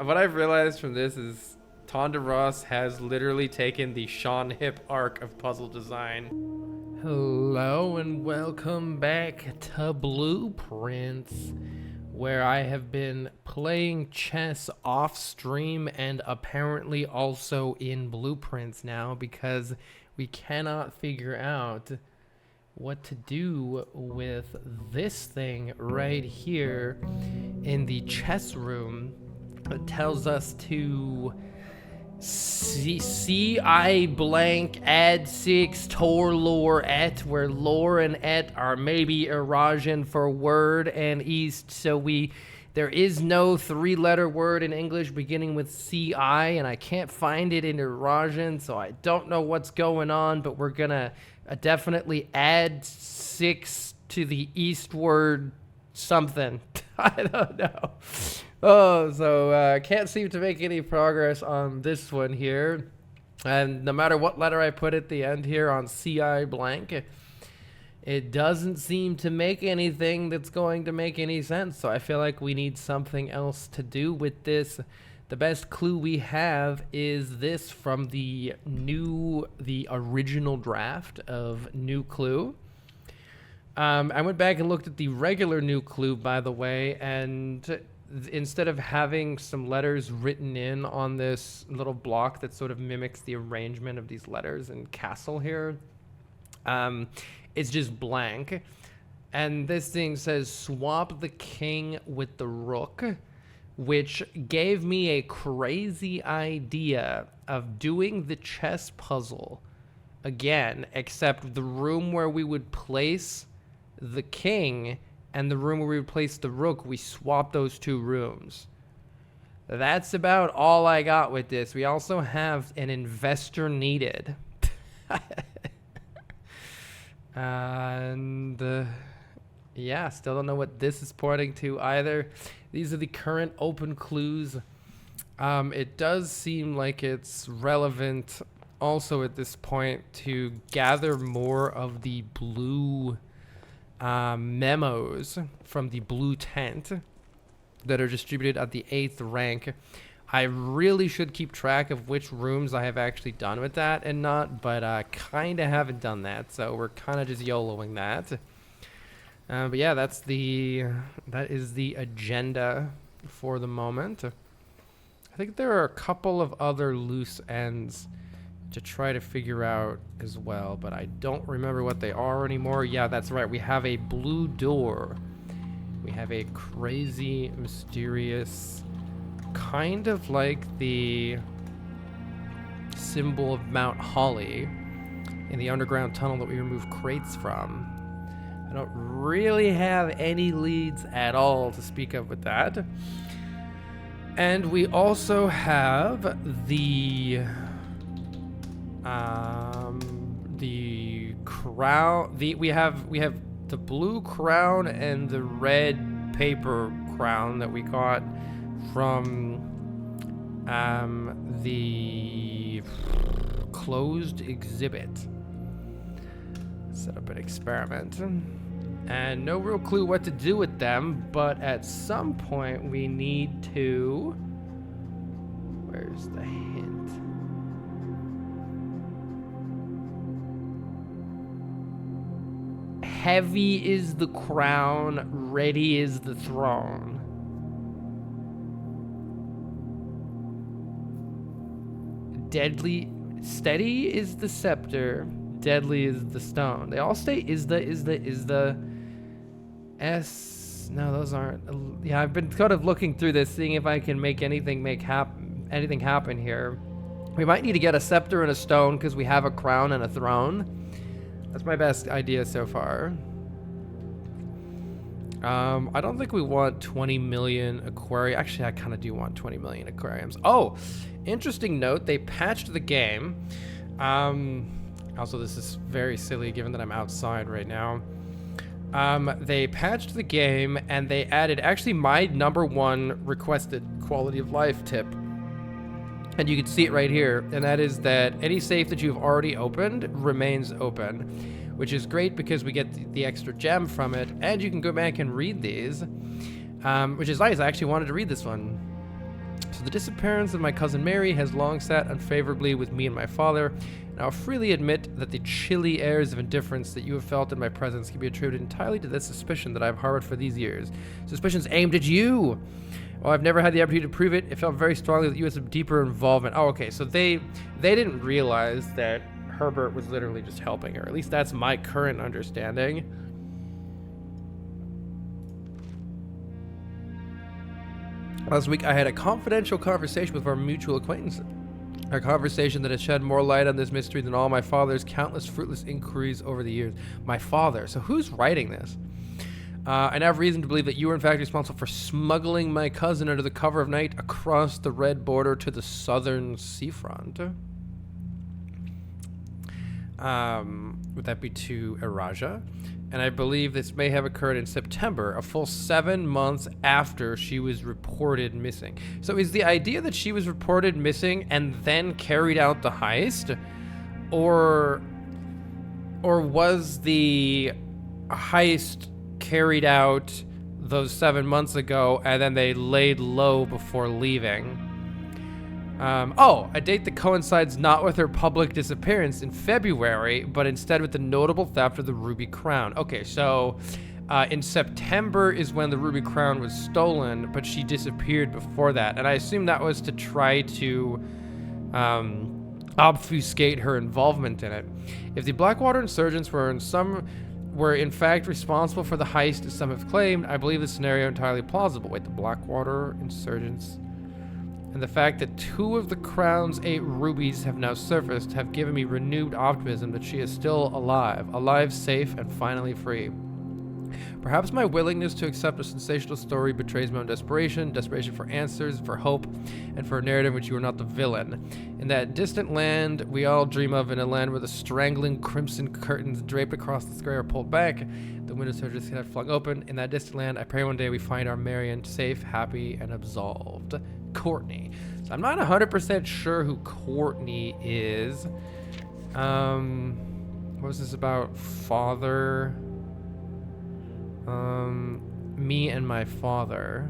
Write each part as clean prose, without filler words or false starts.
what I've realized from this is Tonda Ross has literally taken the Sean Hip arc of puzzle design. Hello and welcome back to Blueprints, where I have been playing chess off stream and apparently also in Blueprints now because we cannot figure out what to do with this thing right here in the chess room. It tells us to CI blank add 6 tor lore et, where lore and et are maybe Eurasian for word and east, so there is no 3-letter word in English beginning with CI, and I can't find it in Eurasian, so I don't know what's going on, but we're gonna definitely add 6 to the eastward something. I don't know. Oh, so can't seem to make any progress on this one here. And no matter what letter I put at the end here on CI blank, it doesn't seem to make anything that's going to make any sense. So I feel like we need something else to do with this. The best clue we have is this from the original draft of New Clue. I went back and looked at the regular New Clue, by the way, and instead of having some letters written in on this little block that sort of mimics the arrangement of these letters in Castle here, it's just blank. And this thing says swap the king with the rook, which gave me a crazy idea of doing the chess puzzle again, except the room where we would place the king and the room where we would place the rook, we swap those 2 rooms. That's about all I got with this. We also have an investor needed. And yeah, still don't know what this is pointing to either. These are the current open clues. It does seem like it's relevant also at this point to gather more of the blue memos from the blue tent that are distributed at the 8th rank. I really should keep track of which rooms I have actually done with that and not, but I kind of haven't done that, so we're kind of just YOLOing that. But yeah, that is the agenda for the moment. I think there are a couple of other loose ends to try to figure out as well, but I don't remember what they are anymore. Yeah, that's right. We have a blue door. We have a crazy, mysterious, kind of like the symbol of Mount Holly in the underground tunnel that we removed crates from. I don't really have any leads at all to speak of with that. And we also have the crown. We have the blue crown and the red paper crown that we got from the closed exhibit. Set up an experiment, and no real clue what to do with them, but at some point we need to. Where's the hint? Heavy is the crown, ready is the throne. Steady is the scepter, deadly is the stone. They all say is the S. No, those aren't. Yeah, I've been kind of looking through this, seeing if I can make anything happen here. We might need to get a scepter and a stone because we have a crown and a throne. That's my best idea so far. I don't think we want 20 million aquariums. Actually, I kind of do want 20 million aquariums. Oh, interesting note. They patched the game. Also, this is very silly given that I'm outside right now. They patched the game and they added actually my #1 requested quality of life tip. And you can see it right here, and that is that any safe that you've already opened remains open, which is great because we get the extra gem from it, and you can go back and read these, which is nice. I actually wanted to read this one. So the disappearance of my cousin Mary has long sat unfavorably with me and my father, and I'll freely admit that the chilly airs of indifference that you have felt in my presence can be attributed entirely to this suspicion that I've harbored for these years. Suspicions aimed at you! While I've never had the opportunity to prove it, it felt very strongly that you had some deeper involvement. Oh, okay, so they didn't realize that Herbert was literally just helping her. At least that's my current understanding. Last week, I had a confidential conversation with our mutual acquaintance. A conversation that has shed more light on this mystery than all my father's countless fruitless inquiries over the years. My father. So who's writing this? I now have reason to believe that you were in fact responsible for smuggling my cousin under the cover of night across the red border to the southern seafront. Would that be to Eraja? And I believe this may have occurred in September, a full 7 months after she was reported missing. So is the idea that she was reported missing and then carried out the heist? Or was the heist carried out those 7 months ago and then they laid low before leaving? A date that coincides not with her public disappearance in February, but instead with the notable theft of the Ruby Crown. Okay, so in September is when the Ruby Crown was stolen, but she disappeared before that. And I assume that was to try to obfuscate her involvement in it. If the Blackwater insurgents were in fact responsible for the heist, as some have claimed, I believe the scenario entirely plausible. Wait, the Blackwater insurgents? And the fact that 2 of the Crown's 8 rubies have now surfaced have given me renewed optimism that she is still alive, safe, and finally free. Perhaps my willingness to accept a sensational story betrays my own desperation for answers, for hope, and for a narrative in which you are not the villain. In that distant land we all dream of, in a land where the strangling crimson curtains draped across the square are pulled back, the windows are just flung open. In that distant land, I pray one day we find our Marion safe, happy, and absolved. Courtney. So I'm not 100% sure who Courtney is. What was this about? Father. Me and my father.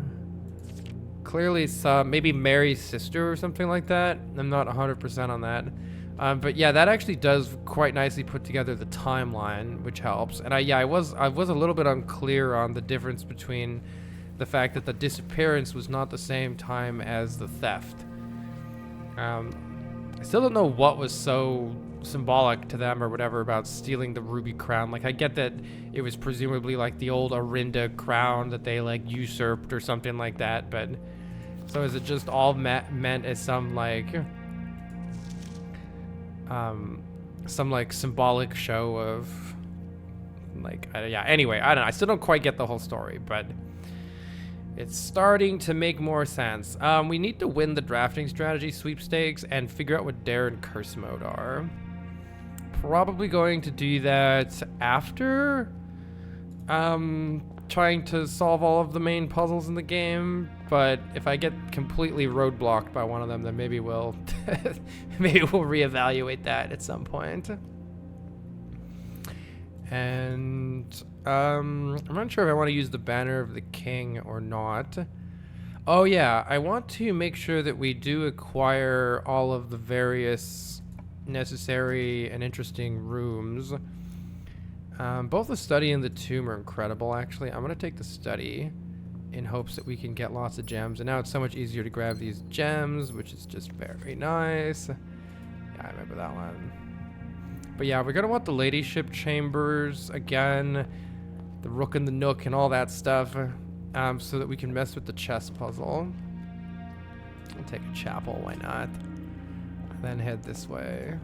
Clearly maybe Mary's sister or something like that. I'm not 100% on that. But yeah, that actually does quite nicely put together the timeline, which helps. And I was a little bit unclear on the difference between the fact that the disappearance was not the same time as the theft. I still don't know what was so symbolic to them or whatever about stealing the Ruby Crown. Like, I get that it was presumably like the old Arinda crown that they like usurped or something like that, but so is it just all meant as some like symbolic show of like, yeah, anyway, I don't know. I still don't quite get the whole story, but it's starting to make more sense. We need to win the drafting strategy sweepstakes and figure out what Dare and Curse mode are. Probably going to do that after trying to solve all of the main puzzles in the game, but if I get completely roadblocked by one of them, then maybe we'll reevaluate that at some point. And I'm not sure if I want to use the Banner of the King or not. Oh yeah, I want to make sure that we do acquire all of the various necessary and interesting rooms. Both the study and the tomb are incredible, actually. I'm going to take the study in hopes that we can get lots of gems. And now it's so much easier to grab these gems, which is just very nice. Yeah, I remember that one. But yeah, we're going to want the ladyship chambers again, the rook and the nook and all that stuff, so that we can mess with the chess puzzle. We'll take a chapel, why not? And then head this way.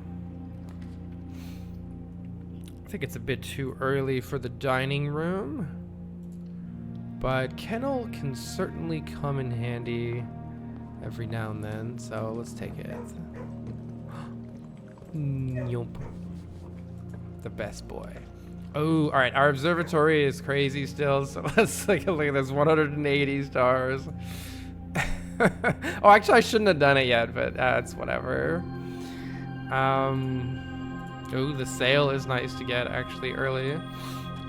I think it's a bit too early for the dining room, but kennel can certainly come in handy every now and then, so let's take it. Nope. The best boy. Oh, all right. Our observatory is crazy still, so let's take a look at this. 180 stars. Oh, actually, I shouldn't have done it yet, but it's whatever. Oh, the sale is nice to get actually early.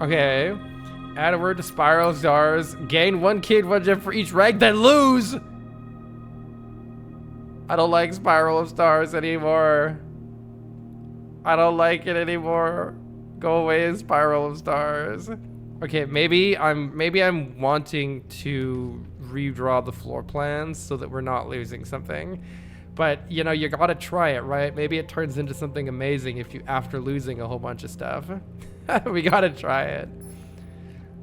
Okay. Add a word to Spiral Stars. Gain 1 kid, 1 gem for each rank, then lose. I don't like Spiral of Stars anymore. I don't like it anymore. Go away, Spiral of Stars. Okay, maybe I'm wanting to redraw the floor plans so that we're not losing something. But, you know, you gotta try it, right? Maybe it turns into something amazing if you, after losing a whole bunch of stuff. We gotta try it.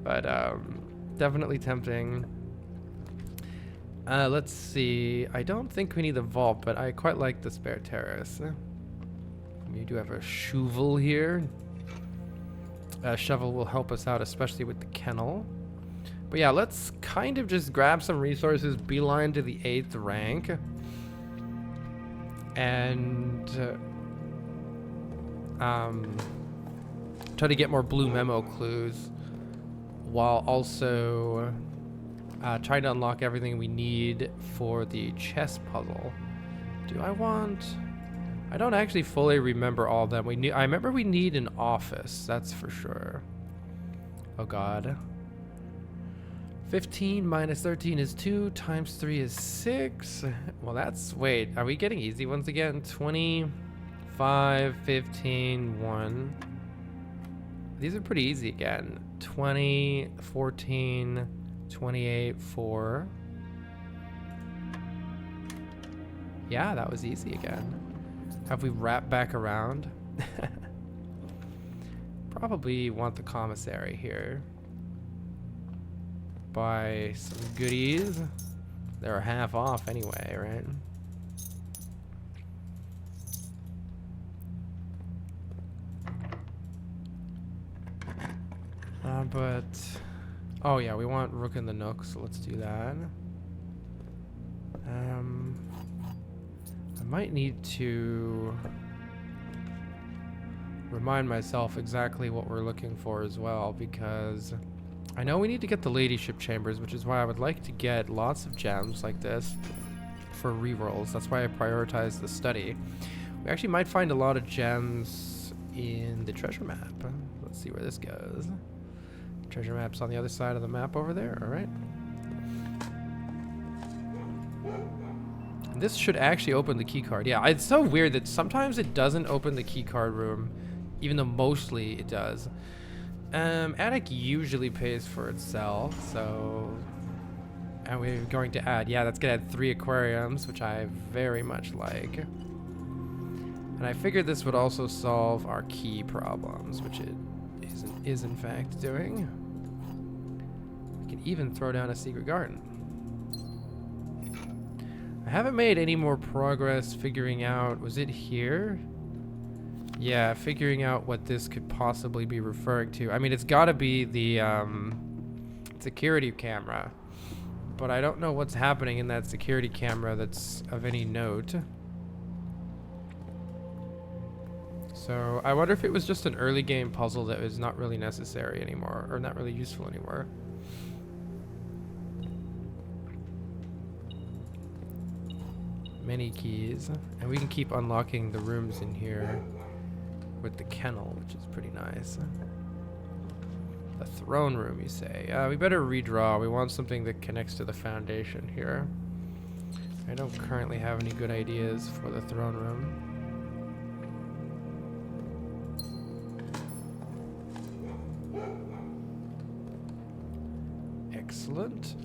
But, definitely tempting. Let's see. I don't think we need the vault, but I quite like the spare terrace. We do have a shovel here. A shovel will help us out, especially with the kennel. But yeah, let's kind of just grab some resources, beeline to the 8th rank. And try to get more blue memo clues while also trying to unlock everything we need for the chess puzzle. I don't actually fully remember all of them. I remember we need an office, that's for sure. Oh god. 15 minus 13 is 2, times 3 is 6. Well, wait, are we getting easy ones again? 25, 15, 1. These are pretty easy again. 20, 14, 28, 4. Yeah, that was easy again. Have we wrapped back around? Probably want the commissary here. Buy some goodies. They're half off anyway, right? Oh yeah, we want Rook in the Nook, so let's do that. I might need to remind myself exactly what we're looking for as well, because I know we need to get the ladyship chambers, which is why I would like to get lots of gems like this for rerolls. That's why I prioritize the study. We actually might find a lot of gems in the treasure map. Let's see where this goes. Treasure map's on the other side of the map over there. All right. This should actually open the key card. Yeah, it's so weird that sometimes it doesn't open the key card room, even though mostly it does. Attic usually pays for itself, so... And we're going to add... Yeah, that's going to add 3 aquariums, which I very much like. And I figured this would also solve our key problems, which it is in fact doing. We can even throw down a secret garden. I haven't made any more progress figuring out... Was it here? Yeah, figuring out what this could possibly be referring to. I mean, it's got to be the security camera. But I don't know what's happening in that security camera that's of any note. So I wonder if it was just an early game puzzle that was not really necessary anymore, or not really useful anymore. Many keys. And we can keep unlocking the rooms in here with the kennel, which is pretty nice. The throne room, you say? We better redraw. We want something that connects to the foundation here. I don't currently have any good ideas for the throne room. Excellent.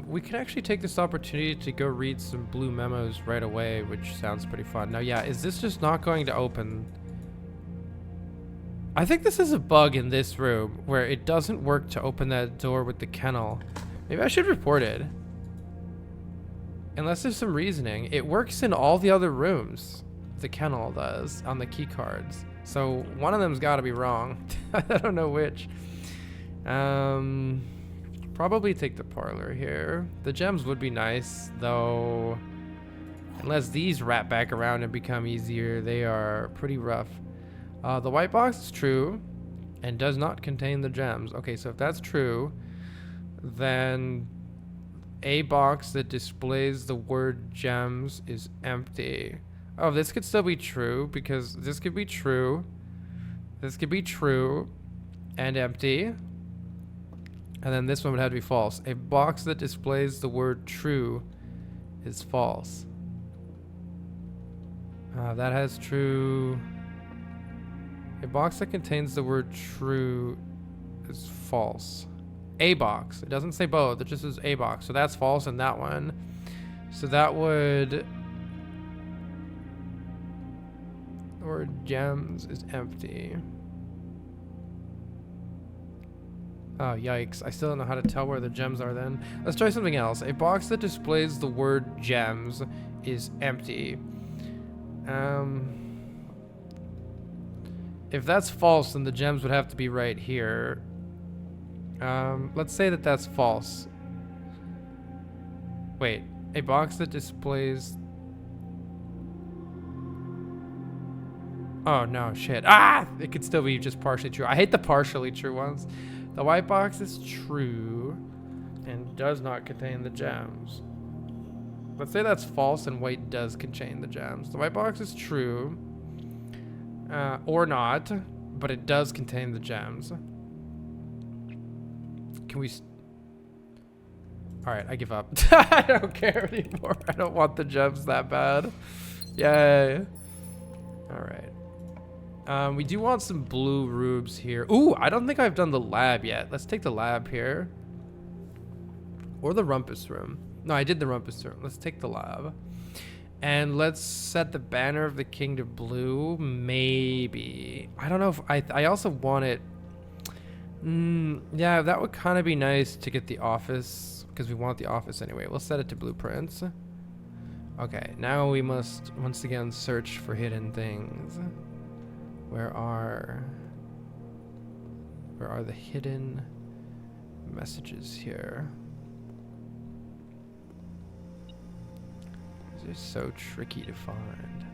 We can actually take this opportunity to go read some blue memos right away, which sounds pretty fun. Now, yeah, is this just not going to open? I think this is a bug in this room where it doesn't work to open that door with the kennel. Maybe I should report it. Unless there's some reasoning. It works in all the other rooms. The kennel does on the key cards. So one of them's got to be wrong. I don't know which. Probably take the parlor here. The gems would be nice, though. Unless these wrap back around and become easier, they are pretty rough. The white box is true and does not contain the gems. Okay, so if that's true, then a box that displays the word gems is empty. Oh, this could still be true, because this could be true. This could be true and empty. And then this one would have to be false. A box that displays the word true is false. That has true. A box that contains the word true is false. A box. It doesn't say both. It just says a box. So that's false in that one. So that would... The word gems is empty. Oh, yikes. I still don't know how to tell where the gems are then. Let's try something else. A box that displays the word gems is empty. If that's false, then the gems would have to be right here. Let's say that that's false. Wait, a box that displays... Oh, no, shit. Ah! It could still be just partially true. I hate the partially true ones. The white box is true and does not contain the gems. Let's say that's false and white does contain the gems. The white box is true, or not, but it does contain the gems. Can we... Alright, I give up. I don't care anymore. I don't want the gems that bad. Yay. Alright. We do want some blue rubes here. Ooh, I don't think I've done the lab yet. Let's take the lab here. Or the rumpus room. No, I did the rumpus room. Let's take the lab. And let's set the banner of the king to blue. Maybe. I don't know if... I also want it... yeah, that would kind of be nice to get the office. Because we want the office anyway. We'll set it to blueprints. Okay, now we must once again search for hidden things. Where are the hidden messages here? These are so tricky to find.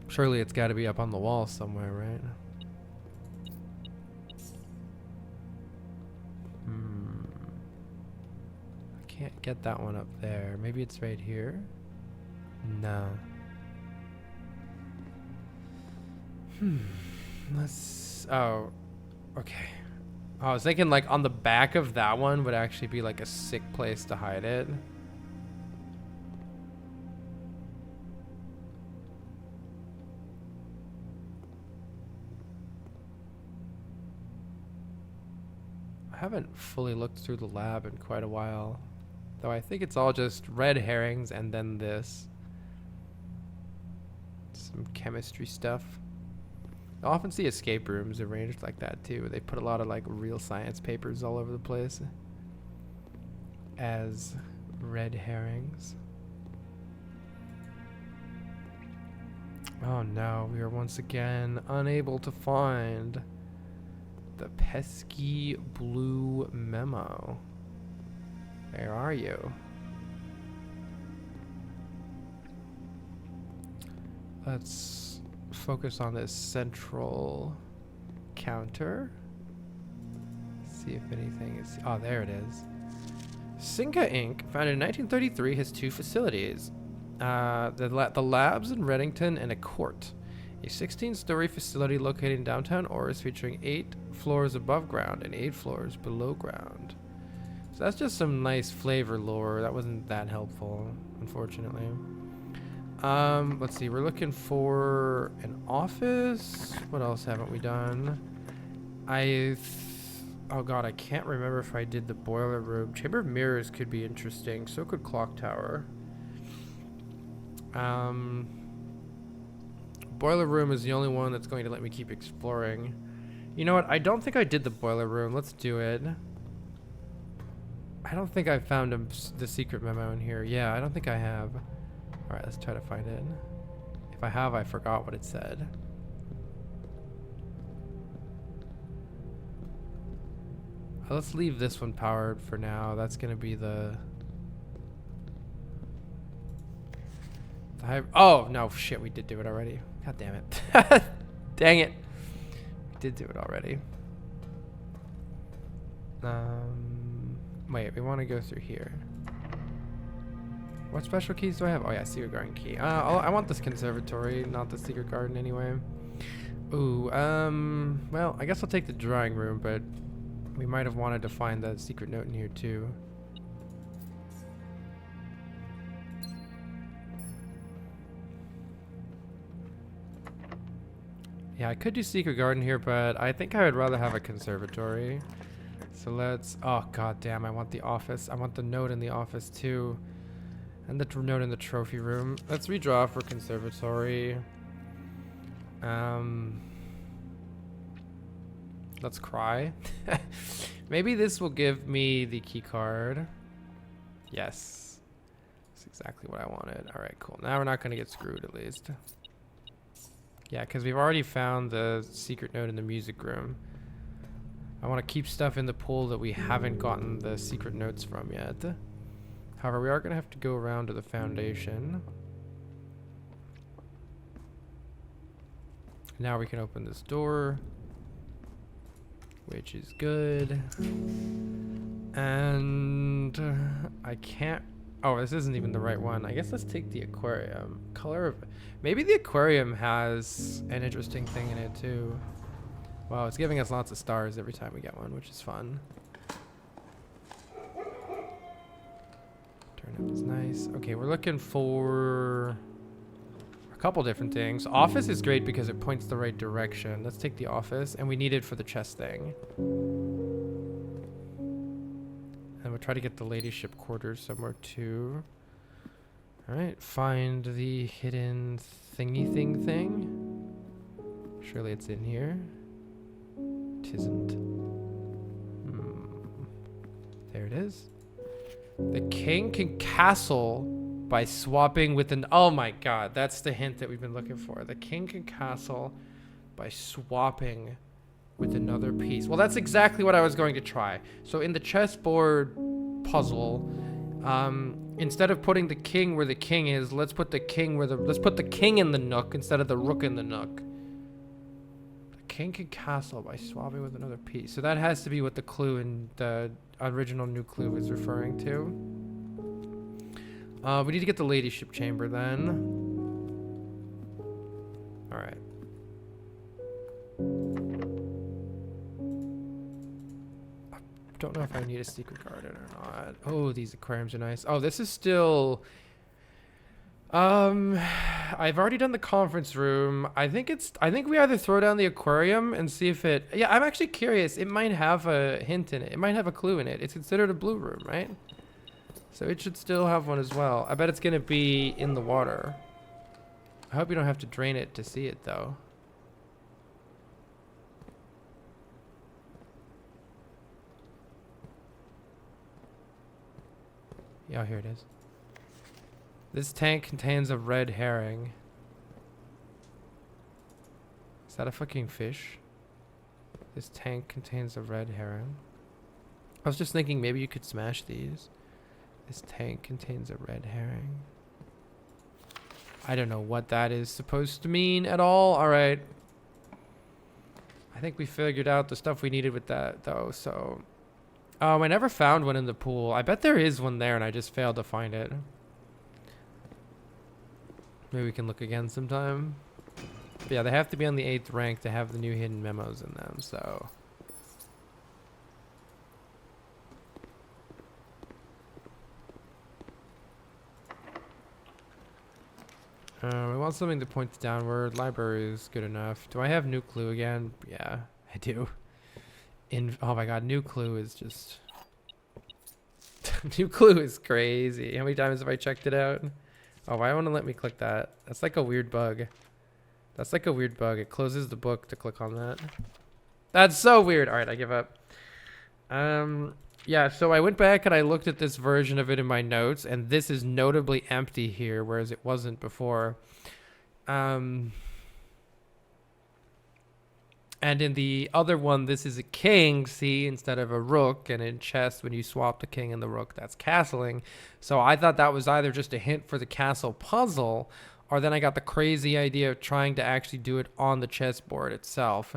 Surely it's got to be up on the wall somewhere, right? I can't get that one up there. Maybe it's right here? No. Let's... Oh. Okay. I was thinking like on the back of that one would actually be like a sick place to hide it. I haven't fully looked through the lab in quite a while. Though I think it's all just red herrings and then this. Some chemistry stuff. I often see escape rooms arranged like that too. They put a lot of like real science papers all over the place as red herrings. Oh no, we are once again unable to find the pesky blue memo. Where are you? Let's focus on this central counter. See if anything is... Oh, there it is. Sinca Inc., founded in 1933, has two facilities. The labs in Reddington and a court. A 16-story facility located in downtown Oris featuring 8 floors above ground and 8 floors below ground. So that's just some nice flavor lore. That wasn't that helpful, unfortunately. Let's see. We're looking for an office. What else haven't we done? Oh god, I can't remember if I did the boiler room. Chamber of Mirrors could be interesting. So could Clock Tower. Boiler room is the only one that's going to let me keep exploring. You know what? I don't think I did the boiler room. Let's do it. I don't think I found the secret memo in here. Yeah, I don't think I have. Alright, let's try to find it. If I have, I forgot what it said. Let's leave this one powered for now. That's gonna be the oh, no, shit, we did do it already. God damn it. Dang it. We did do it already. Wait, we want to go through here. What special keys do I have? Oh yeah, secret garden key. I want this conservatory, not the secret garden anyway. Ooh, well, I guess I'll take the drawing room, but we might have wanted to find the secret note in here too. Yeah, I could do secret garden here, but I think I would rather have a conservatory. So let's... Oh, god damn, I want the office. I want the note in the office, too. And the note in the trophy room. Let's redraw for conservatory. Let's cry. Maybe this will give me the key card. Yes. That's exactly what I wanted. Alright, cool. Now we're not going to get screwed, at least. Yeah, because we've already found the secret note in the music room. I want to keep stuff in the pool that we haven't gotten the secret notes from yet. However, we are going to have to go around to the foundation. Now we can open this door, which is good. And I can't... Oh, this isn't even the right one. I guess let's take the aquarium. Color of... Maybe the aquarium has an interesting thing in it, too. Wow, it's giving us lots of stars every time we get one, which is fun. Turnip is nice. Okay, we're looking for a couple different things. Office is great because it points the right direction. Let's take the office, and we need it for the chest thing. And we'll try to get the ladyship quarters somewhere, too. Alright, find the hidden thingy thing. Surely it's in here. Tisn't. There it is. The king can castle by swapping with an... Oh my god, that's the hint that we've been looking for. The king can castle by swapping with another piece. Well, that's exactly what I was going to try. So in the chessboard puzzle, instead of putting the king where the king is, let's put the king where the... Let's put the king in the nook instead of the rook in the nook. King can castle by swapping with another piece. So that has to be what the clue in the original new clue is referring to. We need to get the ladyship chamber then. Alright. I don't know if I need a secret garden or not. Oh, these aquariums are nice. Oh, this is still... I've already done the conference room. I think we either throw down the aquarium and see if it... Yeah, I'm actually curious. It might have a hint in it. It might have a clue in it. It's considered a blue room, right? So it should still have one as well. I bet it's going to be in the water. I hope you don't have to drain it to see it, though. Yeah, here it is. This tank contains a red herring. Is that a fucking fish? This tank contains a red herring. I was just thinking maybe you could smash these. This tank contains a red herring. I don't know what that is supposed to mean at all. Alright. I think we figured out the stuff we needed with that, though, so... I never found one in the pool. I bet there is one there and I just failed to find it. Maybe we can look again sometime. But yeah, they have to be on the 8th rank to have the new hidden memos in them, so... We want something that points downward. Library is good enough. Do I have new clue again? Yeah, I do. Oh my god, new clue is just... New clue is crazy. How many times have I checked it out? Oh, why won't it let me click that? That's like a weird bug. That's like a weird bug. It closes the book to click on that. That's so weird. All right, I give up. Yeah, so I went back and I looked at this version of it in my notes, and this is notably empty here, whereas it wasn't before. And in the other one, this is a king, see, instead of a rook. And in chess, when you swap the king and the rook, that's castling. So I thought that was either just a hint for the castle puzzle, or then I got the crazy idea of trying to actually do it on the chessboard itself.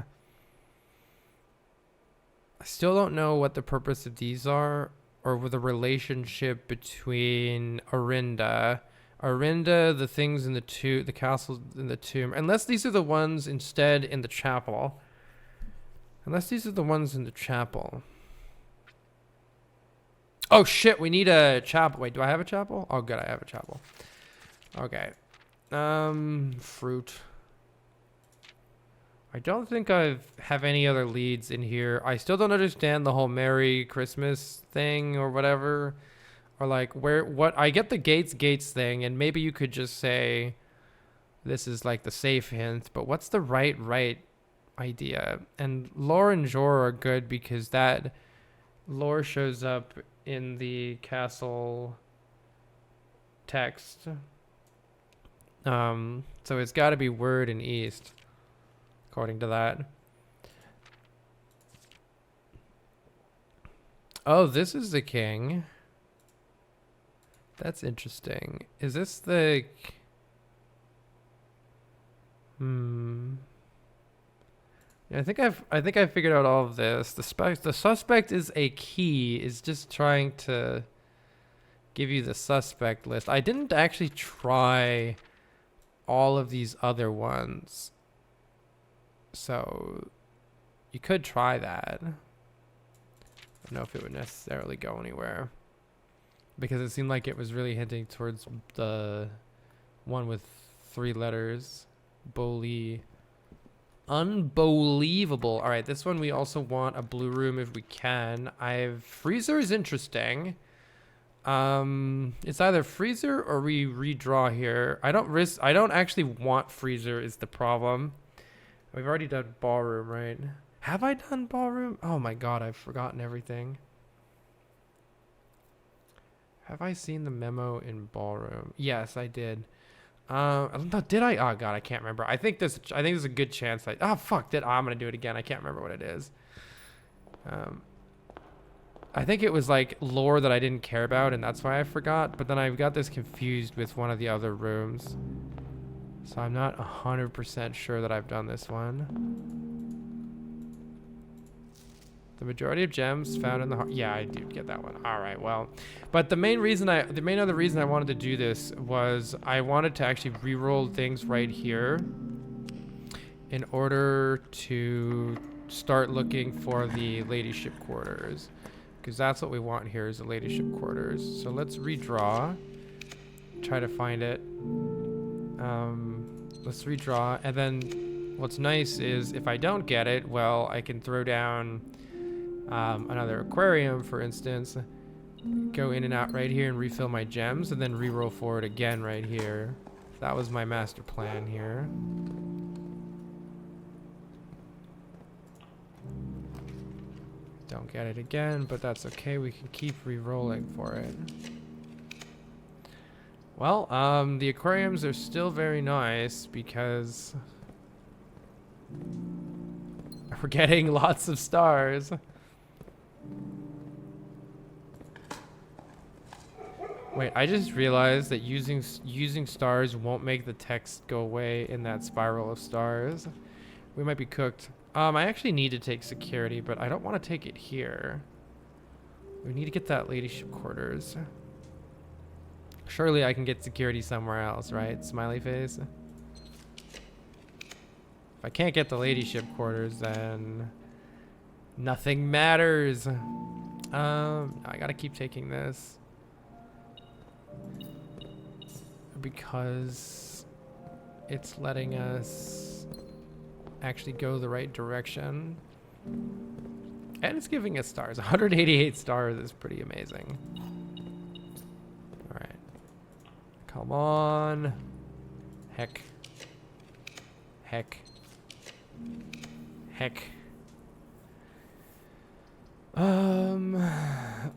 I still don't know what the purpose of these are, or the relationship between Orinda, the things in the castles in the tomb. Unless these are the ones instead in the chapel. Unless these are the ones in the chapel. Oh shit, we need a chapel. Wait, do I have a chapel? Oh good, I have a chapel. Okay. Fruit. I don't think I have any other leads in here. I still don't understand the whole Merry Christmas thing or whatever. Or like what I get the gates thing, and maybe you could just say this is like the safe hint, but what's the right idea? And lore and jor are good because that lore shows up in the castle text. So it's got to be word and east, according to that. Oh, this is the king. That's interesting. Is this the... Yeah, I think I figured out all of this. The suspect is a key. Is just trying to give you the suspect list. I didn't actually try all of these other ones. So you could try that. I don't know if it would necessarily go anywhere, because it seemed like it was really hinting towards the one with 3 letters. Boli. Unbelievable. All right, this one we also want a blue room if we can. Freezer is interesting. It's either freezer or we redraw here. I don't actually want freezer is the problem. We've already done ballroom, right? Have I done ballroom? Oh my god, I've forgotten everything. Have I seen the memo in ballroom? Yes, I did. No, did I? Oh god, I can't remember. I think there's a good chance I'm gonna do it again. I can't remember what it is. I think it was like lore that I didn't care about, and that's why I forgot. But then I got this confused with one of the other rooms, so I'm not 100% sure that I've done this one. The majority of gems found in the heart. Yeah, I did get that one. All right, well, but the main other reason I wanted to do this was I wanted to actually re-roll things right here in order to start looking for the ladyship quarters, because that's what we want here is the ladyship quarters. So let's redraw, try to find it. Let's redraw, and then what's nice is if I don't get it, well, I can throw down another aquarium, for instance, go in and out right here and refill my gems, and then re-roll forward again right here. That was my master plan here. Don't get it again, but that's okay. We can keep re-rolling for it. Well, the aquariums are still very nice because we're getting lots of stars. Wait, I just realized that using stars won't make the text go away in that spiral of stars. We might be cooked. I actually need to take security, but I don't want to take it here. We need to get that ladyship quarters. Surely I can get security somewhere else, right? Smiley face. If I can't get the ladyship quarters, then nothing matters. I gotta keep taking this because it's letting us actually go the right direction, and it's giving us stars. 188 stars is pretty amazing. All right, come on. Heck. I'll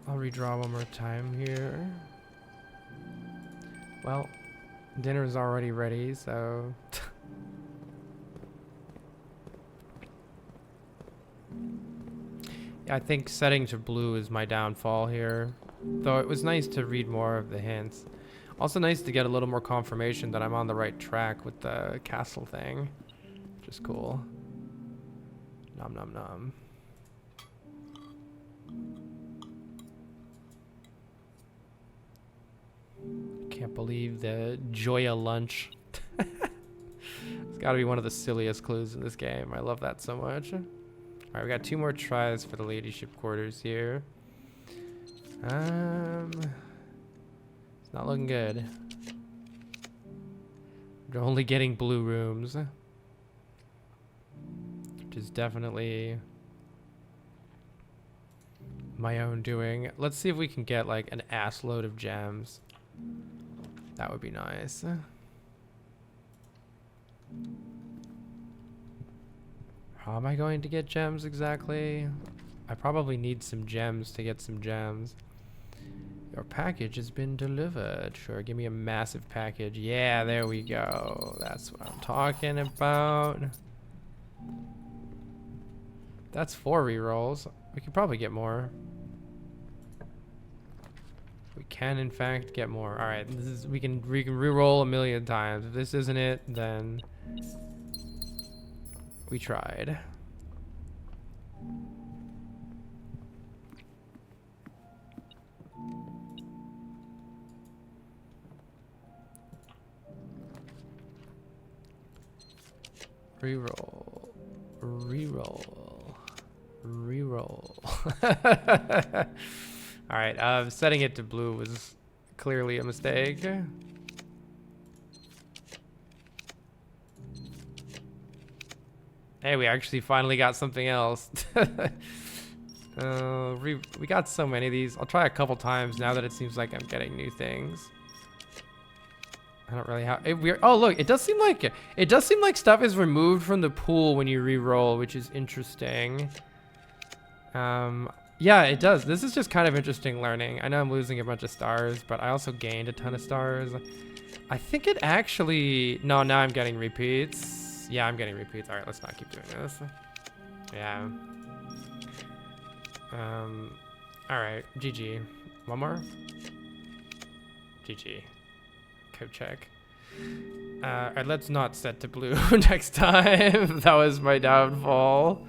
redraw one more time here. Well, dinner is already ready, so I think setting to blue is my downfall here, though it was nice to read more of the hints. Also nice to get a little more confirmation that I'm on the right track with the castle thing, which is cool. Nom nom nom. Can't believe the Joya lunch. It's got to be one of the silliest clues in this game. I love that so much. All right, we got 2 more tries for the ladyship quarters here. It's not looking good. We're only getting blue rooms. which is definitely my own doing. Let's see if we can get like an ass load of gems. That would be nice. How am I going to get gems exactly? I probably need some gems to get some gems. Your package has been delivered. Sure, give me a massive package. Yeah, there we go. That's what I'm talking about. That's 4 rerolls. We could probably get more. We can, in fact, get more. All right, this is we can reroll a million times. If this isn't it, then we tried. Reroll, reroll, reroll. All right, setting it to blue was clearly a mistake. Hey, we actually finally got something else. We got so many of these. I'll try a couple times now that it seems like I'm getting new things. I don't really have. Oh, look! It does seem like stuff is removed from the pool when you re-roll, which is interesting. Yeah, it does. This is just kind of interesting learning. I know I'm losing a bunch of stars, but I also gained a ton of stars. I think it actually. No, now I'm getting repeats. Yeah, I'm getting repeats. All right, let's not keep doing this. Yeah. All right. GG. One more. GG. Check. Alright, let's not set to blue next time. That was my downfall.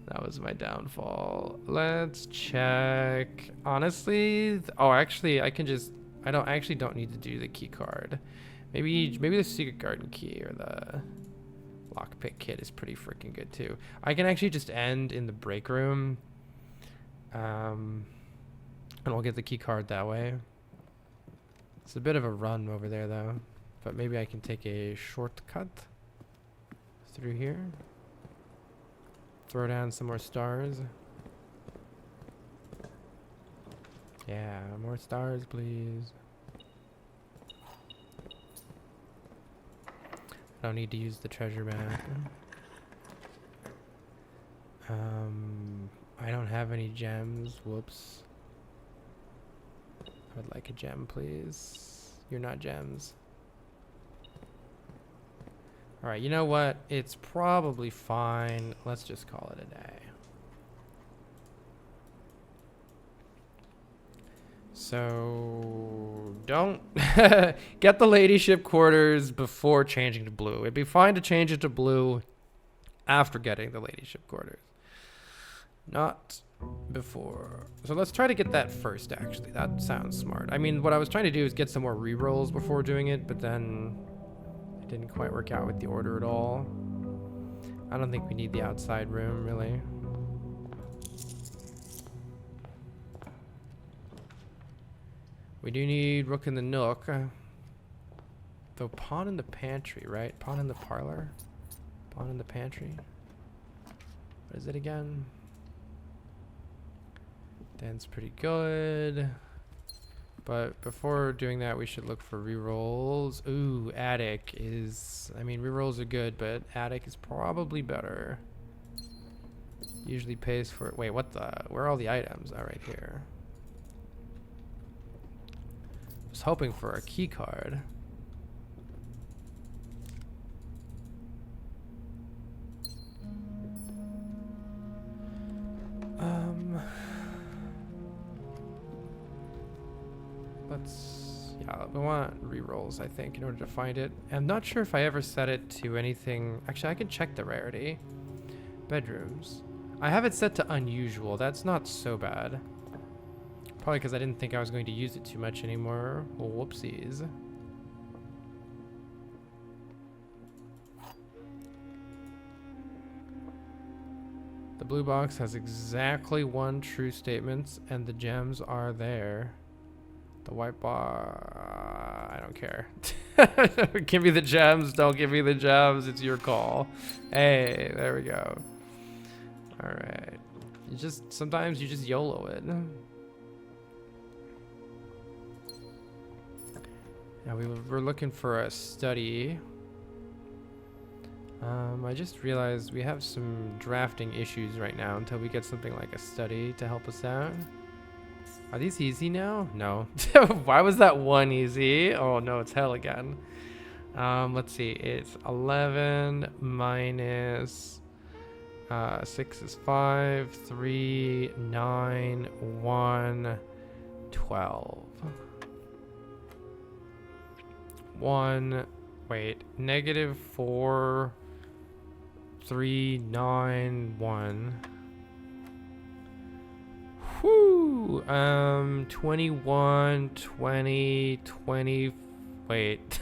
That was my downfall. Let's check. Honestly, oh, actually, I don't need to do the key card. Maybe the secret garden key or the lockpick kit is pretty freaking good too. I can actually just end in the break room, and we'll get the key card that way. It's a bit of a run over there though, but maybe I can take a shortcut through here. Throw down some more stars. Yeah, more stars please. I don't need to use the treasure map. I don't have any gems, whoops. I would like a gem, please. You're not gems. All right, you know what? It's probably fine. Let's just call it a day. So don't get the ladyship quarters before changing to blue. It'd be fine to change it to blue after getting the ladyship quarters. Not before. So let's try to get that first, actually. That sounds smart. I mean, what I was trying to do is get some more rerolls before doing it, but then it didn't quite work out with the order at all. I don't think we need the outside room, really. We do need rook in the nook. Though pawn in the pantry, right? Pawn in the parlor? Pawn in the pantry? What is it again? That's pretty good. But before doing that, we should look for rerolls. Ooh, attic is... I mean, rerolls are good, but attic is probably better. Usually pays for... Wait, what the... Where are all the items? Oh, right here. I was hoping for a key card. Yeah, we want rerolls, I think, in order to find it. I'm not sure if I ever set it to anything. Actually, I can check the rarity. Bedrooms. I have it set to unusual. That's not so bad. Probably because I didn't think I was going to use it too much anymore. Well, whoopsies. The blue box has exactly 1 true statement, and the gems are there. The white bar, I don't care. Give me the gems, don't give me the gems, it's your call. Hey, there we go. All right. Sometimes you just YOLO it. Yeah, we're looking for a study. I just realized we have some drafting issues right now until we get something like a study to help us out. Are these easy now? No. Why was that one easy? Oh no, it's hell again. Let's see. It's 11 minus 6 is 5, 3, 9, 1, 12. 1, wait, negative 4, 3, 9, 1. Whoo! 21, 20, 20. Wait.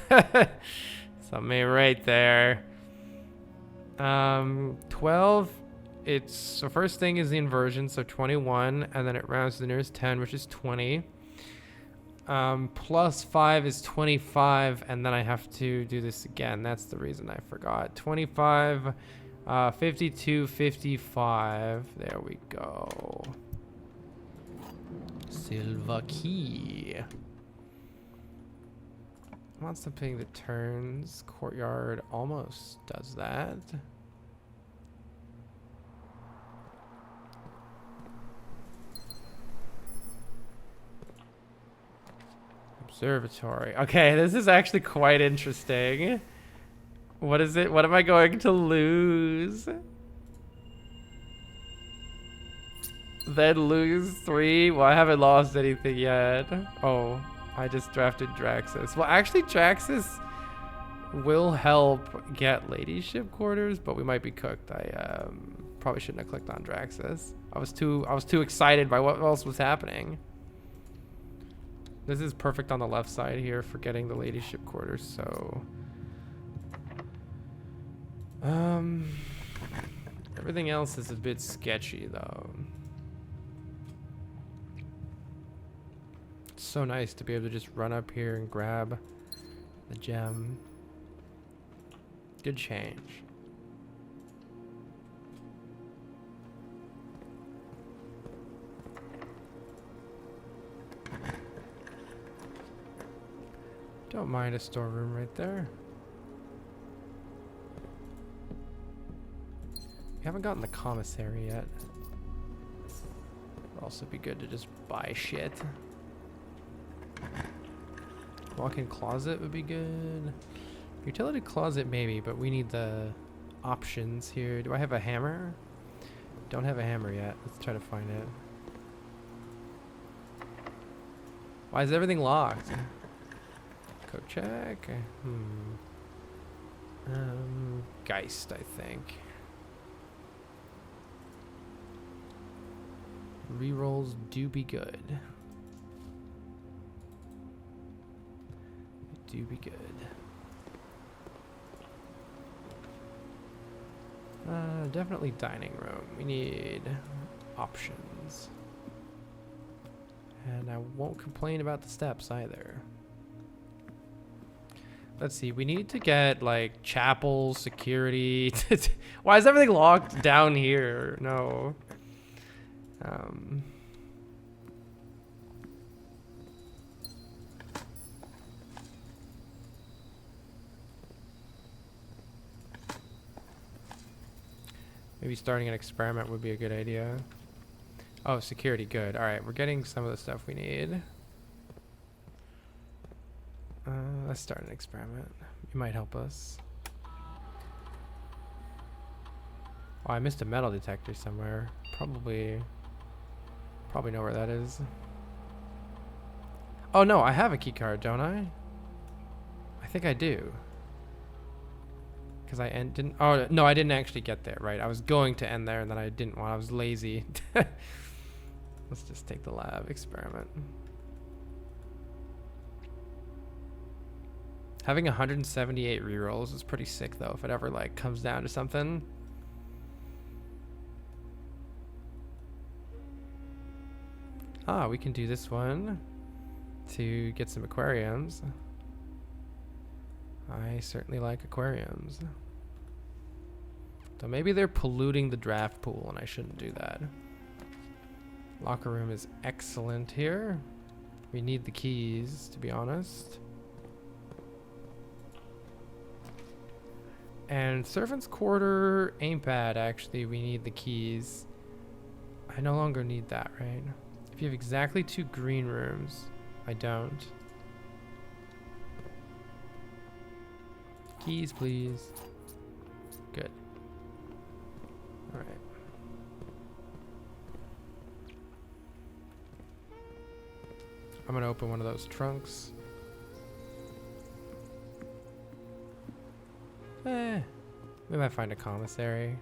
Something right there. 12. So first thing is the inversion, so 21, and then it rounds to the nearest 10, which is 20. Plus 5 is 25, and then I have to do this again. That's the reason I forgot. 25, 52, 55. There we go. Silver key. I want something that turns. Courtyard almost does that. Observatory. Okay, this is actually quite interesting. What is it? What am I going to lose? Then lose 3? Well, I haven't lost anything yet. Oh, I just drafted Draxus. Well, actually, Draxus will help get ladyship quarters, but we might be cooked. I probably shouldn't have clicked on Draxus. I was too excited by what else was happening. This is perfect on the left side here for getting the ladyship quarters, so everything else is a bit sketchy though. It's so nice to be able to just run up here and grab the gem. Good change. Don't mind a storeroom right there. We haven't gotten the commissary yet. Would also be good to just buy shit. Walk-in closet would be good. Utility closet maybe, but we need the options here. Do I have a hammer? Don't have a hammer yet. Let's try to find it. Why is everything locked? Code check. Geist, I think. Rerolls do be good. They do be good. Definitely dining room. We need options. And I won't complain about the steps either. Let's see, we need to get like chapel, security. Why is everything locked down here? No. Maybe starting an experiment would be a good idea. Oh, security, good. All right, we're getting some of the stuff we need. Let's start an experiment. It might help us. Oh, I missed a metal detector somewhere. Probably know where that is. Oh no, I have a key card, don't I? I think I do. Because I didn't. Oh no, I didn't actually get there. Right, I was going to end there, and then I didn't want. I was lazy. Let's just take the lab experiment. Having 178 rerolls is pretty sick though, if it ever like comes down to something. Ah, we can do this one to get some aquariums. I certainly like aquariums. So maybe they're polluting the draft pool and I shouldn't do that. Locker room is excellent here. We need the keys, to be honest. And servant's quarter, aim pad, actually, we need the keys. I no longer need that, right? If you have exactly 2 green rooms, I don't. Keys, please. Good. All right. I'm gonna open one of those trunks. We might find a commissary.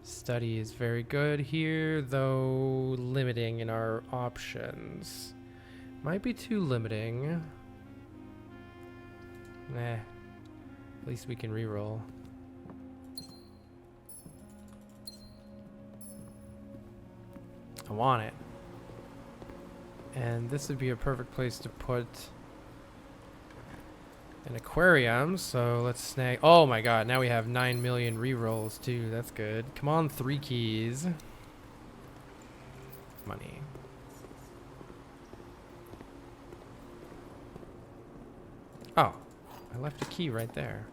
Study is very good here, though limiting in our options. Might be too limiting. Nah. At least we can reroll. I want it. And this would be a perfect place to put an aquarium, so let's snag. Oh my god, now we have 9 million rerolls too. That's good. Come on, 3 keys. Money. Oh, I left a key right there.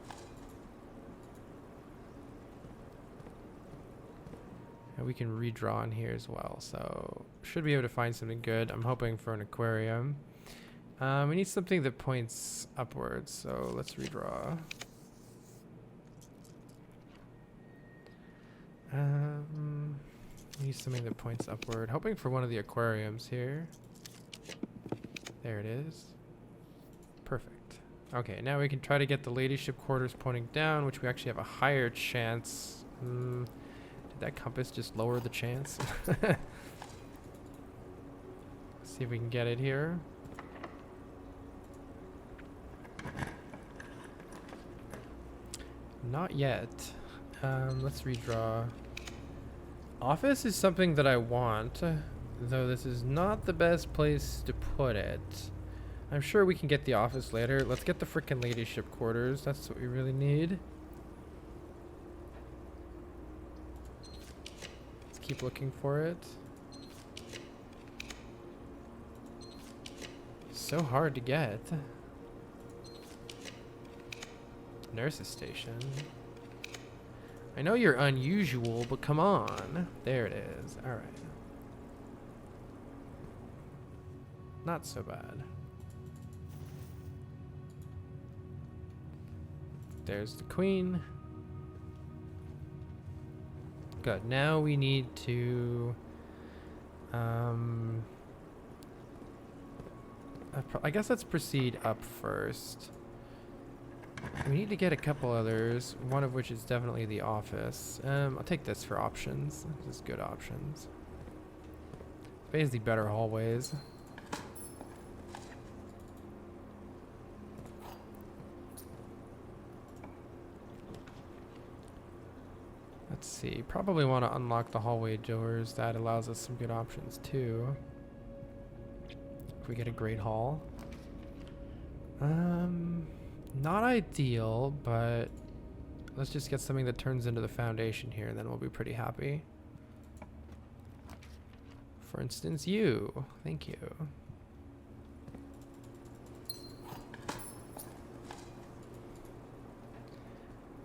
And we can redraw in here as well, so should be able to find something good. I'm hoping for an aquarium. We need something that points upwards, so let's redraw. We need something that points upward. Hoping for one of the aquariums here. There it is. Perfect. Okay, now we can try to get the ladyship quarters pointing down, which we actually have a higher chance. Did that compass just lower the chance? See if we can get it here. Not yet. Let's redraw. Office is something that I want, though this is not the best place to put it. I'm sure we can get the office later. Let's get the frickin' ladyship quarters. That's what we really need. Let's keep looking for it. So hard to get. Nurse's station. I know you're unusual, but come on. There it is. All right. Not so bad. There's the queen. Good. Now we need to I guess let's proceed up first. We need to get a couple others, one of which is definitely the office. I'll take this for options. This is good options. Basically better hallways. Let's see. Probably want to unlock the hallway doors. That allows us some good options too. If we get a great hall. Not ideal, but let's just get something that turns into the foundation here, and then we'll be pretty happy. For instance, you. Thank you.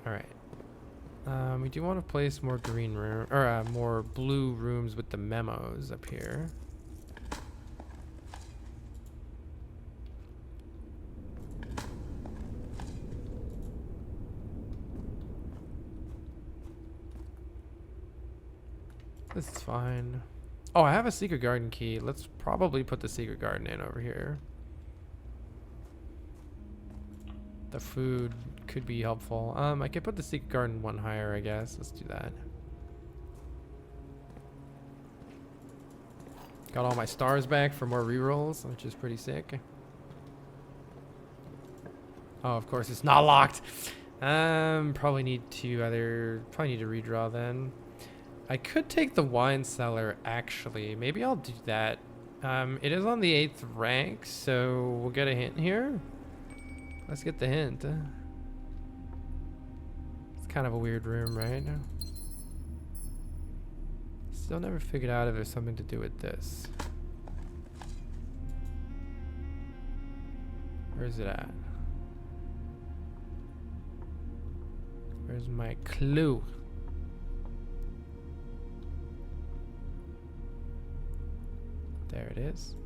All right. We do want to place more green room or more blue rooms with the memos up here. This is fine. Oh, I have a secret garden key. Let's probably put the secret garden in over here. The food could be helpful. I could put the secret garden one higher, I guess. Let's do that. Got all my stars back for more rerolls, which is pretty sick. Oh, of course, it's not locked. Probably need to redraw then. I could take the wine cellar, actually. Maybe I'll do that. It is on the 8th rank, so we'll get a hint here. Let's get the hint. It's kind of a weird room, right? Still never figured out if there's something to do with this. Where's it at? Where's my clue? There it is.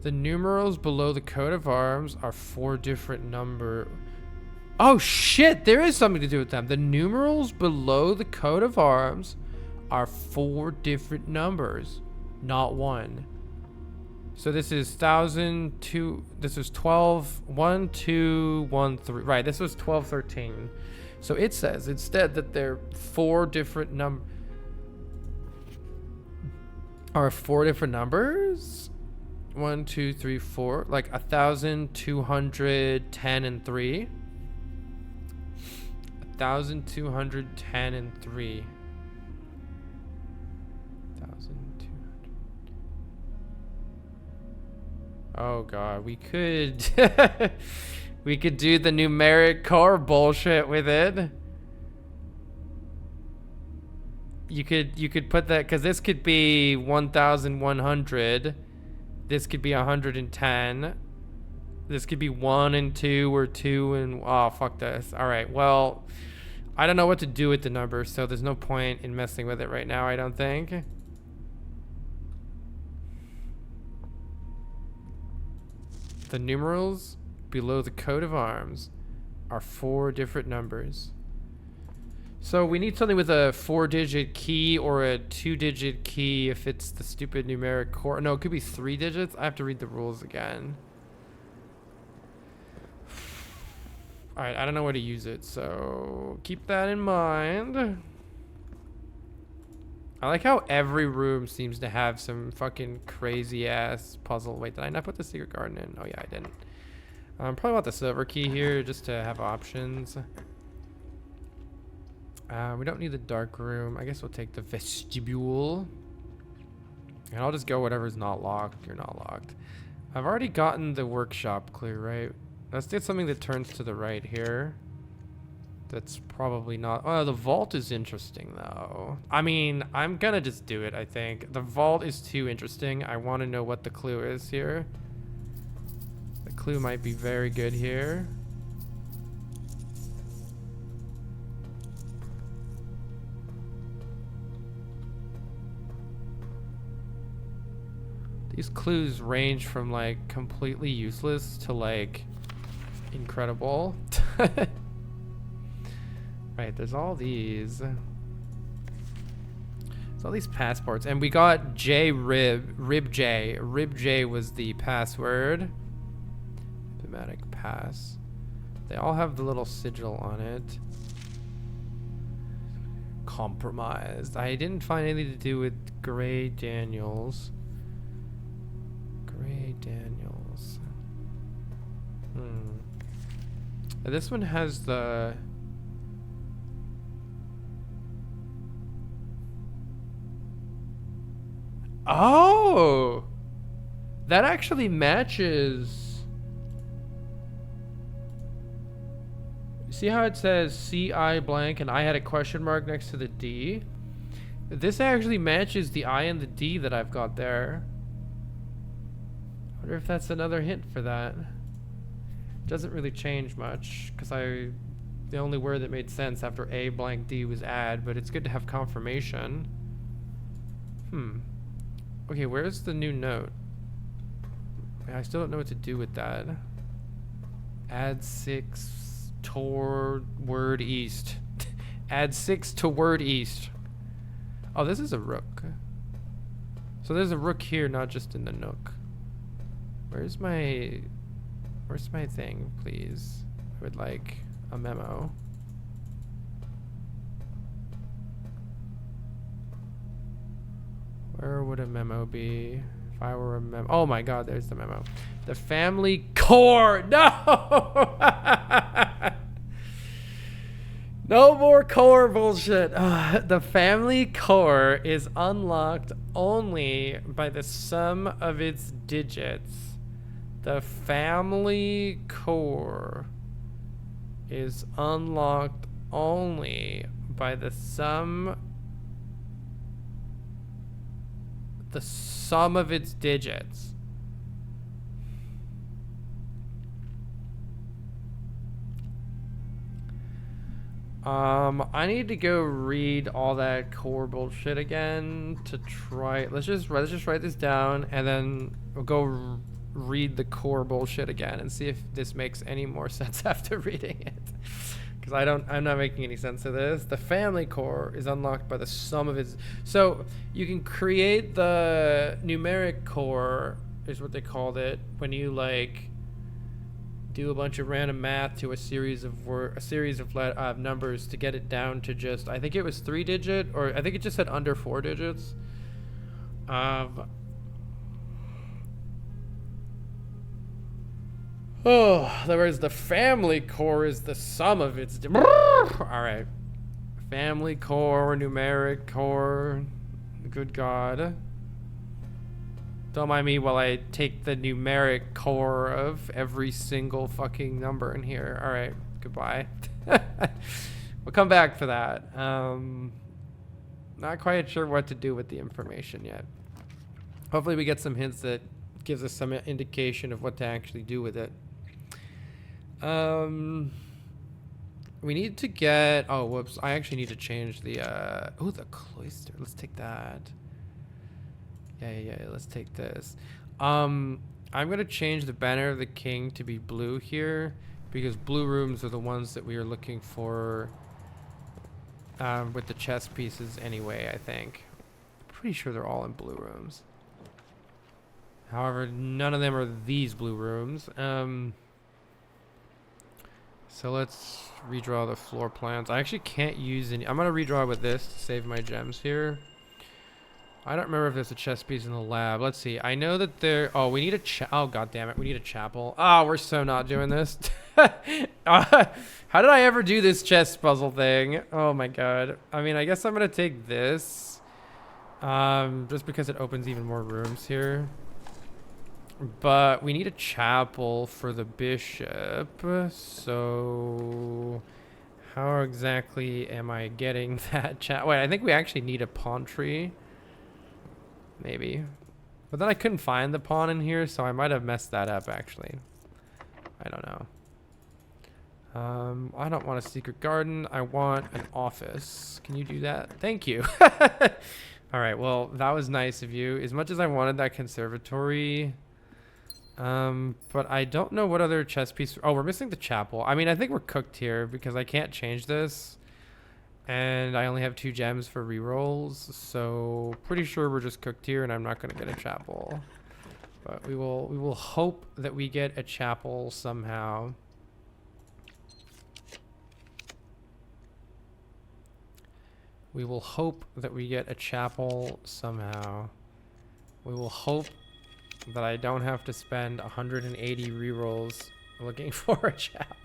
The numerals below the coat of arms are 4 different number. Oh shit, there is something to do with them. The numerals below the coat of arms are 4 different numbers, not one. So this is 1,002, this is 12, 1, 2, 1, 3. Right, this was 12, 13. So it says instead that they're 4 different are 4 different numbers? 1, 2, 3, 4. Like 1,210 and 3. 1,210 and 3. 1,200. Oh god, we could we could do the numeric core bullshit with it. You could put that, because this could be 1,100. This could be 110. This could be 1 and 2 or 2 and... Oh, fuck this. Alright, well, I don't know what to do with the numbers, so there's no point in messing with it right now, I don't think. The numerals below the coat of arms are 4 different numbers. So we need something with a 4-digit key or a 2-digit key if it's the stupid numeric core. No, it could be 3 digits. I have to read the rules again. Alright, I don't know where to use it, so keep that in mind. I like how every room seems to have some fucking crazy ass puzzle. Wait, did I not put the secret garden in? Oh yeah, I didn't. Probably want the silver key here just to have options. We don't need the dark room. I guess we'll take the vestibule. And I'll just go whatever's not locked. You're not locked. I've already gotten the workshop clear, right? Let's get something that turns to the right here. That's probably not... Oh, the vault is interesting, though. I mean, I'm gonna just do it, I think. The vault is too interesting. I want to know what the clue is here. The clue might be very good here. These clues range from like completely useless to like incredible. Right, there's all these. There's all these passports, and we got Rib J. Rib J was the password. Thematic pass. They all have the little sigil on it. Compromised. I didn't find anything to do with Gray Daniels. Gray Daniels. This one has the... Oh! That actually matches. See how it says CI blank and I had a question mark next to the D? This actually matches the I and the D that I've got there. I wonder if that's another hint for that. Doesn't really change much, because the only word that made sense after A blank D was add, but it's good to have confirmation. Okay, where's the new note? I still don't know what to do with that. Add 6 toward word east. Add 6 to word east. Oh, this is a rook. So there's a rook here, not just in the nook. Where's my thing, please? I would like a memo. Where would a memo be? If I were a memo. Oh my god, there's the memo. The family core! No! No more core bullshit. The family core is unlocked only by the sum of its digits. The family core is unlocked only by the sum of its digits. I need to go read all that core bullshit again to try. Let's just write this down, and then we'll go read the core bullshit again and see if this makes any more sense after reading it. Because I'm not making any sense of this. The family core is unlocked by the sum of its. So you can create the numeric core, is what they called it, when you like do a bunch of random math to a series of numbers to get it down to just, I think it was 3-digit, or I think it just said under 4 digits. Whereas the family core is the sum of its. All right, family core, numeric core. Good God. Don't mind me while I take the numeric core of every single fucking number in here. All right, goodbye. We'll come back for that. Not quite sure what to do with the information yet. Hopefully we get some hints that gives us some indication of what to actually do with it. We need to get, oh, whoops. I actually need to change the, the cloister. Let's take that. Yeah, let's take this. I'm going to change the banner of the king to be blue here, because blue rooms are the ones that we are looking for with the chess pieces anyway, I think. Pretty sure they're all in blue rooms. However, none of them are these blue rooms. So let's redraw the floor plans. I actually can't use any. I'm going to redraw with this to save my gems here. I don't remember if there's a chess piece in the lab. Let's see. I know that there... Oh, we need a oh, God damn it. We need a chapel. Oh, we're so not doing this. How did I ever do this chess puzzle thing? Oh, my God. I mean, I guess I'm going to take this. Just because it opens even more rooms here. But we need a chapel for the bishop. So... how exactly am I getting that chapel? Wait, I think we actually need a pawn tree. Maybe. But then I couldn't find the pawn in here, so I might have messed that up, actually. I don't know. I don't want a secret garden. I want an office. Can you do that? Thank you. All right, well, that was nice of you. As much as I wanted that conservatory, but I don't know what other chess piece... Oh, we're missing the chapel. I mean, I think we're cooked here because I can't change this. And I only have 2 gems for rerolls, so pretty sure we're just cooked here, and I'm not going to get a chapel. But we will hope that we get a chapel somehow. We will hope that we get a chapel somehow. We will hope that I don't have to spend 180 rerolls looking for a chapel.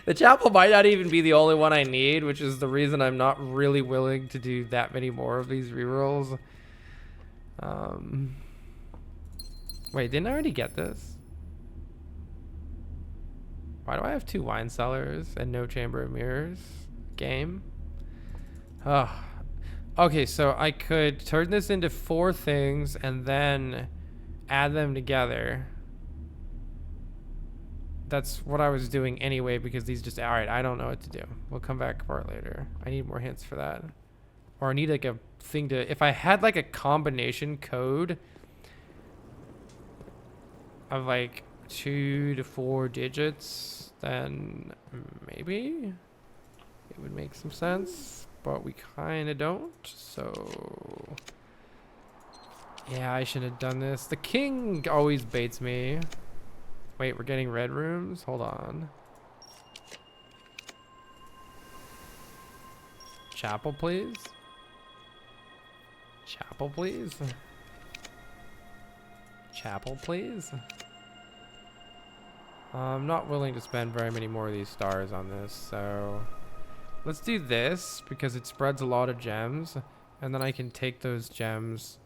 The chapel might not even be the only one I need, which is the reason I'm not really willing to do that many more of these rerolls. Wait, didn't I already get this? Why do I have 2 wine cellars and no chamber of mirrors? Game? Oh. Okay, so I could turn this into 4 things and then add them together. That's what I was doing anyway, because these just... Alright, I don't know what to do. We'll come back for it later. I need more hints for that. Or I need like a thing to... If I had like a combination code of like 2 to 4 digits, then maybe it would make some sense. But we kind of don't, so... Yeah, I should have done this. The king always baits me. Wait, we're getting red rooms? Hold on. Chapel, please? Chapel, please? Chapel, please? I'm not willing to spend very many more of these stars on this, so... Let's do this, because it spreads a lot of gems, and then I can take those gems...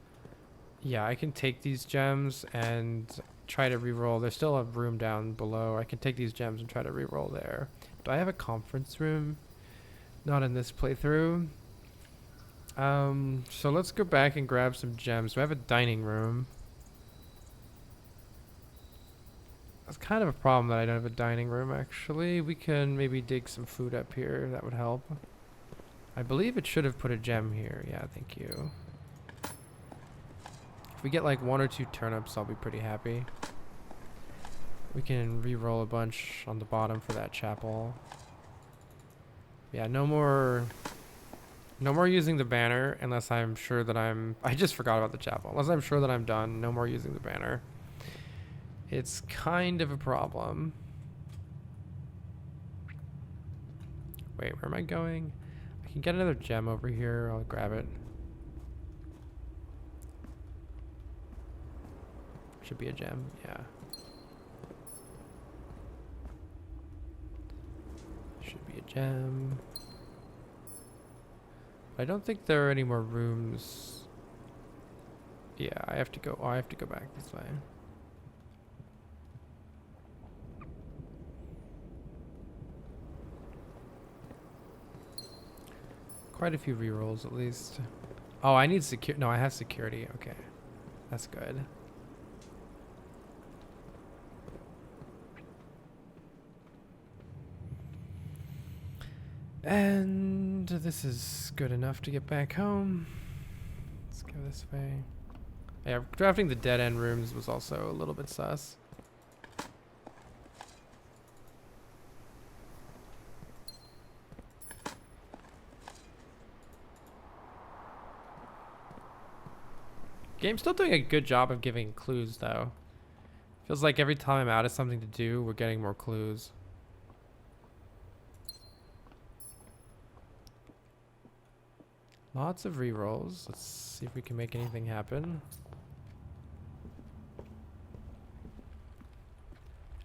Yeah, I can take these gems and try to reroll. There's still a room down below. I can take these gems and try to reroll there. Do I have a conference room? Not in this playthrough. So let's go back and grab some gems. We have a dining room. That's kind of a problem that I don't have a dining room, actually. We can maybe dig some food up here. That would help. I believe it should have put a gem here. Yeah, thank you. If we get like 1 or 2 turnips, I'll be pretty happy. We can re-roll a bunch on the bottom for that chapel. Yeah, no more using the banner unless I'm sure that I just forgot about the chapel. Unless I'm sure that I'm done, no more using the banner. It's kind of a problem. Wait, where am I going? I can get another gem over here. I'll grab it. Should be a gem, yeah. Should be a gem. I don't think there are any more rooms. Yeah, I have to go back this way. Quite a few rerolls at least. Oh, I need security. No, I have security. Okay. That's good. And this is good enough to get back home. Let's go this way. Yeah, drafting the dead end rooms was also a little bit sus. Game's still doing a good job of giving clues, though. Feels like every time I'm out of something to do, we're getting more clues. Lots of rerolls. Let's see if we can make anything happen.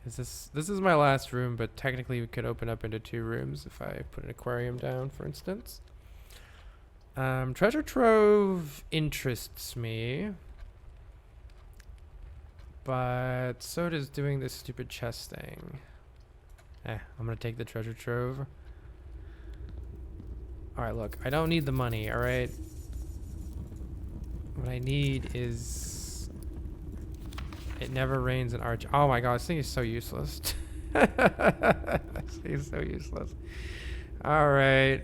This is my last room, but technically we could open up into 2 rooms if I put an aquarium down, for instance. Treasure trove interests me, but so does doing this stupid chest thing. I'm gonna take the treasure trove. Alright, look, I don't need the money, alright? What I need is... It never rains in Arch. Oh my god, this thing is so useless. This thing is so useless. Alright.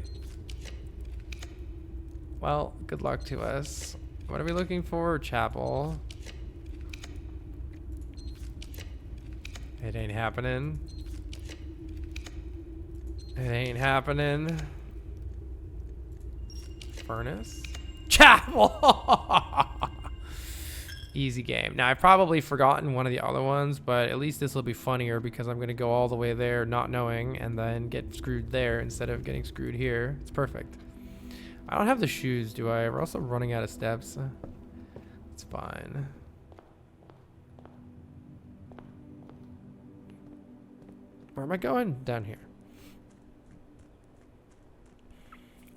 Well, good luck to us. What are we looking for? Chapel. It ain't happening. It ain't happening. Furnace? Chapel! Easy game. Now, I've probably forgotten one of the other ones, but at least this will be funnier because I'm going to go all the way there not knowing and then get screwed there instead of getting screwed here. It's perfect. I don't have the shoes, do I? We're also running out of steps. It's fine. Where am I going? Down here.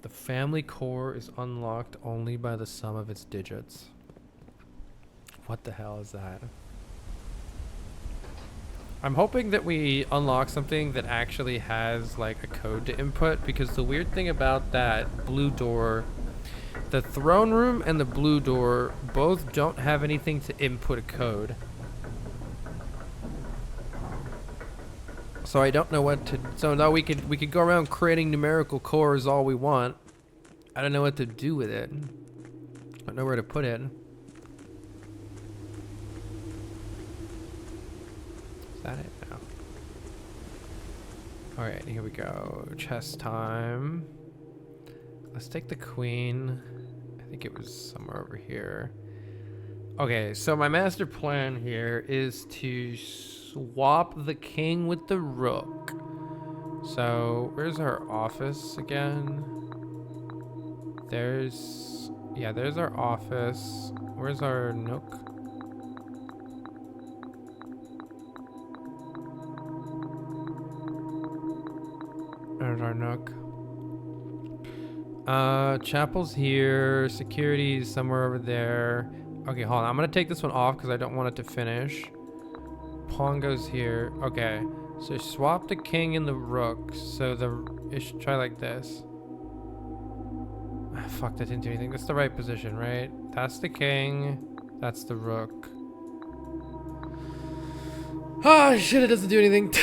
The family core is unlocked only by the sum of its digits. What the hell is that? I'm hoping that we unlock something that actually has like a code to input, because the weird thing about that blue door, the throne room and the blue door both don't have anything to input a code. So I don't know what to, so now we could go around creating numerical cores all we want. I don't know what to do with it. I don't know where to put it. Is that it now? Alright, here we go. Chess time. Let's take the queen. I think it was somewhere over here. Okay, so my master plan here is to swap the king with the rook. So, where's our office again? There's our office. Where's our nook? There's our nook. Chapel's here. Security's somewhere over there. Okay, hold on. I'm gonna take this one off because I don't want it to finish. Pawn goes here. Okay, so swap the king and the rook. So it should try like this. Fuck, that didn't do anything. That's the right position, right? That's the king. That's the rook. Oh shit, it doesn't do anything.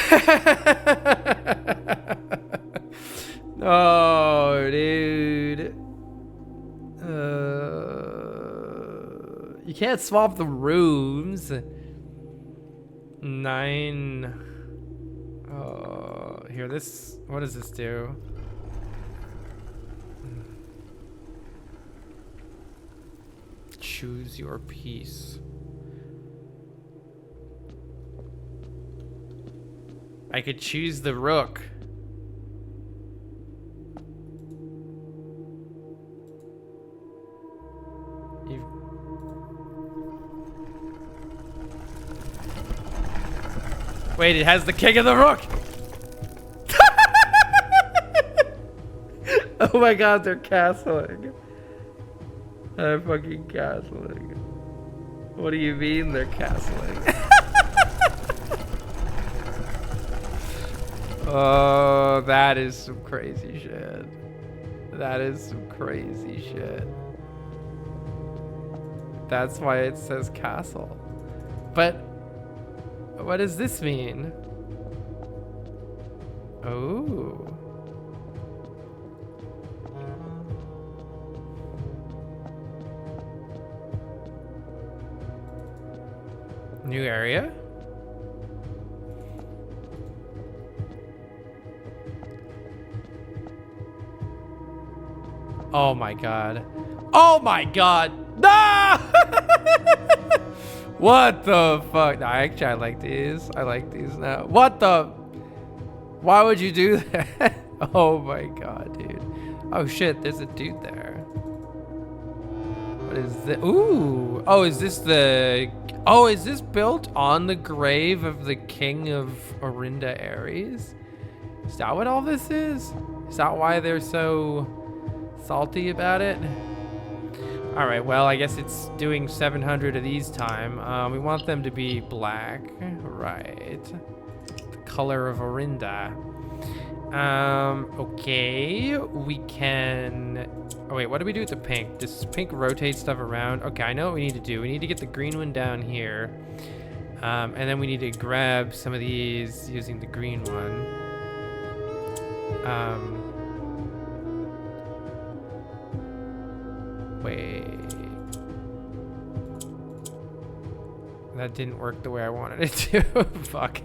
Oh, dude. You can't swap the rooms. 9. Here, this. What does this do? Choose your piece. I could choose the rook. Wait, it has the king of the rook. Oh my god, they're castling. They're fucking castling. What do you mean they're castling? Oh, that is some crazy shit. That is some crazy shit. That's why it says castle. But what does this mean? Oh. New area? Oh my god. Oh my god. No! What the fuck? No, actually, I like these. I like these now. What the? Why would you do that? Oh my god, dude. Oh shit, there's a dude there. What is this? Ooh. Oh, is this the... Oh, is this built on the grave of the king of Orinda Ares? Is that what all this is? Is that why they're so salty about it? All right, well, I guess it's doing 700 of these time. We want them to be black, right? The color of Orinda. Okay, we can... Oh wait, what do we do with the pink? Does pink rotate stuff around? Okay, I know what we need to do. We need to get the green one down here. And then we need to grab some of these using the green one. Wait. That didn't work the way I wanted it to. Fuck.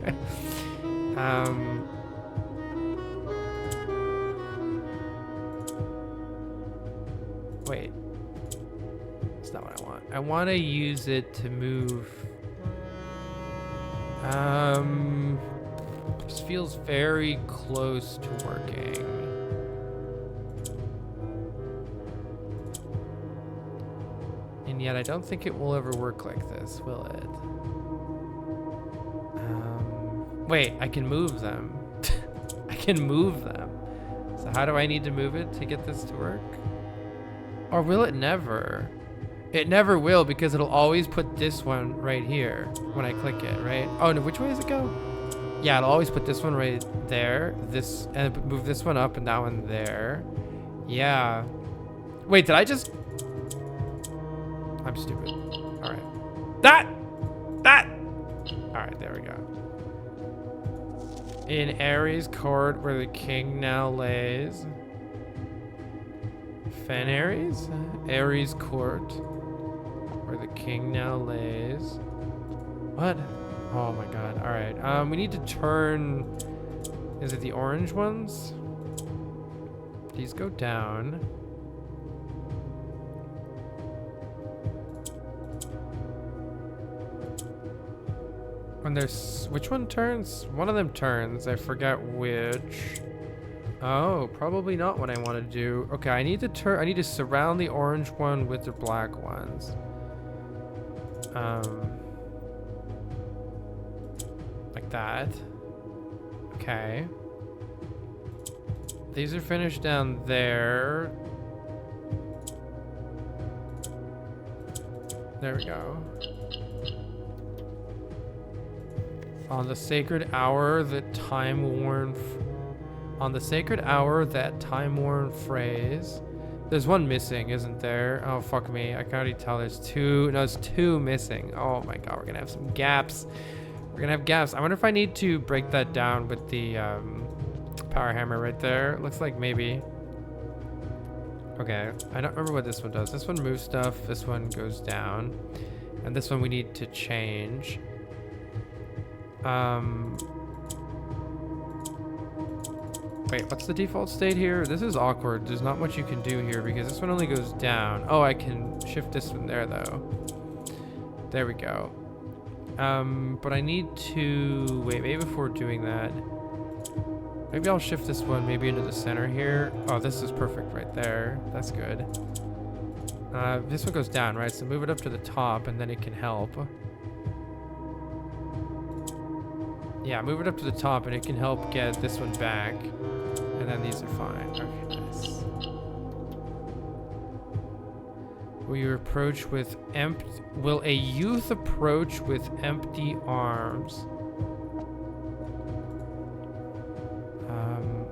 Wait. That's not what I want. I want to use it to move. This feels very close to working. And yet I don't think it will ever work like this, will it? Wait, I can move them. I can move them. So how do I need to move it to get this to work? Or will it never? It never will, because it'll always put this one right here when I click it, right? Oh no, which way does it go? Yeah, it'll always put this one right there, this, and move this one up and that one there. Yeah. Wait, did I just... I'm stupid. All right. That! All right, there we go. In Ares court where the king now lays. Ares? Ares court where the king now lays. What? Oh my god. All right. We need to turn... Is it the orange ones? These go down. When there's... Which one turns? One of them turns. I forget which. Oh, probably not what I want to do. Okay, I need to turn... I need to surround the orange one with the black ones. Like that. Okay. These are finished down there. There we go. On the sacred hour, that time-worn... On the sacred hour, that time-worn phrase, There's one missing, isn't there? Oh, fuck me. I can already tell there's two. No, there's two missing. Oh my god, we're gonna have some gaps. We're gonna have gaps. I wonder if I need to break that down with the power hammer right there. Looks like maybe. Okay, I don't remember what this one does. This one moves stuff. This one goes down. And this one we need to change. Wait, what's the default state here? This is awkward. There's not much you can do here because this one only goes down. Oh, I can shift this one there though. There we go. But I need to wait, maybe before doing that. Maybe I'll shift this one maybe into the center here. Oh, this is perfect right there. That's good. This one goes down, right? So move it up to the top and then it can help. Yeah, move it up to the top and it can help get this one back. And then these are fine. Okay, nice. Will a youth approach with empty arms?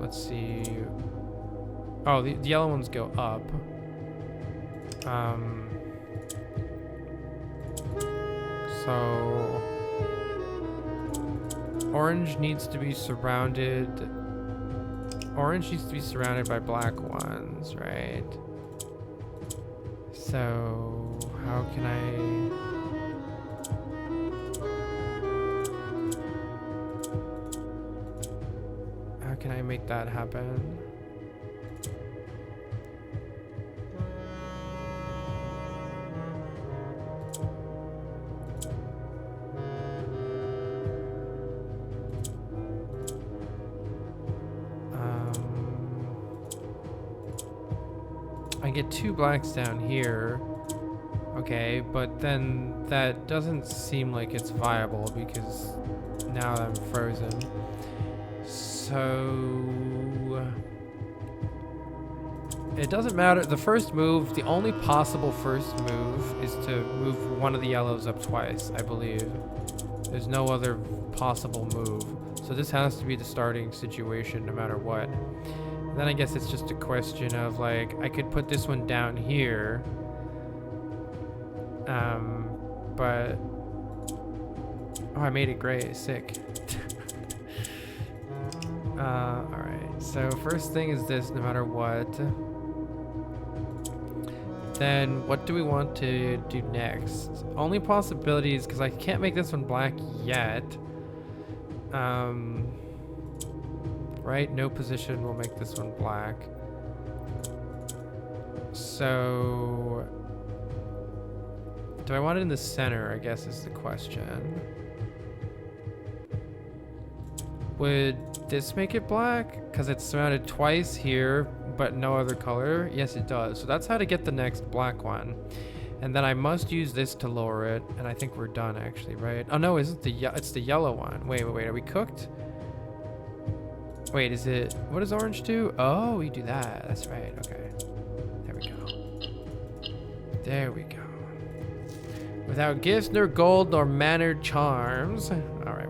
Let's see. Oh, the yellow ones go up. So orange needs to be surrounded. Orange needs to be surrounded by black ones, right? So how can I make that happen? I get two blacks down here. Okay, but then that doesn't seem like it's viable because now I'm frozen. So it doesn't matter. The first move, the only possible first move is to move one of the yellows up twice, I believe. There's no other possible move. So this has to be the starting situation no matter what. And then I guess it's just a question of like, I could put this one down here. But oh, I made it gray, sick. Alright, so first thing is this no matter what. Then what do we want to do next? Only possibilities, because I can't make this one black yet. Right, no position will make this one black. So do I want it in the center, I guess is the question. Would this make it black? Because it's surrounded twice here, but no other color? Yes, it does. So that's how to get the next black one. And then I must use this to lower it. And I think we're done actually, right? Oh no, it's the yellow one. Wait, are we cooked? Wait, is it, what does orange do? Oh, we do that. That's right, okay. There we go. There we go. Without gifts nor gold nor mannered charms. All right,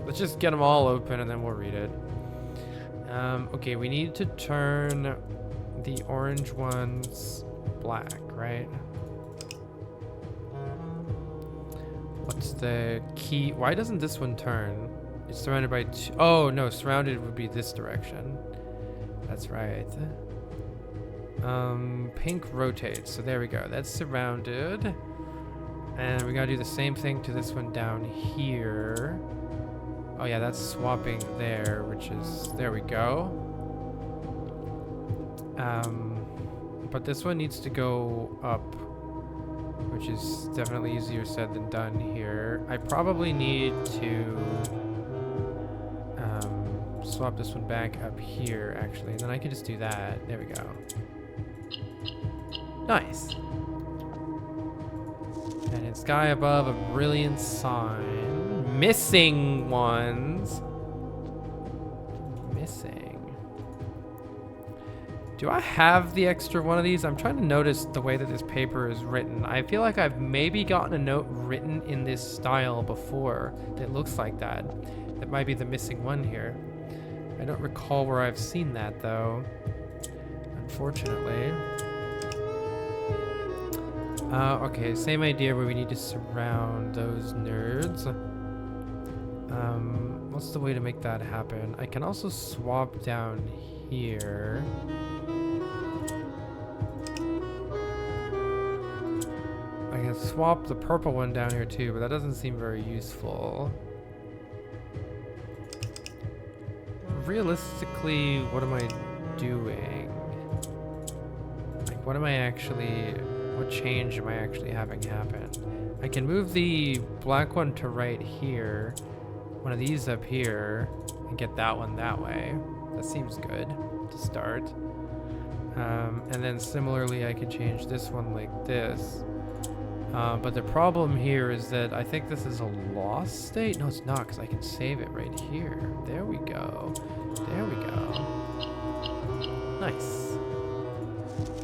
let's just get them all open and then we'll read it. Okay, we need to turn the orange ones black, right? What's the key? Why doesn't this one turn? It's surrounded by two. Oh no, surrounded would be this direction. That's right. Pink rotates. So there we go. That's surrounded. And we gotta do the same thing to this one down here. Oh yeah, that's swapping there, which is, there we go. But this one needs to go up, which is definitely easier said than done here. I probably need to swap this one back up here actually, and then I can just do that. There we go. Nice. And in sky above, a brilliant sign. Missing ones. Missing. Do I have the extra one of these? I'm trying to notice the way that this paper is written. I feel like I've maybe gotten a note written in this style before that looks like that. That might be the missing one here. I don't recall where I've seen that though, unfortunately. Okay, same idea where we need to surround those nerds. What's the way to make that happen? I can also swap down here. I can swap the purple one down here too, but that doesn't seem very useful. Realistically, what am I doing? Like, what change am I actually having happen? I can move the black one to right here, one of these up here, and get that one that way. That seems good to start. And then similarly, I could change this one like this. But the problem here is that I think this is a lost state. No, it's not, because I can save it right here. There we go. There we go. Nice.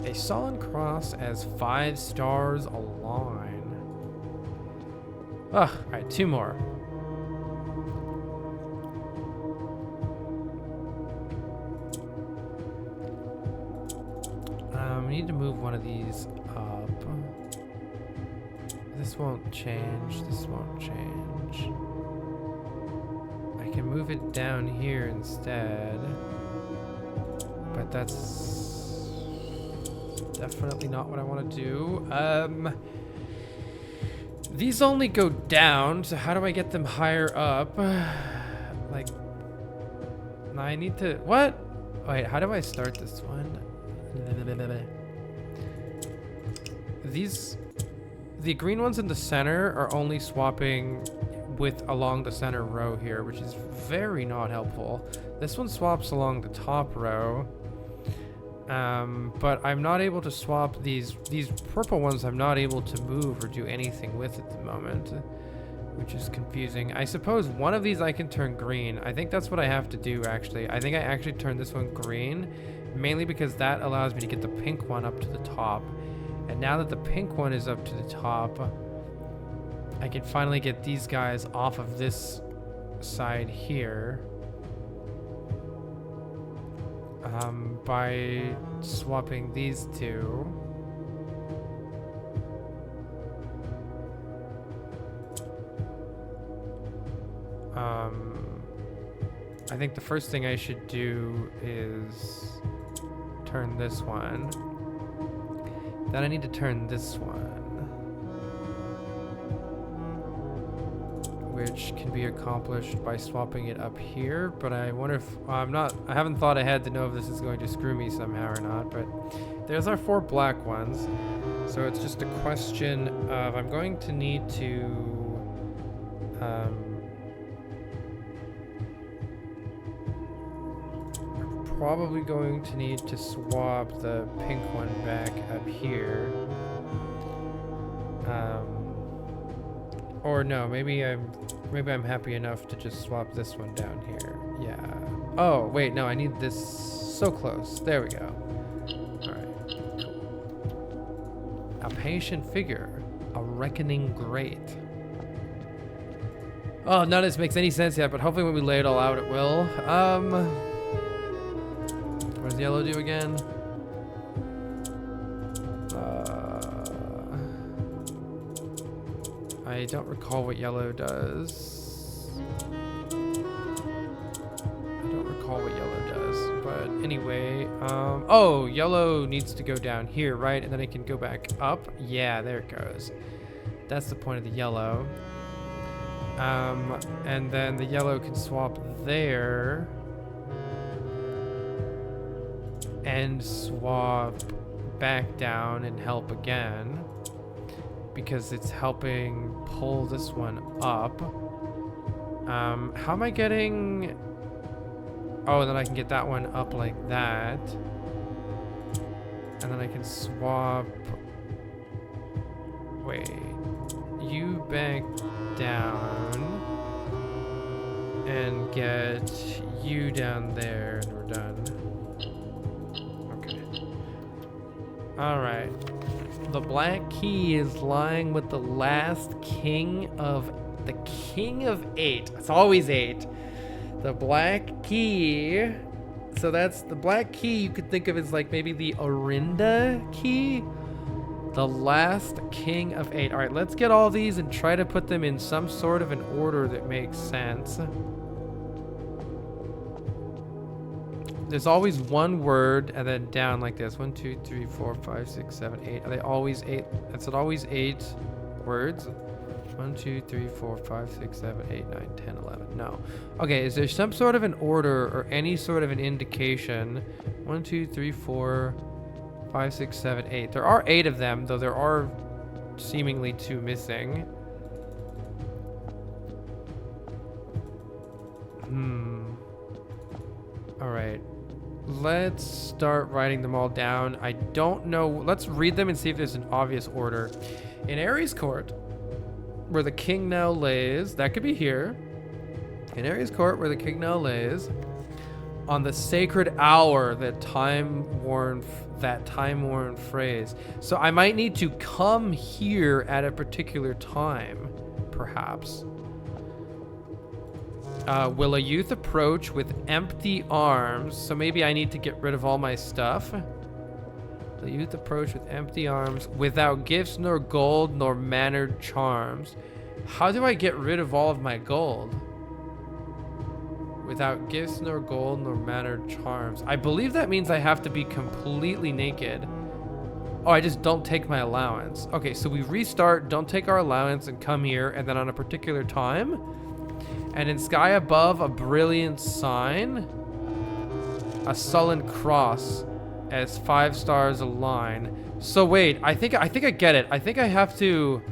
A solid cross as 5 stars align. Ugh, alright, 2 more. We need to move one of these up. This won't change, this won't change. I can move it down here instead. But that's definitely not what I want to do. These only go down, so how do I get them higher up? Like, I need to, what? Wait, how do I start this one? The green ones in the center are only swapping along the center row here, which is very not helpful. This one swaps along the top row. But I'm not able to swap these purple ones. I'm not able to move or do anything with at the moment, which is confusing. I suppose one of these I can turn green. I think that's what I have to do, actually. I think I actually turn this one green, mainly because that allows me to get the pink one up to the top. And now that the pink one is up to the top, I can finally get these guys off of this side here. By swapping these two. I think the first thing I should do is turn this one. Then I need to turn this one, which can be accomplished by swapping it up here, but I wonder if I haven't thought ahead to know if this is going to screw me somehow or not, but there's our 4 black ones. So it's just a question of, I'm going to need to probably going to need to swap the pink one back up here. Or no, maybe I'm happy enough to just swap this one down here. Yeah. Oh, wait, no, I need this so close. There we go. All right. Cool. A patient figure, a reckoning great. Oh, none of this makes any sense yet, but hopefully when we lay it all out, it will. What does yellow do again? I don't recall what yellow does. But anyway, oh, yellow needs to go down here, right? And then it can go back up. Yeah, there it goes. That's the point of the yellow. And then the yellow can swap there and swap back down and help again, because it's helping pull this one up. How am I getting... Oh, and then I can get that one up like that. And then I can swap... Wait. You back down. And get you down there, and we're done. Okay. Alright. The black key is lying with the last king of... The king of 8. It's always 8. The black key. So that's... The black key you could think of as like maybe the Orinda key. The last king of 8. All right, let's get all these and try to put them in some sort of an order that makes sense. There's always one word and then down like this. 1, 2, 3, 4, 5, 6, 7, 8. Are they always 8? Is it always 8 words? 1, 2, 3, 4, 5, 6, 7, 8, 9, 10, 11. No. Okay, is there some sort of an order or any sort of an indication? 1, 2, 3, 4, 5, 6, 7, 8. There are 8 of them, though there are seemingly 2 missing. All right. Let's start writing them all down. I don't know. Let's read them and see if there's an obvious order. In Ares Court, where the king now lays, that could be here. In Ares Court, where the king now lays, on the sacred hour, that time-worn phrase. So I might need to come here at a particular time, perhaps. Will a youth approach with empty arms? So maybe I need to get rid of all my stuff. The youth approach with empty arms, without gifts nor gold nor mannered charms. How do I get rid of all of my gold? Without gifts nor gold nor mannered charms. I believe that means I have to be completely naked. Oh, I just don't take my allowance. Okay, so we restart, don't take our allowance, and come here, and then on a particular time. And in sky above, a brilliant sign, a sullen cross, as 5 stars align. So wait, I think I get it. I think I have to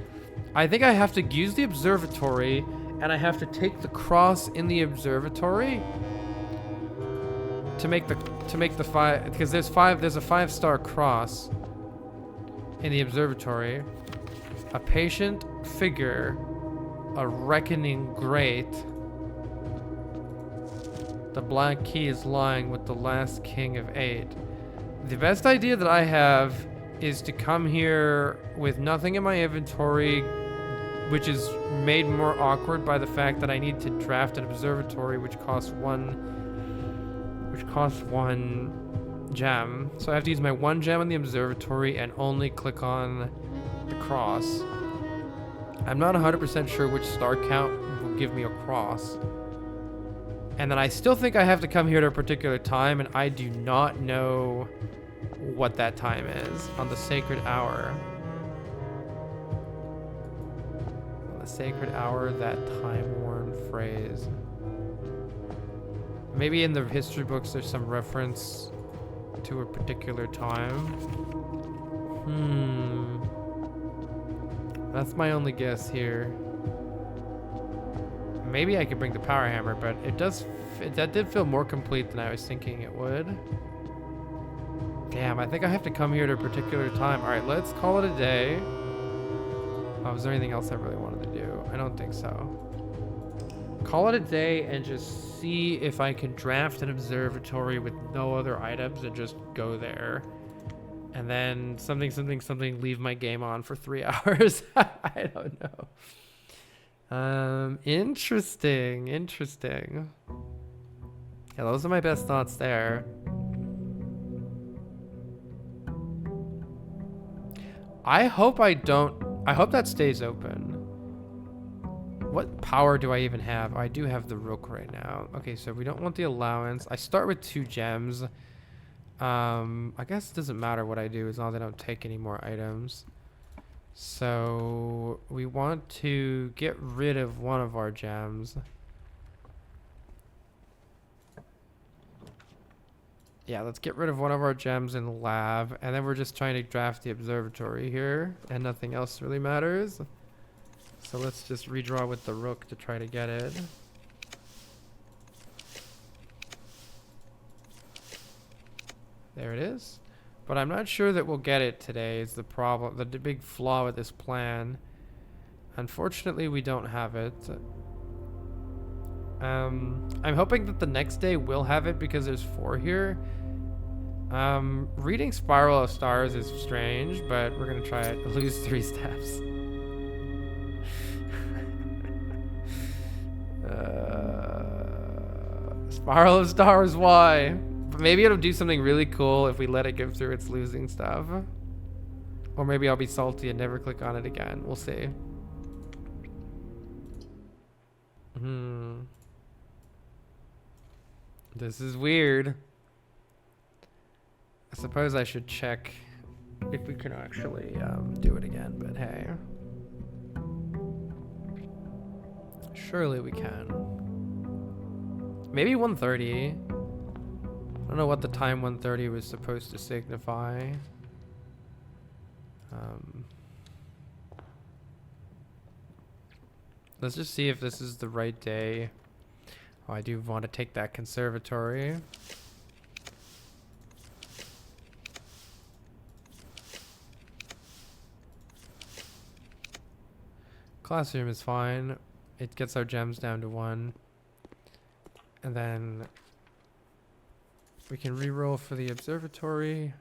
use the observatory, and I have to take the cross in the observatory to make the 5, because there's a 5-star cross in the observatory. A patient figure, a reckoning great. The black key is lying with the last king of 8. The best idea that I have is to come here with nothing in my inventory, which is made more awkward by the fact that I need to draft an observatory, which costs one gem. So I have to use my 1 gem in the observatory and only click on the cross. I'm not 100% sure which star count will give me a cross. And then I still think I have to come here at a particular time, and I do not know what that time is on the sacred hour. On the sacred hour, that time-worn phrase. Maybe in the history books there's some reference to a particular time. That's my only guess here. Maybe I could bring the power hammer, but that did feel more complete than I was thinking it would. Damn, I think I have to come here at a particular time. All right, let's call it a day. Oh, is there anything else I really wanted to do? I don't think so. Call it a day and just see if I can draft an observatory with no other items and just go there. And then something, leave my game on for 3 hours. I don't know. Interesting. Yeah, those are my best thoughts there. I hope that stays open. What power do I even have? I do have the rook right now. Okay, so we don't want the allowance. I start with 2 gems. I guess it doesn't matter what I do as long as I don't take any more items. So we want to get rid of one of our gems. Yeah, let's get rid of one of our gems in the lab, and then we're just trying to draft the observatory here, and nothing else really matters. So let's just redraw with the rook to try to get it. There it is. But I'm not sure that we'll get it today is the problem, the big flaw with this plan. Unfortunately, we don't have it. I'm hoping that the next day we'll have it because there's 4 here. Reading Spiral of Stars is strange, but we're gonna try it. Lose 3 steps. Spiral of Stars, why? Maybe it'll do something really cool if we let it go through its losing stuff. Or maybe I'll be salty and never click on it again. We'll see. This is weird. I suppose I should check if we can actually do it again, but hey. Surely we can. Maybe 1:30. I don't know what the time 1:30 was supposed to signify. Let's just see if this is the right day. Oh, I do want to take that conservatory. Classroom is fine. It gets our gems down to 1. And then we can re-roll for the observatory.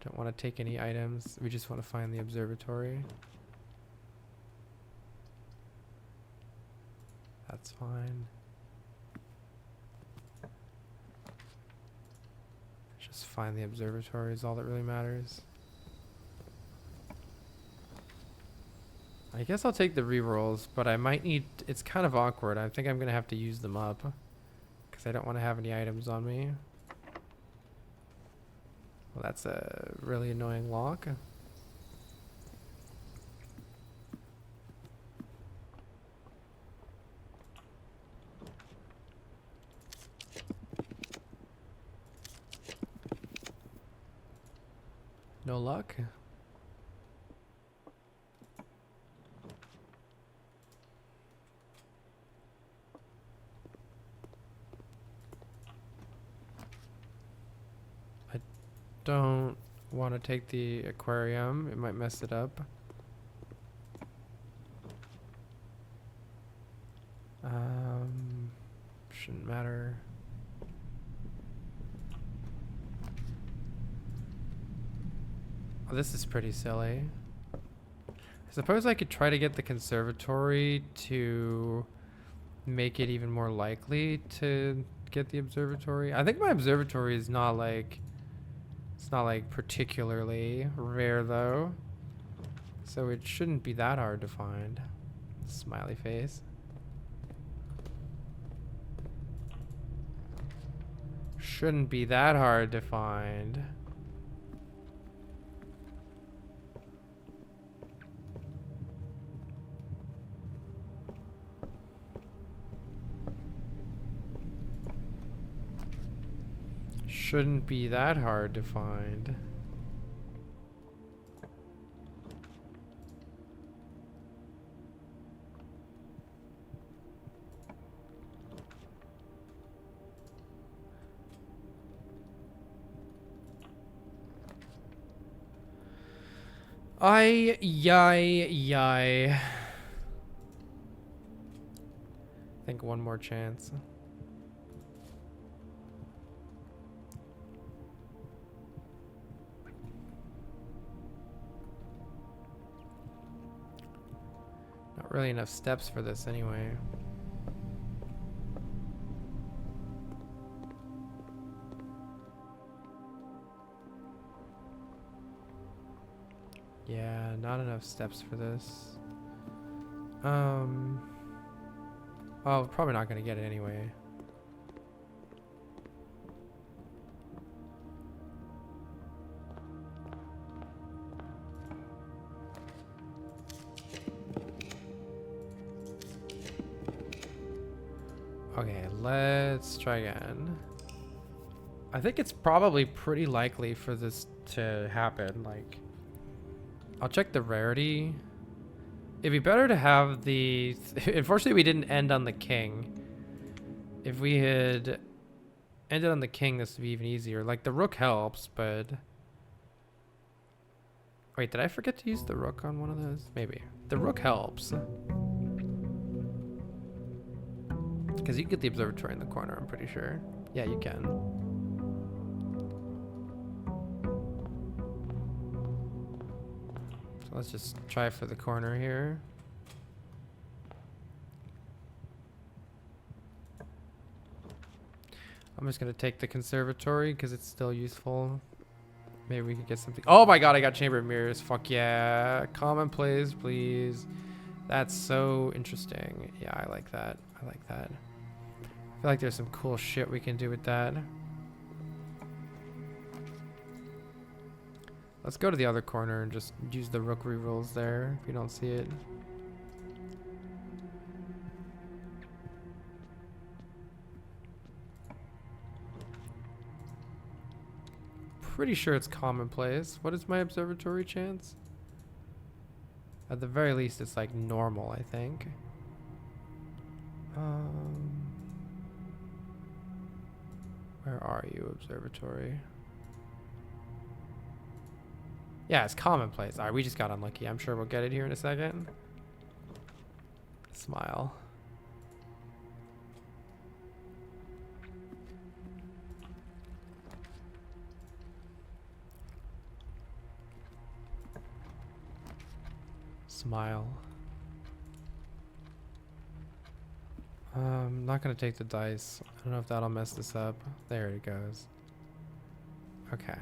Don't want to take any items. We just want to find the observatory. That's fine. Just find the observatory is all that really matters. I guess I'll take the rerolls, but I might need... It's kind of awkward. I think I'm going to have to use them up. Because I don't want to have any items on me. Well, that's a really annoying lock. No luck. I don't want to take the aquarium. It might mess it up. Shouldn't matter. Oh, this is pretty silly. I suppose I could try to get the conservatory to make it even more likely to get the observatory. I think my observatory is not like... It's not like particularly rare though. So it shouldn't be that hard to find. Smiley face. Shouldn't be that hard to find. Shouldn't be that hard to find. Yay. I think one more chance. Not really enough steps for this anyway. Yeah, not enough steps for this. Well, probably not gonna get it anyway. Okay, let's try again. I think it's probably pretty likely for this to happen. Like, I'll check the rarity. It'd be better to have the... Unfortunately, we didn't end on the king. If we had ended on the king, this would be even easier. Like, the rook helps, but... Wait, did I forget to use the rook on one of those? Maybe. The rook helps. Because you can get the observatory in the corner, I'm pretty sure. Yeah, you can. So let's just try for the corner here. I'm just going to take the conservatory because it's still useful. Maybe we could get something. Oh my god, I got Chamber of Mirrors. Fuck yeah. Commonplace, please. That's so interesting. Yeah, I like that. I like that. I feel like there's some cool shit we can do with that. Let's go to the other corner and just use the rook rerolls there if you don't see it. Pretty sure it's commonplace. What is my observatory chance? At the very least, it's like normal, I think. Where are you, observatory? Yeah, it's commonplace. All right, we just got unlucky. I'm sure we'll get it here in a second. Smile. Smile. I'm not gonna take the dice. I don't know if that'll mess this up. There it goes. Okay.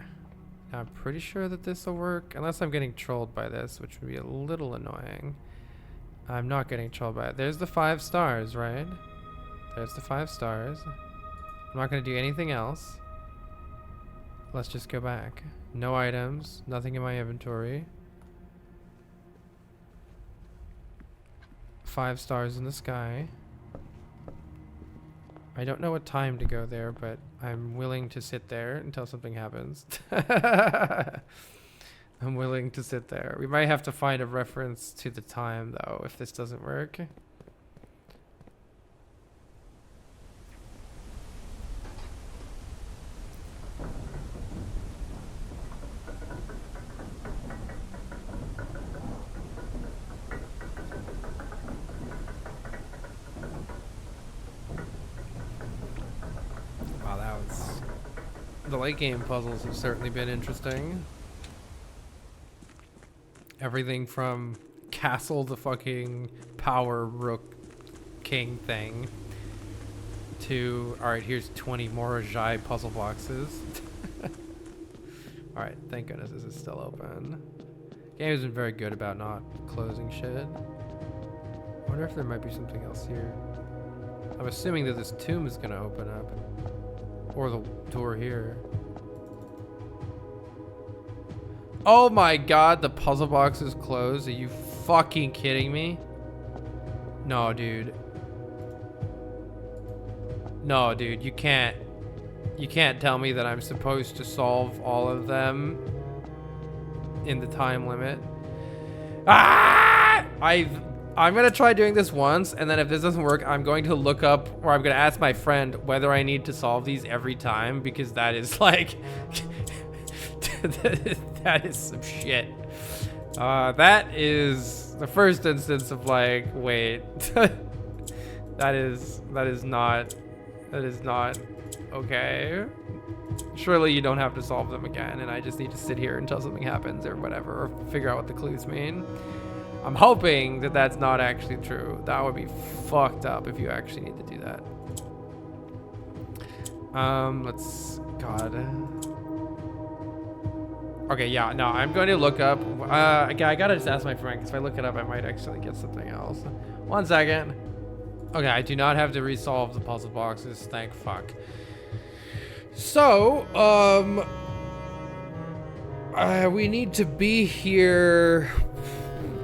Now I'm pretty sure that this will work, unless I'm getting trolled by this, which would be a little annoying. I'm not getting trolled by it. There's the 5 stars, right? There's the 5 stars. I'm not gonna do anything else. Let's just go back. No items, nothing in my inventory. 5 stars in the sky. I don't know what time to go there, but I'm willing to sit there until something happens. I'm willing to sit there. We might have to find a reference to the time, though, if this doesn't work. The late game puzzles have certainly been interesting. Everything from castle to fucking power rook king thing to, alright, here's 20 more Jai puzzle boxes. Alright, thank goodness this is still open. Game has been very good about not closing shit. I wonder if there might be something else here. I'm assuming that this tomb is gonna open up. Or the door here. Oh my god, the puzzle box is closed. Are you fucking kidding me? No, dude. No, dude, you can't tell me that I'm supposed to solve all of them in the time limit. Ah! I'm gonna try doing this once, and then if this doesn't work, I'm going to look up, or I'm gonna ask my friend whether I need to solve these every time, because that is like, that is some shit. That is the first instance of like, wait, that is not okay. Surely you don't have to solve them again, and I just need to sit here until something happens or whatever, or figure out what the clues mean. I'm hoping that that's not actually true. That would be fucked up if you actually need to do that. God. Okay, yeah, no, I'm going to look up. I gotta just ask my friend, because if I look it up, I might actually get something else. 1 second. Okay, I do not have to resolve the puzzle boxes, thank fuck. So, we need to be here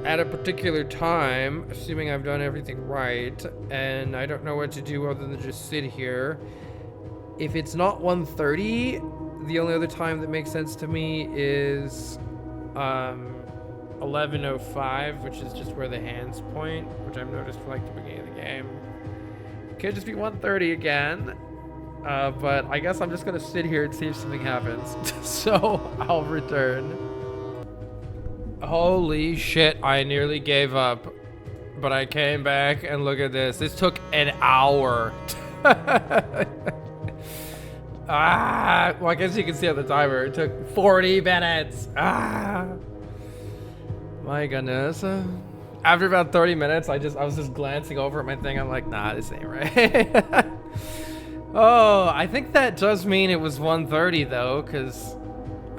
at a particular time, assuming I've done everything right, and I don't know what to do other than just sit here. If it's not 1:30, the only other time that makes sense to me is 11:05, which is just where the hands point, which I've noticed for like the beginning of the game. It could just be 1:30 again, but I guess I'm just gonna sit here and see if something happens. So I'll return. Holy shit, I nearly gave up, but I came back and look at this. This took an hour. Well, I guess you can see on the timer, it took 40 minutes. My goodness. After about 30 minutes, I was just glancing over at my thing. I'm like, nah, this ain't right. Oh, I think that does mean it was 1:30 though, because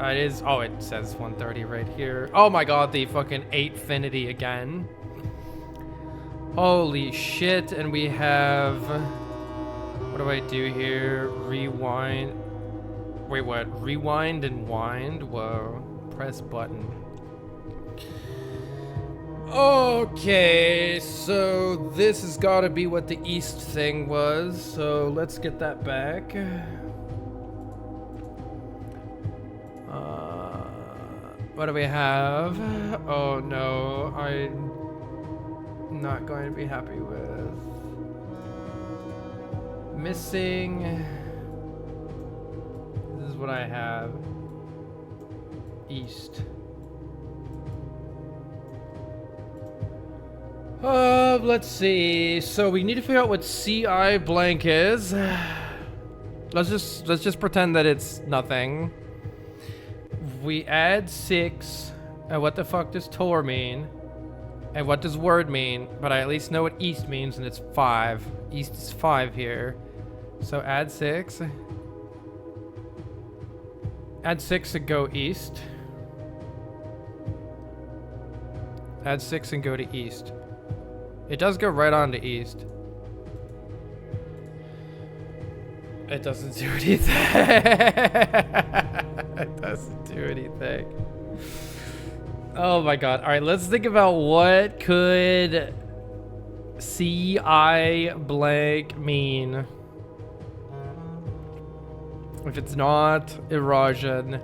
It is. Oh, it says 130 right here. Oh my god, the fucking 8finity again. Holy shit, and we have... What do I do here? Rewind. Wait, what? Rewind and wind? Whoa. Press button. Okay, so this has got to be what the east thing was. So let's get that back. What do we have? Oh no, I'm not going to be happy with. Missing. This is what I have. East. Let's see. So we need to figure out what CI blank is. Let's just pretend that it's nothing. We add 6. And what the fuck does Tor mean? And what does word mean? But I at least know what east means, and it's 5. East is 5 here. So add 6. Add 6 and go east. Add 6 and go to east. It does go right on to east. It doesn't do anything. It doesn't do anything. Oh my god. Alright, let's think about what could CI blank mean. If it's not erosion,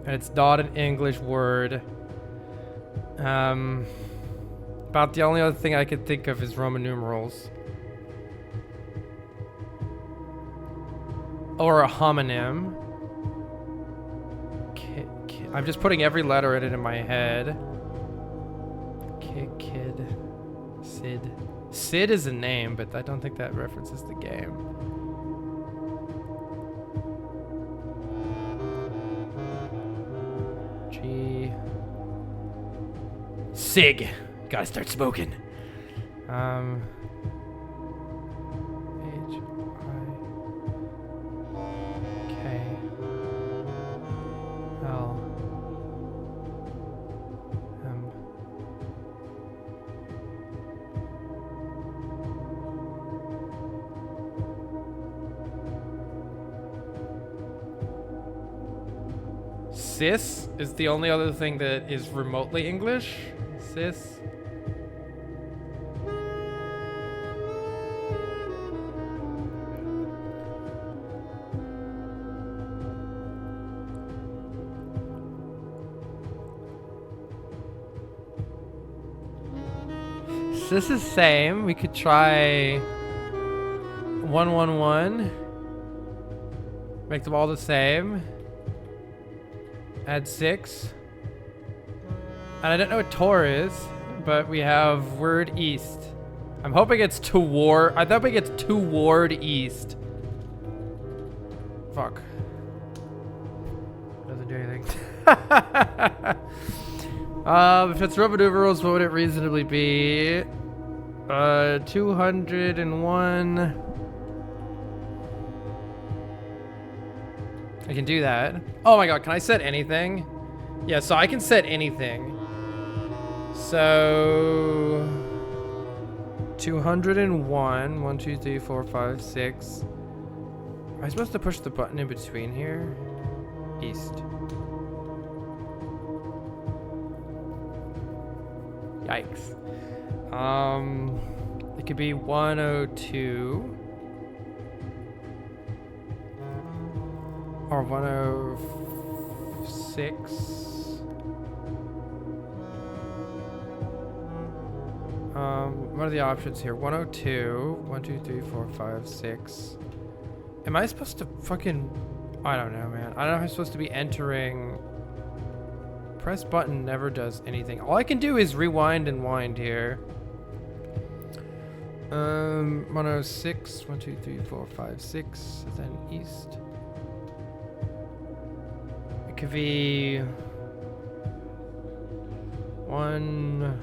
and it's not an English word. About the only other thing I could think of is Roman numerals. Or a homonym. I'm just putting every letter in it in my head. Kid. Sid. Sid is a name, but I don't think that references the game. G. Sig. Gotta start smoking. H I K L M. Cis is the only other thing that is remotely English. Cis. This is same. We could try 111. Make them all the same. Add 6. And I don't know what Tor is, but we have word east. I'm hoping it's toward. I thought we get toward east. Fuck. Doesn't do anything. If it's Roman numerals, what would it reasonably be? 201. I can do that. Oh my god, can I set anything? Yeah, so I can set anything. So 201. 1, 2, 3, 4, 5, 6. Am I supposed to push the button in between here? East. Yikes. It could be 102 or 106. What are the options here? 102, 1, 2, 3, 4, 5, 6. Am I supposed to fucking... I don't know, man. I don't know if I'm supposed to be entering... Press button never does anything. All I can do is rewind and wind here. 106, 1, 2, 3, 4, 5, 6, then east. It could be 1.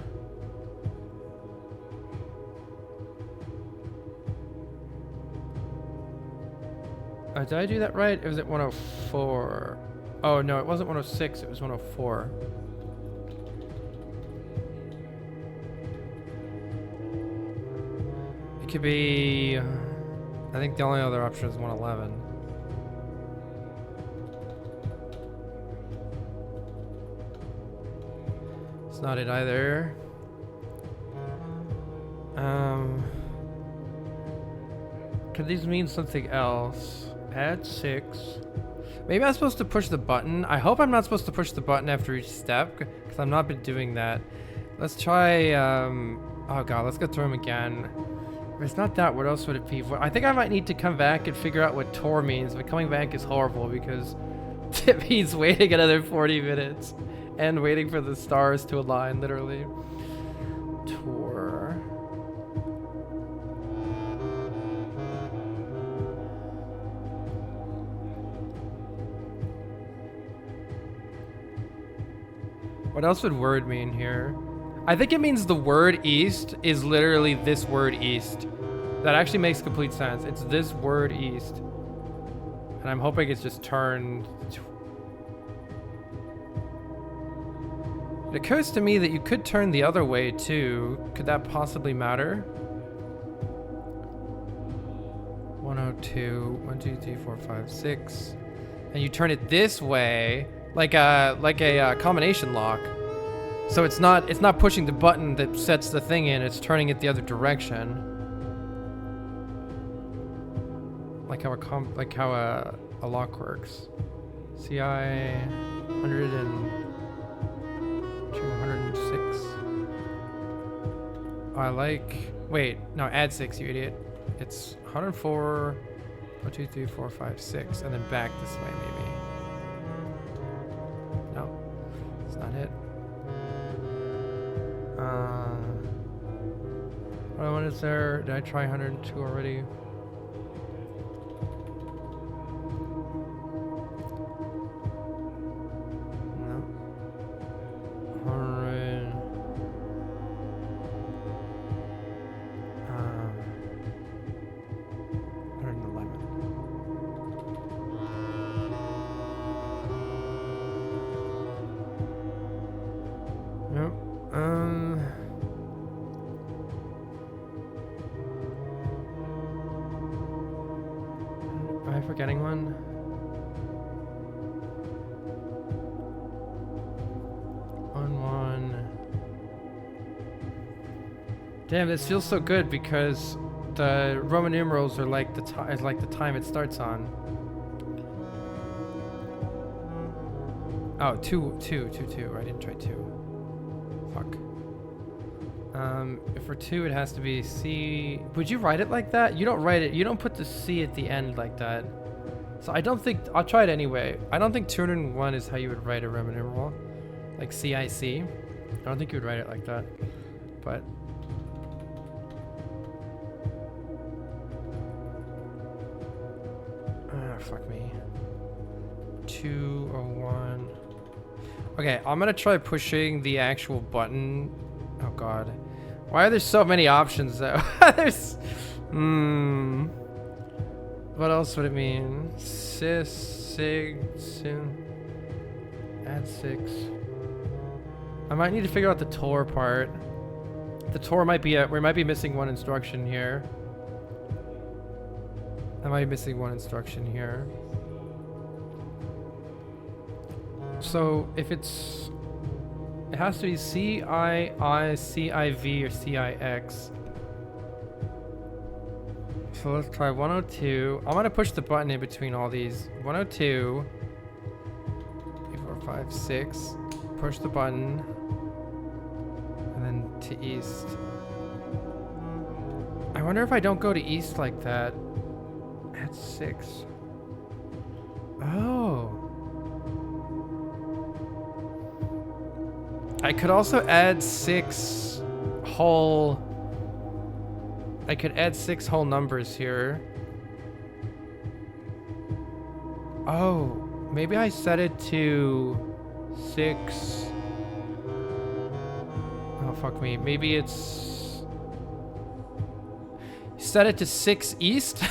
Did I do that right? Or was it 104? Oh no, it wasn't 106, it was 104. It could be, I think the only other option is 111. It's not it either. Could these mean something else? Add 6. Maybe I'm supposed to push the button. I hope I'm not supposed to push the button after each step, because I've not been doing that. Let's try, oh god, let's go through them again. If it's not that, what else would it be? I think I might need to come back and figure out what Tor means, but coming back is horrible because it means waiting another 40 minutes and waiting for the stars to align, literally. Tor. What else would word mean here? I think it means the word east is literally this word east. That actually makes complete sense. It's this word east. And I'm hoping it's just turned. It occurs to me that you could turn the other way too. Could that possibly matter? 102, 1, 2, 3, 4, 5, 6. And you turn it this way. Like a combination lock. So it's not pushing the button that sets the thing in, it's turning it the other direction. Like how a lock works. CI 100 and 206. I like, wait, no, add 6, you idiot. It's 104, 1, 2, 3, 4, 5, 6, and then back this way maybe. No, it's not it. What one is there? Did I try 102 already? No. 100. 111. Nope. Am I forgetting one? One. Damn, this feels so good because the Roman numerals are like the time it starts on. Oh, 2. I didn't try 2. Fuck. For 2, it has to be C. Would you write it like that? You don't write it. You don't put the C at the end like that. So I don't think. I'll try it anyway. I don't think 201 is how you would write a Roman numeral, like CIC. I don't think you would write it like that. But. Fuck me. 201. Okay, I'm gonna try pushing the actual button. Oh god. Why are there so many options though? There's what else would it mean? Sig, add 6. I might need to figure out the Tor part. The Tor might be we might be missing one instruction here. I might be missing one instruction here. So if it has to be CII, CIV, or CIX. So let's try 102. I'm gonna push the button in between all these. 102, 3, 4, 5, 6. Push the button. And then to east. I wonder if I don't go to east like that. At 6. Oh. I could also add 6 whole. I could add 6 whole numbers here. Oh, maybe I set it to 6. Oh, fuck me. Maybe it's. Set it to 6 east?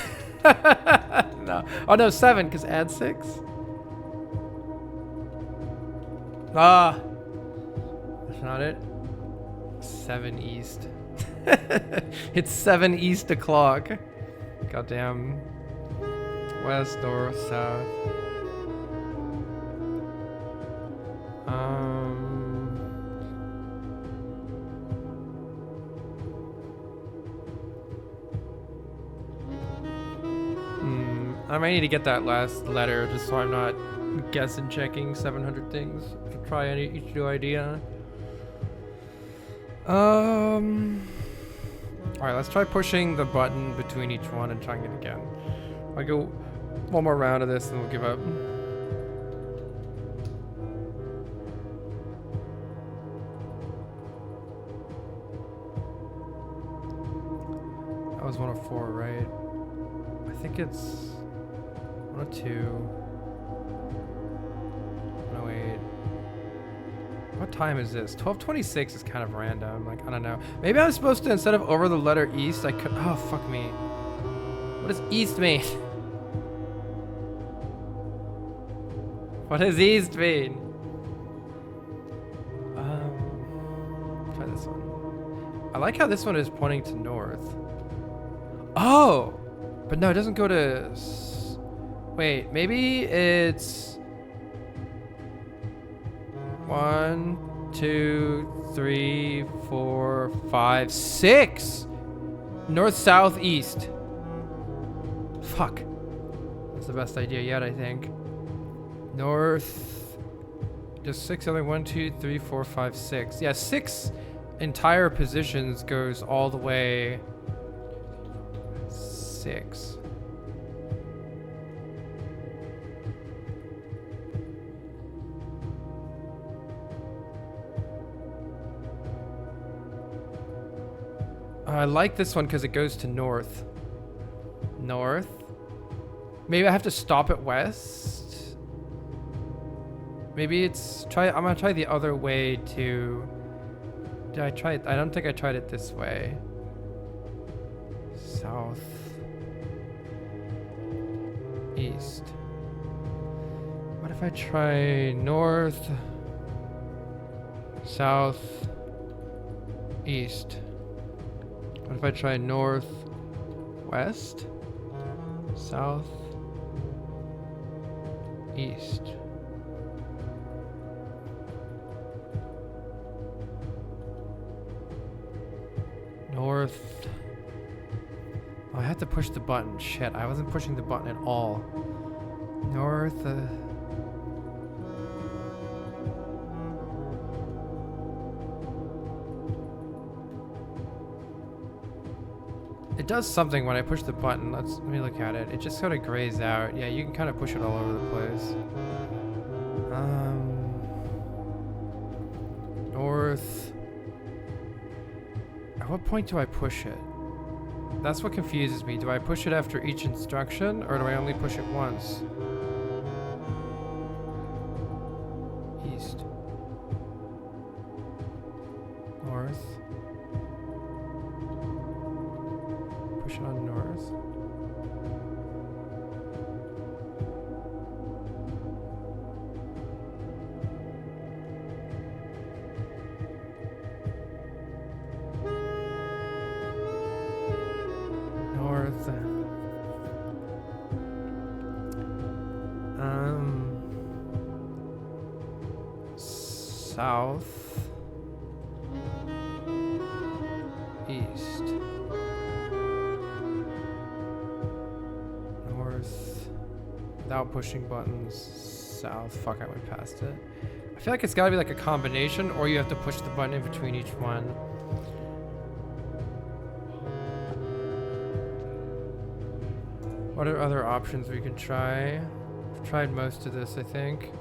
No. Oh no, 7, because add 6. Ah! That's not it. 7 east. It's 7 east o'clock. Goddamn. West, north, south. I might need to get that last letter just so I'm not guessing checking 700 things to try each new idea. Alright, let's try pushing the button between each one and trying it again. I'll go one more round of this and we'll give up. That was 104, right? I think it's 102. 108. What time is this? 12:26 is kind of random. Like, I don't know. Maybe I'm supposed to, instead of over the letter east, I could. Oh, fuck me. What does east mean? What does east mean? Try this one. I like how this one is pointing to north. Oh! But no, it doesn't go to... Wait, maybe it's... 1, 2, 3, 4, 5, 6! North, south, east. Fuck. That's the best idea yet, I think. North... Just 6 other... 1, 2, 3, 4, 5, 6. Yeah, 6 entire positions goes all the way... 6. I like this one because it goes to north. North. Maybe I have to stop at west. Maybe it's I'm gonna try the other way to. Did I try it? I don't think I tried it this way. South. East. What if I try north, south, east? What if I try north, west, south, east? North. Oh, I had to push the button. Shit, I wasn't pushing the button at all. North. It does something when I push the button. Let me look at it. It just sort of grays out. Yeah, you can kind of push it all over the place. North. At what point do I push it? That's what confuses me. Do I push it after each instruction, or do I only push it once? East. North. Push it on north. North. South. East. North. Without pushing buttons. South. Fuck, I went past it. I feel like it's gotta be like a combination, or you have to push the button in between each one. What are other options we can try? I've tried most of this, I think.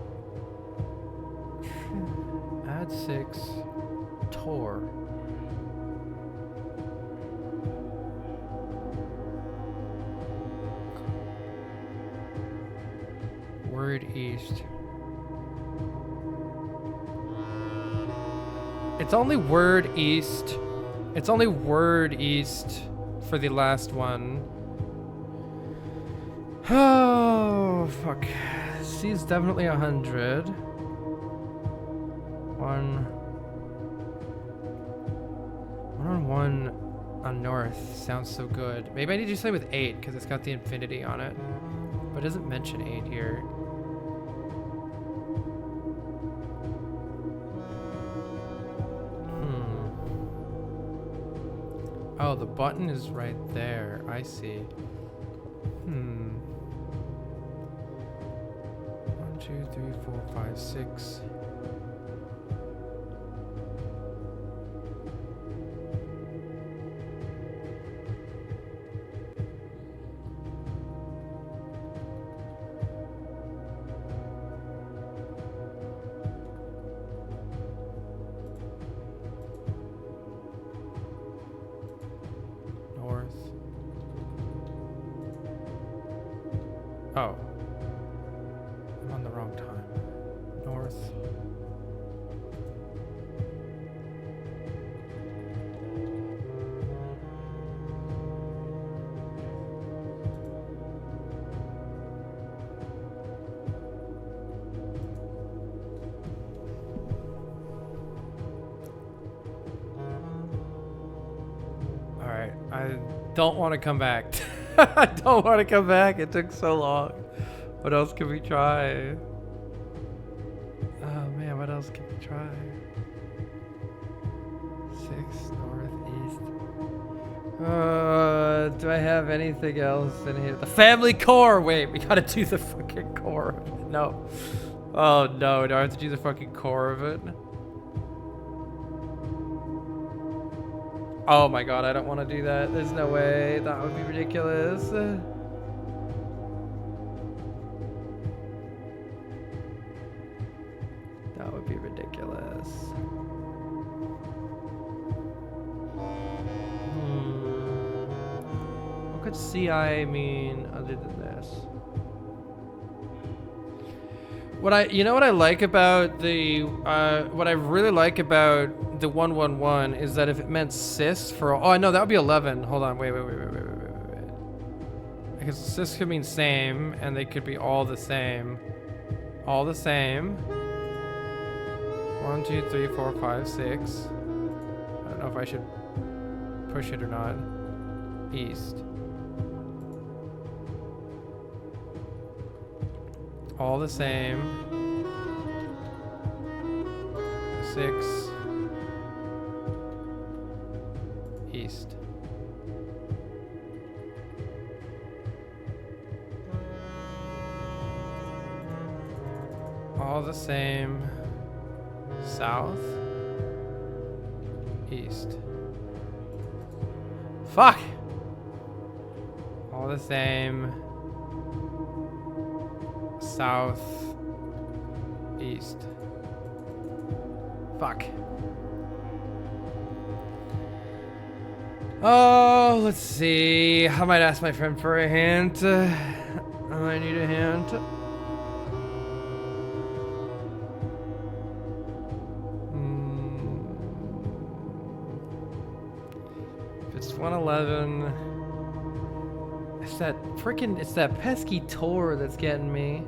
Add 6. Tor. Word east. It's only word east. It's only word east for the last one. Oh, fuck. C is definitely 100. 1 on north sounds so good. Maybe I need to do something with 8 because it's got the infinity on it. But it doesn't mention 8 here. Oh, the button is right there. I see. 1, 2, 3, 4, 5, 6. Oh. I'm on the wrong time. North. Alright, I don't want to come back. I don't want to come back. It took so long. What else can we try? Oh man, what else can we try? 6 northeast. Do I have anything else in here? The family core. Wait, we gotta do the fucking core of it. No. Oh no, do I have to do the fucking core of it? Oh my god, I don't want to do that. There's no way. That would be ridiculous. That would be ridiculous. What could CI mean other than this? What I like about the, what I really like about the 111 is that if it meant cis for, oh no, that would be 11. Hold on, wait. Because cis could mean same, and they could be all the same. All the same. 1, 2, 3, 4, 5, 6. I don't know if I should push it or not. East. All the same. 6. East. All the same. South. East. Fuck! All the same. South. East. Fuck. Oh, let's see. I might ask my friend for a hint. I might need a hint. If it's 111, it's that pesky Tor that's getting me.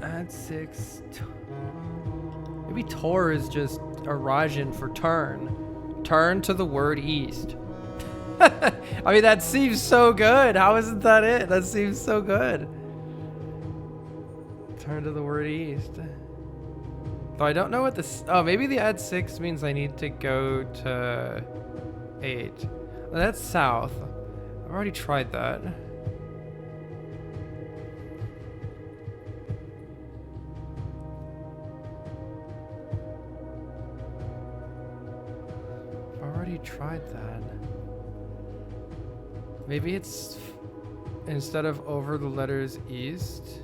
Add 6. Maybe Tor is just a Rajan for turn. Turn to the word east. I mean, that seems so good. How isn't that it? That seems so good. Turn to the word east. Though I don't know what this... Oh, maybe the add 6 means I need to go to 8. Well, that's south. I've already tried that. Tried that. Maybe it's instead of over the letters east.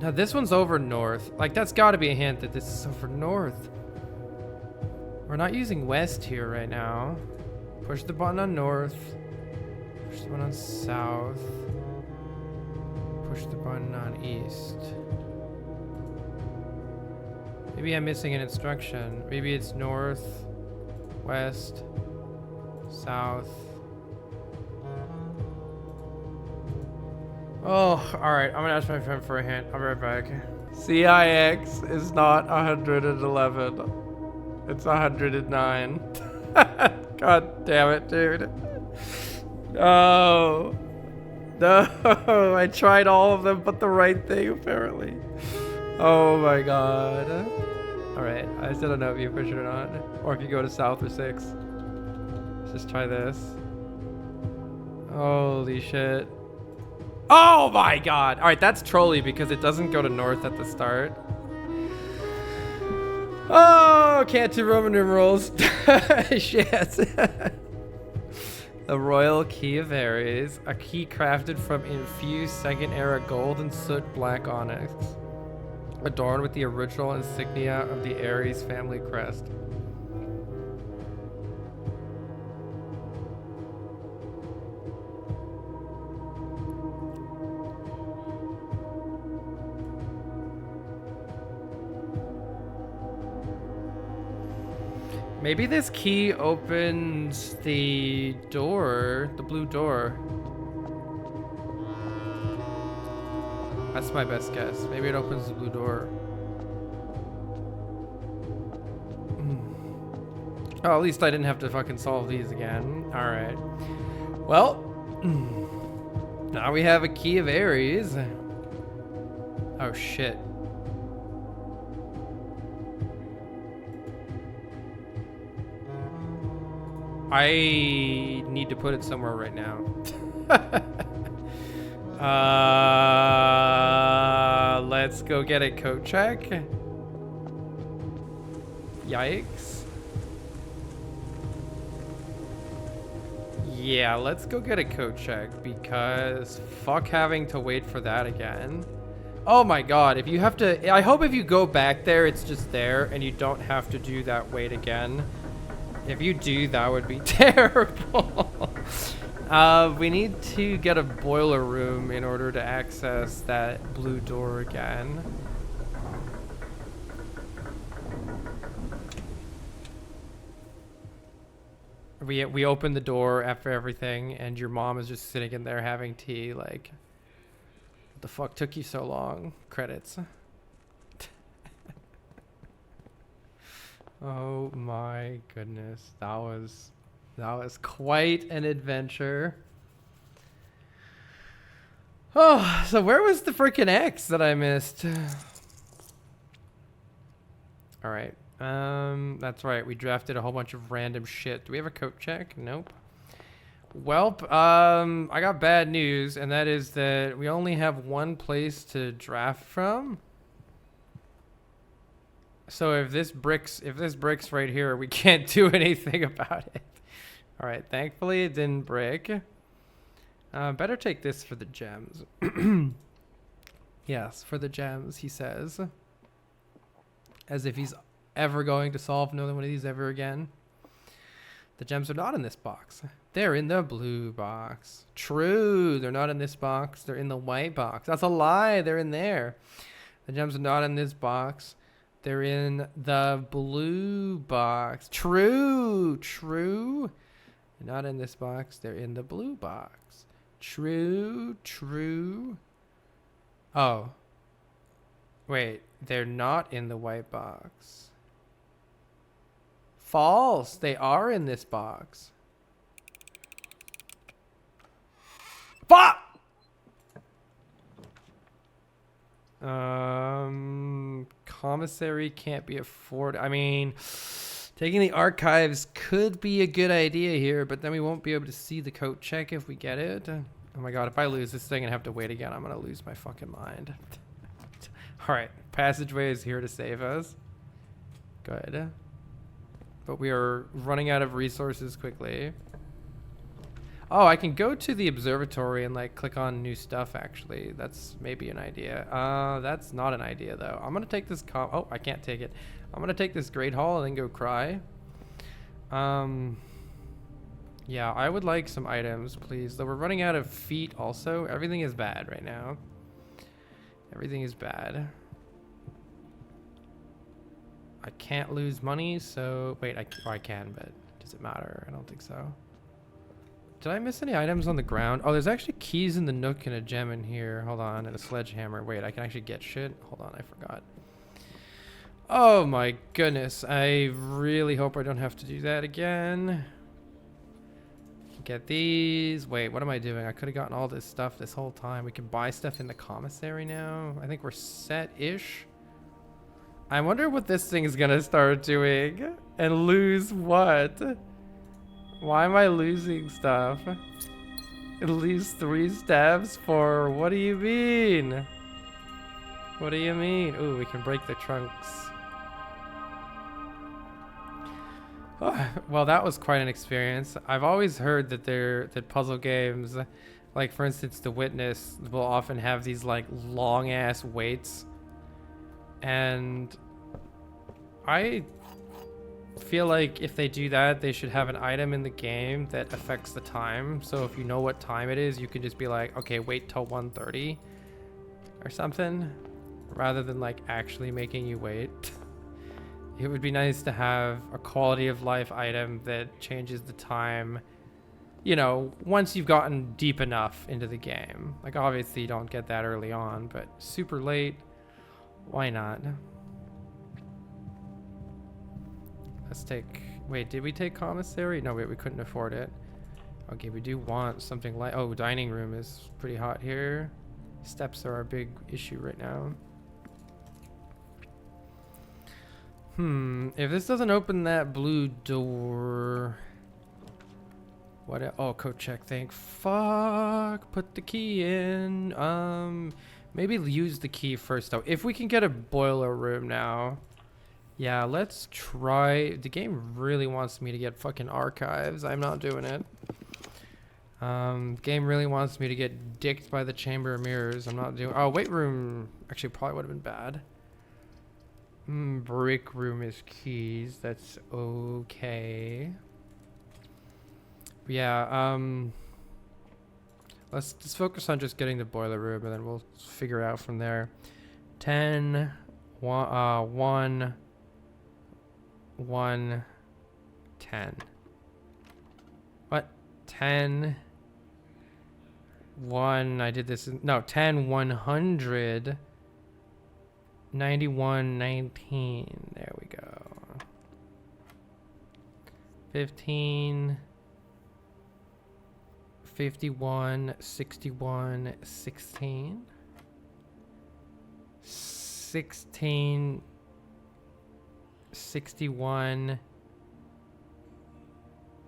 Now this one's over north. Like that's got to be a hint that this is over north. We're not using west here right now. Push the button on north. Push the button on south. Push the button on east. Maybe I'm missing an instruction. Maybe it's north. West, south. Oh, alright. I'm gonna ask my friend for a hint. I'll be right back. CIX is not 111. It's 109. God damn it, dude. No. No. I tried all of them but the right thing, apparently. Oh my god. Alright. I still don't know if you push it or not. Or if you go to south or 6. Let's just try this. Holy shit. Oh my god! Alright, that's trolly because it doesn't go to north at the start. Oh, can't do Roman numerals. Shit. The Royal Key of Aries, a key crafted from infused second era gold and soot black onyx, adorned with the original insignia of the Aries family crest. Maybe this key opens the door, the blue door. That's my best guess. Maybe it opens the blue door. Oh, at least I didn't have to fucking solve these again. Alright. Well, now we have a key of Aries. Oh shit. I need to put it somewhere right now. Let's go get a coat check. Yikes. Yeah, let's go get a coat check because fuck having to wait for that again. Oh my god, if you have to, I hope if you go back there, it's just there and you don't have to do that wait again. If you do, that would be terrible. We need to get a boiler room in order to access that blue door again. We open the door after everything, and your mom is just sitting in there having tea. Like, what the fuck took you so long? Credits. Oh my goodness, that was quite an adventure. Oh, so where was the freaking X that I missed? All right, that's right. We drafted a whole bunch of random shit. Do we have a coat check? Nope. Welp, I got bad news, and that is that we only have one place to draft from. So if this bricks right here, we can't do anything about it. All right, thankfully it didn't break. Better take this for the gems. Yes, for the gems, he says. As if he's ever going to solve another one of these ever again. The gems are not in this box. They're in the blue box. True, they're not in this box. They're in the white box. That's a lie, they're in there. The gems are not in this box. They're in the blue box. True, true. They're not in this box. They're in the blue box. True, true. Oh. Wait, they're not in the white box. False. They are in this box. Fuck! Commissary can't be afforded. I mean, taking the archives could be a good idea here, but then we won't be able to see the coat check if we get it. Oh my god, if I lose this thing and have to wait again, I'm gonna lose my fucking mind. Alright, passageway is here to save us. Good. But we are running out of resources quickly. Oh, I can go to the observatory and like click on new stuff actually. That's maybe an idea. That's not an idea though. I'm gonna take this oh, I can't take it. I'm gonna take this Great Hall and then go cry. Yeah, I would like some items, please. Though we're running out of feet also. Everything is bad right now. Everything is bad. I can't lose money, so wait, I can, but does it matter? I don't think so. Did I miss any items on the ground? Oh, there's actually keys in the nook and a gem in here. Hold on, and a sledgehammer. Wait, I can actually get shit? Hold on, I forgot. Oh my goodness. I really hope I don't have to do that again. Get these. Wait, what am I doing? I could have gotten all this stuff this whole time. We can buy stuff in the commissary now. I think we're set-ish. I wonder what this thing is gonna start doing. And lose what? Why am I losing stuff? Lose 3 steps for... What do you mean? What do you mean? Ooh, we can break the trunks. Well, that was quite an experience. I've always heard that that puzzle games, like for instance, The Witness, will often have these like long ass waits, and I feel like if they do that, they should have an item in the game that affects the time. So if you know what time it is, you can just be like, okay, wait till 1:30 or something, rather than like actually making you wait. It would be nice to have a quality of life item that changes the time, you know, once you've gotten deep enough into the game. Like, obviously you don't get that early on, but super late, why not? Let's take... Wait, did we take commissary? No, wait, we couldn't afford it. Okay, we do want something like... Oh, dining room is pretty hot here. Steps are our big issue right now. If this doesn't open that blue door... What? Oh, code check thing. Fuck. Put the key in. Maybe use the key first, though. If we can get a boiler room now. Yeah, let's try. The game really wants me to get fucking archives. I'm not doing it. Game really wants me to get dicked by the chamber of mirrors. I'm not doing... Oh, weight room actually probably would have been bad. Brick room is keys. That's okay. But yeah, let's just focus on just getting the boiler room, and then we'll figure out from there. 10, 1, 1, 10. What? 10, 1, I did this, no, 10, 100, 91, 19, there we go. 15, 51, 61, 16, 16, 61,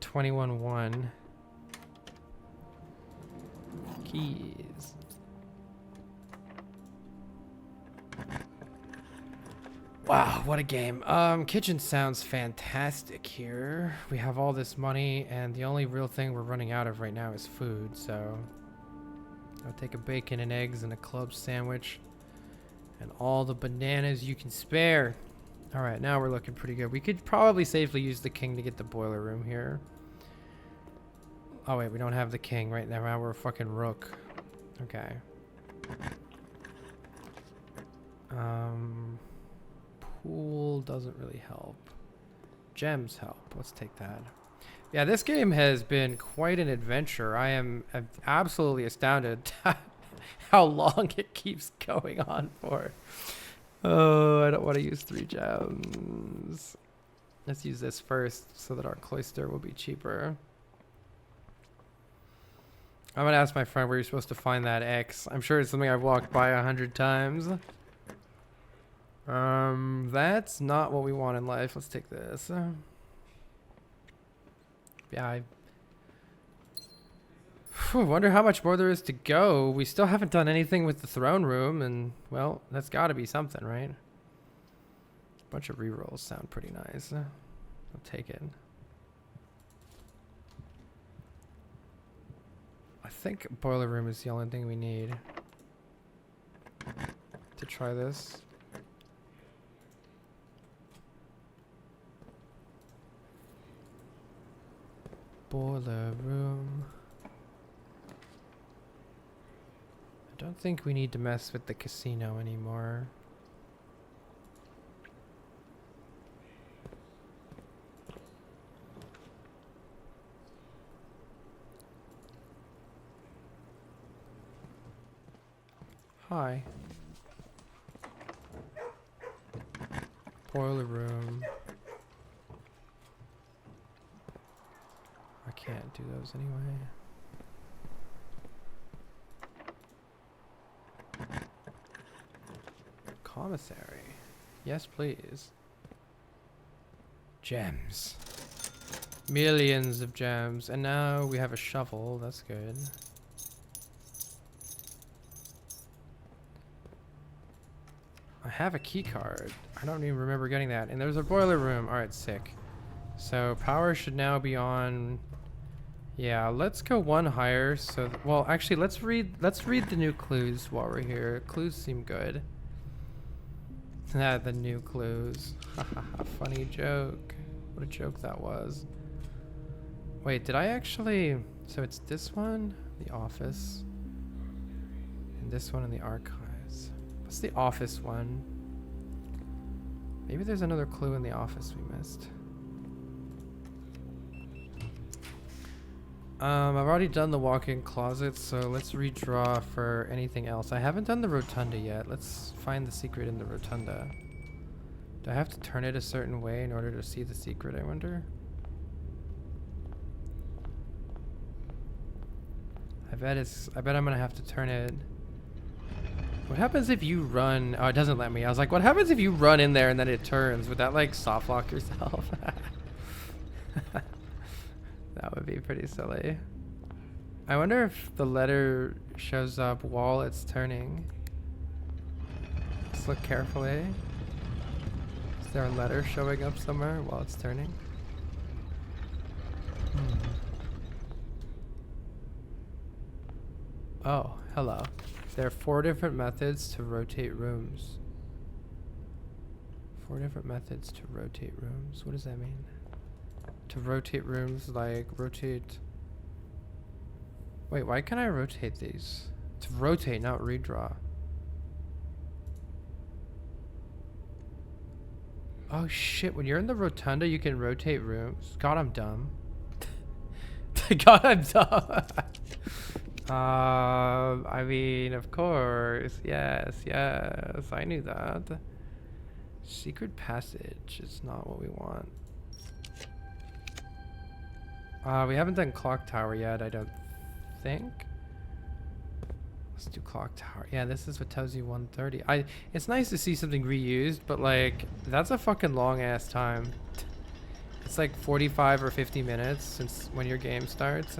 21, 1. Keys. Wow, what a game. Kitchen sounds fantastic here. We have all this money, and the only real thing we're running out of right now is food, so I'll take a bacon and eggs and a club sandwich and all the bananas you can spare. All right, now we're looking pretty good. We could probably safely use the king to get the boiler room here. Oh wait, we don't have the king right now. We're a fucking rook. Okay. Pool doesn't really help. Gems help. Let's take that. Yeah, this game has been quite an adventure. I am absolutely astounded how long it keeps going on for. Oh, I don't want to use 3 gems. Let's use this first so that our cloister will be cheaper. I'm gonna ask my friend where you're supposed to find that X. I'm sure it's something I've walked by 100 times. That's not what we want in life. Let's take this. Yeah, I wonder how much more there is to go. We still haven't done anything with the throne room, and well, that's got to be something, right? A bunch of rerolls sound pretty nice. I'll take it. I think boiler room is the only thing we need to try this. Boiler room. I don't think we need to mess with the casino anymore. Hi. Boiler room. I can't do those anyway. Commissary. Yes, please. Gems. Millions of gems. And now we have a shovel. That's good. I have a key card. I don't even remember getting that. And there's a boiler room. Alright, sick. So power should now be on. Yeah, let's go one higher. So, well, actually, let's read the new clues while we're here. Clues seem good. The new clues. Funny joke. What a joke that was. Wait, did I actually... So it's this one, the office, and this one in the archives. What's the office one? Maybe there's another clue in the office we missed. I've already done the walk-in closet, so let's redraw for anything else. I haven't done the rotunda yet. Let's find the secret in the rotunda. Do I have to turn it a certain way in order to see the secret, I wonder? I bet I'm gonna have to turn it. What happens if you run? Oh, it doesn't let me. I was like, what happens if you run in there and then it turns? Would that like soft lock yourself? That would be pretty silly. I wonder if the letter shows up while it's turning. Let's look carefully. Is there a letter showing up somewhere while it's turning? Oh, hello. There are 4 different methods to rotate rooms. 4 different methods to rotate rooms. What does that mean? To rotate rooms, like rotate... Wait, why can't I rotate these? To rotate, not redraw. Oh shit, when you're in the rotunda, you can rotate rooms. God, I'm dumb. God, I'm dumb. I mean, of course. Yes, I knew that. Secret passage is not what we want. We haven't done clock tower yet, I don't think. Let's do clock tower. Yeah, this is what tells you 1:30. It's nice to see something reused, but like, that's a fucking long ass time. It's like 45 or 50 minutes since when your game starts.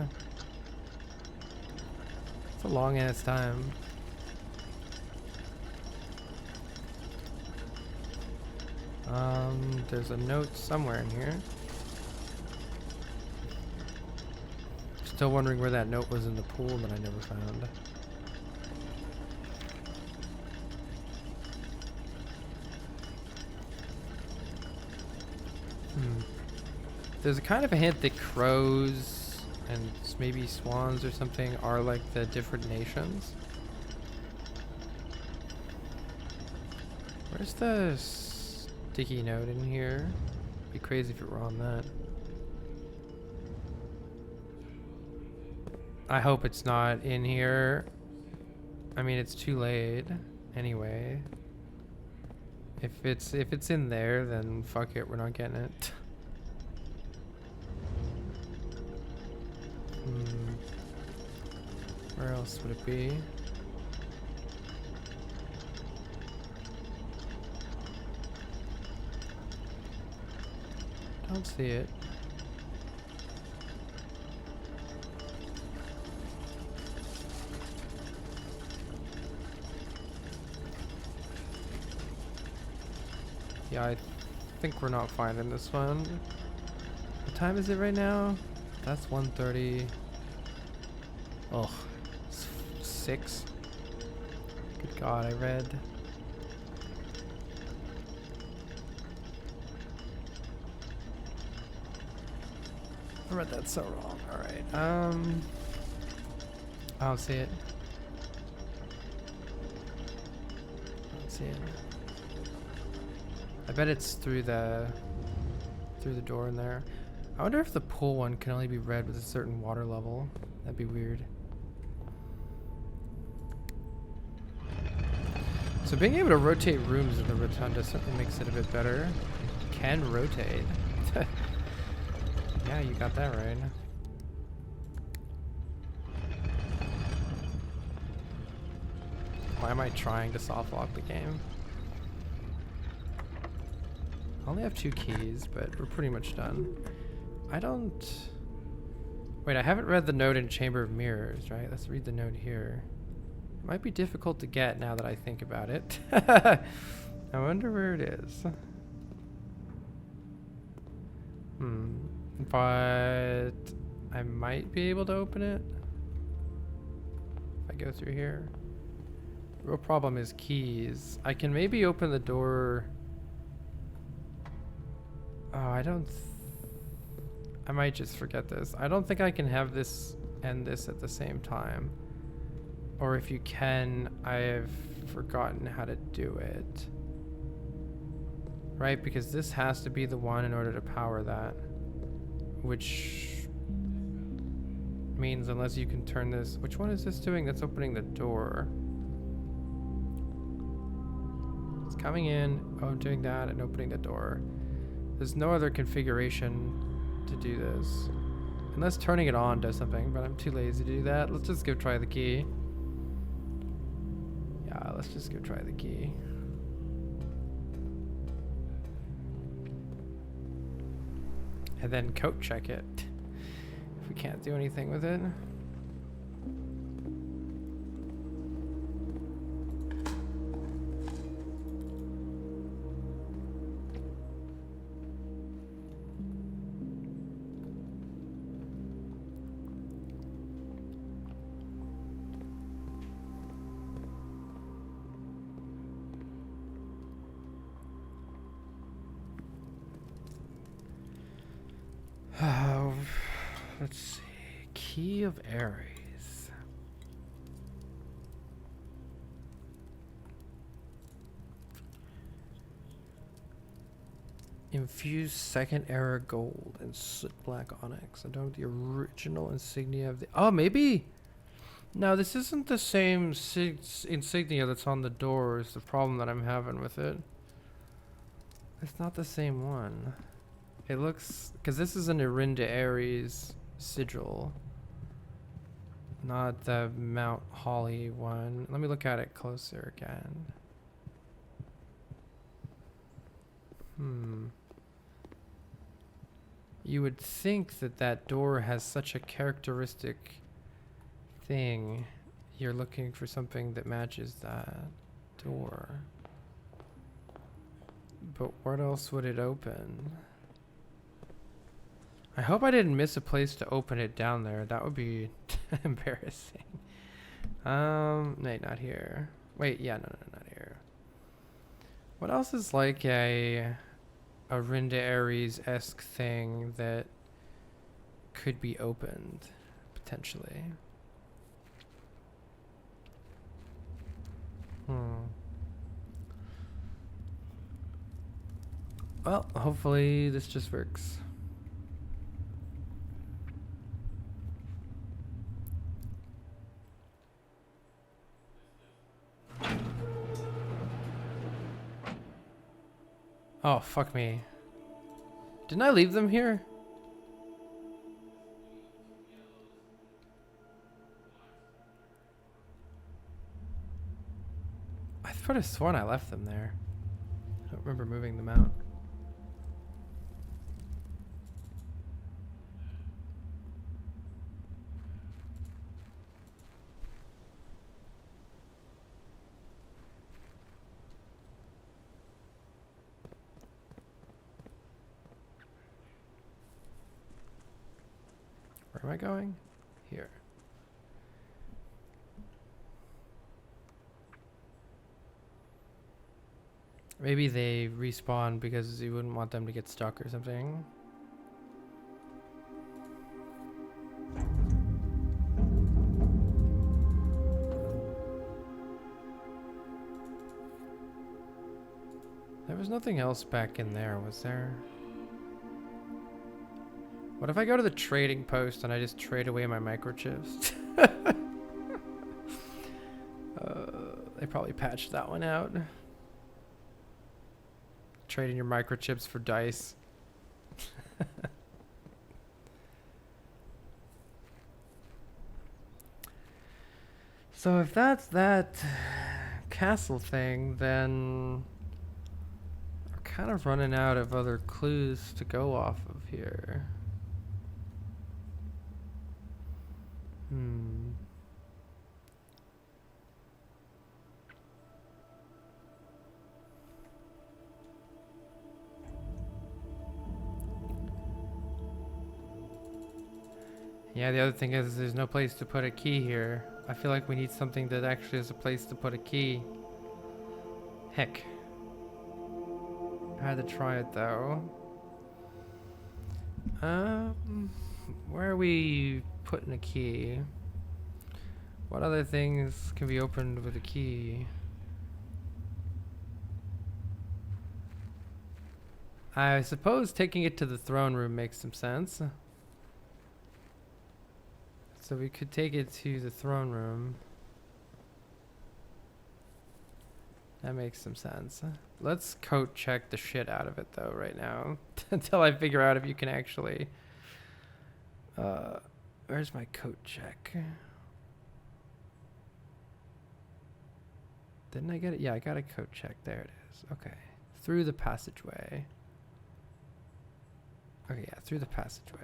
It's a long ass time. There's a note somewhere in here. Still wondering where that note was in the pool that I never found. There's a kind of a hint that crows and maybe swans or something are like the different nations. Where's the sticky note in here? Be crazy if it were on that. I hope it's not in here. I mean, it's too late anyway. If it's in there, then fuck it, we're not getting it. Where else would it be? Don't see it. Yeah, I think we're not finding this one. What time is it right now? That's 1:30. Oh, it's 6. Good God, I read. I read that so wrong. All right. I don't see it. I don't see it. I bet it's through the door in there. I wonder if the pool one can only be read with a certain water level. That'd be weird. So being able to rotate rooms in the rotunda certainly makes it a bit better. Can rotate. Yeah, you got that right. Why am I trying to soft lock the game? I only have 2 keys, but we're pretty much done. I don't... Wait, I haven't read the note in Chamber of Mirrors, right? Let's read the note here. It might be difficult to get now that I think about it. I wonder where it is. But I might be able to open it if I go through here. The real problem is keys. I can maybe open the door. Oh, I might just forget this. I don't think I can have this and this at the same time. Or if you can, I've forgotten how to do it. Right, because this has to be the one in order to power that. Which means unless you can turn this... Which one is this doing? That's opening the door. It's coming in. Oh, I'm doing that and opening the door. There's no other configuration to do this. Unless turning it on does something, but I'm too lazy to do that. Let's just go try the key. Yeah, let's just go try the key. And then code check it. If we can't do anything with it. Let's see. Key of Aries. Infused second era gold and soot black onyx. I don't have the original insignia of the... Oh, maybe... No, this isn't the same insignia that's on the door is the problem that I'm having with it. It's not the same one. It looks... Because this is an Erinda Aries sigil. Not the Mount Holly one. Let me look at it closer again. You would think that that door has such a characteristic thing. You're looking for something that matches that door. But what else would it open? I hope I didn't miss a place to open it down there. That would be embarrassing. No, not here. Wait, yeah, no, not here. What else is like a Rinda Aries-esque thing that could be opened, potentially? Well, hopefully this just works. Oh, fuck me. Didn't I leave them here? I could have sworn I left them there. I don't remember moving them out. Where am I going? Here. Maybe they respawn because you wouldn't want them to get stuck or something. There was nothing else back in there, was there? What if I go to the trading post and I just trade away my microchips? They probably patched that one out. Trading your microchips for dice. So if that's that castle thing, then we're kind of running out of other clues to go off of here. Yeah, the other thing is there's no place to put a key here. I feel like we need something that actually has a place to put a key. Heck. I had to try it though. Where are we putting a key? What other things can be opened with a key? I suppose taking it to the throne room makes some sense. So we could take it to the throne room. That makes some sense. Let's coat check the shit out of it though right now. Until I figure out if you can actually... where's my coat check? Didn't I get it? Yeah, I got a coat check. There it is. Okay. Through the passageway. Okay, yeah, through the passageway.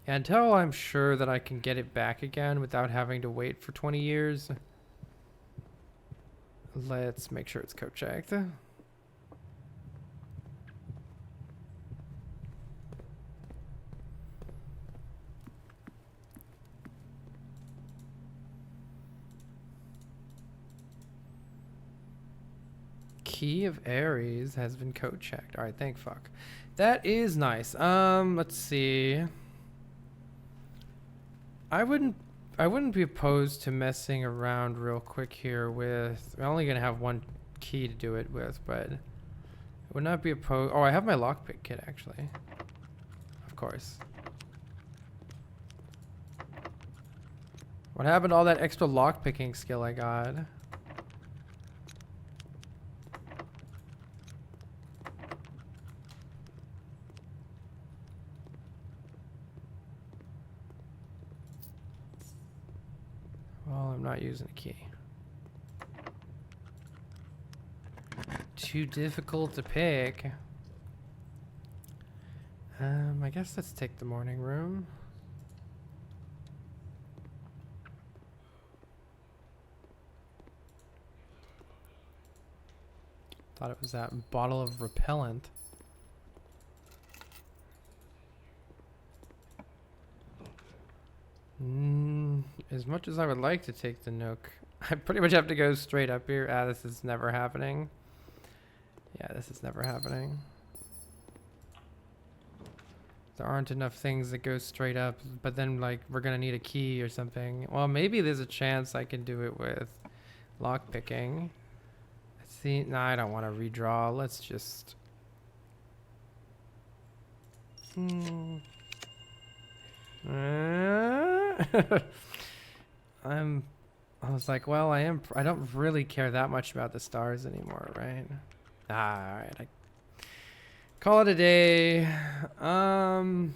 Until I'm sure that I can get it back again without having to wait for 20 years. Let's make sure it's code checked. Key of Aries has been code checked. All right, thank fuck. That is nice. Let's see. I wouldn't be opposed to messing around real quick here with... I'm only going to have one key to do it with, but... I would not be opposed... Oh, I have my lockpick kit, actually. Of course. What happened to all that extra lockpicking skill I got? Well, I'm not using a key. Too difficult to pick. I guess let's take the morning room. Thought it was that bottle of repellent. As much as I would like to take the Nook, I pretty much have to go straight up here. Ah, this is never happening. Yeah, this is never happening. There aren't enough things that go straight up, but then like we're gonna need a key or something. Well, maybe there's a chance I can do it with lock picking. Let's see. No, I don't want to redraw. Let's just. I was like, well, I don't really care that much about the stars anymore, right? All right, I call it a day. Am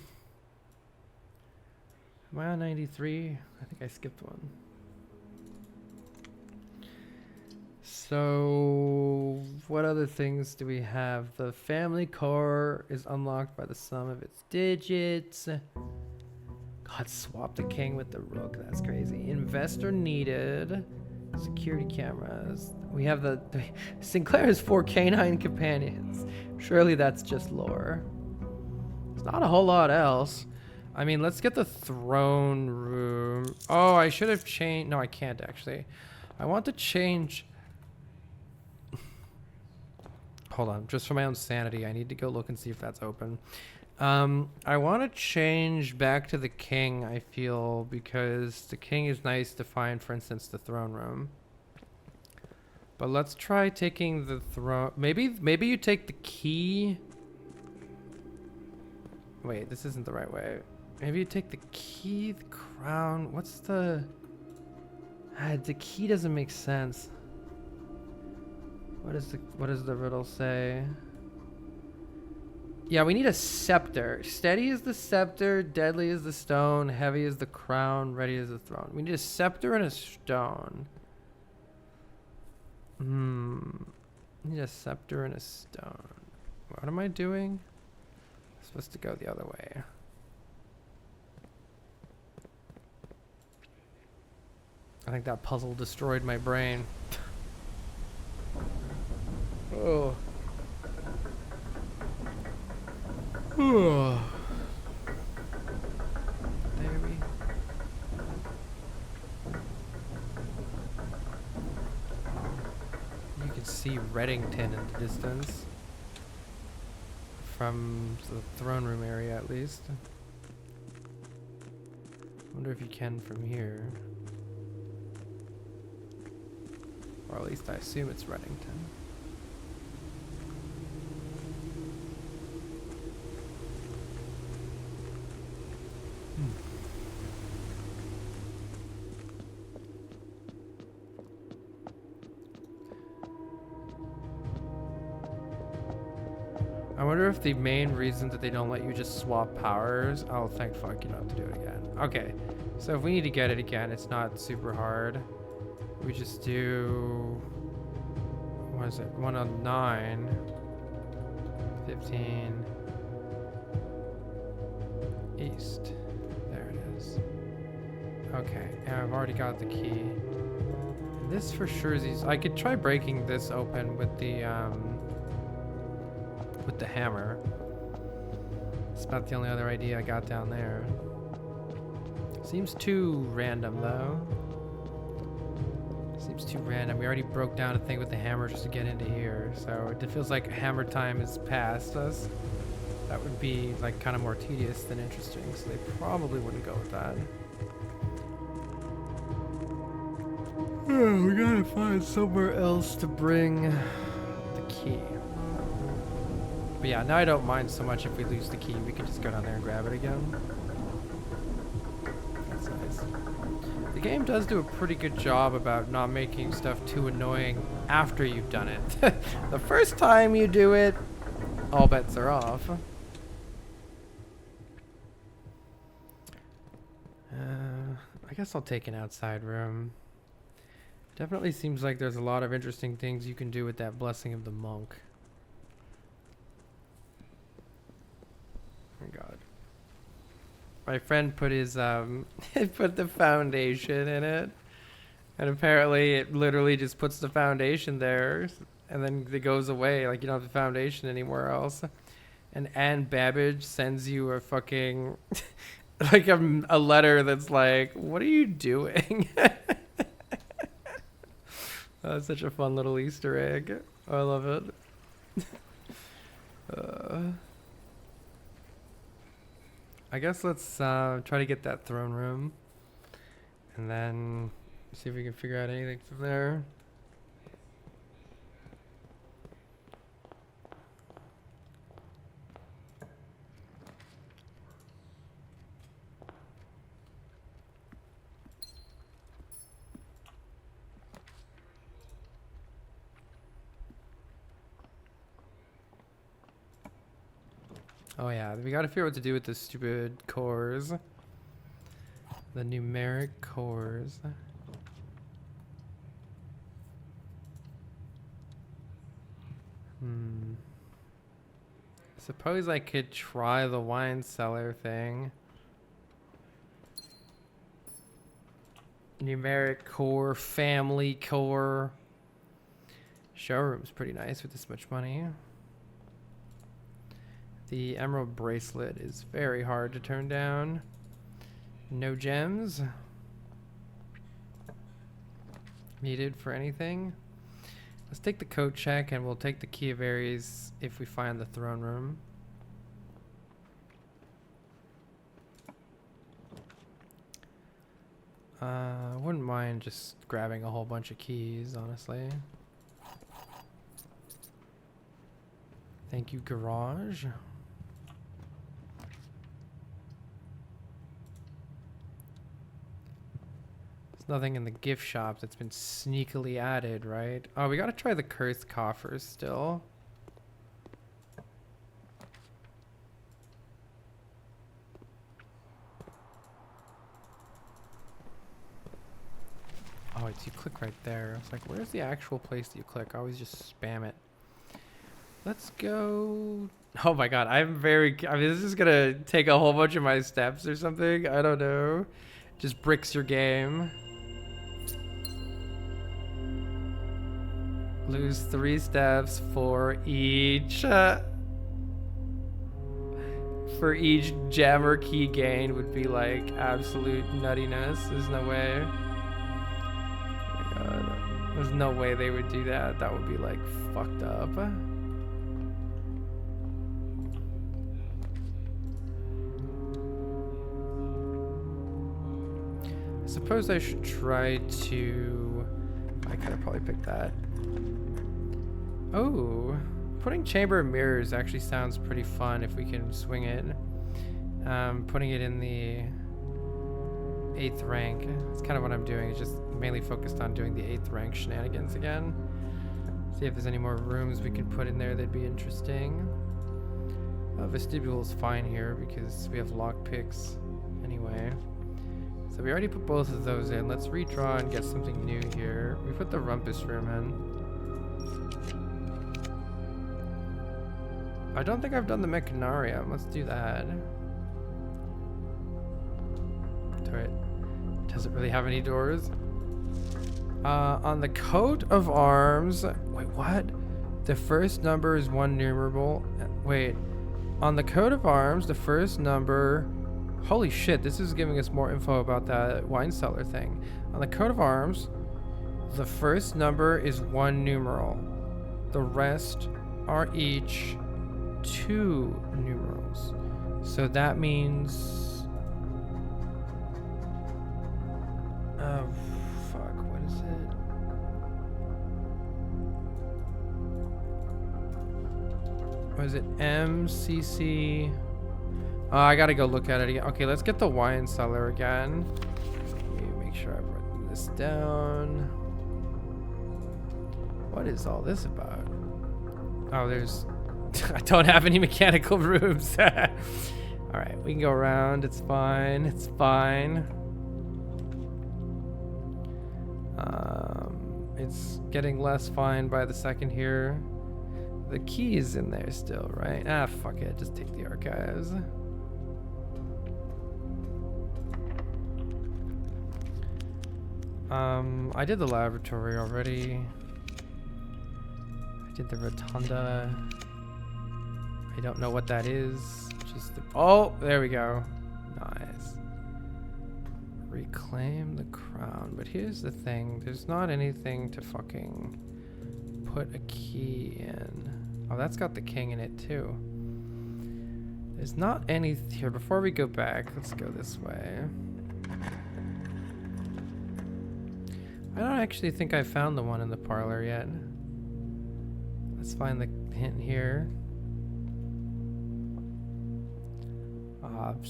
I on 93? I think I skipped one. So what other things do we have? The family car is unlocked by the sum of its digits. God, swap the king with the rook. That's crazy. Investor needed. Security cameras. We have the Sinclair has 4 canine companions. Surely that's just lore. There's not a whole lot else. I mean, let's get the throne room. Oh, I should have changed. No, I can't actually. I want to change. Hold on, just for my own sanity, I need to go look and see if that's open. I want to change back to the king, I feel, because the king is nice to find, for instance, the throne room. But let's try taking the throne. Maybe you take the key. Wait, this isn't the right way. Maybe you take the key, the crown. What's the... the key doesn't make sense. What does the riddle say? Yeah, we need a scepter. Steady is the scepter, deadly is the stone, heavy is the crown, ready is the throne. We need a scepter and a stone. Need a scepter and a stone. What am I doing? I'm supposed to go the other way. I think that puzzle destroyed my brain. Oh. There we. You can see Reddington in the distance. From the throne room area, at least. Wonder if you can from here. Or at least I assume it's Reddington. I wonder if the main reason that they don't let you just swap powers. Oh, thank fuck, you don't have to do it again. Okay, so if we need to get it again, it's not super hard. We just do, what is it? 109, 15, east. There it is. Okay, and I've already got the key. And this for sure is easy. I could try breaking this open with the hammer. It's about the only other idea I got down there. Seems too random though. Seems too random. We already broke down a thing with the hammer just to get into here, so it feels like hammer time is past us. That would be like kind of more tedious than interesting, so they probably wouldn't go with that. We gotta find somewhere else to bring the key. But yeah, now I don't mind so much if we lose the key. We can just go down there and grab it again. That's nice. The game does do a pretty good job about not making stuff too annoying after you've done it. The first time you do it, all bets are off. I guess I'll take an outside room. Definitely seems like there's a lot of interesting things you can do with that blessing of the monk. Oh my god. My friend put his put the foundation in it. And apparently it literally just puts the foundation there and then it goes away, like you don't have the foundation anywhere else. And Anne Babbage sends you a fucking like a letter that's like, what are you doing? That's such a fun little Easter egg. I love it. I guess let's try to get that throne room and then see if we can figure out anything from there. Oh yeah, we gotta figure out what to do with the stupid cores. The numeric cores. Suppose I could try the wine cellar thing. Numeric core, family core. Showroom's pretty nice with this much money. The emerald bracelet is very hard to turn down. No gems needed for anything. Let's take the code check and we'll take the key of Aries if we find the throne room. I wouldn't mind just grabbing a whole bunch of keys, honestly. Thank you, garage. There's nothing in the gift shop that's been sneakily added, right? Oh, we gotta try the cursed coffers still. Oh, it's you click right there. It's like, where's the actual place that you click? I always just spam it. Let's go. Oh my god, I mean, this is gonna take a whole bunch of my steps or something. I don't know. Just bricks your game. Lose 3 steps for each jammer key gain would be like absolute nuttiness. There's no way. Oh my god. There's no way they would do that. That would be like fucked up. I suppose I should try to... I could have probably picked that. Oh, putting chamber of mirrors actually sounds pretty fun if we can swing it. Putting it in the 8th rank. That's kind of what I'm doing. It's just mainly focused on doing the 8th rank shenanigans again. See if there's any more rooms we could put in there that'd be interesting. Vestibule is fine here because we have lockpicks anyway. So we already put both of those in. Let's redraw and get something new here. We put the rumpus room in. I don't think I've done the mechanarium. Let's do that. Does it really have any doors? On the coat of arms... Wait, what? The first number is 1 numerable. Wait. On the coat of arms, the first number... Holy shit, this is giving us more info about that wine cellar thing. On the coat of arms, the first number is 1 numeral. The rest are each 2 numerals. So that means... Oh, fuck, what is it? What is it? MCC... I gotta go look at it again. Okay, let's get the wine cellar again. Let me make sure I've written this down. What is all this about? Oh, there's... I don't have any mechanical rooms. Alright, we can go around. It's fine. It's fine. It's getting less fine by the second here. The key is in there still, right? Ah, fuck it. Just take the archives. I did the laboratory already. I did the rotunda. I don't know what that is. Just the... Oh, there we go. Nice. Reclaim the crown. But here's the thing. There's not anything to fucking put a key in. Oh, that's got the king in it too. There's not any here. Before we go back, let's go this way. I don't actually think I found the one in the parlor yet. Let's find the hint here. I'm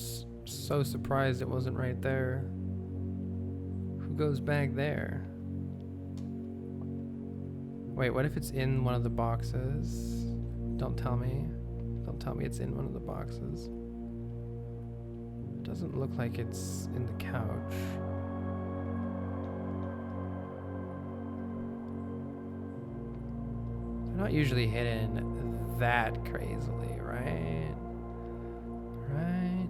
so surprised it wasn't right there. Who goes back there? Wait, what if it's in one of the boxes? Don't tell me. Don't tell me it's in one of the boxes. It doesn't look like it's in the couch. They're not usually hidden that crazily, right? Right?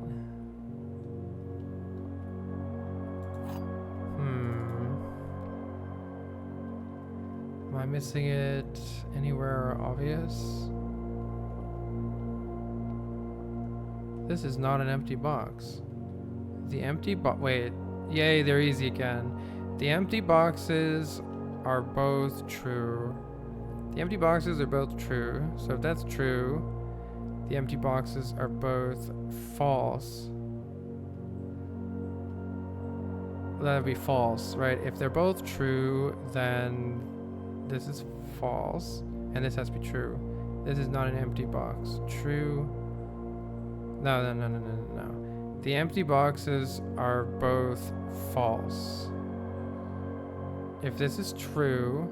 Am I missing it anywhere obvious? This is not an empty box. The empty box... Wait. Yay, they're easy again. The empty boxes are both true. The empty boxes are both true. So if that's true, the empty boxes are both false. That would be false, right? If they're both true, then this is false, and this has to be true. This is not an empty box. True. No. The empty boxes are both false. if this is true,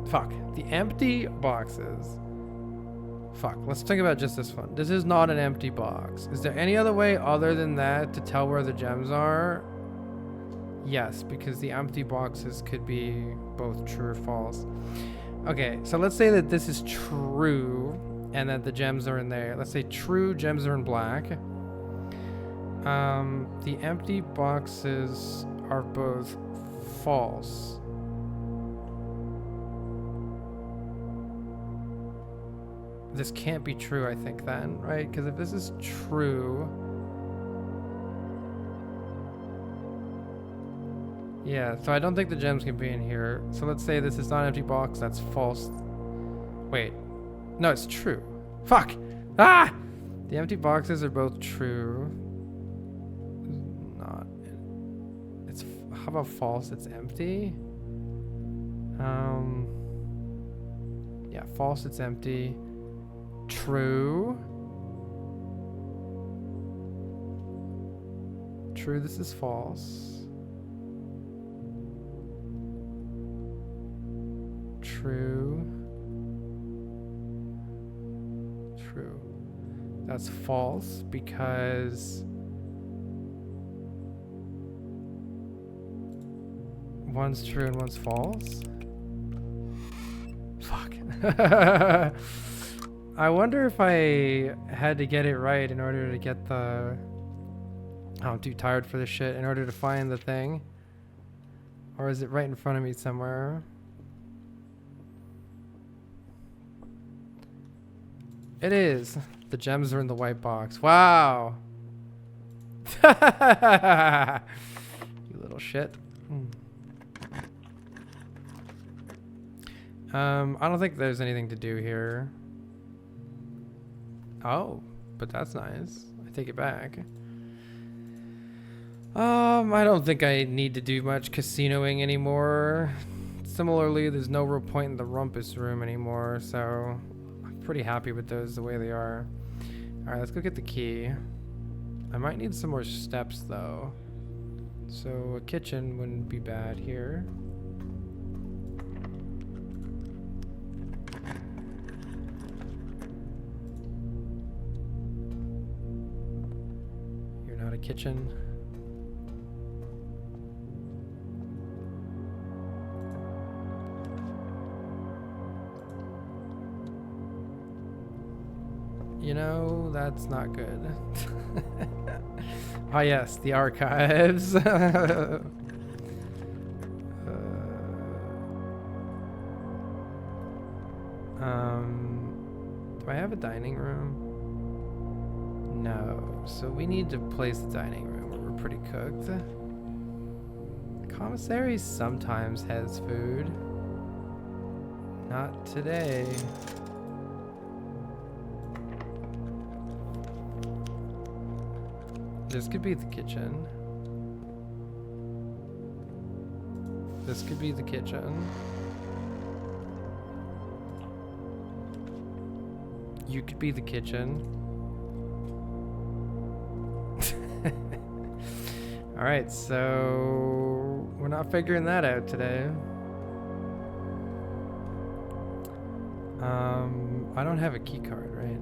fuck, the empty boxes. Fuck, let's think about just this one. This is not an empty box. Is there any other way other than that to tell where the gems are? Yes, because the empty boxes could be both true or false. Okay, so let's say that this is true and that the gems are in there. Let's say true, gems are in black. The empty boxes are both false. This can't be true, I think, then, right? Because if this is true... Yeah, so I don't think the gems can be in here. So let's say this is not an empty box, that's false. Wait. No, it's true. Fuck! Ah! The empty boxes are both true. Not... It's... How about false? It's empty? Yeah, false, it's empty. True. True, this is false. True. True. That's false because one's true and one's false. Fuck. I wonder if I had to get it right in order to get the... I'm too tired for this shit. In order to find the thing. Or is it right in front of me somewhere? It is. The gems are in the white box. Wow. You little shit. I don't think there's anything to do here. Oh, but that's nice. I take it back. I don't think I need to do much casinoing anymore. Similarly, there's no real point in the rumpus room anymore, so I'm pretty happy with those the way they are. Alright, let's go get the key. I might need some more steps, though. So a kitchen wouldn't be bad here. Not a kitchen. You know, that's not good. Ah, yes, the archives. Do I have a dining room? No, so we need to place the dining room where we're pretty cooked. The commissary sometimes has food. Not today. This could be the kitchen. This could be the kitchen. You could be the kitchen. Alright, so we're not figuring that out today. I don't have a key card, right?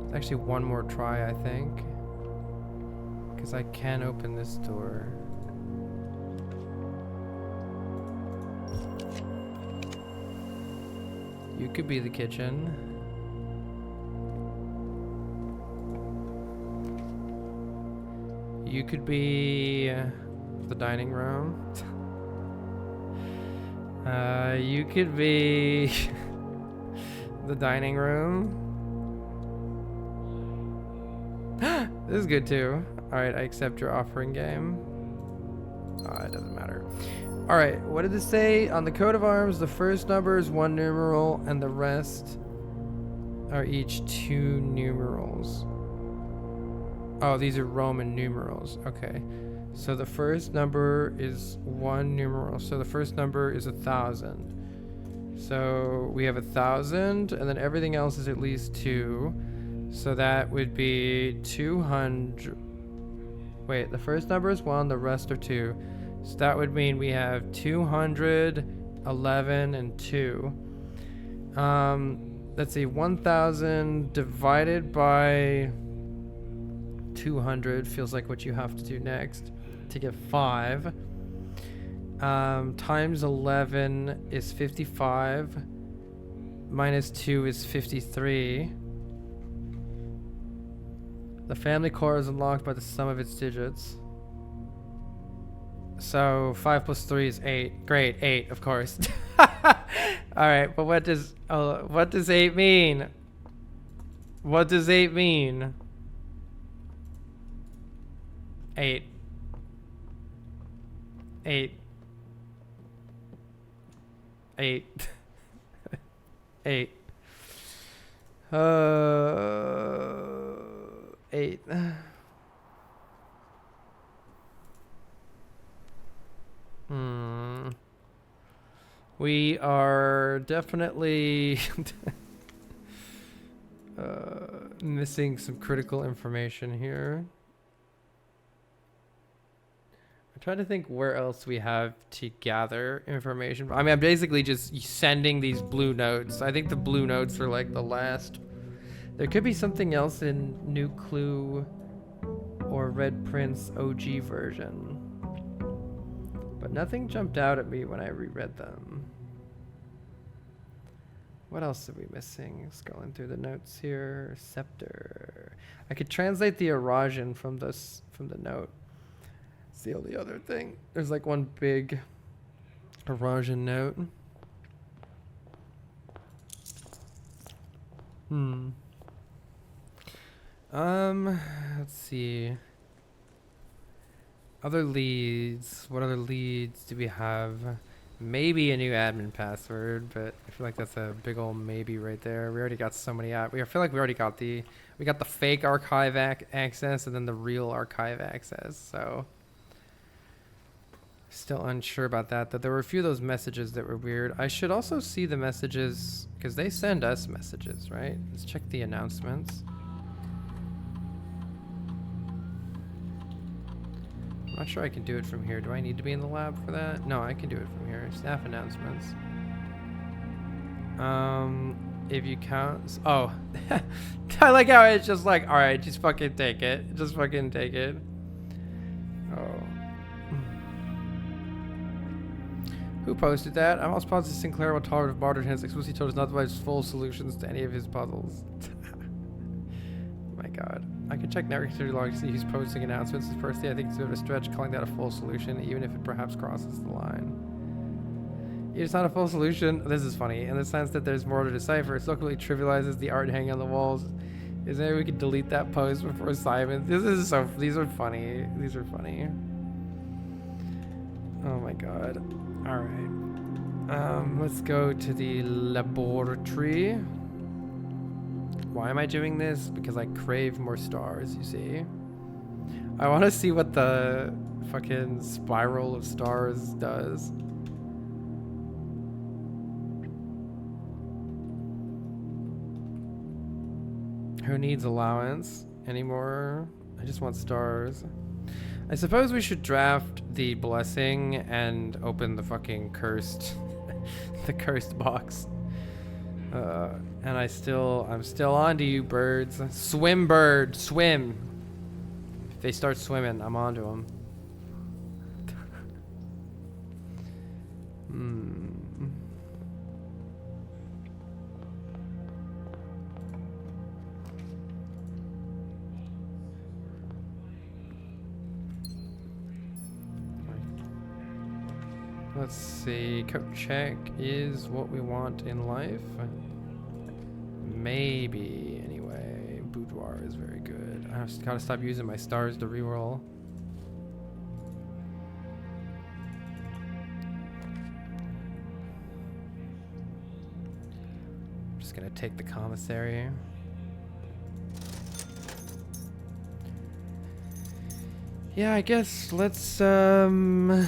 It's actually one more try, I think. Because I can open this door. You could be the kitchen. You could be the dining room. You could be the dining room. This is good too. Alright, I accept your offering, game. It doesn't matter. Alright, what did this say? On the coat of arms, the first number is 1 numeral and the rest are each 2 numerals. Oh, these are Roman numerals. Okay. So the first number is 1 numeral. So the first number is 1,000. So we have 1,000 and then everything else is at least 2. So that would be 200. Wait, the first number is 1, the rest are 2. So that would mean we have 200, 11, and 2. Let's see, 1,000 divided by 200 feels like what you have to do next to get 5. Times 11 is 55. Minus 2 is 53. The family core is unlocked by the sum of its digits. So 5 plus 3 is 8. Great, 8, of course. Alright, but what does 8 mean? What does 8 mean? 8. 8. 8. 8. 8. We are definitely missing some critical information here. I'm trying to think where else we have to gather information. I mean, I'm basically just sending these blue notes. I think the blue notes are like the last. There could be something else in New Clue or Red Prince OG version. But nothing jumped out at me when I reread them. What else are we missing? Scrolling through the notes here. Scepter. I could translate the erosion from the note. It's the only other thing. There's like one big erosion note. Let's see. Other leads. What other leads do we have? Maybe a new admin password, but I feel like that's a big old maybe right there. We already got so many I feel like we already got the fake archive access and then the real archive access. So still unsure about that. That there were a few of those messages that were weird. I should also see the messages because they send us messages, right? Let's check the announcements. I'm not sure I can do it from here. Do I need to be in the lab for that? No, I can do it from here. Staff announcements. If you count... Oh. I like how it's just like, alright, just fucking take it. Just fucking take it. Oh. Who posted that? I'm almost positive Sinclair will tolerate modern hence explicitly told us not to provide full solutions to any of his puzzles. My god. I can check network activity log to see who's posting announcements. Personally, I think it's a bit of a stretch calling that a full solution, even if it perhaps crosses the line. It's not a full solution. This is funny. In the sense that there's more to decipher. It locally trivializes the art hanging on the walls. Is there any way we could delete that post before assignment? These are funny. These are funny. Oh my god. Alright. Let's go to the laboratory. Why am I doing this? Because I crave more stars, you see. I want to see what the fucking spiral of stars does. Who needs allowance anymore? I just want stars. I suppose we should draft the blessing and open the fucking cursed the cursed box. And I'm still on to you, birds. Swim, bird, swim. If they start swimming, I'm on to them. Let's see. Coat check is what we want in life. Maybe, anyway. Boudoir is very good. I've got to stop using my stars to reroll. I'm just going to take the commissary. Yeah, I guess let's go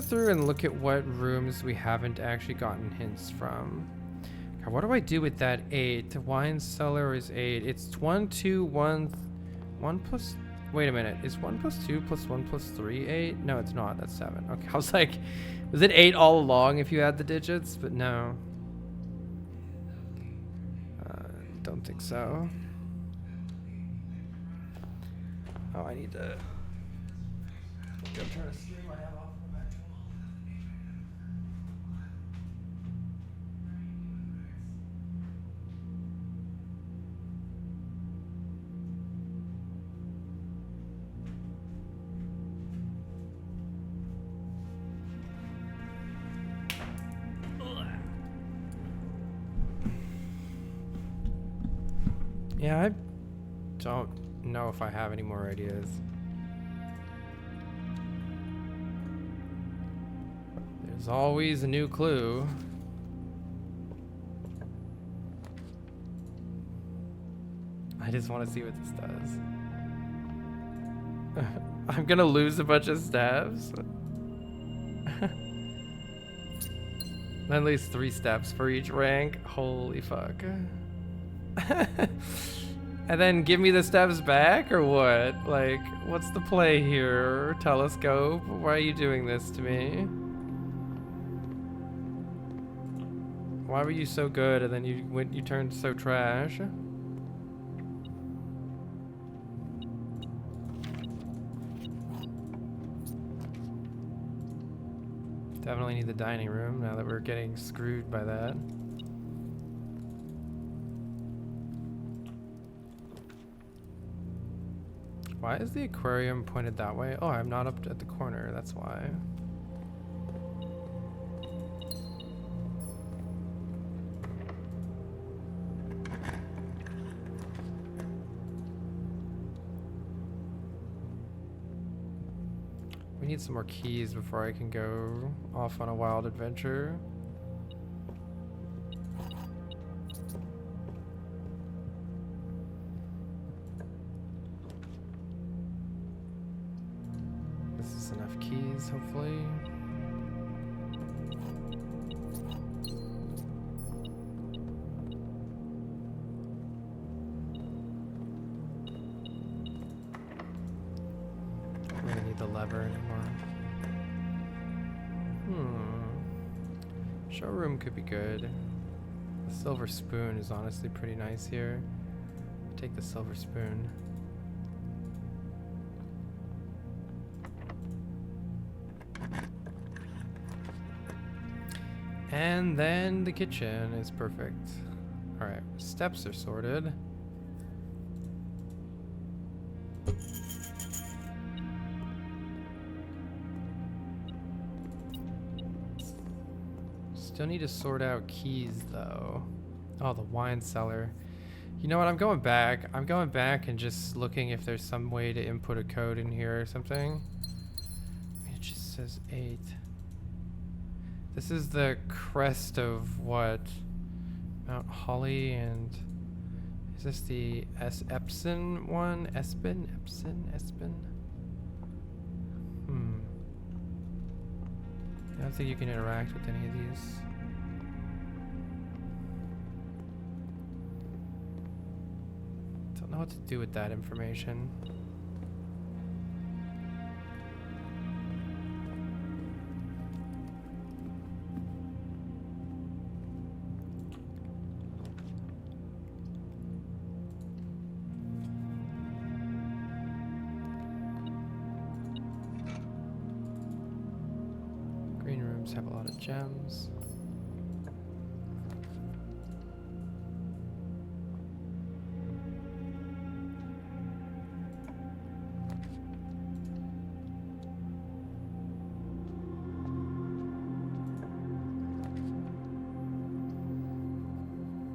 through and look at what rooms we haven't actually gotten hints from. God, what do I do with that 8? Wine cellar is 8. It's 1, 2, 1, 1 plus... Wait a minute. Is 1 plus 2 plus 1 plus 3 8? No, it's not. That's 7. Okay, I was like, was it 8 all along if you add the digits? But no. Don't think so. Oh, I need to... go turn a stream I have off in the back. Yeah, I don't know if I have any more ideas. There's always a new clue. I just want to see what this does. I'm gonna lose a bunch of stabs. At least 3 steps for each rank. Holy fuck. And then give me the steps back or what? Like, what's the play here? Telescope? Why are you doing this to me? Why were you so good and then you turned so trash? Definitely need the dining room now that we're getting screwed by that. Why is the aquarium pointed that way? Oh, I'm not up at the corner, that's why. We need some more keys before I can go off on a wild adventure. This is enough keys, hopefully. I don't need the lever anymore. Showroom could be good. The silver spoon is honestly pretty nice here. Take the silver spoon. And then the kitchen is perfect. Alright, steps are sorted. Still need to sort out keys though. Oh, the wine cellar. You know what, I'm going back. I'm going back and just looking if there's some way to input a code in here or something. It just says 8. This is the crest of what? Mount Holly, and is this the Epson one? Epson? I don't think you can interact with any of these. Don't know what to do with that information. Green rooms have a lot of gems.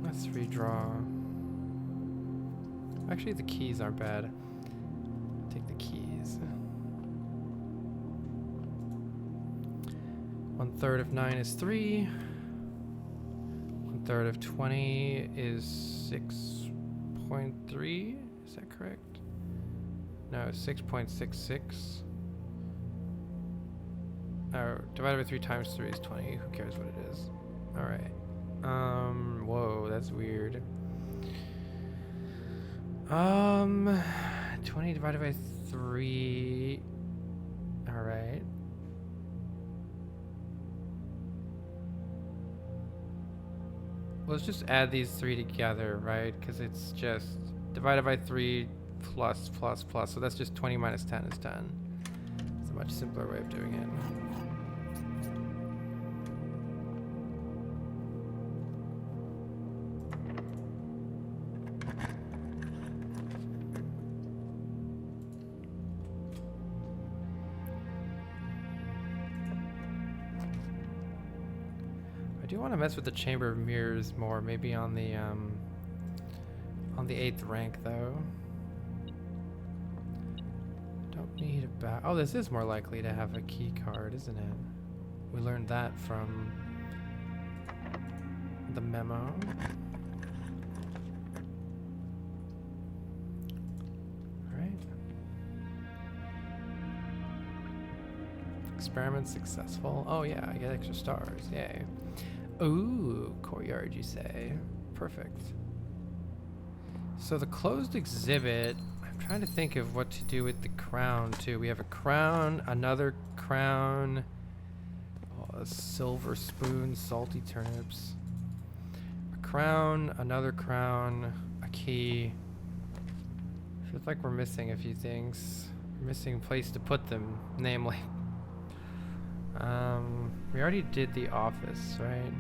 Let's redraw. Actually, the keys aren't bad. Take the keys. 1/3 of 9 is 3. 1/3 of 20 is 6.3. Is that correct? No, 6.66. Oh, divided by 3 times 3 is 20. Who cares what it is? All right. Whoa, that's weird. 20 divided by 3. All right. Let's just add these 3 together, right? Because it's just divided by 3 plus plus plus. So that's just 20 minus 10 is 10. It's a much simpler way of doing it. I do want to mess with the Chamber of Mirrors more, maybe on the 8th rank though. Don't need a oh, this is more likely to have a key card, isn't it? We learned that from the memo. Alright. Experiment successful. Oh yeah, I get extra stars. Yay. Ooh, courtyard, you say? Perfect. So the closed exhibit, I'm trying to think of what to do with the crown too. We have a crown, another crown, oh, a silver spoon, salty turnips. A crown, another crown, a key. Feels like we're missing a few things. We're missing a place to put them, namely. We already did the office, right?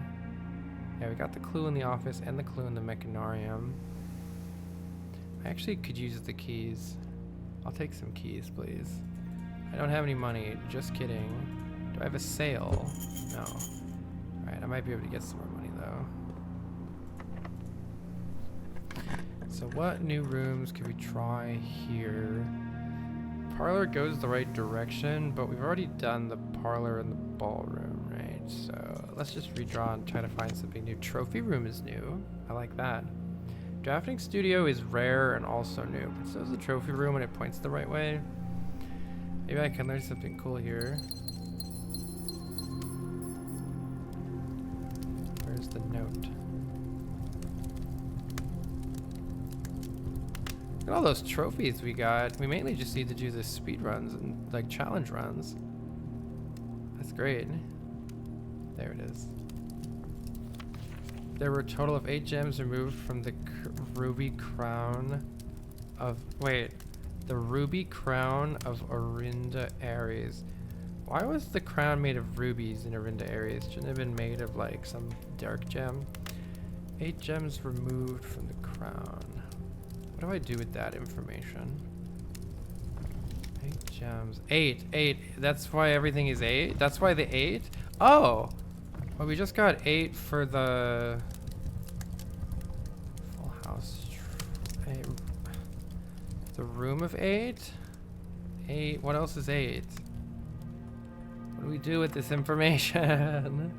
Yeah, we got the clue in the office and the clue in the mechanarium. I actually could use the keys. I'll take some keys, please. I don't have any money, just kidding. Do I have a sale? No. Alright, I might be able to get some more money though. So what new rooms can we try here? Parlor goes the right direction, but we've already done the parlor and the ballroom, right? So let's just redraw and try to find something new. Trophy room is new. I like that. Drafting studio is rare and also new, but so is the trophy room when it points the right way. Maybe I can learn something cool here. Where's the note? Look at all those trophies we got. We mainly just need to do the speed runs and like challenge runs. That's great. There it is. There were a total of 8 gems removed from the ruby crown of the ruby crown of Orinda Aries. Why was the crown made of rubies in Orinda Aries? Shouldn't it have been made of like some dark gem? 8 gems removed from the crown. What do I do with that information? 8 gems. 8. That's why everything is 8? That's why the 8? Oh! Well, we just got 8 for the full house. The room of 8? 8. What else is 8? What do we do with this information?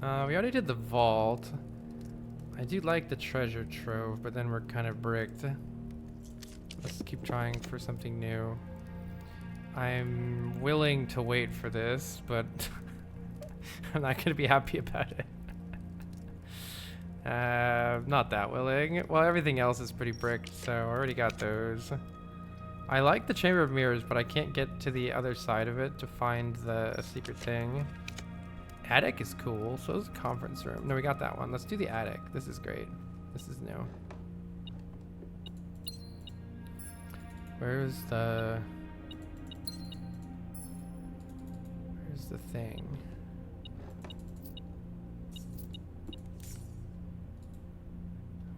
We already did the vault. I do like the treasure trove, but then we're kind of bricked. Let's keep trying for something new. I'm willing to wait for this, but I'm not going to be happy about it. Not that willing. Well, everything else is pretty bricked, so I already got those. I like the Chamber of Mirrors, but I can't get to the other side of it to find the secret thing. Attic is cool. So is the conference room. No, we got that one. Let's do the attic. This is great. This is new. Where's the thing?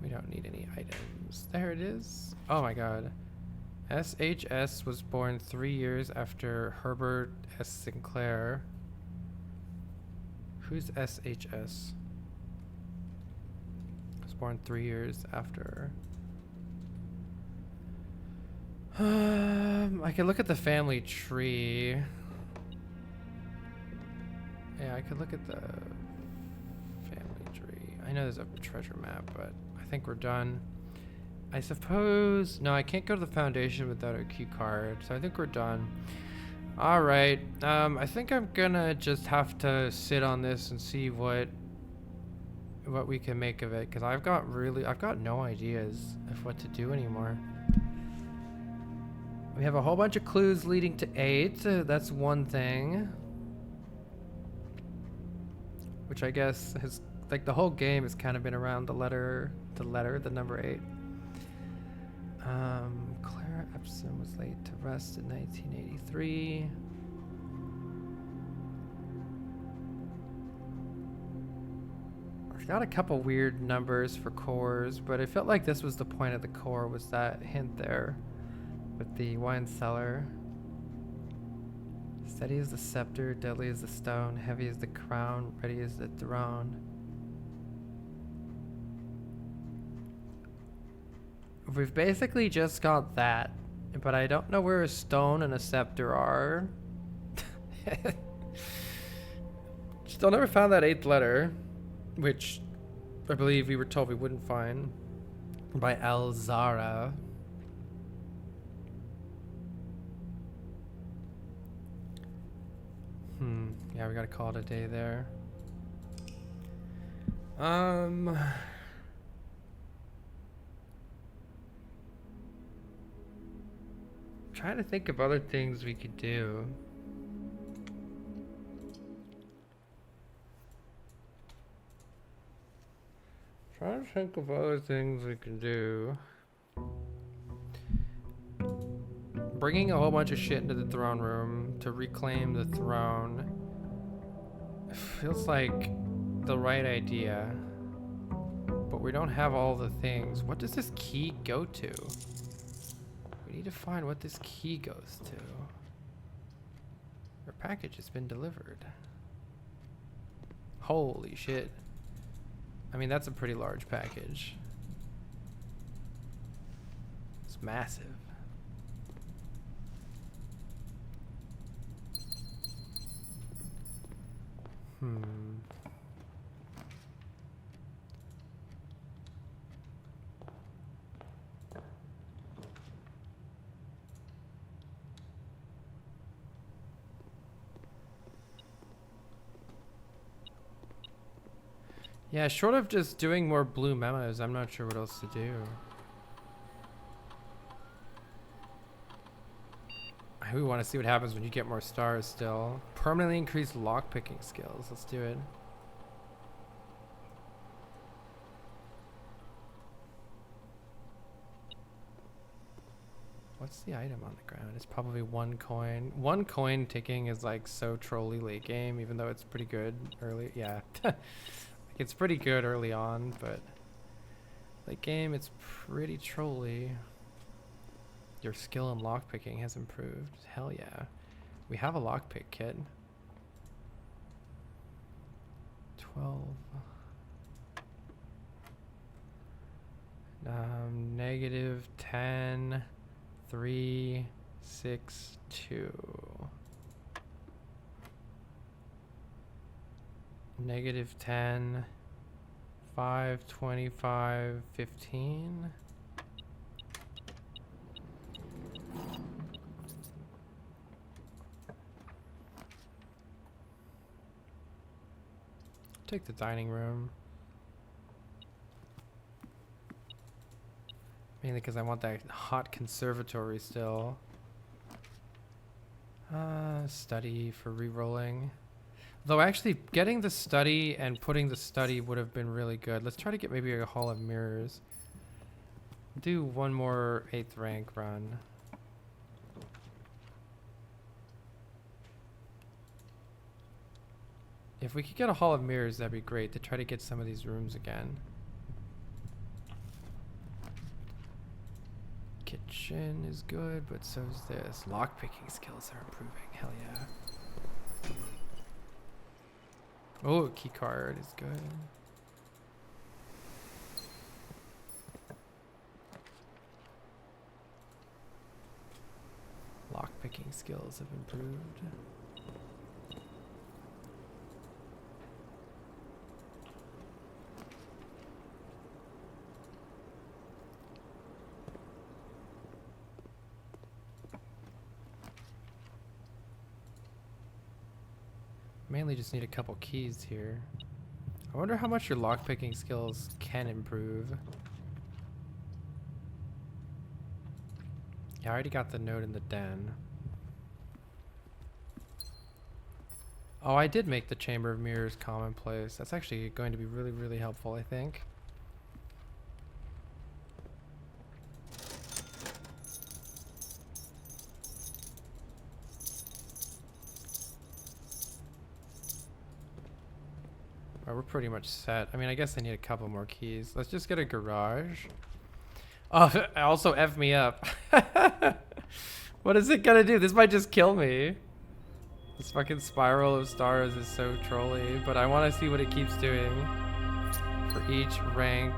We don't need any items. There it is. Oh my god. SHS was born 3 years after Herbert S. Sinclair. Who's SHS? Was born 3 years after. I could look at the family tree. Yeah, I could look at the family tree. I know there's a treasure map, but I think we're done. I suppose... No, I can't go to the foundation without a key card, so I think we're done. Alright, I think I'm gonna just have to sit on this and see what what we can make of it, because I've got no ideas of what to do anymore. We have a whole bunch of clues leading to 8. That's one thing. Which I guess has, like, the whole game has kind of been around the number 8. Clara Epsom was laid to rest in 1983. I've got a couple weird numbers for cores, but it felt like this was the point of the core, was that hint there with the wine cellar. Steady as the scepter, deadly as the stone, heavy as the crown, ready as the throne. We've basically just got that, but I don't know where a stone and a scepter are. Still never found that 8th letter, which I believe we were told we wouldn't find, by El Zara. Yeah, we gotta call it a day there. Trying to think of other things we could do. Trying to think of other things we can do. Bringing a whole bunch of shit into the throne room to reclaim the throne feels like the right idea, but we don't have all the things. What does this key go to? We need to find what this key goes to. Our package has been delivered. Holy shit. I mean, that's a pretty large package. It's massive. Yeah, short of just doing more blue memos, I'm not sure what else to do. We want to see what happens when you get more stars still. Permanently increase lockpicking skills. Let's do it. What's the item on the ground? It's probably 1 coin. 1 coin ticking is like so trolly late game, even though it's pretty good early. Yeah. It's pretty good early on, but late game it's pretty trolly. Your skill in lockpicking has improved. Hell yeah. We have a lockpick kit. 12. Negative 10, 3, 6, 2. Negative 10, 5, 25, 15. Take the dining room. Mainly because I want that hot conservatory still. Study for re-rolling. Though actually getting the study and putting the study would have been really good. Let's try to get maybe a hall of mirrors. Do one more 8th rank run. If we could get a hall of mirrors, that'd be great to try to get some of these rooms again. Kitchen is good, but so is this. Lockpicking skills are improving. Hell yeah. Oh, key card is good. Lockpicking skills have improved. Mainly just need a couple keys here. I wonder how much your lockpicking skills can improve. Yeah, I already got the note in the den. Oh, I did make the Chamber of Mirrors commonplace. That's actually going to be really, really helpful, I think. Oh, we're pretty much set. I mean, I guess I need a couple more keys. Let's just get a garage. Oh, also F me up. What is it gonna do? This might just kill me. This fucking spiral of stars is so trolly, but I want to see what it keeps doing. For each rank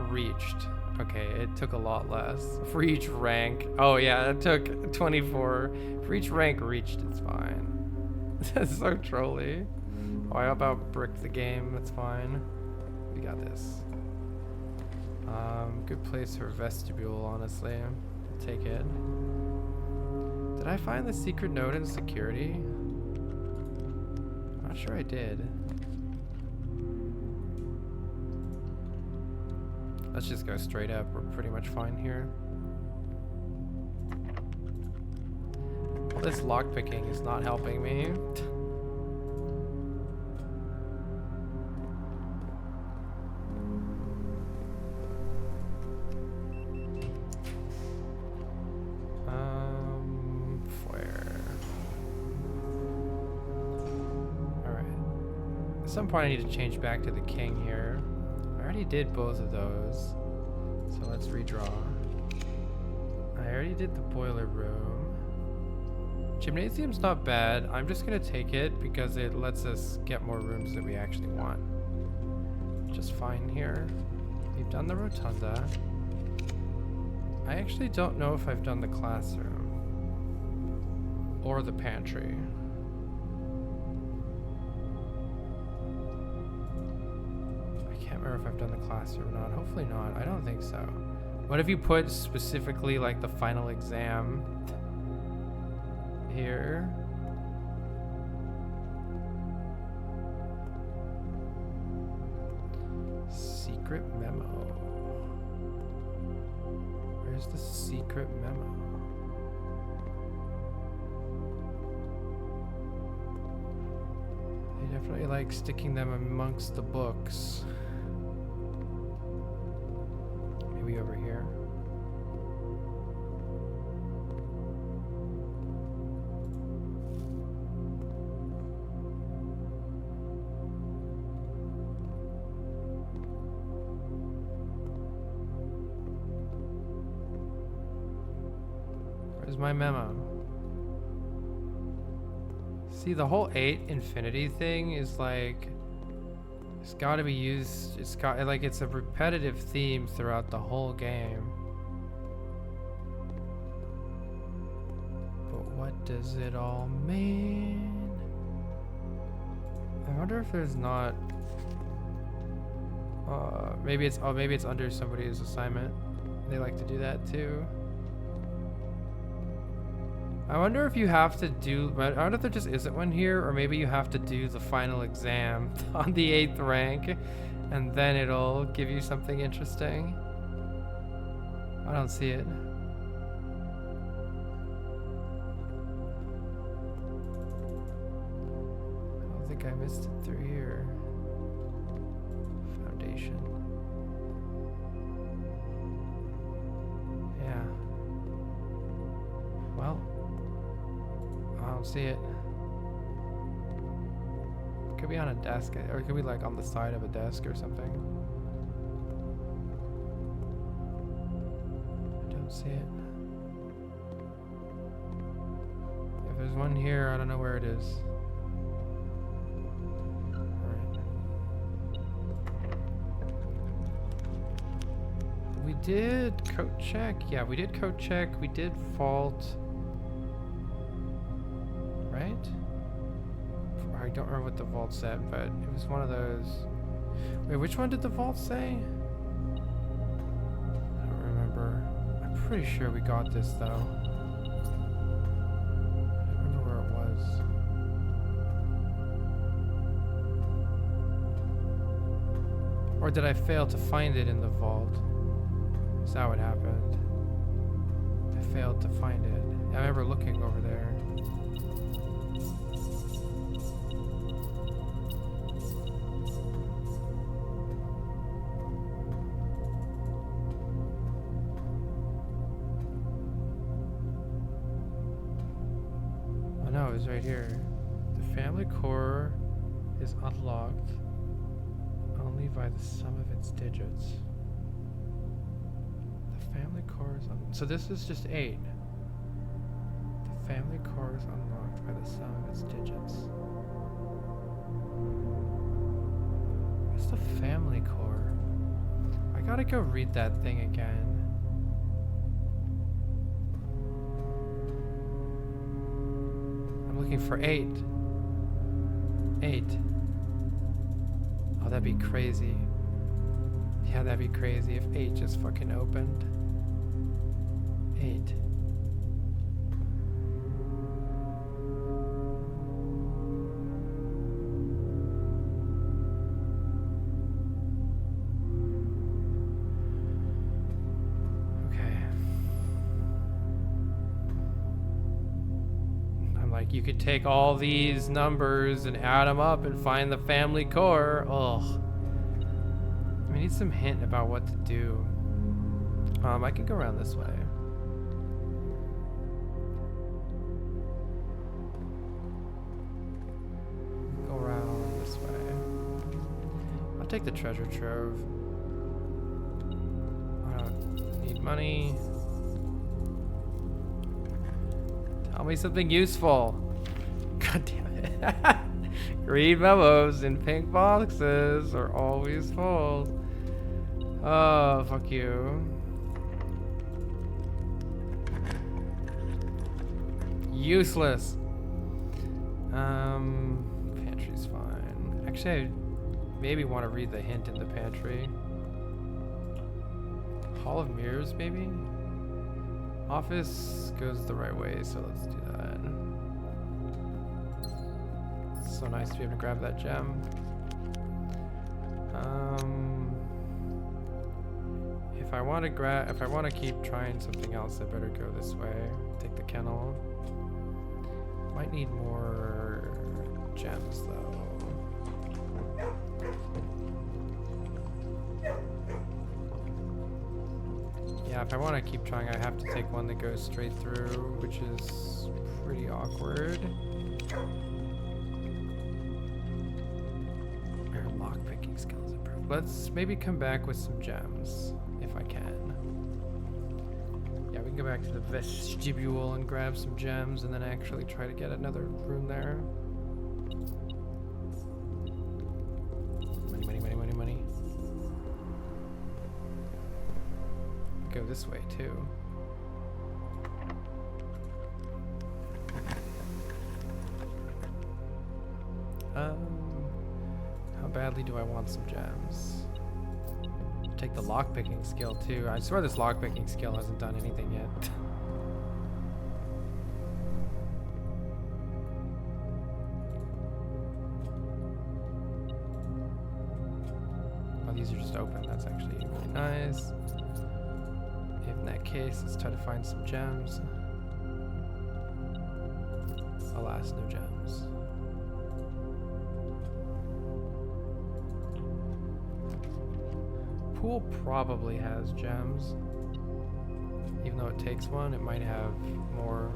reached. Okay, it took a lot less. For each rank. Oh yeah, it took 24. For each rank reached, it's fine. That's so trolly. Oh, I about bricked the game, that's fine. We got this. Good place for vestibule, honestly. I'll take it. Did I find the secret note in security? I'm not sure I did. Let's just go straight up. We're pretty much fine here. All this lockpicking is not helping me. At some point I need to change back to the king here. I already did both of those. So let's redraw. I already did the boiler room. Gymnasium's not bad. I'm just gonna take it because it lets us get more rooms that we actually want. Just fine here. We've done the rotunda. I actually don't know if I've done the classroom. Or the pantry. I can't remember if I've done the classroom or not. Hopefully not. I don't think so. What if you put specifically like the final exam here? Secret memo. Where's the secret memo? They definitely like sticking them amongst the books. Maybe over here. Where's my memo? See, the whole 8 infinity thing is like, it's got to be used. It's got like, it's a repetitive theme throughout the whole game. But what does it all mean? I wonder if there's not. Maybe it's under somebody's assignment. They like to do that too. I wonder if you have to do, I wonder if there just isn't one here, or maybe you have to do the final exam on the 8th rank, and then it'll give you something interesting. I don't see it. I don't think I missed it through here. Foundation. Yeah. Well. I don't see it. Could be on a desk, or it could be like on the side of a desk or something. I don't see it. If there's one here, I don't know where it is. Alright. We did code check. Yeah, we did code check. We did vault. Right? I don't remember what the vault said, but it was one of those. Wait, which one did the vault say? I don't remember. I'm pretty sure we got this though. I don't remember where it was. Or did I fail to find it in the vault? Is that what happened? I failed to find it. I remember looking over there. Oh no, it was right here. The family core is unlocked only by the sum of its digits. The family core is so this is just 8. The family core is unlocked by the sum of its digits. What's the family core? I gotta go read that thing again. I'm looking for 8. 8. Oh, that'd be crazy. Yeah, that'd be crazy if 8 just fucking opened. 8. You could take all these numbers and add them up and find the family core. Ugh. We need some hint about what to do. I can go around this way. Go around this way. I'll take the treasure trove. I don't need money. Tell me something useful. God damn it. Green memos in pink boxes are always full. Oh, fuck you. Useless. Pantry's fine. Actually, I maybe want to read the hint in the pantry. Hall of Mirrors, maybe? Office goes the right way, so let's do that. It's so nice to be able to grab that gem. If I want to keep trying something else, I better go this way. Take the kennel. Might need more gems though. Yeah, if I want to keep trying, I have to take one that goes straight through, which is pretty awkward. Our lockpicking skills improved. Let's maybe come back with some gems, if I can. Yeah, we can go back to the vestibule and grab some gems, and then actually try to get another room there. Money, money, money, money, money. Go this way too. How badly do I want some gems? Take the lockpicking skill too. I swear this lockpicking skill hasn't done anything yet. Oh, these are just open. That's actually really nice. In that case, let's try to find some gems. Alas, no gems. Pool probably has gems. Even though it takes one, it might have more.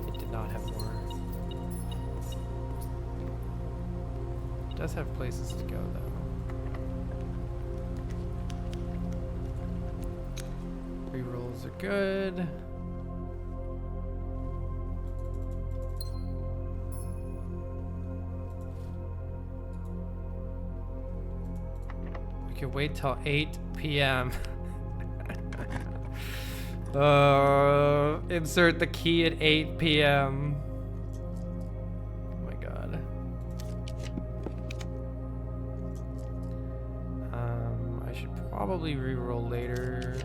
It did not have more. It does have places to go though. Rerolls are good. We can wait till 8 p.m. Insert the key at 8 p.m. Oh my god. I should probably reroll later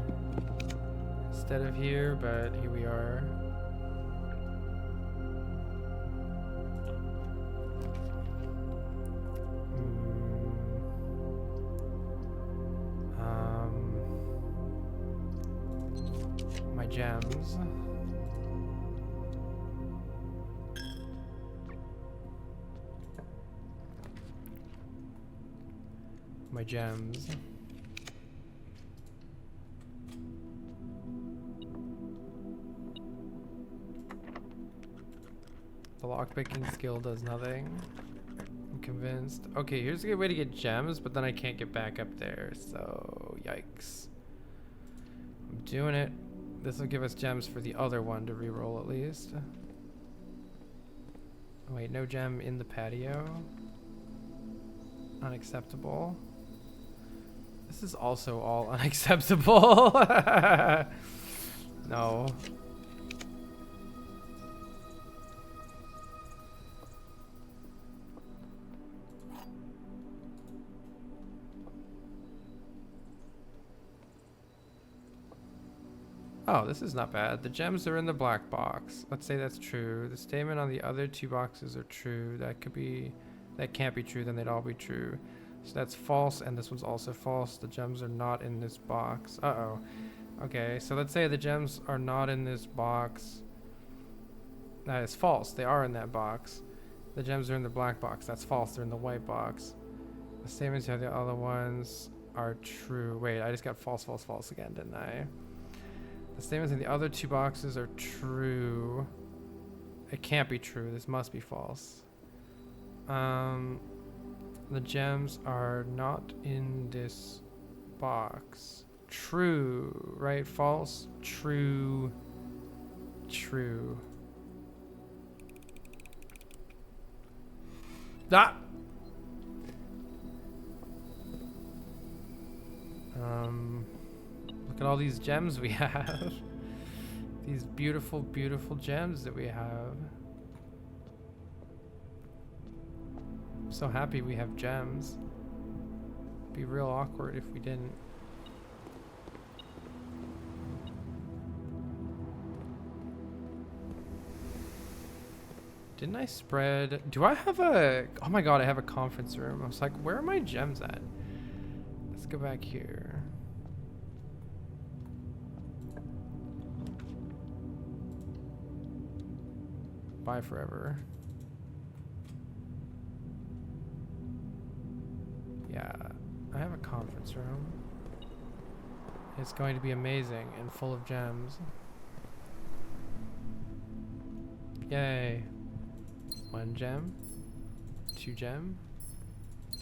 instead of here, but here we are. gems. My gems. The lockpicking skill does nothing. I'm convinced. Okay, here's a good way to get gems, but then I can't get back up there, so yikes. I'm doing it. This will give us gems for the other one to reroll at least. Wait, no gem in the patio. Unacceptable. This is also all unacceptable. No. Oh, this is not bad. The gems are in the black box. Let's say that's true. The statement on the other two boxes are true. That can't be true, then they'd all be true. So that's false, and this one's also false. The gems are not in this box. Uh-oh. Okay, so let's say the gems are not in this box. That is false. They are in that box. The gems are in the black box. That's false. They're in the white box. The statements of the other ones are true. Wait, I just got false, false, false again, didn't I? The statements in the other two boxes are true. It can't be true. This must be false. The gems are not in this box. True, right? False? True. True. Ah! Look at all these gems we have. These beautiful, beautiful gems that we have. I'm so happy we have gems. It'd be real awkward if we didn't. Didn't I spread? Do I have a... Oh my god, I have a conference room. I was like, where are my gems at? Let's go back here. Bye forever. Yeah, I have a conference room. It's going to be amazing and full of gems. Yay. 1 gem, 2 gem,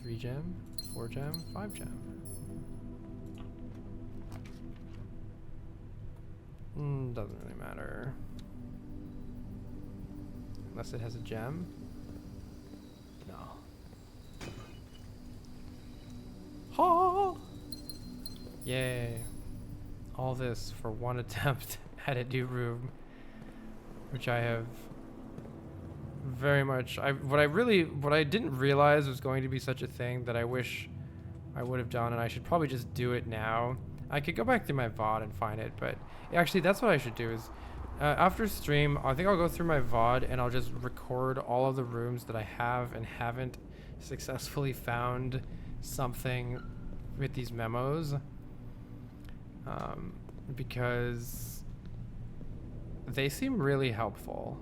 3 gem, 4 gem, 5 gem. Doesn't really matter. Unless it has a gem. No. Ha! Yay. All this for one attempt at a new room, which I have very much... What I didn't realize was going to be such a thing that I wish I would have done, and I should probably just do it now. I could go back through my VOD and find it, but actually that's what I should do is after stream, I think I'll go through my VOD and I'll just record all of the rooms that I have and haven't successfully found something with these memos. Because they seem really helpful.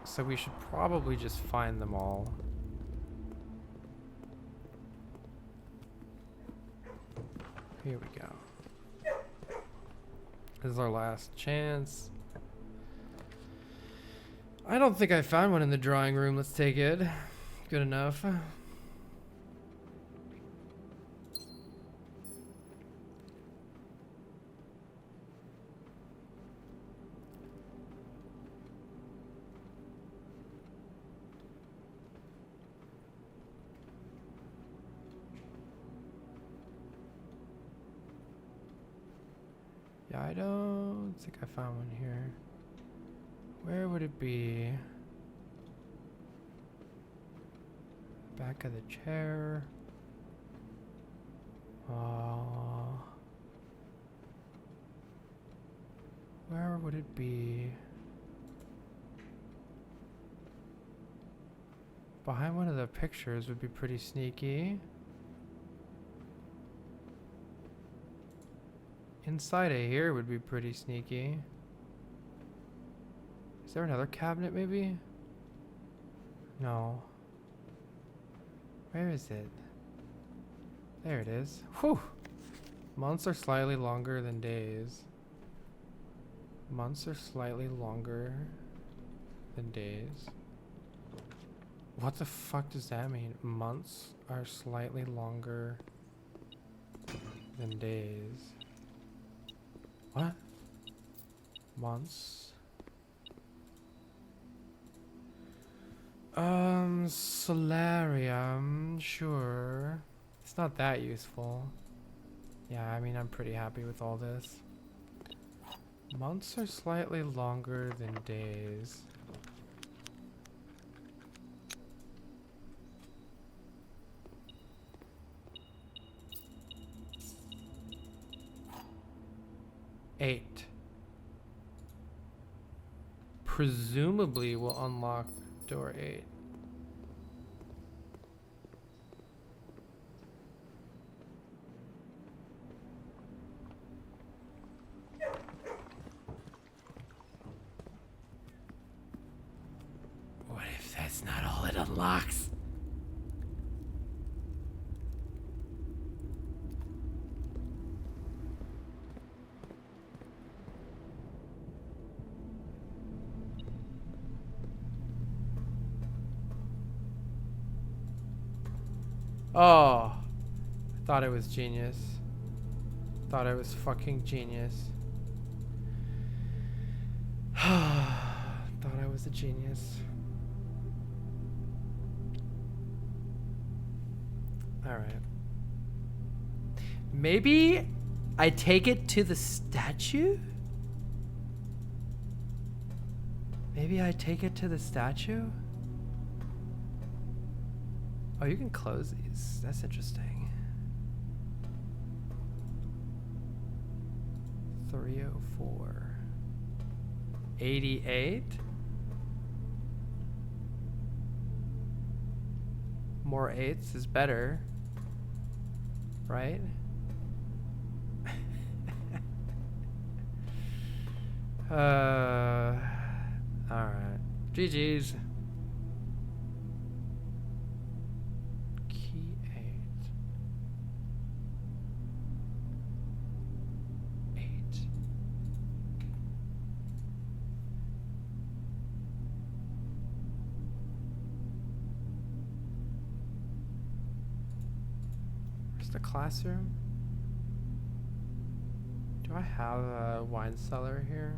So we should probably just find them all. Here we go. This is our last chance. I don't think I found one in the drawing room. Let's take it. Good enough. Yeah, I don't think I found one here. Where would it be? Back of the chair. Where would it be? Behind one of the pictures would be pretty sneaky. Inside of here would be pretty sneaky. Is there another cabinet maybe? No. Where is it? There it is. Whew! Months are slightly longer than days. Months are slightly longer than days. What the fuck does that mean? Months are slightly longer than days. What? Months. Solarium, sure. It's not that useful. Yeah, I mean, I'm pretty happy with all this. Months are slightly longer than days. Eight. Presumably will unlock door 8. What if that's not all it unlocks? Oh, I thought it was genius. Thought it was fucking genius. Thought I was a genius. All right. Maybe I take it to the statue? Maybe I take it to the statue? Oh, you can close these. That's interesting. 304. 88. More 8s is better. Right? Alright. GG's. Key 8. 8. Where's the classroom? Do I have a wine cellar here?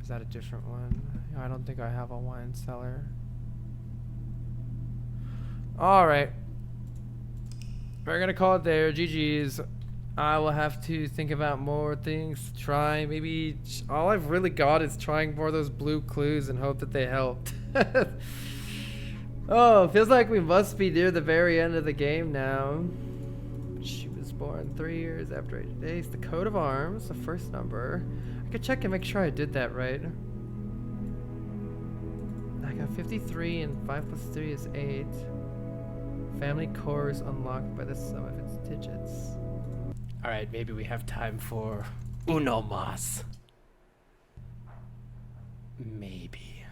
Is that a different one? I don't think I have a wine cellar. Alright. We're gonna call it there. GG's. I will have to think about more things to try. Maybe all I've really got is trying more of those blue clues and hope that they helped. Oh, feels like we must be near the very end of the game now. She was born 3 years after 8 days. The coat of arms, the first number. I could check and make sure I did that right. I got 53 and 5 plus 3 is 8. Family core is unlocked by the sum of its digits. Alright, maybe we have time for uno mas. Maybe.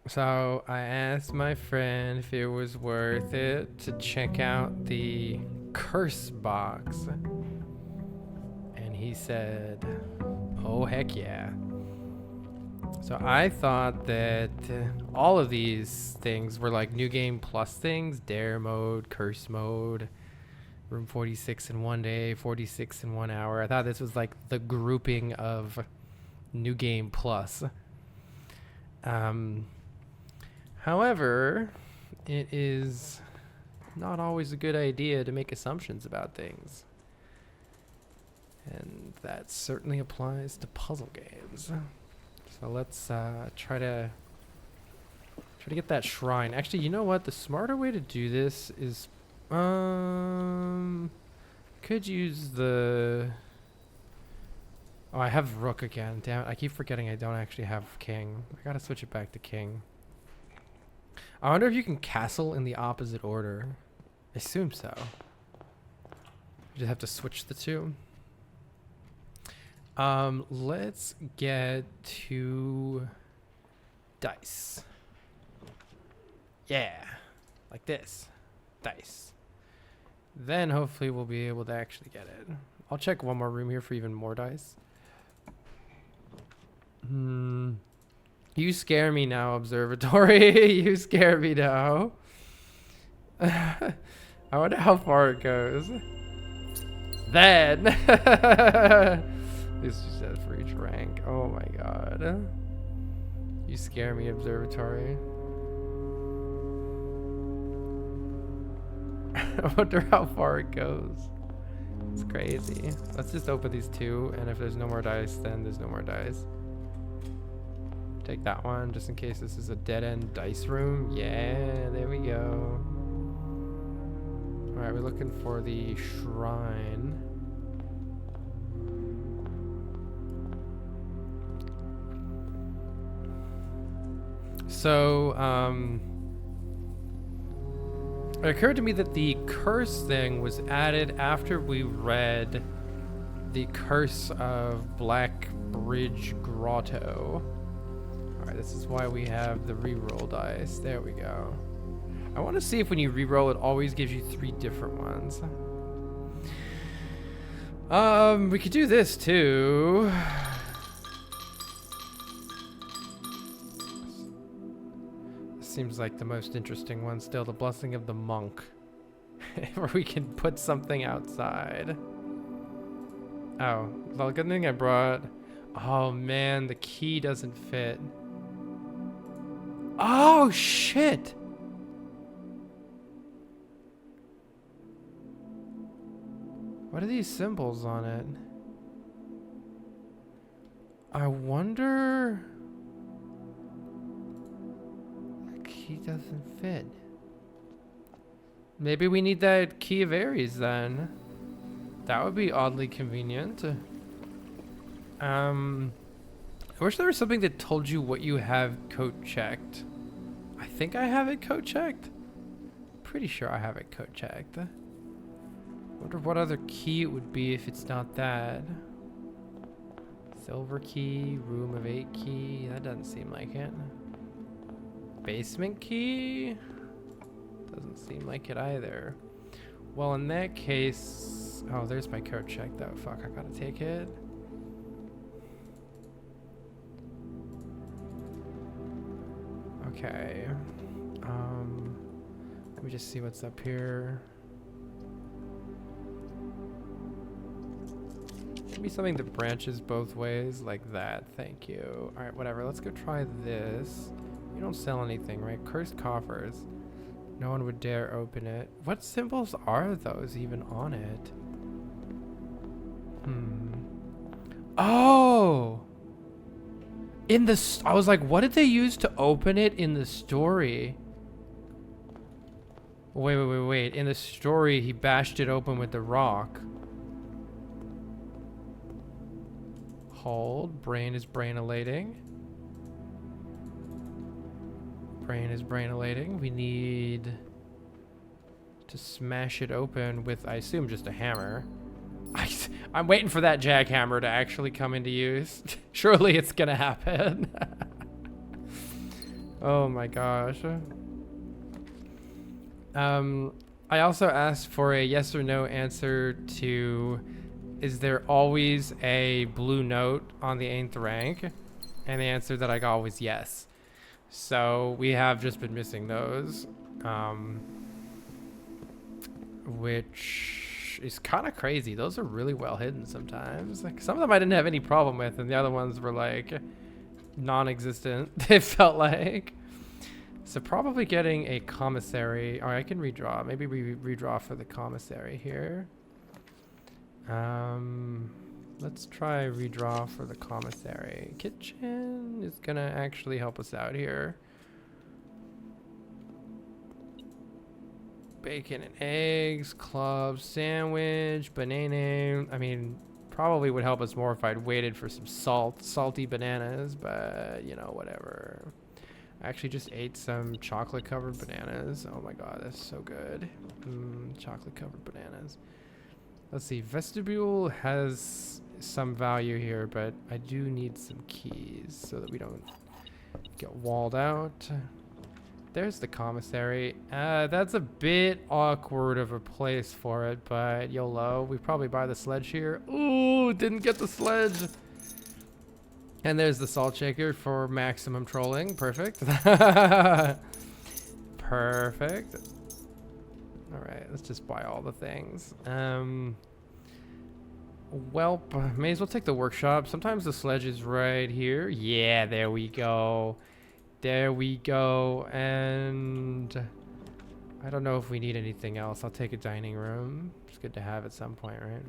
So I asked my friend if it was worth it to check out the curse box. And he said, oh heck yeah. So I thought that all of these things were like new game plus things. Dare mode, curse mode, room 46 in 1 day, 46 in 1 hour. I thought this was like the grouping of new game plus. However, it is not always a good idea to make assumptions about things. And that certainly applies to puzzle games. So let's try to get that shrine. Actually, you know what? The smarter way to do this is could use the oh, I have rook again. Damn it. I keep forgetting I don't actually have king. I gotta switch it back to king. I wonder if you can castle in the opposite order. I assume so. Just have to switch the two. Let's get to dice. Yeah, like this. Dice. Then hopefully we'll be able to actually get it. I'll check one more room here for even more dice. You scare me now, observatory. You scare me now. I wonder how far it goes. Then. This just says for each rank. Oh my god. You scare me, observatory. I wonder how far it goes. It's crazy. Let's just open these two, and if there's no more dice, then there's no more dice. Take that one, just in case this is a dead-end dice room. Yeah, there we go. Alright, we're looking for the shrine. So, it occurred to me that the curse thing was added after we read the Curse of Black Bridge Grotto. Alright, this is why we have the reroll dice. There we go. I want to see if when you reroll it always gives you 3 different ones. We could do this too. Seems like the most interesting one still, the Blessing of the Monk. Where we can put something outside. Oh, well, good thing I brought... Oh man, the key doesn't fit. Oh shit! What are these symbols on it? I wonder... Key doesn't fit. Maybe we need that key of Aries then. That would be oddly convenient. I wish there was something that told you what you have code checked. I think I have it code checked. Pretty sure I have it code checked. Wonder what other key it would be if it's not that. Silver key, room of 8 key. That doesn't seem like it. Basement key? Doesn't seem like it either. Well, in that case... Oh, there's my code check though. Fuck, I gotta take it. Okay. Let me just see what's up here. Maybe something that branches both ways, like that. Thank you. Alright, whatever. Let's go try this. You don't sell anything, right? Cursed coffers. No one would dare open it. What symbols are those even on it? Oh! In the... I was like, what did they use to open it in the story? Wait. In the story, he bashed it open with the rock. Hold. Brain is brain-elating. Brain is brain-elating. We need to smash it open with, I assume, just a hammer. I'm waiting for that jackhammer to actually come into use. Surely it's gonna happen. Oh my gosh. I also asked for a yes or no answer to, is there always a blue note on the 8th rank? And the answer that I got was yes. So we have just been missing those, which is kind of crazy. Those are really well hidden sometimes. Like some of them I didn't have any problem with, and the other ones were like non-existent. It felt like. So probably getting a commissary. Or I can redraw. Maybe we redraw for the commissary here. Let's try redraw for the commissary. Kitchen is gonna actually help us out here. Bacon and eggs, club, sandwich, banana. I mean, probably would help us more if I'd waited for some salty bananas, but you know, whatever. I actually just ate some chocolate covered bananas. Oh my god, that's so good. Chocolate covered bananas. Let's see. Vestibule has some value here, but I do need some keys so that we don't get walled out. There's the commissary. That's a bit awkward of a place for it, but YOLO. We probably buy the sledge here. Ooh, didn't get the sledge. And there's the salt shaker for maximum trolling. Perfect. Perfect. All right, let's just buy all the things. Welp, may as well take the workshop. Sometimes the sledge is right here. Yeah, there we go. There we go. And I don't know if we need anything else. I'll take a dining room. It's good to have at some point, right?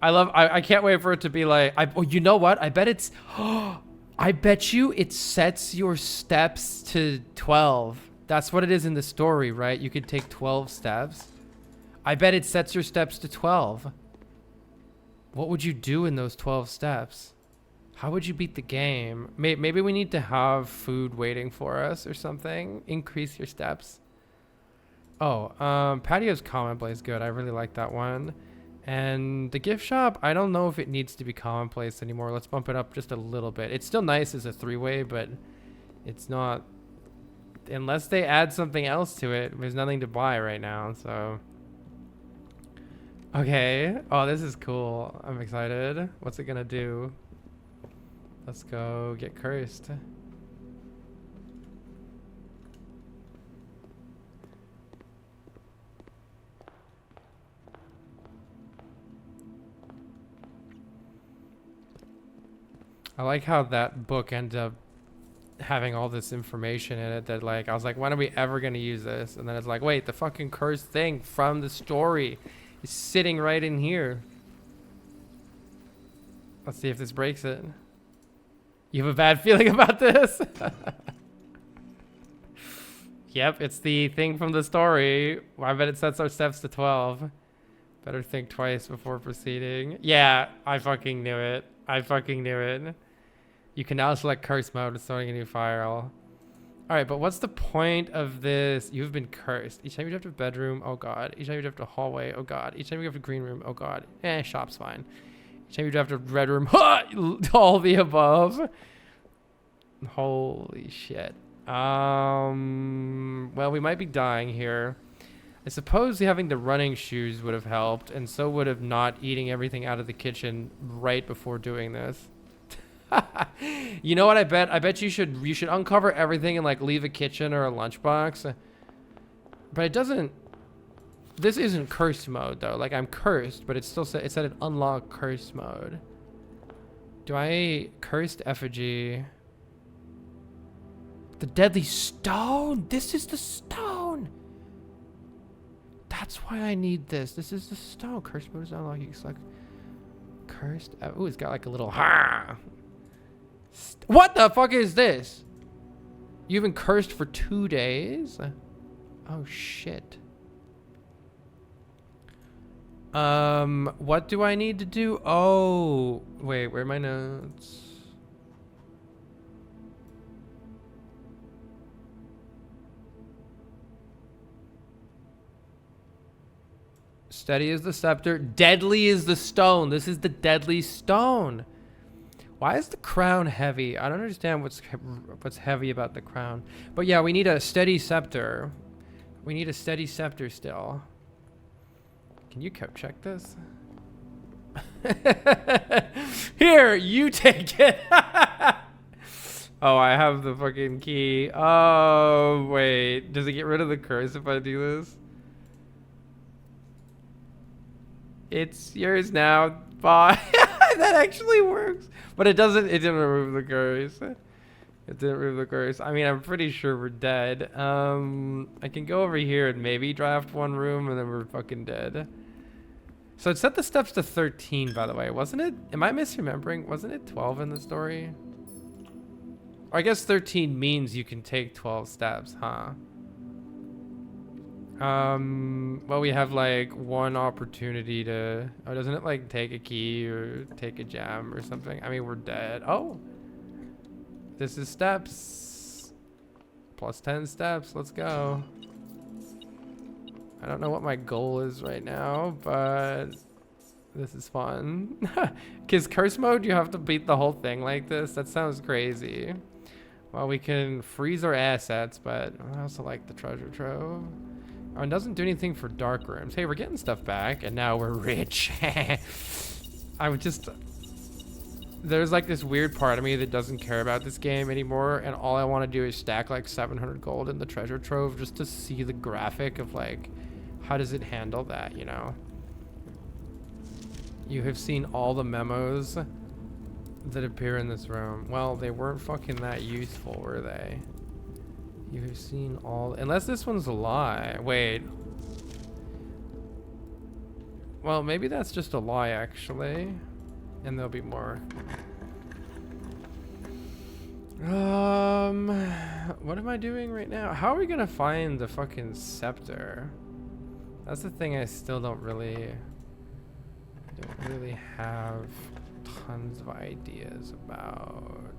I can't wait for it to be like, oh, you know what? I bet it's, I bet you it sets your steps to 12. That's what it is in the story, right? You could take 12 steps. I bet it sets your steps to 12. What would you do in those 12 steps? How would you beat the game? Maybe we need to have food waiting for us or something. Increase your steps. Oh, patio's commonplace good. I really like that one. And the gift shop, I don't know if it needs to be commonplace anymore. Let's bump it up just a little bit. It's still nice as a three-way, but it's not... Unless they add something else to it, there's nothing to buy right now, so... Okay. Oh, this is cool. I'm excited. What's it gonna do? Let's go get cursed. I like how that book ended up having all this information in it that, like, I was like, when are we ever gonna use this? And then it's like, wait, the fucking cursed thing from the story is sitting right in here. Let's see if this breaks it. You have a bad feeling about this? Yep, it's the thing from the story. Well, I bet it sets our steps to 12. Better think twice before proceeding. Yeah, I fucking knew it. I fucking knew it. You can now select curse mode starting a new file. Alright, but what's the point of this? You've been cursed. Each time you have to bedroom, oh god. Each time you have to hallway, oh god. Each time you have to green room, oh god. Shop's fine. Each time you have to red room, all the above. Holy shit. Well, we might be dying here. I suppose having the running shoes would have helped, and so would have not eating everything out of the kitchen right before doing this. You know what? I bet you should uncover everything and like leave a kitchen or a lunchbox. But it doesn't. This isn't cursed mode though. Like I'm cursed, but it still said it unlock cursed mode. Do I cursed effigy? The deadly stone. This is the stone. That's why I need this. This is the stone. Cursed mode is unlocked. You can select cursed. Oh, it's got like a little ha. What the fuck is this? You've been cursed for 2 days? Oh shit. What do I need to do? Oh, wait, where are my notes? Steady is the scepter. Deadly is the stone. This is the deadly stone. Why is the crown heavy? I don't understand what's heavy about the crown. But yeah, we need a steady scepter. We need a steady scepter still. Can you check this? Here, you take it. Oh, I have the fucking key. Oh, wait. Does it get rid of the curse if I do this? It's yours now. Bye. That actually works. But it didn't remove the curse. It didn't remove the curse. I mean, I'm pretty sure we're dead. I can go over here and maybe draft one room and then we're fucking dead. So it set the steps to 13, by the way, wasn't it? Am I misremembering? Wasn't it 12 in the story? Or I guess 13 means you can take 12 steps, huh? Well, we have like one opportunity to, oh, doesn't it like take a key or take a gem or something? I mean, we're dead. Oh, this is steps. Plus 10 steps. Let's go. I don't know what my goal is right now, but this is fun. Because curse mode, you have to beat the whole thing like this. That sounds crazy. Well, we can freeze our assets, but I also like the treasure trove. Oh, it doesn't do anything for dark rooms. Hey, we're getting stuff back, and now we're rich. I would just... There's like this weird part of me that doesn't care about this game anymore, and all I want to do is stack like 700 gold in the treasure trove just to see the graphic of like, how does it handle that, you know? You have seen all the memos that appear in this room. Well, they weren't fucking that useful, were they? You have seen all... Unless this one's a lie. Wait. Well, maybe that's just a lie, actually. And there'll be more. What am I doing right now? How are we gonna find the fucking scepter? That's the thing I still don't really have tons of ideas about.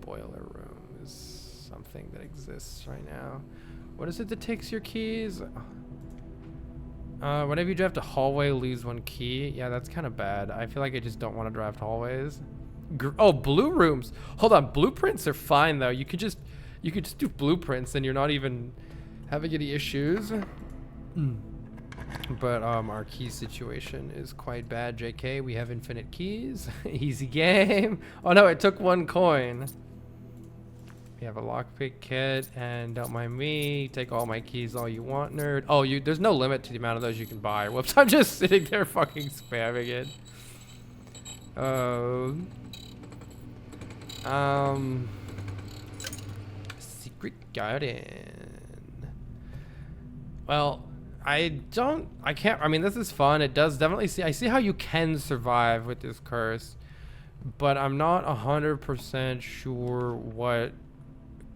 Boiler room is something that exists right now. What is it that takes your keys? Whenever you draft a hallway, lose one key. Yeah, that's kind of bad. I feel like I just don't want to draft hallways. Oh, blue rooms. Hold on, blueprints are fine though. You could just do blueprints and you're not even having any issues. But our key situation is quite bad, JK. We have infinite keys. Easy game. Oh no, it took 1 coin. We have a lockpick kit, and don't mind me. Take all my keys, all you want, nerd. Oh, there's no limit to the amount of those you can buy. Whoops, I'm just sitting there fucking spamming it. Secret garden. Well, I mean, this is fun. It does definitely I see how you can survive with this curse, but I'm not 100% sure what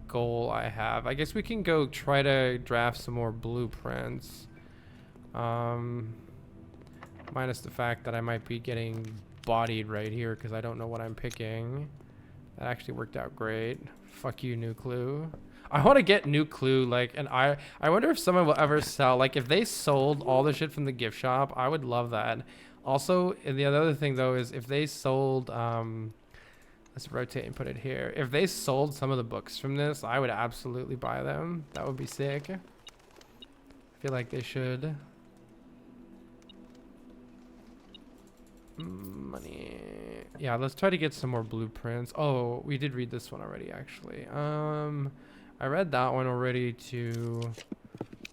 goal I have. I guess we can go try to draft some more blueprints. Minus the fact that I might be getting bodied right here because I don't know what I'm picking. That actually worked out great. Fuck you, New Clue. I want to get New Clue, like, and I wonder if someone will ever sell, like, if they sold all the shit from the gift shop, I would love that. Also, and the other thing though is if they sold, let's rotate and put it here. If they sold some of the books from this, I would absolutely buy them. That would be sick. I feel like they should. Money. Yeah, let's try to get some more blueprints. Oh, we did read this one already, actually. I read that one already too.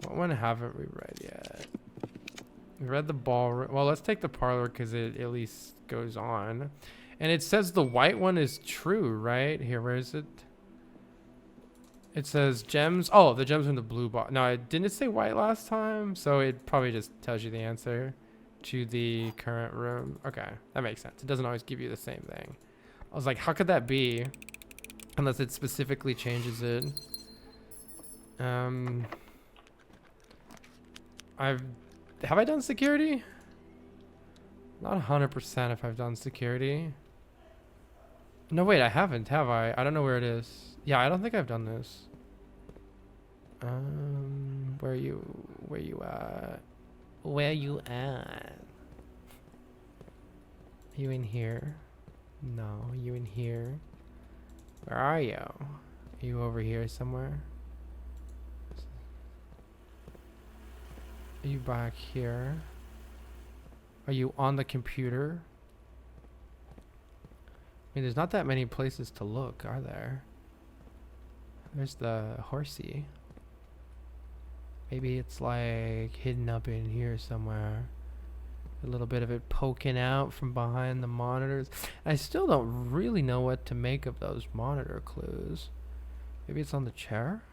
What one haven't we read yet? We read the ballroom. Well, let's take the parlor because it at least goes on. And it says the white one is true, right? Here, where is it? It says gems. Oh, the gems in the blue box. No, didn't it say white last time? So it probably just tells you the answer to the current room. Okay, that makes sense. It doesn't always give you the same thing. I was like, how could that be? Unless it specifically changes it. Have I done security? Not 100% if I've done security. No, wait, I haven't, have I? I don't know where it is. Yeah, I don't think I've done this. Where you at? Where you at? You in here? No, you in here? Where are you? Are you over here somewhere? Are you back here? Are you on the computer? I mean, there's not that many places to look, are there? There's the horsey. Maybe it's like hidden up in here somewhere. A little bit of it poking out from behind the monitors. I still don't really know what to make of those monitor clues. Maybe it's on the chair?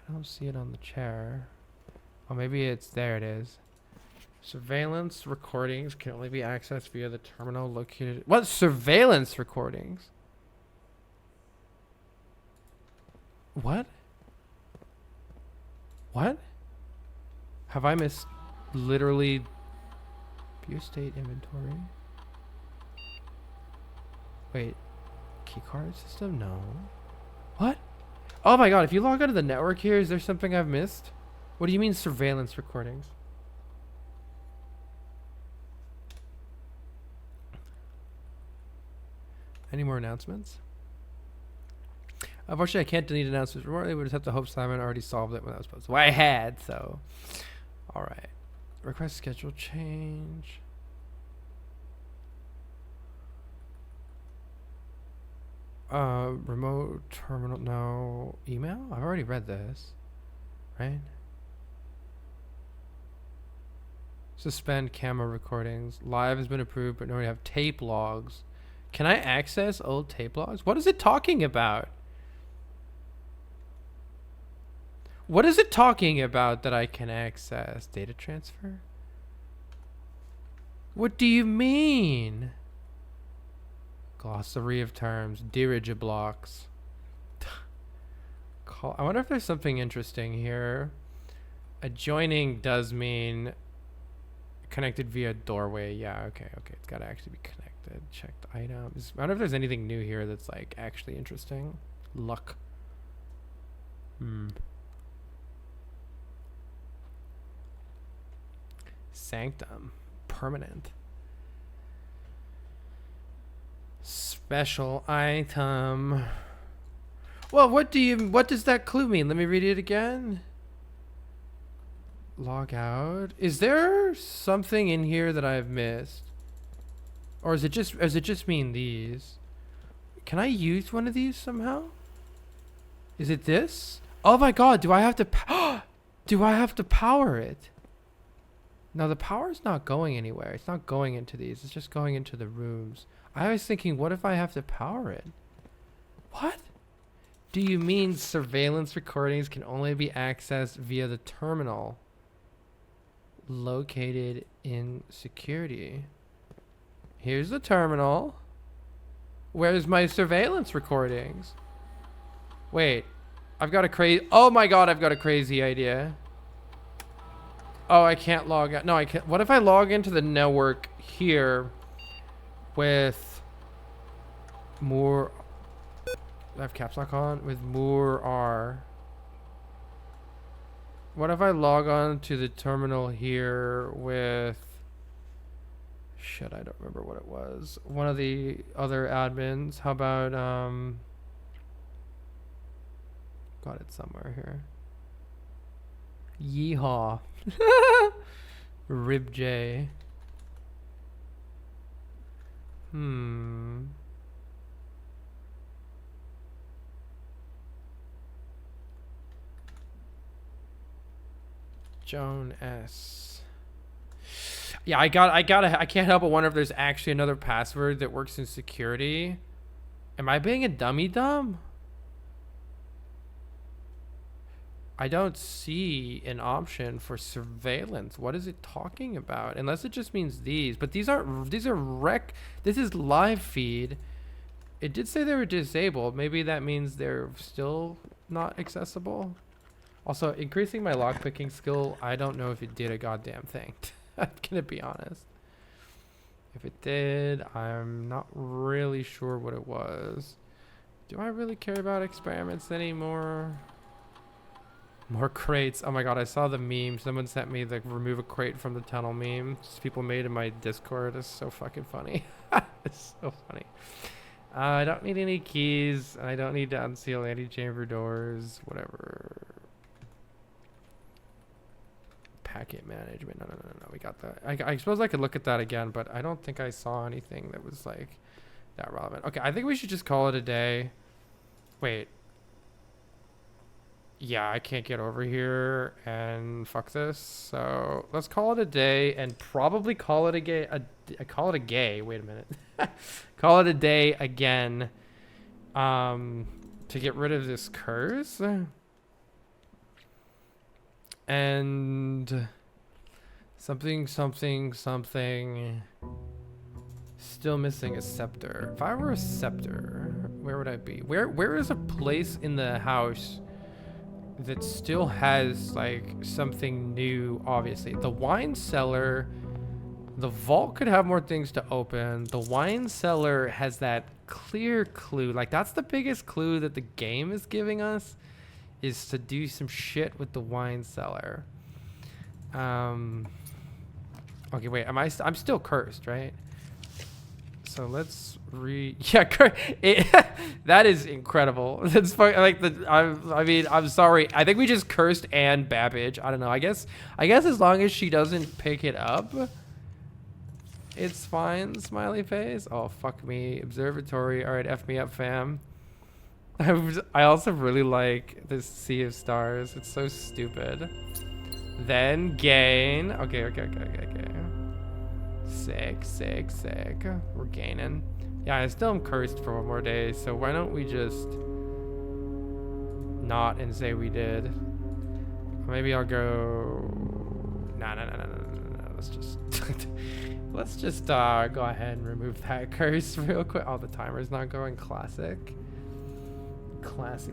I don't see it on the chair. Oh, maybe it's there. It is. Surveillance recordings can only be accessed via the terminal located. What? Surveillance recordings? What? What? Have I missed literally view state inventory? Wait, keycard system? No. What? Oh my god, if you log out of the network here, is there something I've missed? What do you mean surveillance recordings? Any more announcements? Unfortunately, I can't delete announcements remotely. We just have to hope Simon already solved it when I was supposed to. Well, I had, so. All right. Request schedule change. Remote terminal. No. Email? I've already read this. Right? Suspend camera recordings. Live has been approved, but no, we have tape logs. Can I access old tape logs? What is it talking about? What is it talking about that I can access? Data transfer? What do you mean? Glossary of terms. Dirigiblocks. I wonder if there's something interesting here. Adjoining does mean connected via doorway. Yeah, okay. It's got to actually be connected. Checked items. I wonder if there's anything new here that's like actually interesting. Luck. Sanctum. Permanent. Special item. Well, what does that clue mean? Let me read it again. Log out. Is there something in here that I've missed? Or does it just mean these? Can I use one of these somehow? Is it this? Oh my god, do I have to do I have to power it? No, the power's not going anywhere. It's not going into these. It's just going into the rooms. I was thinking, what if I have to power it? What? Do you mean surveillance recordings can only be accessed via the terminal located in security? Here's the terminal. Where's my surveillance recordings? Wait, I've got a crazy... Oh my god, I've got a crazy idea. Oh, I can't log out. No, I can't. What if I log into the network here with more... I have caps lock on with more R. What if I log on to the terminal here with... Shit, I don't remember what it was. One of the other admins. How about, got it somewhere here. Yeehaw. Rib J. Joan S. Yeah, I can't help but wonder if there's actually another password that works in security. Am I being a dummy dumb? I don't see an option for surveillance. What is it talking about? Unless it just means these. But these are rec. This is live feed. It did say they were disabled. Maybe that means they're still not accessible. Also, increasing my lockpicking skill, I don't know if it did a goddamn thing. I'm gonna be honest. If it did, I'm not really sure what it was. Do I really care about experiments anymore? More crates. Oh my god, I saw the meme. Someone sent me the remove a crate from the tunnel meme. People made in my Discord. It's so fucking funny. It's so funny. I don't need any keys. I don't need to unseal anti-chamber doors. Whatever. Packet management. No. We got that. I suppose I could look at that again, but I don't think I saw anything that was like that relevant. Okay, I think we should just call it a day. Wait. Yeah, I can't get over here and fuck this. So let's call it a day and probably call it a gay. Call it a gay. Wait a minute. Call it a day again. To get rid of this curse. And something. Still missing a scepter. If I were a scepter, where would I be? Where is a place in the house that still has like something new? Obviously, the wine cellar. The vault could have more things to open. The wine cellar has that clear clue. Like that's the biggest clue that the game is giving us. is to do some shit with the wine cellar. Okay, wait, I'm still cursed, right? So let's that is incredible. That's like I mean, I'm sorry. I think we just cursed Anne Babbage. I don't know. I guess as long as she doesn't pick it up, it's fine. Smiley face. Oh, fuck me. Observatory. All right, F me up, fam. I also really like this Sea of Stars. It's so stupid. Then gain. Okay. Sick. We're gaining. Yeah, I still am cursed for one more day, so why don't we just not and say we did? Maybe I'll go... No. Let's just go ahead and remove that curse real quick. Oh, the timer's not going. Classic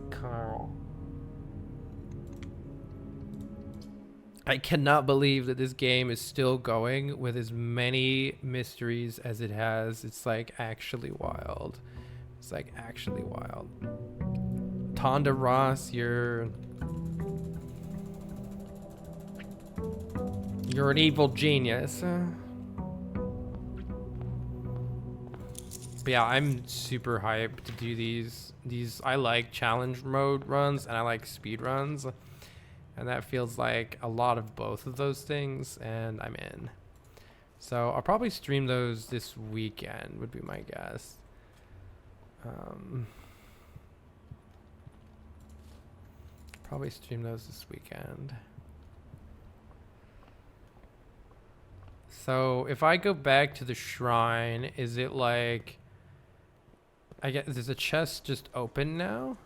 Carl. I cannot believe that this game is still going with as many mysteries as it has. It's like actually wild. Tonda Ross, you're an evil genius. But yeah, I'm super hyped to do these. I like challenge mode runs and I like speed runs. And that feels like a lot of both of those things, and I'm in. So I'll probably stream those this weekend, would be my guess. Probably stream those this weekend. So if I go back to the shrine, is it like... I guess, is the chest just open now?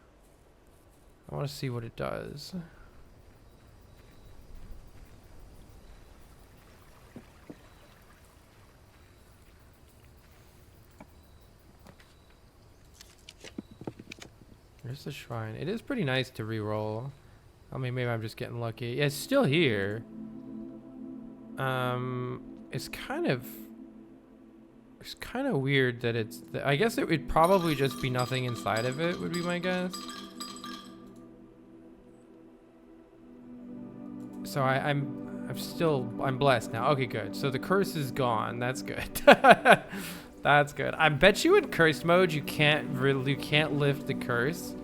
I want to see what it does. There's the shrine. It is pretty nice to re-roll. I mean, maybe I'm just getting lucky. Yeah, it's still here. It's kind of weird that it's... I guess it would probably just be nothing inside of it, would be my guess. So I'm blessed now. Okay, good. So the curse is gone. That's good. That's good. I bet you in cursed mode you can't lift the curse.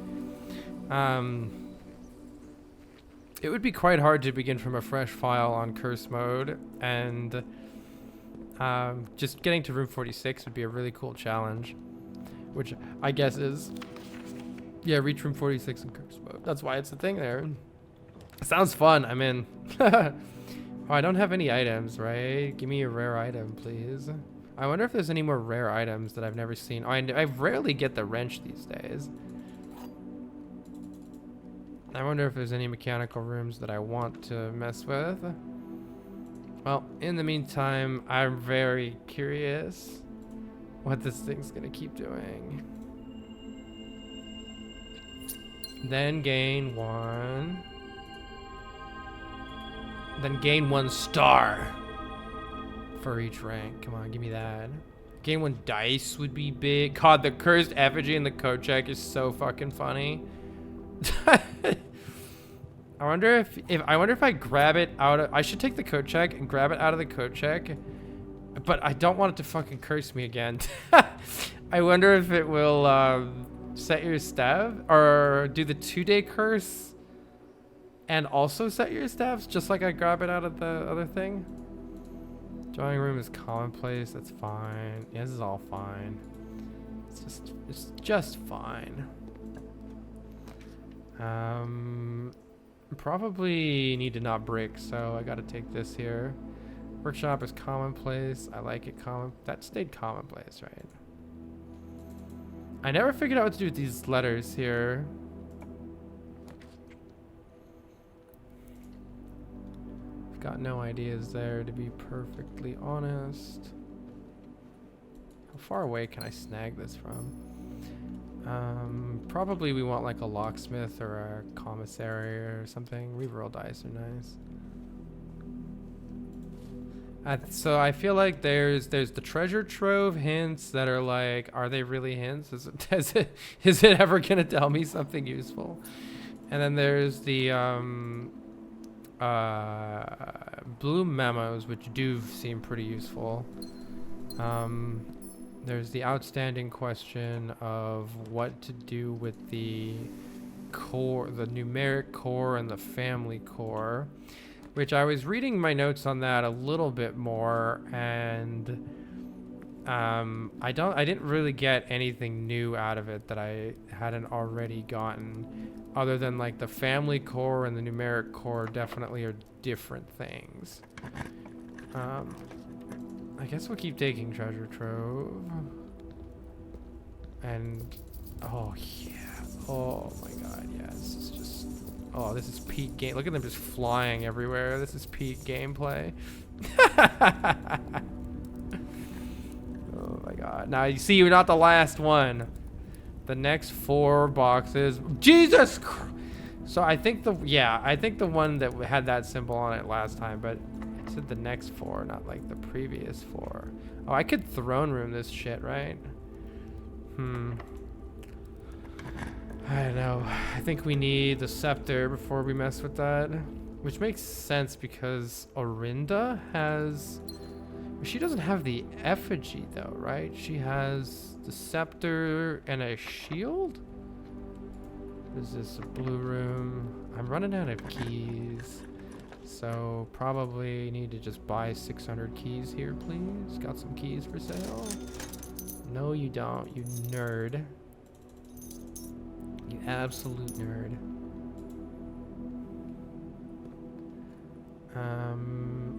It would be quite hard to begin from a fresh file on curse mode, and just getting to room 46 would be a really cool challenge, which I guess is, yeah, reach room 46 in curse mode. That's why it's the thing there. Sounds fun. I'm in. Oh, I don't have any items, right? Give me a rare item, please. I wonder if there's any more rare items that I've never seen. I rarely get the wrench these days. I wonder if there's any mechanical rooms that I want to mess with. Well, in the meantime, I'm very curious what this thing's gonna keep doing. Then gain 1. Then gain 1 star for each rank. Come on, give me that. Gain 1 dice would be big. God, the cursed effigy in the code check is so fucking funny. I wonder if I grab it out of... I should take the code check and grab it out of the code check. But I don't want it to fucking curse me again. I wonder if it will set your staff or do the 2-day curse and also set your staffs just like I grab it out of the other thing. Drawing room is commonplace. That's fine. Yeah, this is all fine. It's just fine. Probably need to not break, so I gotta take this here. Workshop is commonplace. I like it that stayed commonplace, right? I never figured out what to do with these letters here. I've got no ideas there, to be perfectly honest. How far away can I snag this from? Probably we want like a locksmith or a commissary or something. Reroll dice are nice. So I feel like there's the treasure trove hints that are like, are they really hints? Is it ever gonna tell me something useful? And then there's the blue memos, which do seem pretty useful. There's the outstanding question of what to do with the core, the numeric core and the family core, which I was reading my notes on that a little bit more, and I didn't really get anything new out of it that I hadn't already gotten, other than like the family core and the numeric core definitely are different things. I guess we'll keep taking treasure trove. And oh yeah, oh my god, yeah, this is just, oh, this is peak game. Look at them just flying everywhere. This is peak gameplay. Oh my god. Now you see, you're not the last one. The next 4 boxes, Jesus Christ. So I think the one that had that symbol on it last time, but it said the next 4, not like the previous 4. Oh, I could throne room this shit, right? I don't know. I think we need the scepter before we mess with that, which makes sense because Orinda has, she doesn't have the effigy though, right? She has the scepter and a shield. Is this a blue room? I'm running out of keys, so probably need to just buy 600 keys here, please. Got some keys for sale? No, you don't, you nerd. You absolute nerd.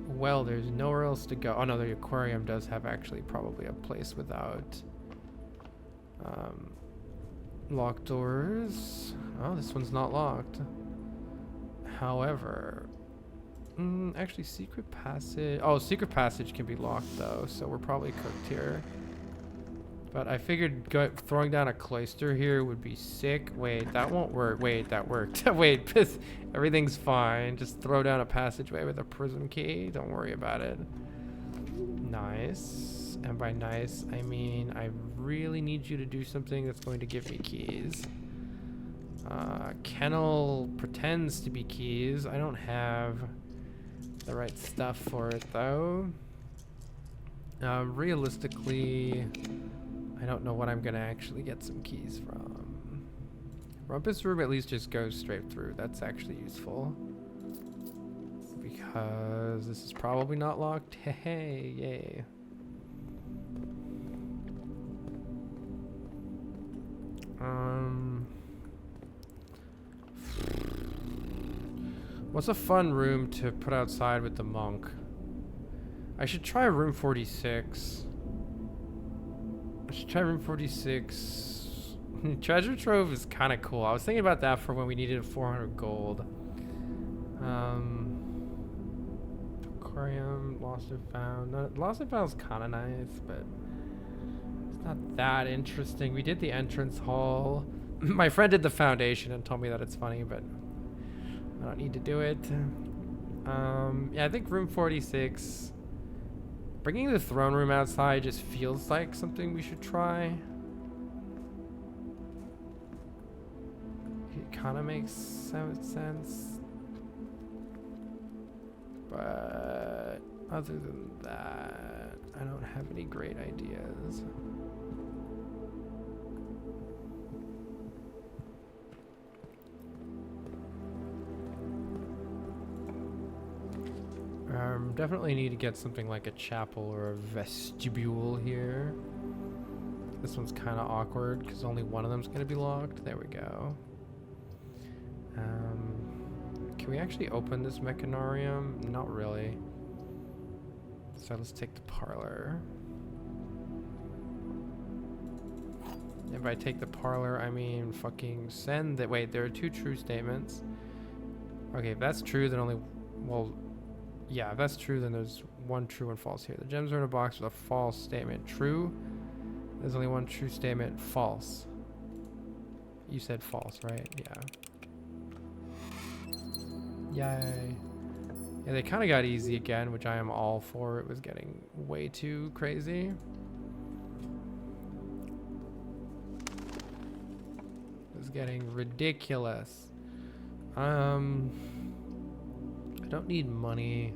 Well, there's nowhere else to go. Oh no, the aquarium does have actually probably a place without locked doors. Oh, this one's not locked. However, actually secret passage. Oh, secret passage can be locked though, so we're probably cooked here. But I figured throwing down a cloister here would be sick. Wait, that won't work. Wait, that worked. Wait, everything's fine. Just throw down a passageway with a prism key. Don't worry about it. Nice. And by nice, I mean I really need you to do something that's going to give me keys. Kennel pretends to be keys. I don't have the right stuff for it though. Realistically, I don't know what I'm gonna actually get some keys from. Rumpus room at least just goes straight through. That's actually useful. Because this is probably not locked. Hey, yay. What's a fun room to put outside with the monk? I should try room 46. I should try room 46. Treasure trove is kind of cool. I was thinking about that for when we needed 400 gold. Aquarium, lost and found. No, lost and found is kind of nice, but it's not that interesting. We did the entrance hall. My friend did the foundation and told me that it's funny, but I don't need to do it. Yeah, I think room 46. Bringing the throne room outside just feels like something we should try. It kind of makes some sense. But other than that, I don't have any great ideas. Definitely need to get something like a chapel or a vestibule here. This one's kind of awkward because only one of them's going to be locked. There we go. Can we actually open this mechanarium? Not really. So let's take the parlor. If I take the parlor, I mean fucking send that. Wait, there are 2 true statements. Okay, if that's true, then only, well, yeah, if that's true, then there's 1 true and false here. The gems are in a box with a false statement. True. There's only 1 true statement. False. You said false, right? Yeah. Yay. Yeah, they kind of got easy again, which I am all for. It was getting way too crazy. It was getting ridiculous. I don't need money.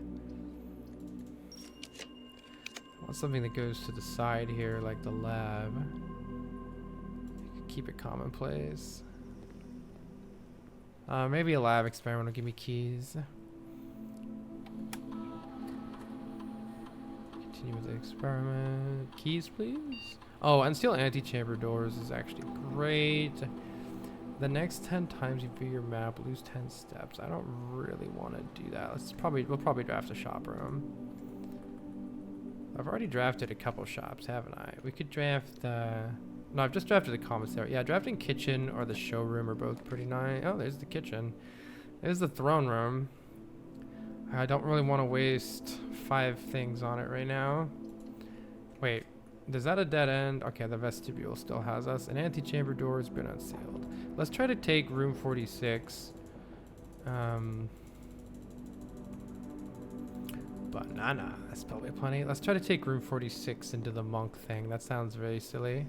I want something that goes to the side here, like the lab. Keep it commonplace. Maybe a lab experiment will give me keys. Continue with the experiment. Keys, please. Oh, unseal antechamber doors is actually great. The next 10 times you view your map, lose 10 steps. I don't really want to do that. We'll probably draft a shop room. I've already drafted a couple shops, haven't I? We could draft no, I've just drafted the commissary. Yeah, drafting kitchen or the showroom are both pretty nice. Oh, there's the kitchen. There's the throne room. I don't really want to waste 5 things on it right now. Wait, is that a dead end? Okay, the vestibule still has us. An antechamber door has been unsealed. Let's try to take room 46. Banana, that's probably plenty. Let's try to take room 46 into the monk thing. That sounds very silly.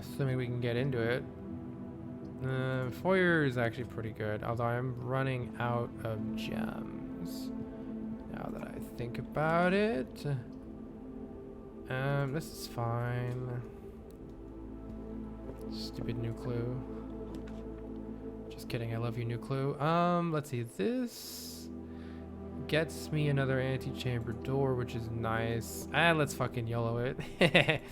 Assuming we can get into it. Foyer is actually pretty good, although I'm running out of gems. Now that I think about it. This is fine. Stupid new clue. Just kidding, I love you, new clue. Let's see, this gets me another antechamber door, which is nice. Let's fucking YOLO it.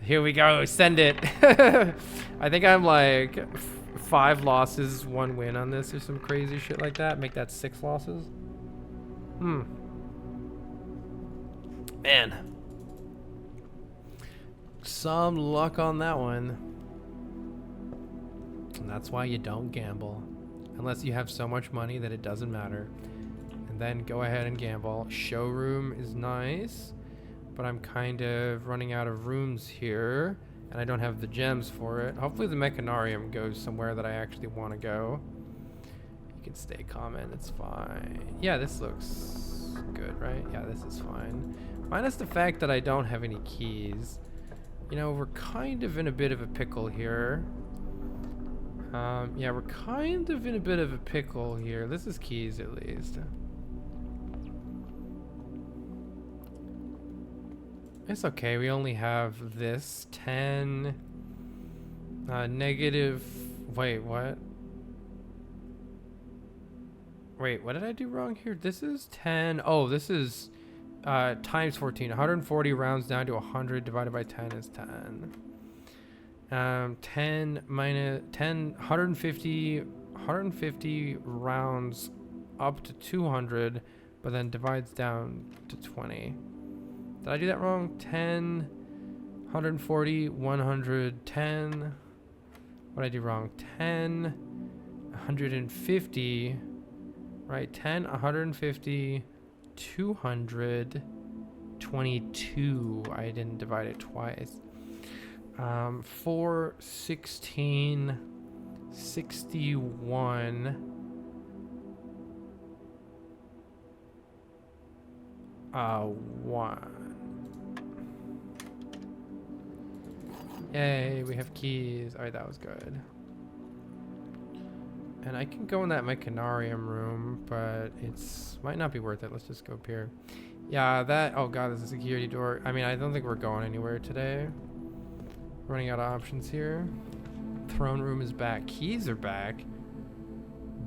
Here we go, send it. I think I'm like 5 losses, 1 win on this or some crazy shit like that. Make that 6 losses. Man. Some luck on that one. And that's why you don't gamble. Unless you have so much money that it doesn't matter. And then go ahead and gamble. Showroom is nice. But I'm kind of running out of rooms here, and I don't have the gems for it. Hopefully the mechanarium goes somewhere that I actually want to go. You can stay common, it's fine. Yeah, this looks good, right? Yeah, this is fine. Minus the fact that I don't have any keys. You know, we're kind of in a bit of a pickle here. Yeah, we're kind of in a bit of a pickle here. This is keys at least. It's okay, we only have this 10 negative. Wait, what? Wait, what did I do wrong here? This is 10. Oh, this is times 14. 140 rounds down to 100 divided by 10 is 10. 10 minus 10, 150 rounds up to 200, but then divides down to 20. Did I do that wrong? 10, 140, 110. What did I do wrong? 10, 150, right? 10, 150, 200, 22. I didn't divide it twice. 4, 16, 61. 1. Yay, we have keys. Alright, that was good. And I can go in that mechanarium room, but it's might not be worth it. Let's just go up here. Yeah, that. Oh god, there's a security door. I mean, I don't think we're going anywhere today. Running out of options here. Throne room is back. Keys are back.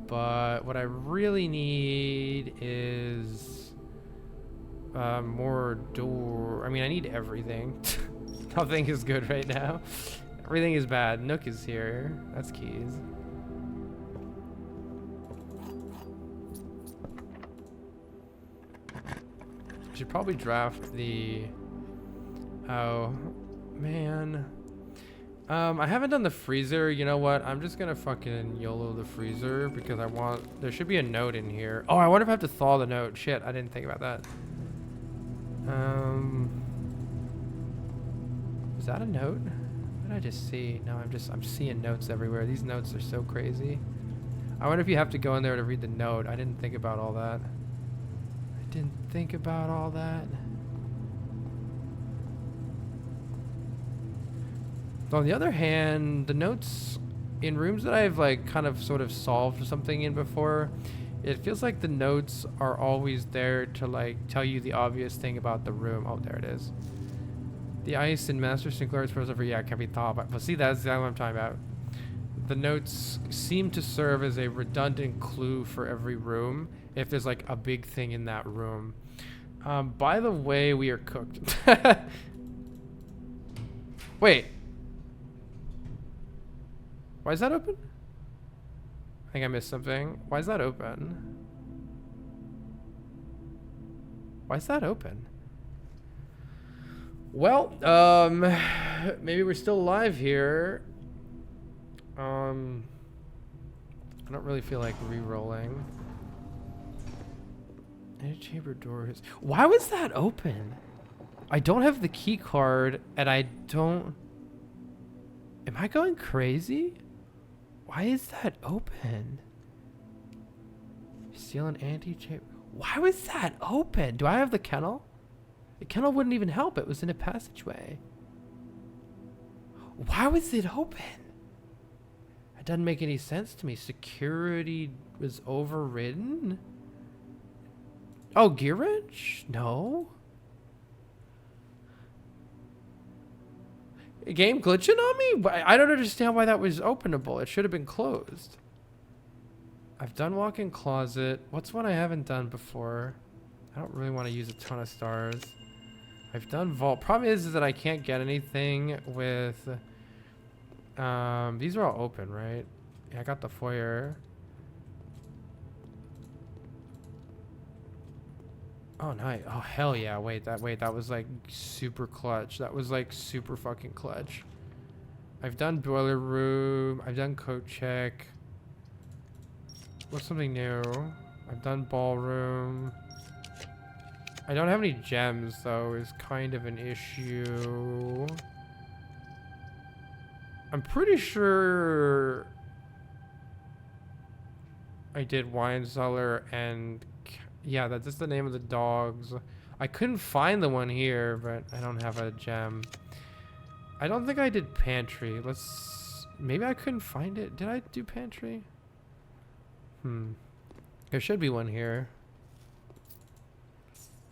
But what I really need is more door. I mean, I need everything. Nothing is good right now. Everything is bad. Nook is here. That's keys. Should probably draft the. Oh, man. I haven't done the freezer. You know what? I'm just gonna fucking YOLO the freezer because I want. There should be a note in here. Oh, I wonder if I have to thaw the note. Shit, I didn't think about that. Is that a note? What did I just see? No, I'm seeing notes everywhere. These notes are so crazy. I wonder if you have to go in there to read the note. I didn't think about all that. On the other hand, the notes in rooms that I've like kind of sort of solved something in before, it feels like the notes are always there to like tell you the obvious thing about the room. Oh, there it is. The ice in Master Sinclair's prose over, yeah, can be thought about. But see, that's exactly what I'm talking about. The notes seem to serve as a redundant clue for every room if there's like a big thing in that room. By the way, we are cooked. Wait. Why is that open? I think I missed something. Why is that open? Why is that open? Well, maybe we're still alive here. I don't really feel like re-rolling. Any chamber door is... Why was that open? I don't have the key card, and I don't... Am I going crazy? Why is that open? Steal an anti-chamber... Why was that open? Do I have the kennel? The kennel wouldn't even help. It was in a passageway. Why was it open? It doesn't make any sense to me. Security was overridden? Oh, gear wrench? No. A game glitching on me? I don't understand why that was openable. It should have been closed. I've done walk-in closet. What's one I haven't done before? I don't really want to use a ton of stars. I've done vault. Problem is that I can't get anything with... these are all open, right? Yeah, I got the foyer. Oh, nice. Oh, hell yeah. Wait, that was like super clutch. That was like super fucking clutch. I've done boiler room. I've done coat check. What's something new? I've done ballroom. I don't have any gems, though, is kind of an issue. I'm pretty sure I did wine cellar and... Yeah, that's just the name of the dogs. I couldn't find the one here, but I don't have a gem. I don't think I did pantry. Let's... Maybe I couldn't find it. Did I do pantry? There should be one here.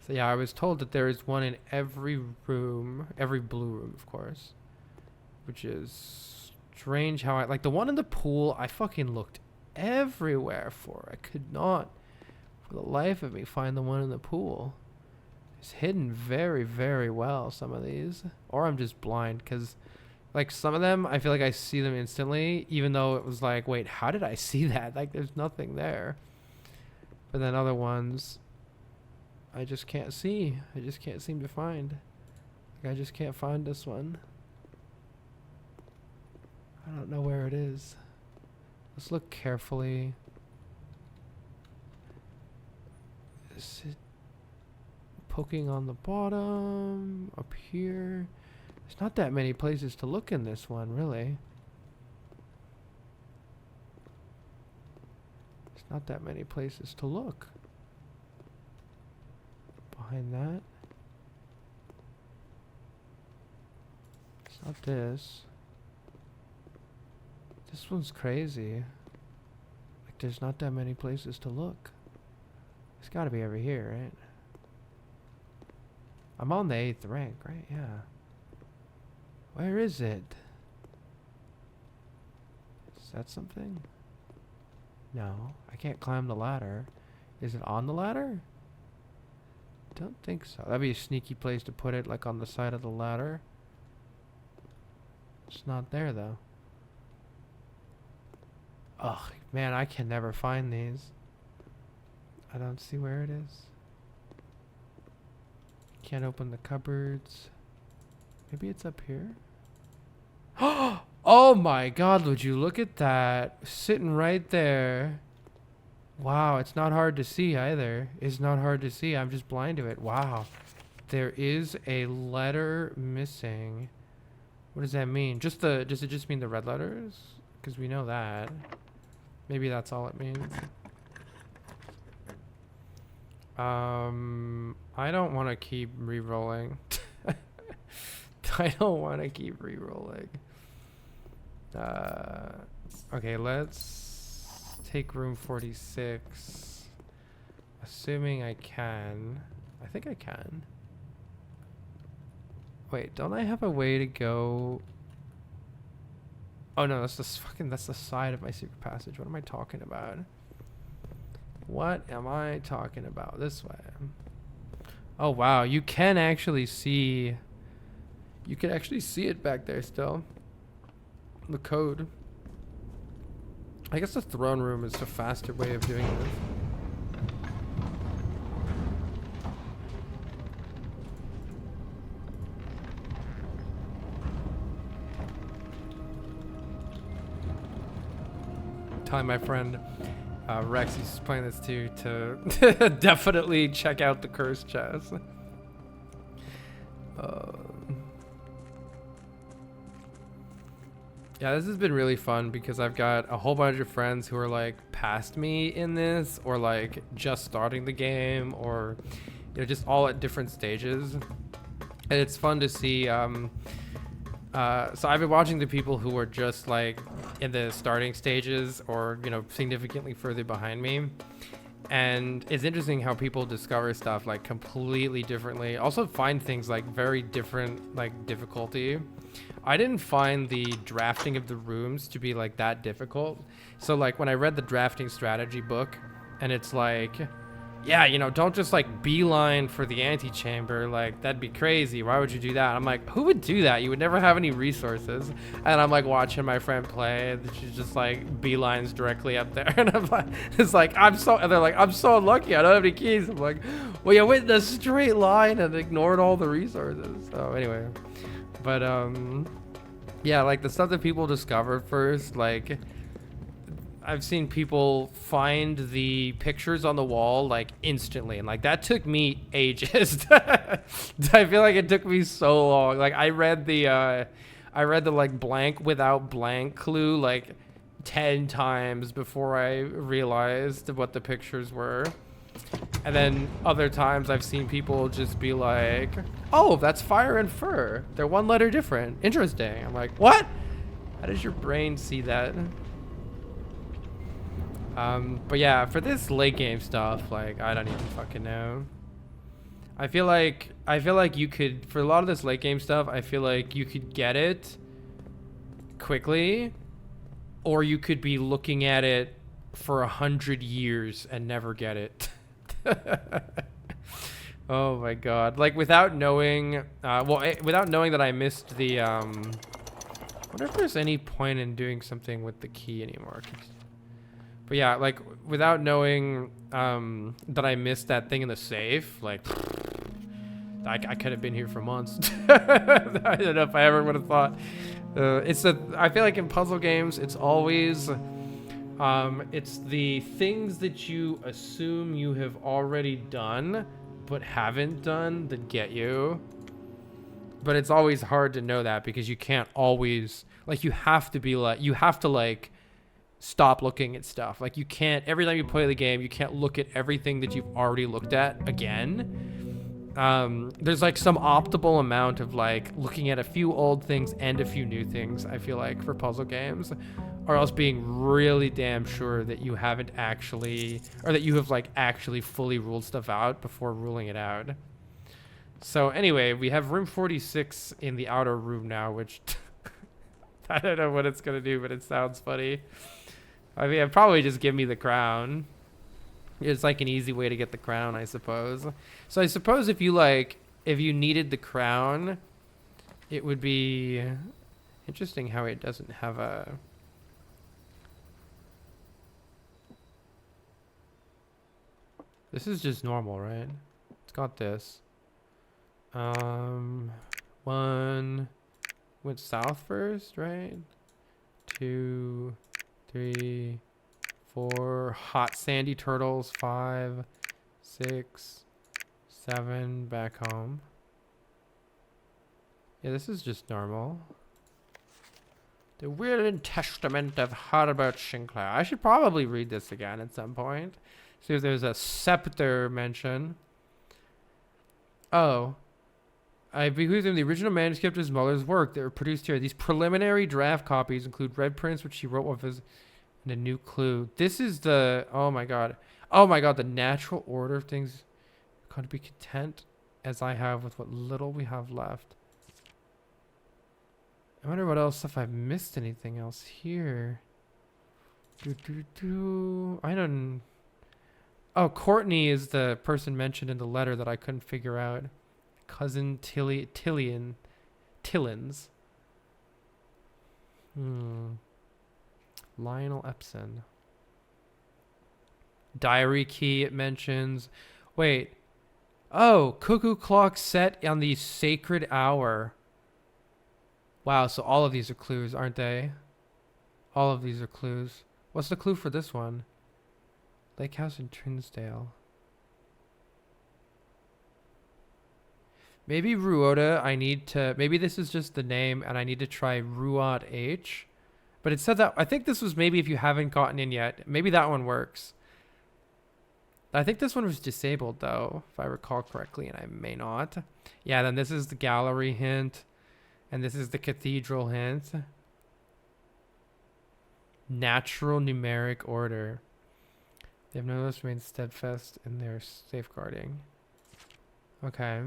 So yeah, I was told that there is one in every room. Every blue room, of course. Which is strange how I... Like, the one in the pool, I fucking looked everywhere for. I could not... For the life of me, find the one in the pool. It's hidden very, very well, some of these. Or I'm just blind, because, like, some of them, I feel like I see them instantly, even though it was like, wait, how did I see that? Like, there's nothing there. But then other ones, I just can't see. I just can't seem to find. Like, I just can't find this one. I don't know where it is. Let's look carefully. Is it poking on the bottom? Up here? There's not that many places to look in this one, really. There's not that many places to look. Behind that. It's not this. This one's crazy. Like, there's not that many places to look. It's gotta be over here, right? I'm on the 8th rank, right? Yeah. Where is it? Is that something? No, I can't climb the ladder. Is it on the ladder? Don't think so. That'd be a sneaky place to put it, like on the side of the ladder. It's not there, though. Ugh, man, I can never find these. I don't see where it is. Can't open the cupboards. Maybe it's up here. Oh my god, would you look at that? Sitting right there. Wow, it's not hard to see either. It's not hard to see. I'm just blind to it. Wow. There is a letter missing. What does that mean? Does it just mean the red letters? Because we know that. Maybe that's all it means. I don't want to keep re-rolling. I don't want to keep re-rolling. Okay, let's take room 46. Assuming I can. I think I can. Wait, don't I have a way to go? Oh no, that's the side of my secret passage. What am I talking about? What am I talking about? This way. Oh wow, you can actually see. You can actually see it back there still. The code. I guess the throne room is a faster way of doing this. Telling my friend Rex, he's playing this too, to definitely check out the cursed chest. Yeah, this has been really fun because I've got a whole bunch of friends who are like past me in this, or like just starting the game, or just all at different stages. And it's fun to see. So I've been watching the people who are just like in the starting stages, or significantly further behind me. And it's interesting how people discover stuff like completely differently. Also find things like very different, like difficulty. I didn't find the drafting of the rooms to be like that difficult. So like when I read the drafting strategy book, and it's like, yeah, don't just like beeline for the antechamber. Like that'd be crazy. Why would you do that? I'm like, who would do that? You would never have any resources. And I'm like watching my friend play, and she's just like beelines directly up there. And I'm like, it's like, and they're like, I'm so unlucky. I don't have any keys. I'm like, well, you went in a straight line and ignored all the resources. So anyway, but yeah, like the stuff that people discover first, like I've seen people find the pictures on the wall like instantly, and like that took me ages. I feel like it took me so long. Like I read the like blank without blank clue like 10 times before I realized what the pictures were. And then other times I've seen people just be like, oh, that's fire and fur. They're one letter different. Interesting. I'm like, what? How does your brain see that? But yeah, for this late game stuff, like, I don't even fucking know. I feel like you could, for a lot of this late game stuff, I feel like you could get it quickly, or you could be looking at it for 100 years and never get it. Oh my god. Like without knowing, without knowing that I missed the, I wonder if there's any point in doing something with the key anymore. But yeah, like without knowing that I missed that thing in the safe, like I could have been here for months. I don't know if I ever would have thought. I feel like in puzzle games, it's always, it's the things that you assume you have already done but haven't done that get you. But it's always hard to know that because you can't always, like, you have to stop looking at stuff. Like you can't, every time you play the game, you can't look at everything that you've already looked at again. There's like some optimal amount of like looking at a few old things and a few new things, I feel like, for puzzle games, or else being really damn sure that you haven't actually, or that you have like actually fully ruled stuff out before ruling it out. So anyway, we have room 46 in the outer room now, which I don't know what it's gonna do, but it sounds funny. I mean, it'd probably just give me the crown. It's like an easy way to get the crown, I suppose. So I suppose if you needed the crown, it would be interesting how it doesn't have a... This is just normal, right? It's got this. One went south first, right? 2, 3, 4 hot sandy turtles, 5, 6, 7 back home. Yeah, this is just normal. The Will and Testament of Herbert Sinclair. I should probably read this again at some point. See if there's a scepter mention. Oh. I bequeath him the original manuscript of his mother's work that were produced here. These preliminary draft copies include red prints, which she wrote with his, and a new clue. This is the, oh my god. Oh my god, the natural order of things. Can't be content as I have with what little we have left. I wonder what else, if I've missed anything else here. I don't... Oh, Courtney is the person mentioned in the letter that I couldn't figure out. Cousin Tillins. Lionel Epson. Diary key it mentions. Wait. Oh, cuckoo clock set on the sacred hour. Wow, so all of these are clues, aren't they? All of these are clues. What's the clue for this one? Lake House in Trinsdale. Maybe Ruota, maybe this is just the name and I need to try Ruot H. But it said that, I think this was maybe if you haven't gotten in yet. Maybe that one works. I think this one was disabled though, if I recall correctly, and I may not. Yeah, then this is the gallery hint. And this is the cathedral hint. Natural numeric order. They have nevertheless remained steadfast in their safeguarding. Okay.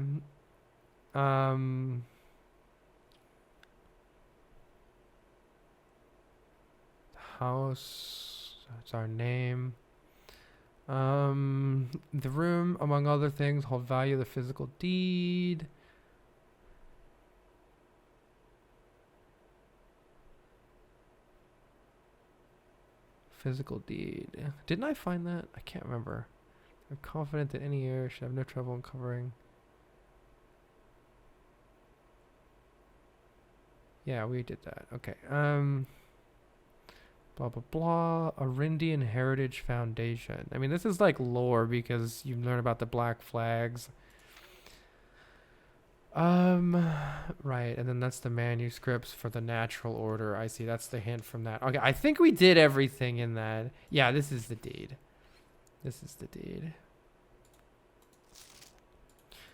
House. That's our name. The room, among other things, hold value of the physical deed. Physical deed. Didn't I find that? I can't remember. I'm confident that any error should have no trouble uncovering. Yeah, we did that. Okay. Blah, blah, blah. Arindian Heritage Foundation. I mean, this is like lore because you learn about the Black Flags. Right, and then that's the manuscripts for the natural order. I see, that's the hint from that. Okay, I think we did everything in that. Yeah, this is the deed. This is the deed.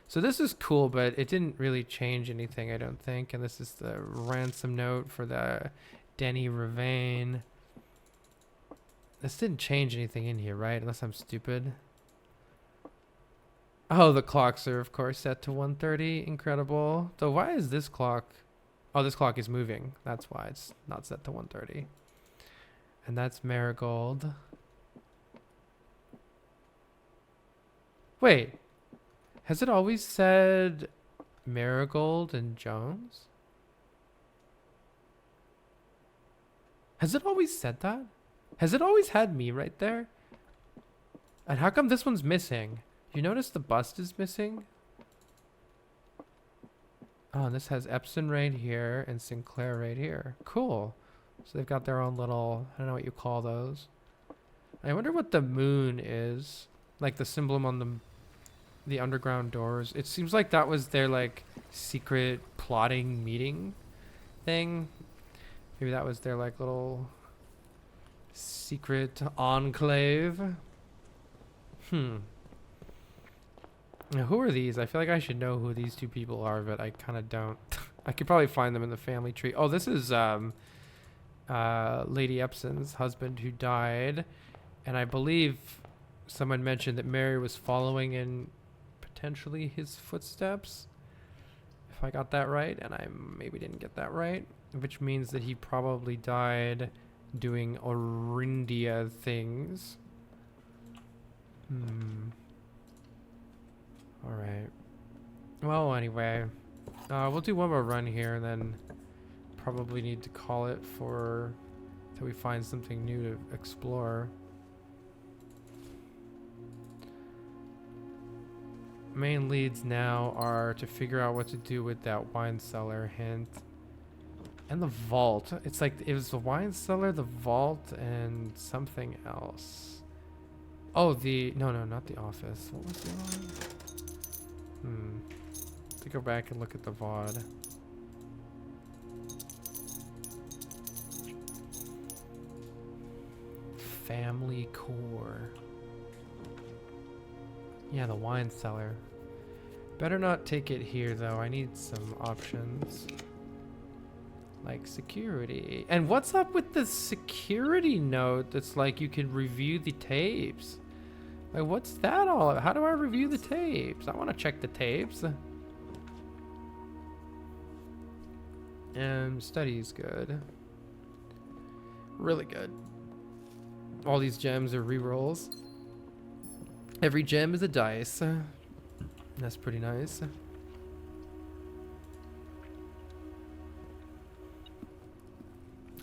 So this is cool, but it didn't really change anything, I don't think. And this is the ransom note for the Denny Ravane. This didn't change anything in here, right? Unless I'm stupid. Oh, the clocks are, of course, set to 1:30. Incredible. So why is this clock... Oh, this clock is moving. That's why it's not set to 1:30. And that's Marigold. Wait. Has it always said Marigold and Jones? Has it always said that? Has it always had me right there? And how come this one's missing? You notice the bust is missing? Oh, and this has Epson right here and Sinclair right here. Cool. So they've got their own little, I don't know what you call those. I wonder what the moon is. Like the symbol on the underground doors. It seems like that was their like secret plotting meeting thing. Maybe that was their like little secret enclave. Now, who are these? I feel like I should know who these two people are, but I kind of don't. I could probably find them in the family tree. Oh, this is Lady Epson's husband who died. And I believe someone mentioned that Mary was following in potentially his footsteps. If I got that right, and I maybe didn't get that right. Which means that he probably died doing Orindia things. Alright. Well, anyway. We'll do one more run here and then probably need to call it for till we find something new to explore. Main leads now are to figure out what to do with that wine cellar hint. And the vault. It's like it was the wine cellar, the vault, and something else. Oh, no, not the office. What was the other one? To go back and look at the VOD. Family core. Yeah, the wine cellar. Better not take it here though. I need some options. Like security. And what's up with the security note that's like you can review the tapes? Like what's that all about? How do I review the tapes? I want to check the tapes. Study's good. Really good. All these gems are rerolls. Every gem is a dice. That's pretty nice.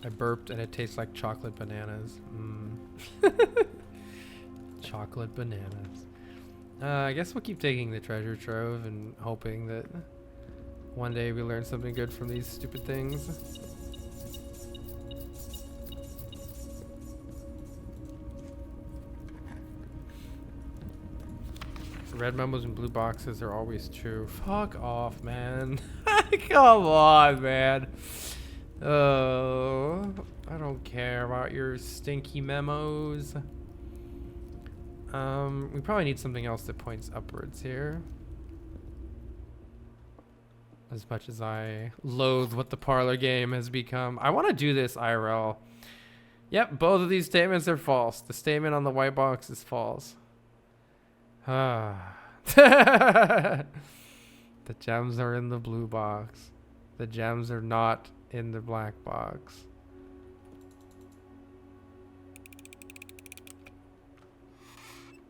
I burped and it tastes like chocolate bananas. Chocolate bananas. I guess we'll keep taking the treasure trove and hoping that one day we learn something good from these stupid things. Red memos and blue boxes are always true. Fuck off, man. Come on, man. Oh, I don't care about your stinky memos. We probably need something else that points upwards here. As much as I loathe what the parlor game has become. I want to do this IRL. Yep, both of these statements are false. The statement on the white box is false. The gems are in the blue box. The gems are not in the black box.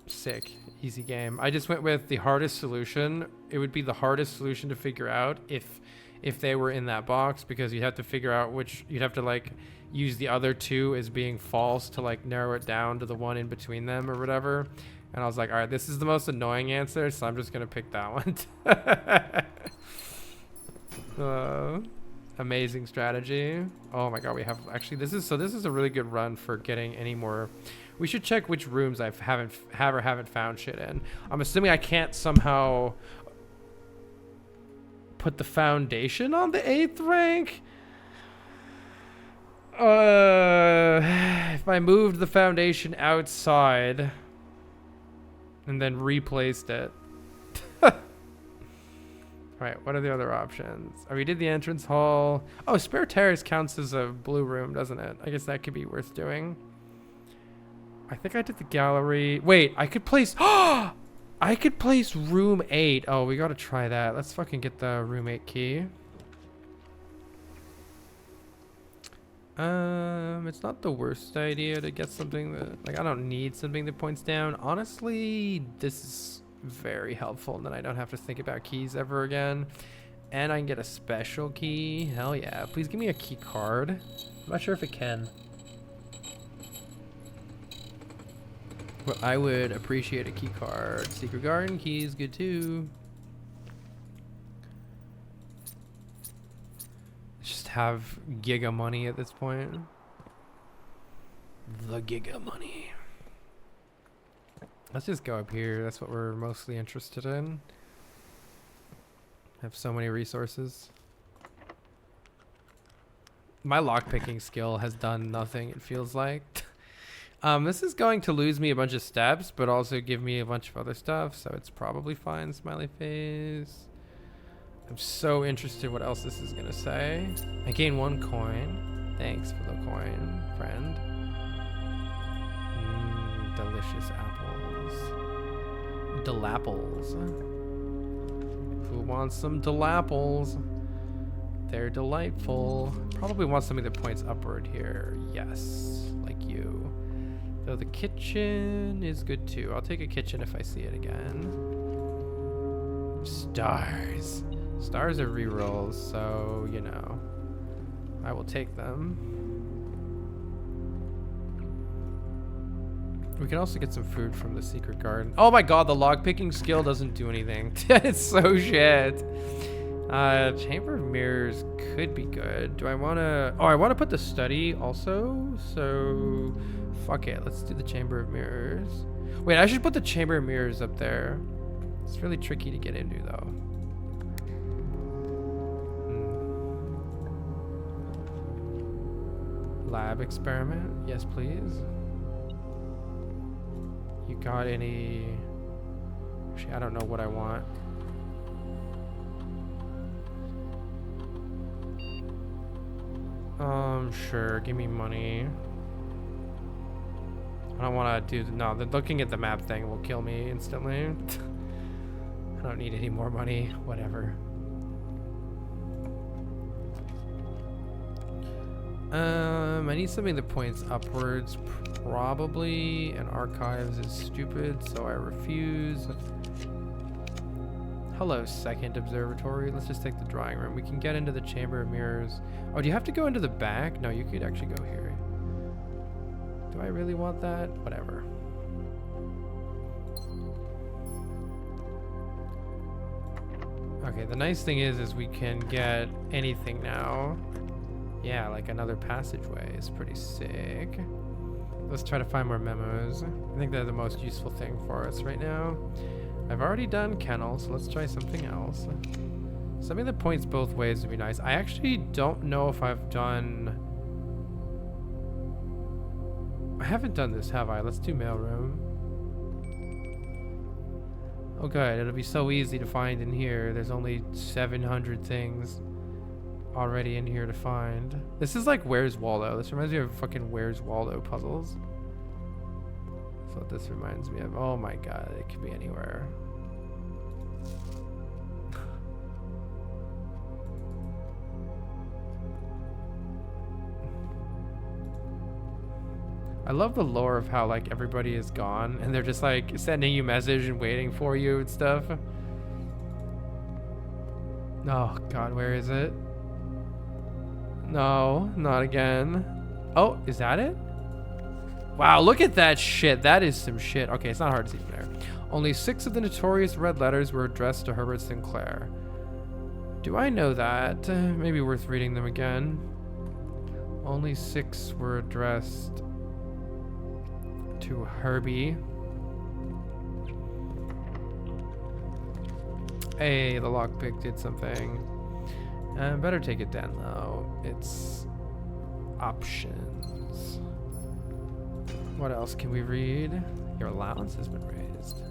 Sick. Easy game. I just went with the hardest solution. It would be the hardest solution to figure out if they were in that box, because you'd have to figure out which, you'd have to like use the other two as being false to like narrow it down to the one in between them or whatever. And I was like, all right, this is the most annoying answer, so I'm just going to pick that one. Amazing strategy. Oh my god, we have actually, this is a really good run for getting any more. We should check which rooms I haven't found shit in. I'm assuming I can't somehow put the foundation on the 8th rank. If I moved the foundation outside and then replaced it. Right, what are the other options? Oh, we did the entrance hall. Oh, spare terrace counts as a blue room, doesn't it? I guess that could be worth doing. I think I did the gallery. Wait, I could place... I could place room 8. Oh, we gotta try that. Let's fucking get the room 8 key. It's not the worst idea to get something that... Like, I don't need something that points down. Honestly, this is very helpful, and then I don't have to think about keys ever again. And I can get a special key. Hell yeah. Please give me a key card. I'm not sure if it can. Well, I would appreciate a key card. Secret garden key is good too. Just have giga money at this point. The giga money. Let's just go up here. That's what we're mostly interested in. Have so many resources. My lockpicking skill has done nothing, it feels like. This is going to lose me a bunch of steps, but also give me a bunch of other stuff, so it's probably fine, smiley face. I'm so interested what else this is gonna say. I gain 1 coin. Thanks for the coin, friend. Delicious apples. Delapples. Who wants some delapples? They're delightful. Probably want something that points upward here. Yes, like you. Though the kitchen is good too. I'll take a kitchen if I see it again. Stars. Stars are rerolls, so, you know, I will take them. We can also get some food from the secret garden. Oh my god, the lockpicking skill doesn't do anything. It's so shit. Chamber of Mirrors could be good. Do I want to... Oh, I want to put the study also. So, fuck it. Let's do the Chamber of Mirrors. Wait, I should put the Chamber of Mirrors up there. It's really tricky to get into, though. Lab experiment. Yes, please. You got any... Actually, I don't know what I want. Sure, give me money. I don't want to do, no, looking at the map thing will kill me instantly. I don't need any more money, whatever. I need something that points upwards, probably, and archives is stupid, so I refuse. Hello, second observatory. Let's just take the drawing room. We can get into the chamber of mirrors. Oh, do you have to go into the back? No, you could actually go here. Do I really want that? Whatever. Okay, the nice thing is we can get anything now. Yeah, like another passageway is pretty sick. Let's try to find more memos. I think they're the most useful thing for us right now. I've already done kennel, so let's try something else. Something that points both ways would be nice. I actually don't know if I've done... I haven't done this, have I? Let's do mailroom. Oh good, it'll be so easy to find in here. There's only 700 things already in here to find. This is like Where's Waldo. This reminds me of fucking Where's Waldo puzzles. That's what this reminds me of. Oh my god, it could be anywhere. I love the lore of how like everybody is gone and they're just like sending you message and waiting for you and stuff. Oh god, where is it? No, not again. Oh, is that it? Wow, look at that shit. That is some shit. Okay, it's not hard to see from there. Only 6 of the notorious red letters were addressed to Herbert Sinclair. Do I know that? Maybe worth reading them again. Only 6 were addressed to Herbie. Hey, the lockpick did something. Better take it down though. It's options. What else can we read? Your allowance has been raised.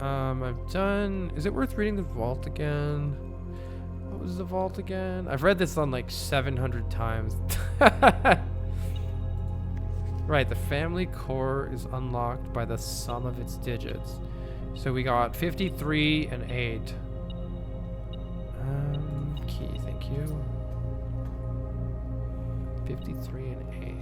I've done... Is it worth reading the vault again? What was the vault again? I've read this on like 700 times. Right, the family core is unlocked by the sum of its digits. So we got 53 and 8. Key, thank you. 53 and 8.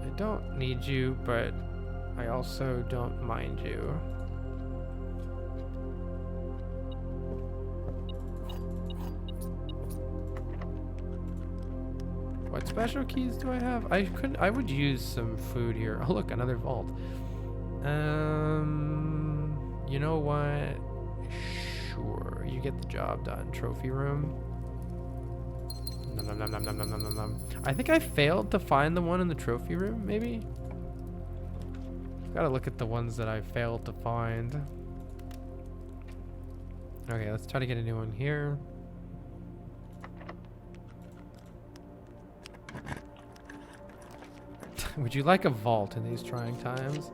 I don't need you, but I also don't mind you. What special keys do I have? I would use some food here. Oh look, another vault. You know what? Sure, you get the job done. Trophy room. Nom, nom, nom, nom, nom, nom, nom, nom. I think I failed to find the one in the trophy room, maybe? Gotta look at the ones that I failed to find. Okay, let's try to get a new one here. Would you like a vault in these trying times?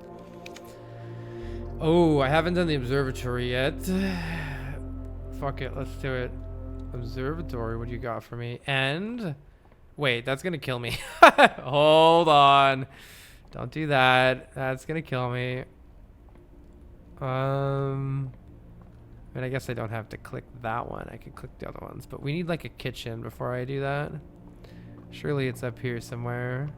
Oh, I haven't done the observatory yet. Fuck it, let's do it. Observatory, what do you got for me? And wait, that's gonna kill me. Hold on. Don't do that. That's gonna kill me. I mean, I guess I don't have to click that one. I can click the other ones, but we need like a kitchen before I do that. Surely it's up here somewhere.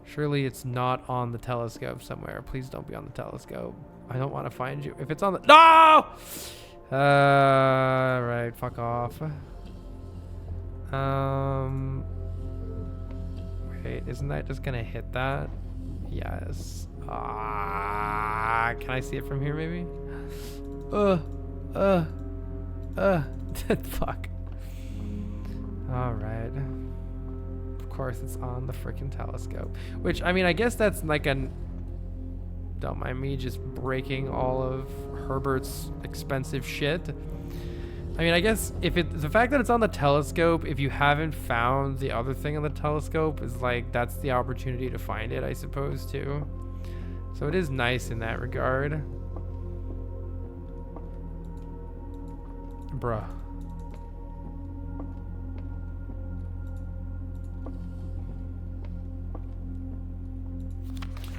Surely it's not on the telescope somewhere. Please don't be on the telescope. I don't want to find you. If it's on the... No! Right, fuck off. Wait, isn't that just gonna hit that? Yes. Can I see it from here maybe? Fuck. Alright. Of course it's on the freaking telescope. Which, I mean, I guess that's like an... Don't mind me just breaking all of Herbert's expensive shit. I mean, I guess if the fact that it's on the telescope, if you haven't found the other thing on the telescope, is like, that's the opportunity to find it, I suppose, too. So it is nice in that regard. Bruh.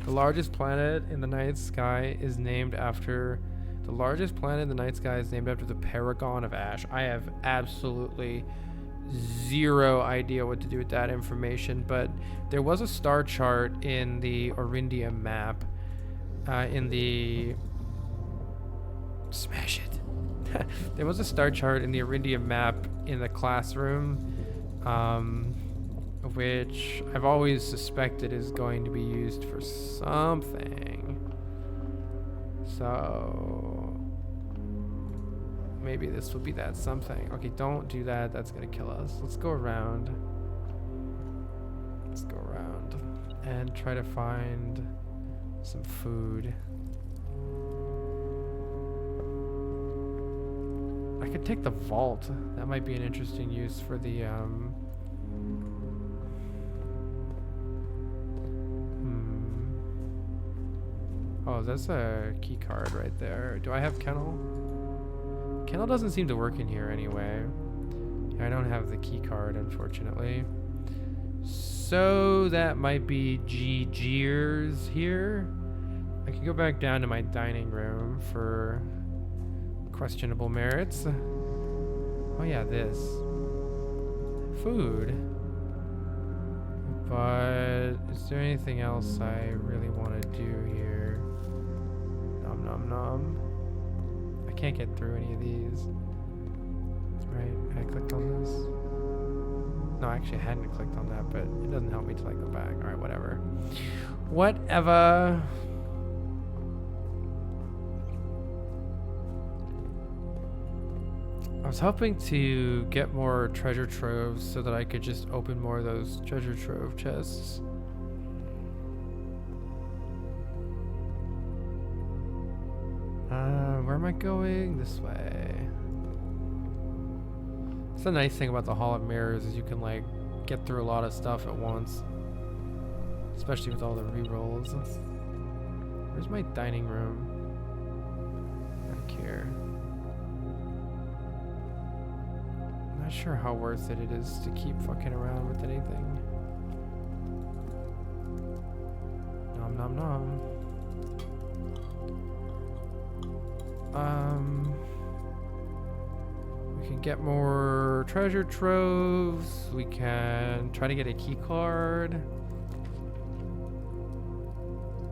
The largest planet in the night sky is named after... The largest planet in the night sky is named after the Paragon of Ash. I have absolutely zero idea what to do with that information, but there was a star chart in the Orindia map, in the... Smash it. There was a star chart in the Orindia map in the classroom, which I've always suspected is going to be used for something. So maybe this will be that something. Okay, don't do that. That's gonna kill us. Let's go around. Let's go around and try to find some food. I could take the vault. That might be an interesting use for the Oh, that's a key card right there. Do I have kennel? Kennel doesn't seem to work in here anyway. Yeah, I don't have the key card, unfortunately. So that might be GGers here. I can go back down to my dining room for questionable merits. Oh yeah, this. Food. But is there anything else I really want to do here? Nom nom nom. I can't get through any of these. Right, I clicked on this. No, actually I hadn't clicked on that, but it doesn't help me till I go back. Alright, whatever. Whatever. I was hoping to get more treasure troves so that I could just open more of those treasure trove chests. Where am I going? This way. It's the nice thing about the Hall of Mirrors is you can like get through a lot of stuff at once. Especially with all the rerolls. Where's my dining room? Back here. Not sure how worth it is to keep fucking around with anything. Nom nom nom. We can get more treasure troves. We can try to get a key card.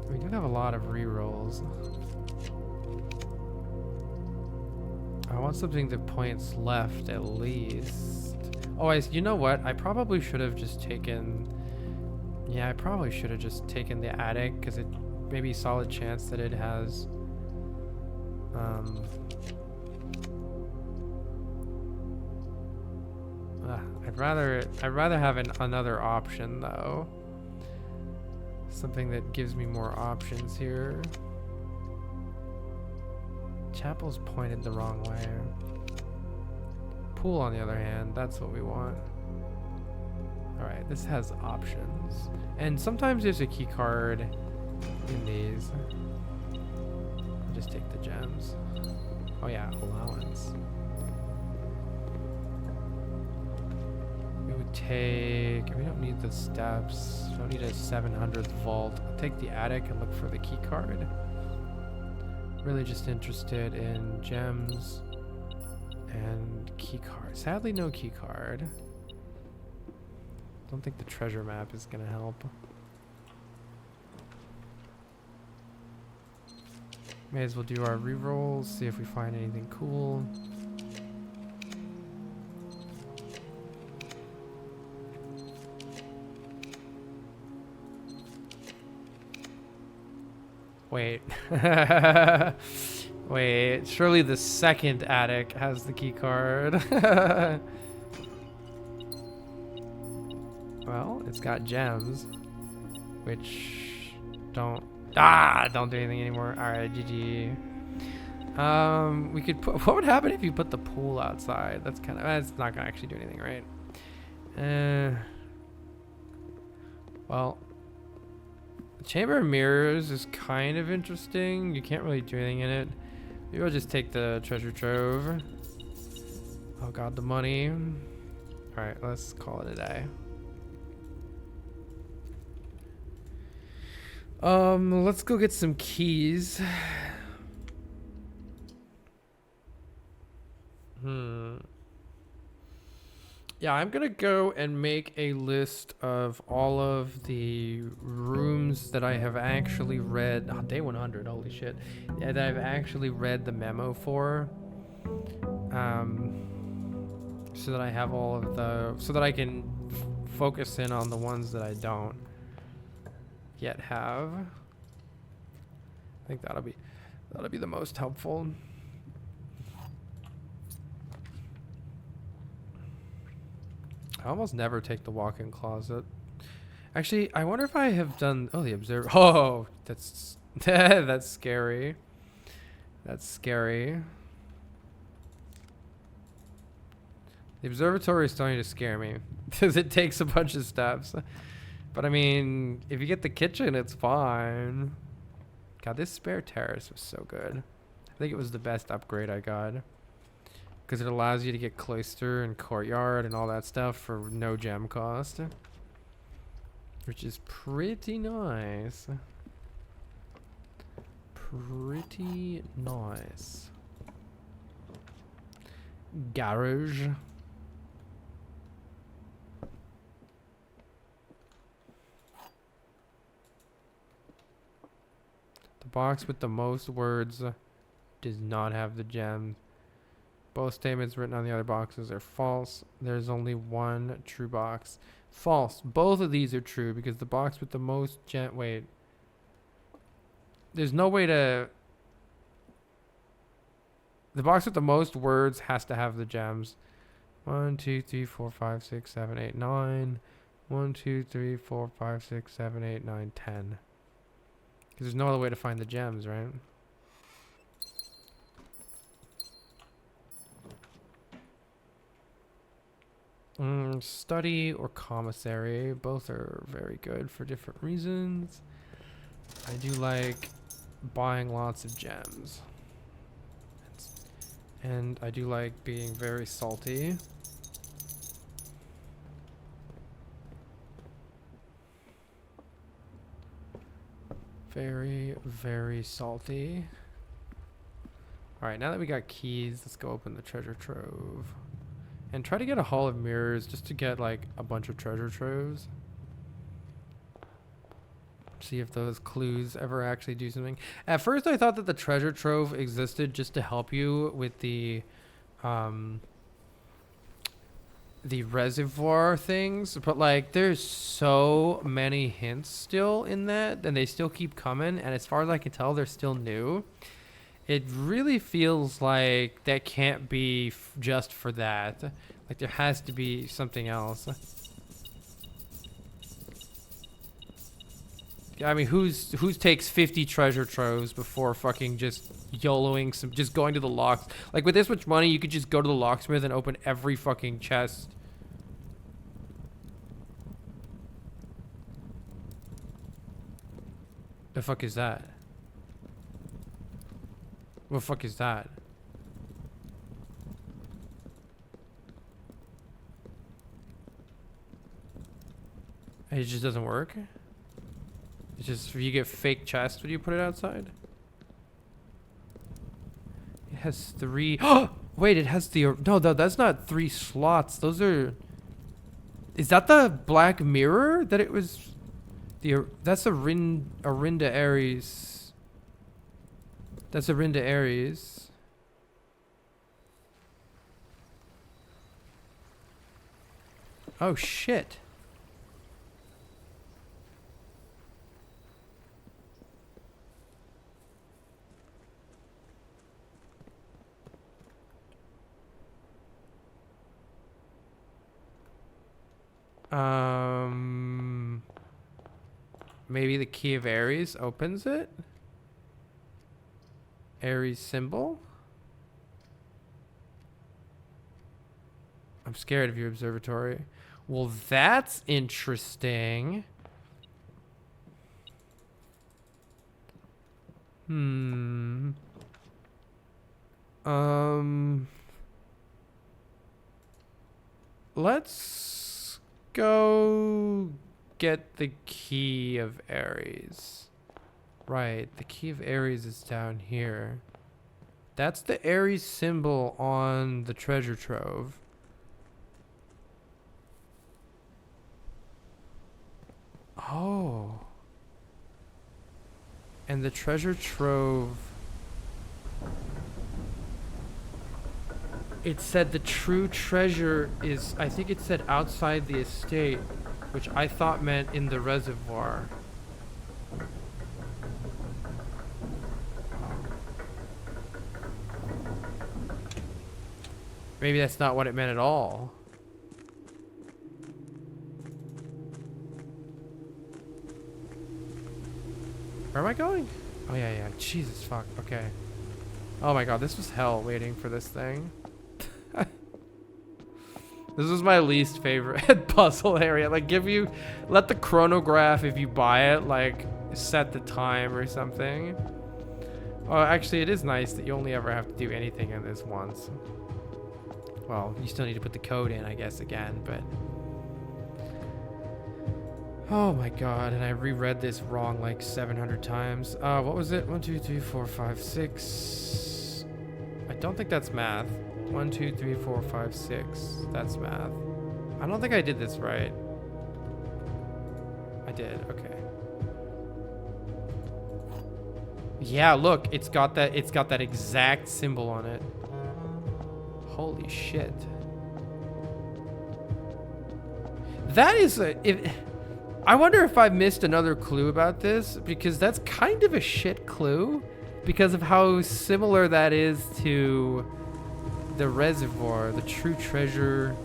We do have a lot of rerolls. I want something that points left at least. Oh, you know what? I probably should have just taken... Yeah, I probably should have just taken the attic because it may be a solid chance that it has... I'd rather have another option though. Something that gives me more options here. Chapel's pointed the wrong way. Pool, on the other hand, that's what we want. Alright, this has options. And sometimes there's a key card in these. I'll just take the gems. Oh yeah, allowance. We would take... We don't need the steps. We don't need a 700th vault. I'll take the attic and look for the key card. Really just interested in gems and key card. Sadly, no key card. Don't think the treasure map is gonna help. May as well do our rerolls, see if we find anything cool. Wait. Wait, surely the second attic has the key card. Well, it's got gems, which don't do anything anymore. Alright, GG. We could put, what would happen if you put the pool outside? That's kind of, that's not gonna actually do anything, right? Well, the Chamber of Mirrors is kind of interesting. You can't really do anything in it. Maybe I'll just take the treasure trove. Oh god, the money. Alright, let's call it a day. Let's go get some keys. Yeah, I'm gonna go and make a list of all of the rooms that I have actually read. Oh, day 100, holy shit. Yeah, that I've actually read the memo for. So that I have all of the, so that I can focus in on the ones that I don't yet have. I think that'll be the most helpful. I almost never take the walk-in closet. Actually, I wonder if I have done. Oh, the observer. Oh, that's that's scary. That's scary. The observatory is starting to scare me because it takes a bunch of steps. But I mean, if you get the kitchen, it's fine. God, this spare terrace was so good. I think it was the best upgrade I got. Because it allows you to get cloister and courtyard and all that stuff for no gem cost. Which is pretty nice. Pretty nice. Garage. The box with the most words does not have the gem. Both statements written on the other boxes are false. There's only one true box. False. Both of these are true because the box with the most wait. There's no way to... The box with the most words has to have the gems. 1, 2, 3, 4, 5, 6, 7, 8, 9. 1, 2, 3, 4, 5, 6, 7, 8, 9, 10. Because there's no other way to find the gems, right? Study or commissary. Both are very good for different reasons. I do like buying lots of gems. And I do like being very salty. Very, very salty. Alright, now that we got keys, let's go open the treasure trove. And try to get a hall of mirrors just to get like a bunch of treasure troves. See if those clues ever actually do something. At first I thought that the treasure trove existed just to help you with the reservoir things, but like there's so many hints still in that and they still keep coming, and as far as I can tell they're still new. It really feels like that can't be just for that. Like there has to be something else. I mean, who's takes 50 treasure troves before fucking just YOLOing some, just going to the locks? Like with this much money, you could just go to the locksmith and open every fucking chest. The fuck is that? What the fuck is that? It just doesn't work? It's just you get fake chests when you put it outside? It has 3... Oh! Wait, it has the... No, that's not 3 slots. Those are... Is that the black mirror that it was... That's Arinda Aries. That's Arinda Aries. Oh shit. Maybe the key of Aries opens it? Aries symbol? I'm scared of your observatory. Well, that's interesting. let's go get the key of Aries. Right, the key of Aries is down here. That's the Aries symbol on the treasure trove. Oh. And the treasure trove... It said the true treasure is... I think it said outside the estate, which I thought meant in the reservoir. Maybe that's not what it meant at all. Where am I going? Oh, yeah. Jesus, fuck. Okay. Oh my god, this was hell waiting for this thing. This was my least favorite puzzle area. Like, let the chronograph, if you buy it, like, set the time or something. Oh, actually, it is nice that you only ever have to do anything in this once. Well, you still need to put the code in, I guess, again, but... Oh my god, and I reread this wrong like 700 times. What was it? 1, 2, 3, 4, 5, 6. I don't think that's math. 1, 2, 3, 4, 5, 6. That's math. I don't think I did this right. I did, okay. Yeah, look, it's got that exact symbol on it. Holy shit. That is I wonder if I missed another clue about this, because that's kind of a shit clue because of how similar that is to the reservoir, the true treasure.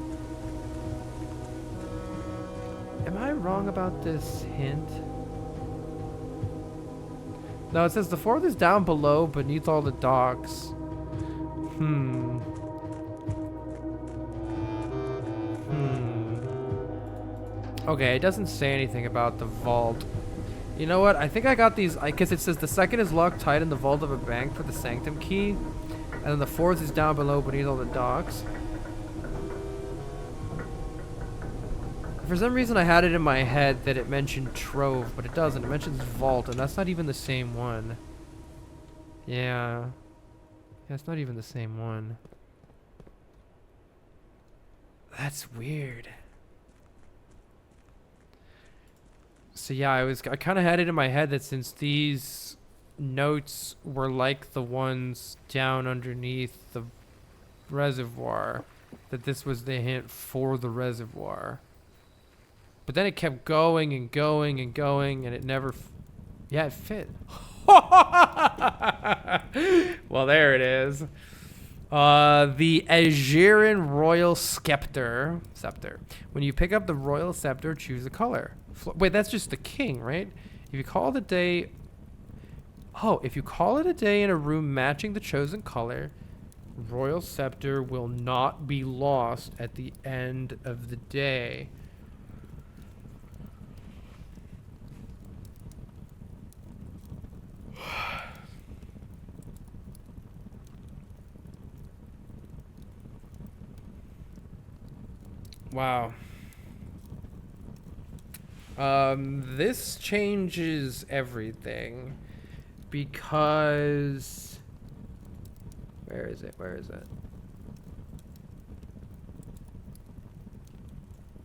Am I wrong about this hint? No, it says the fourth is down below beneath all the docks. Okay, it doesn't say anything about the vault. You know what? I think I got these, because it says the second is locked tight in the vault of a bank for the sanctum key, and then the fourth is down below beneath all the docks. For some reason I had it in my head that it mentioned trove, but it doesn't. It mentions vault, and that's not even the same one. Yeah. Yeah, it's not even the same one. That's weird. So yeah, I kind of had it in my head that since these notes were like the ones down underneath the reservoir, that this was the hint for the reservoir. But then it kept going and going and going, and it never... Yeah, it fit. Well, there it is. The Aegeran Royal Scepter. When you pick up the Royal Scepter, choose a color. Wait, that's just the king, right? If you call it a day... Oh, if you call it a day in a room matching the chosen color, Royal Scepter will not be lost at the end of the day. Wow. This changes everything because... Where is it?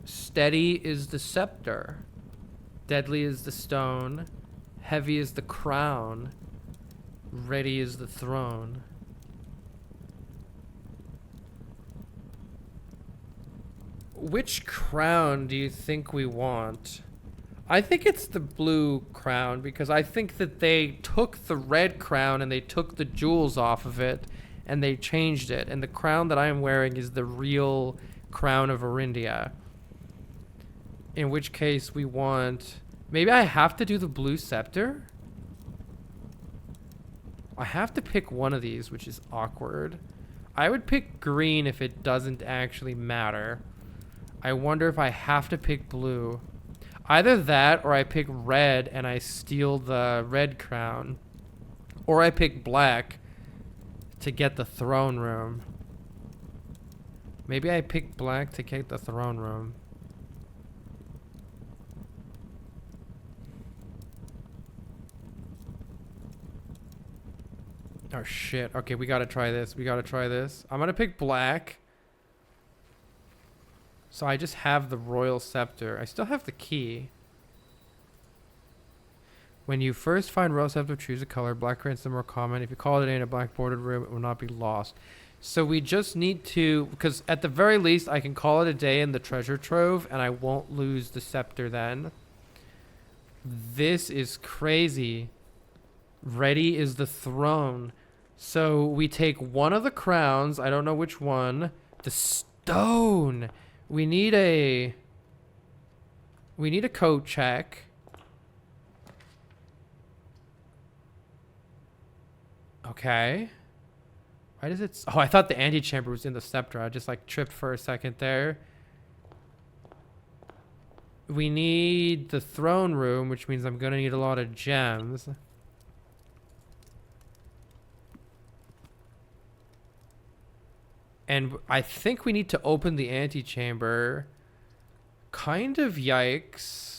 Steady is the scepter. Deadly is the stone. Heavy is the crown. Ready is the throne. Which crown do you think we want? I think it's the blue crown, because I think that they took the red crown and they took the jewels off of it and they changed it. And the crown that I am wearing is the real crown of Arindia. In which case we want... Maybe I have to do the blue scepter? I have to pick one of these, which is awkward. I would pick green if it doesn't actually matter. I wonder if I have to pick blue. Either that, or I pick red and I steal the red crown. Or I pick black to get the throne room. Maybe I pick black to get the throne room. Oh shit. Okay, we gotta try this. We gotta try this. I'm gonna pick black. So I just have the royal scepter. I still have the key. When you first find royal scepter, choose a color. Black grants the more common. If you call it in a black bordered room, it will not be lost. So we just need to, because at the very least, I can call it a day in the treasure trove, and I won't lose the scepter then. This is crazy. Ready is the throne. So we take one of the crowns. I don't know which one. The stone. We need a code check. Okay. Why does it... Oh, I thought the antechamber was in the scepter. I just like tripped for a second there. We need the throne room, which means I'm going to need a lot of gems. And I think we need to open the antechamber. Kind of yikes.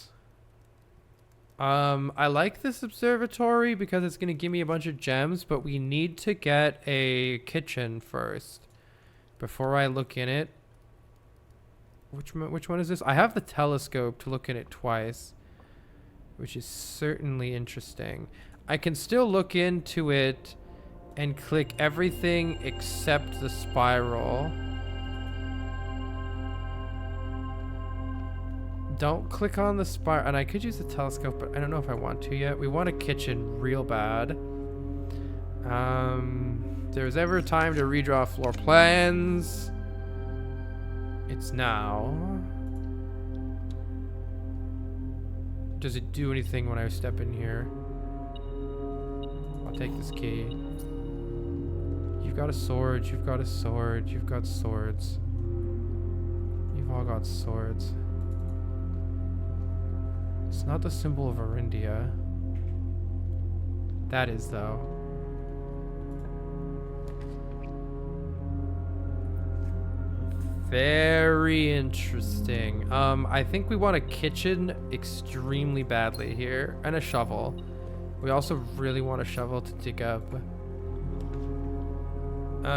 I like this observatory because it's going to give me a bunch of gems, but we need to get a kitchen first before I look in it. Which one is this? I have the telescope to look in it twice, which is certainly interesting. I can still look into it and click everything except the spiral. Don't click on the spiral. And I could use the telescope, but I don't know if I want to yet. We want a kitchen real bad. If there's ever time to redraw floor plans, it's now. Does it do anything when I step in here? I'll take this key. You've got a sword, you've got a sword, you've got swords. You've all got swords. It's not the symbol of Arindia. That is, though. Very interesting. I think we want a kitchen extremely badly here. And a shovel. We also really want a shovel to dig up.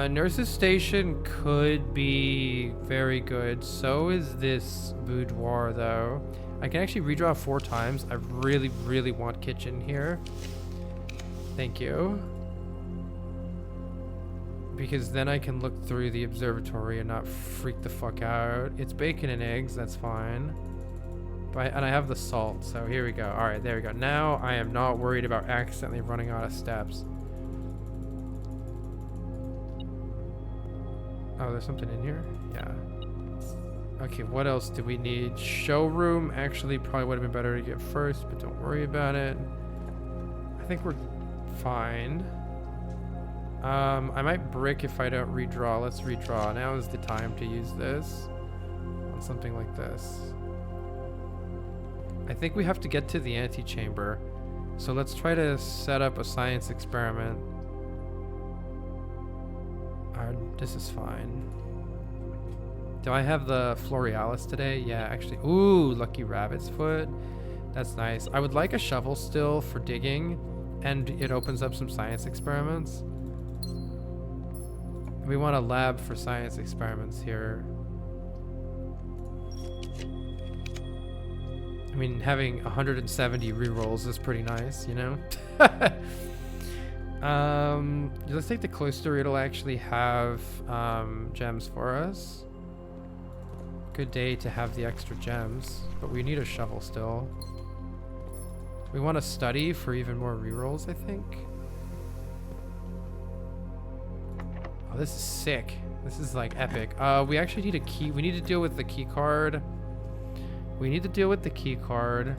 Nurse's station could be very good. So is this boudoir, though. I can actually redraw 4 times. I really, really want kitchen here. Thank you. Because then I can look through the observatory and not freak the fuck out. It's bacon and eggs, that's fine. And I have the salt, so here we go. Alright, there we go. Now I am not worried about accidentally running out of steps. Oh, there's something in here? Yeah. Okay, what else do we need? Showroom actually probably would have been better to get first, but don't worry about it. I think we're fine. I might brick if I don't redraw. Let's redraw. Now is the time to use this on something like this. I think we have to get to the antechamber. So let's try to set up a science experiment. This is fine. Do I have the Florealis today? Yeah, actually. Ooh, lucky rabbit's foot. That's nice. I would like a shovel still for digging, and it opens up some science experiments. We want a lab for science experiments here. I mean, having 170 rerolls is pretty nice, you know? Let's take the cloister. It'll actually have gems for us. Good day to have the extra gems, but we need a shovel still. We want to study for even more rerolls, I think. Oh, this is sick. This is like epic. We actually need a key. We need to deal with the key card. We need to deal with the key card.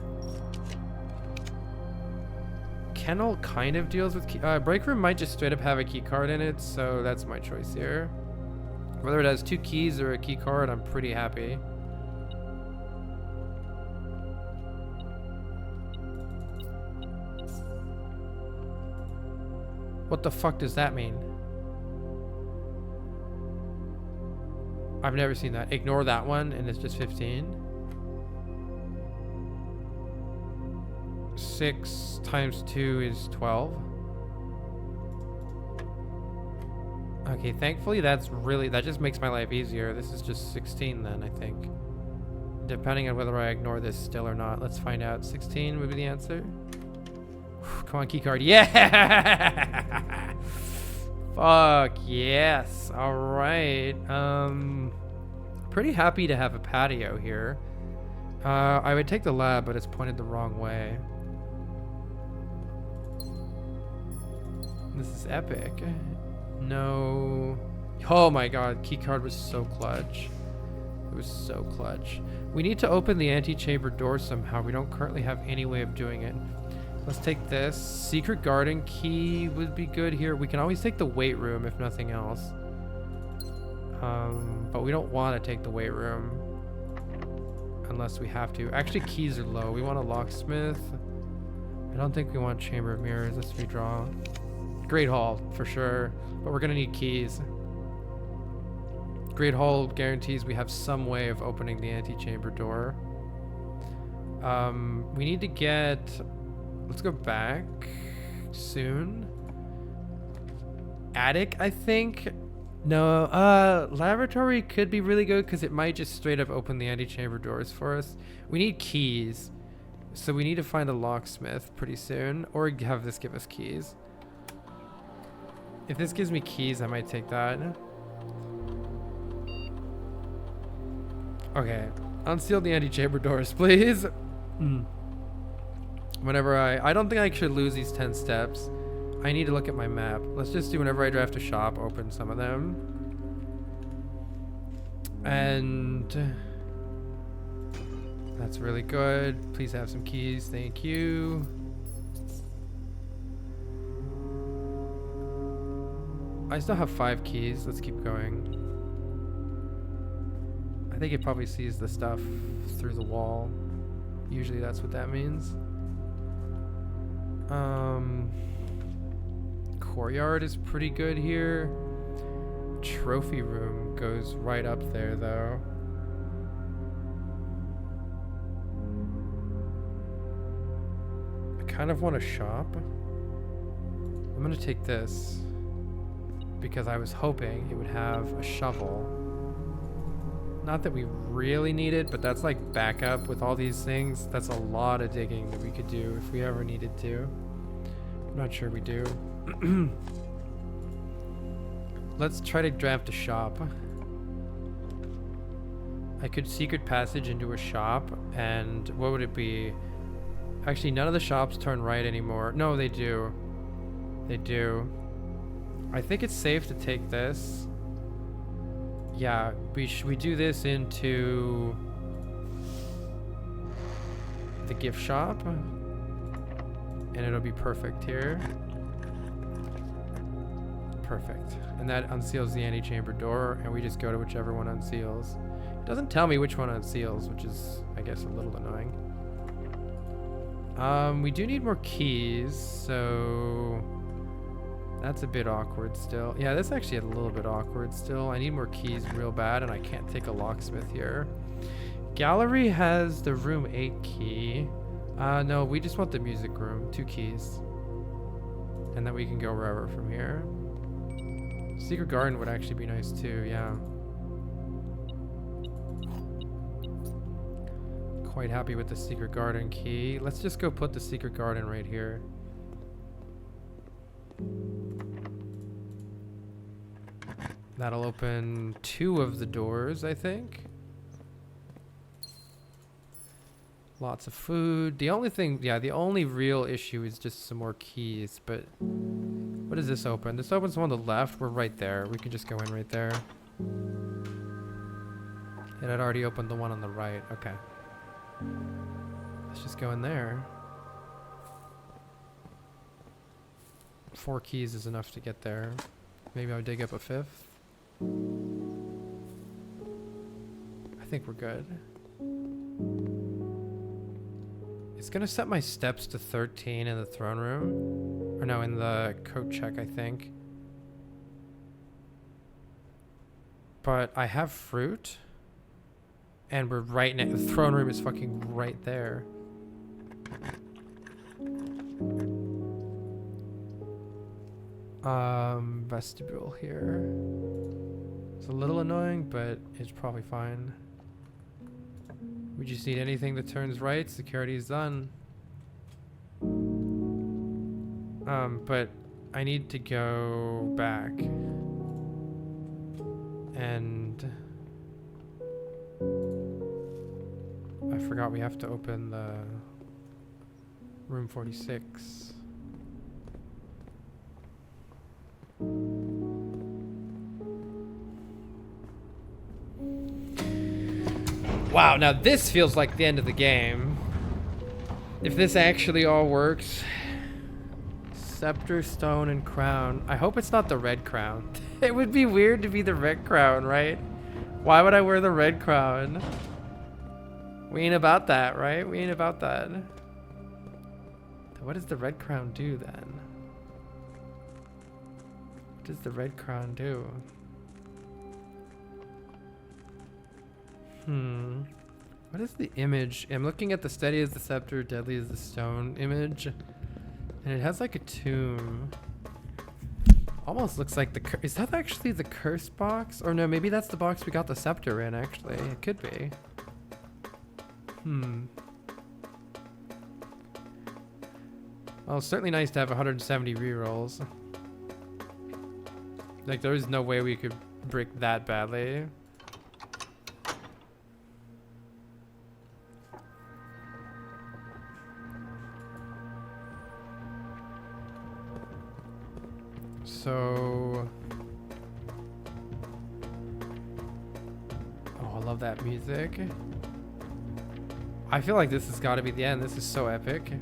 Kennel kind of deals with key. Break room might just straight up have a key card in it, so that's my choice here. Whether it has 2 keys or a key card, I'm pretty happy. What the fuck does that mean? I've never seen that. Ignore that one, and it's just 15. 6 times 2 is 12. Okay, thankfully that just makes my life easier. This is just 16 then, I think. Depending on whether I ignore this still or not. Let's find out. 16 would be the answer. Come on, keycard. Yeah! Fuck, yes. All right. Pretty happy to have a patio here. I would take the lab, but it's pointed the wrong way. This is epic. No. Oh my god, keycard was so clutch. It was so clutch. We need to open the antechamber door somehow. We don't currently have any way of doing it. Let's take this. Secret garden key would be good here. We can always take the weight room if nothing else. But we don't want to take the weight room. Unless we have to. Actually, keys are low. We want a locksmith. I don't think we want chamber of mirrors. Let's redraw. Great hall, for sure. But we're going to need keys. Great hall guarantees we have some way of opening the antechamber door. We need to get... Let's go back soon. Attic, I think. No, laboratory could be really good because it might just straight up open the antechamber doors for us. We need keys. So we need to find a locksmith pretty soon. Or have this give us keys. If this gives me keys, I might take that. Okay. Unseal the antechamber doors, please. Whenever I don't think I should lose these 10 steps. I need to look at my map. Let's just do whenever I draft a shop, open some of them. And that's really good. Please have some keys. Thank you. I still have 5 keys. Let's keep going. I think it probably sees the stuff through the wall. Usually that's what that means. Courtyard is pretty good here. Trophy room goes right up there though. I kind of want a shop. I'm gonna take this because I was hoping it would have a shovel. Not that we really need it, but that's like backup with all these things. That's a lot of digging that we could do if we ever needed to. I'm not sure we do. Let's try to draft a shop. I could secret passage into a shop, and what would it be? Actually, none of the shops turn right anymore. No, they do. They do. I think it's safe to take this. Yeah, we do this into the gift shop, and it'll be perfect here. Perfect. And that unseals the antechamber door, and we just go to whichever one unseals. It doesn't tell me which one unseals, which is, I guess, a little annoying. We do need more keys, so that's a bit awkward still. Yeah, that's actually a little bit awkward still. I need more keys real bad, and I can't take a locksmith here. Gallery has the room 8 key. No, we just want the music room, 2 keys. And then we can go wherever from here. Secret garden would actually be nice too, yeah. Quite happy with the secret garden key. Let's just go put the secret garden right here. That'll open 2 of the doors, I think. Lots of food. The only thing, yeah, the only real issue is just some more keys, but what does this open? This opens one on the left. We're right there. We can just go in right there. It had already opened the one on the right. Okay. Let's just go in there. 4 keys is enough to get there. Maybe I'll dig up a 5th. I think we're good. It's gonna set my steps to 13 in the throne room. Or no, in the coat check, I think. But I have fruit. And we're right next. The throne room is fucking right there. Vestibule here. It's a little annoying, but it's probably fine. We just need anything that turns right. Security is done. But I need to go back. And I forgot we have to open the room 46. Wow, now this feels like the end of the game. If this actually all works. Scepter, stone, and crown. I hope it's not the red crown. It would be weird to be the red crown, right? Why would I wear the red crown? We ain't about that, right? We ain't about that. What does the red crown do then? What does the red crown do? What is the image? I'm looking at the steady as the scepter, deadly as the stone image. And it has like a tomb. Almost looks like the... Is that actually the curse box? Or no, maybe that's the box we got the scepter in, actually. It could be. Well, it's certainly nice to have 170 rerolls. Like, there is no way we could brick that badly. So... Oh, I love that music. I feel like this has got to be the end. This is so epic.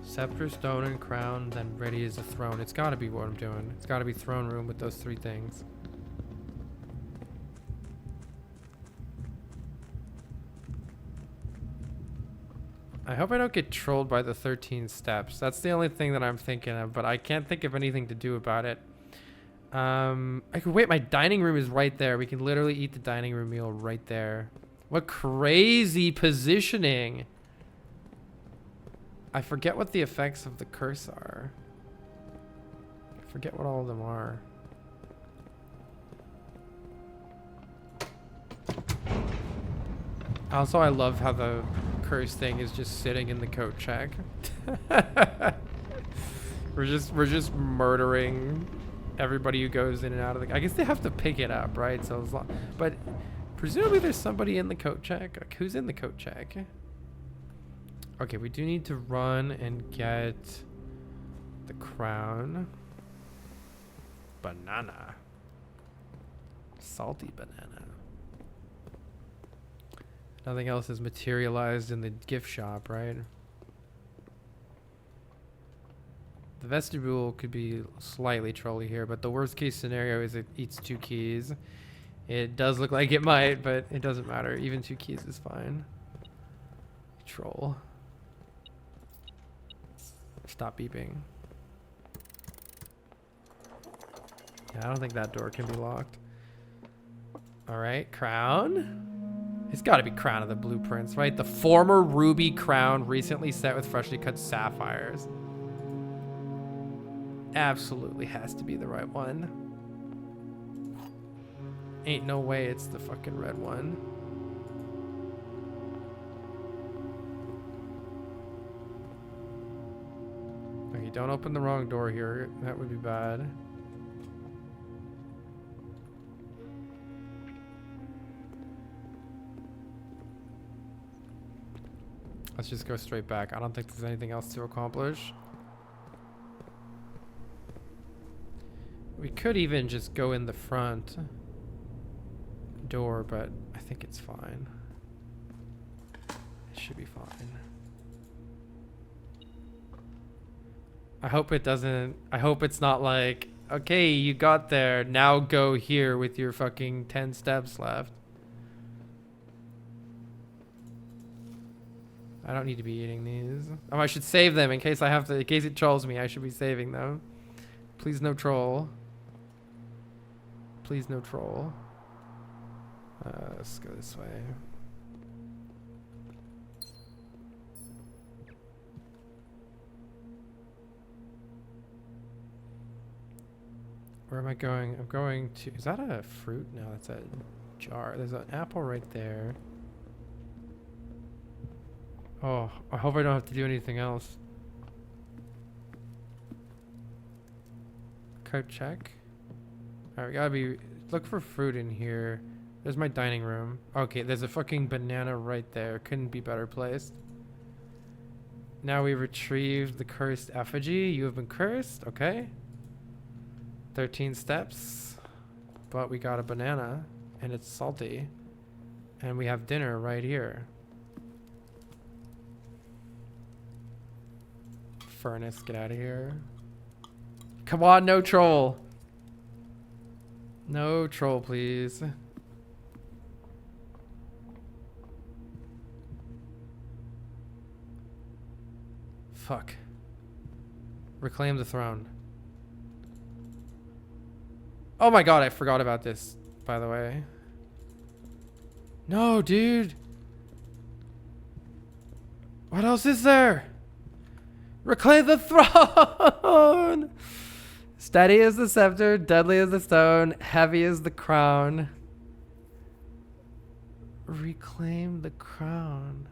Scepter, stone, and crown, then ready as a throne. It's got to be what I'm doing. It's got to be throne room with those three things. I hope I don't get trolled by the 13 steps. That's the only thing that I'm thinking of, but I can't think of anything to do about it. I could wait. My dining room is right there. We can literally eat the dining room meal right there. What crazy positioning. I forget what the effects of the curse are. I forget what all of them are. Also, I love how the curse thing is just sitting in the coat check. we're just murdering everybody who goes in and out of the... I guess they have to pick it up, right? So as long, but presumably there's somebody in the coat check. Like, who's in the coat check? Okay, we do need to run and get the crown. Banana. Salty banana. Nothing else is materialized in the gift shop, right? The vestibule could be slightly trolly here, but the worst case scenario is it eats 2 keys. It does look like it might, but it doesn't matter. Even 2 keys is fine. Troll. Stop beeping. Yeah, I don't think that door can be locked. Alright, crown. It's got to be crown of the blueprints, right? The former ruby crown recently set with freshly cut sapphires. Absolutely has to be the right one. Ain't no way it's the fucking red one. Okay, don't open the wrong door here. That would be bad. Let's just go straight back. I don't think there's anything else to accomplish. We could even just go in the front door, but I think it's fine. It should be fine. I hope it doesn't... I hope it's not like, okay, you got there, now go here with your fucking 10 steps left. I don't need to be eating these. Oh, I should save them in case I have to... In case it trolls me, I should be saving them. Please no troll. Please no troll. Let's go this way. Where am I going? I'm going to... Is that a fruit? No, that's a jar. There's an apple right there. Oh, I hope I don't have to do anything else. Code check. Alright, we gotta be... Look for fruit in here. There's my dining room. Okay, there's a fucking banana right there. Couldn't be better placed. Now we retrieved the cursed effigy. You have been cursed. Okay. 13 steps. But we got a banana. And it's salty. And we have dinner right here. Furnace, get out of here. Come on, no troll. No troll, please. Fuck. Reclaim the throne. Oh my god, I forgot about this, by the way. No, dude. What else is there? Reclaim the throne! Steady as the scepter, deadly as the stone, heavy as the crown. Reclaim the crown.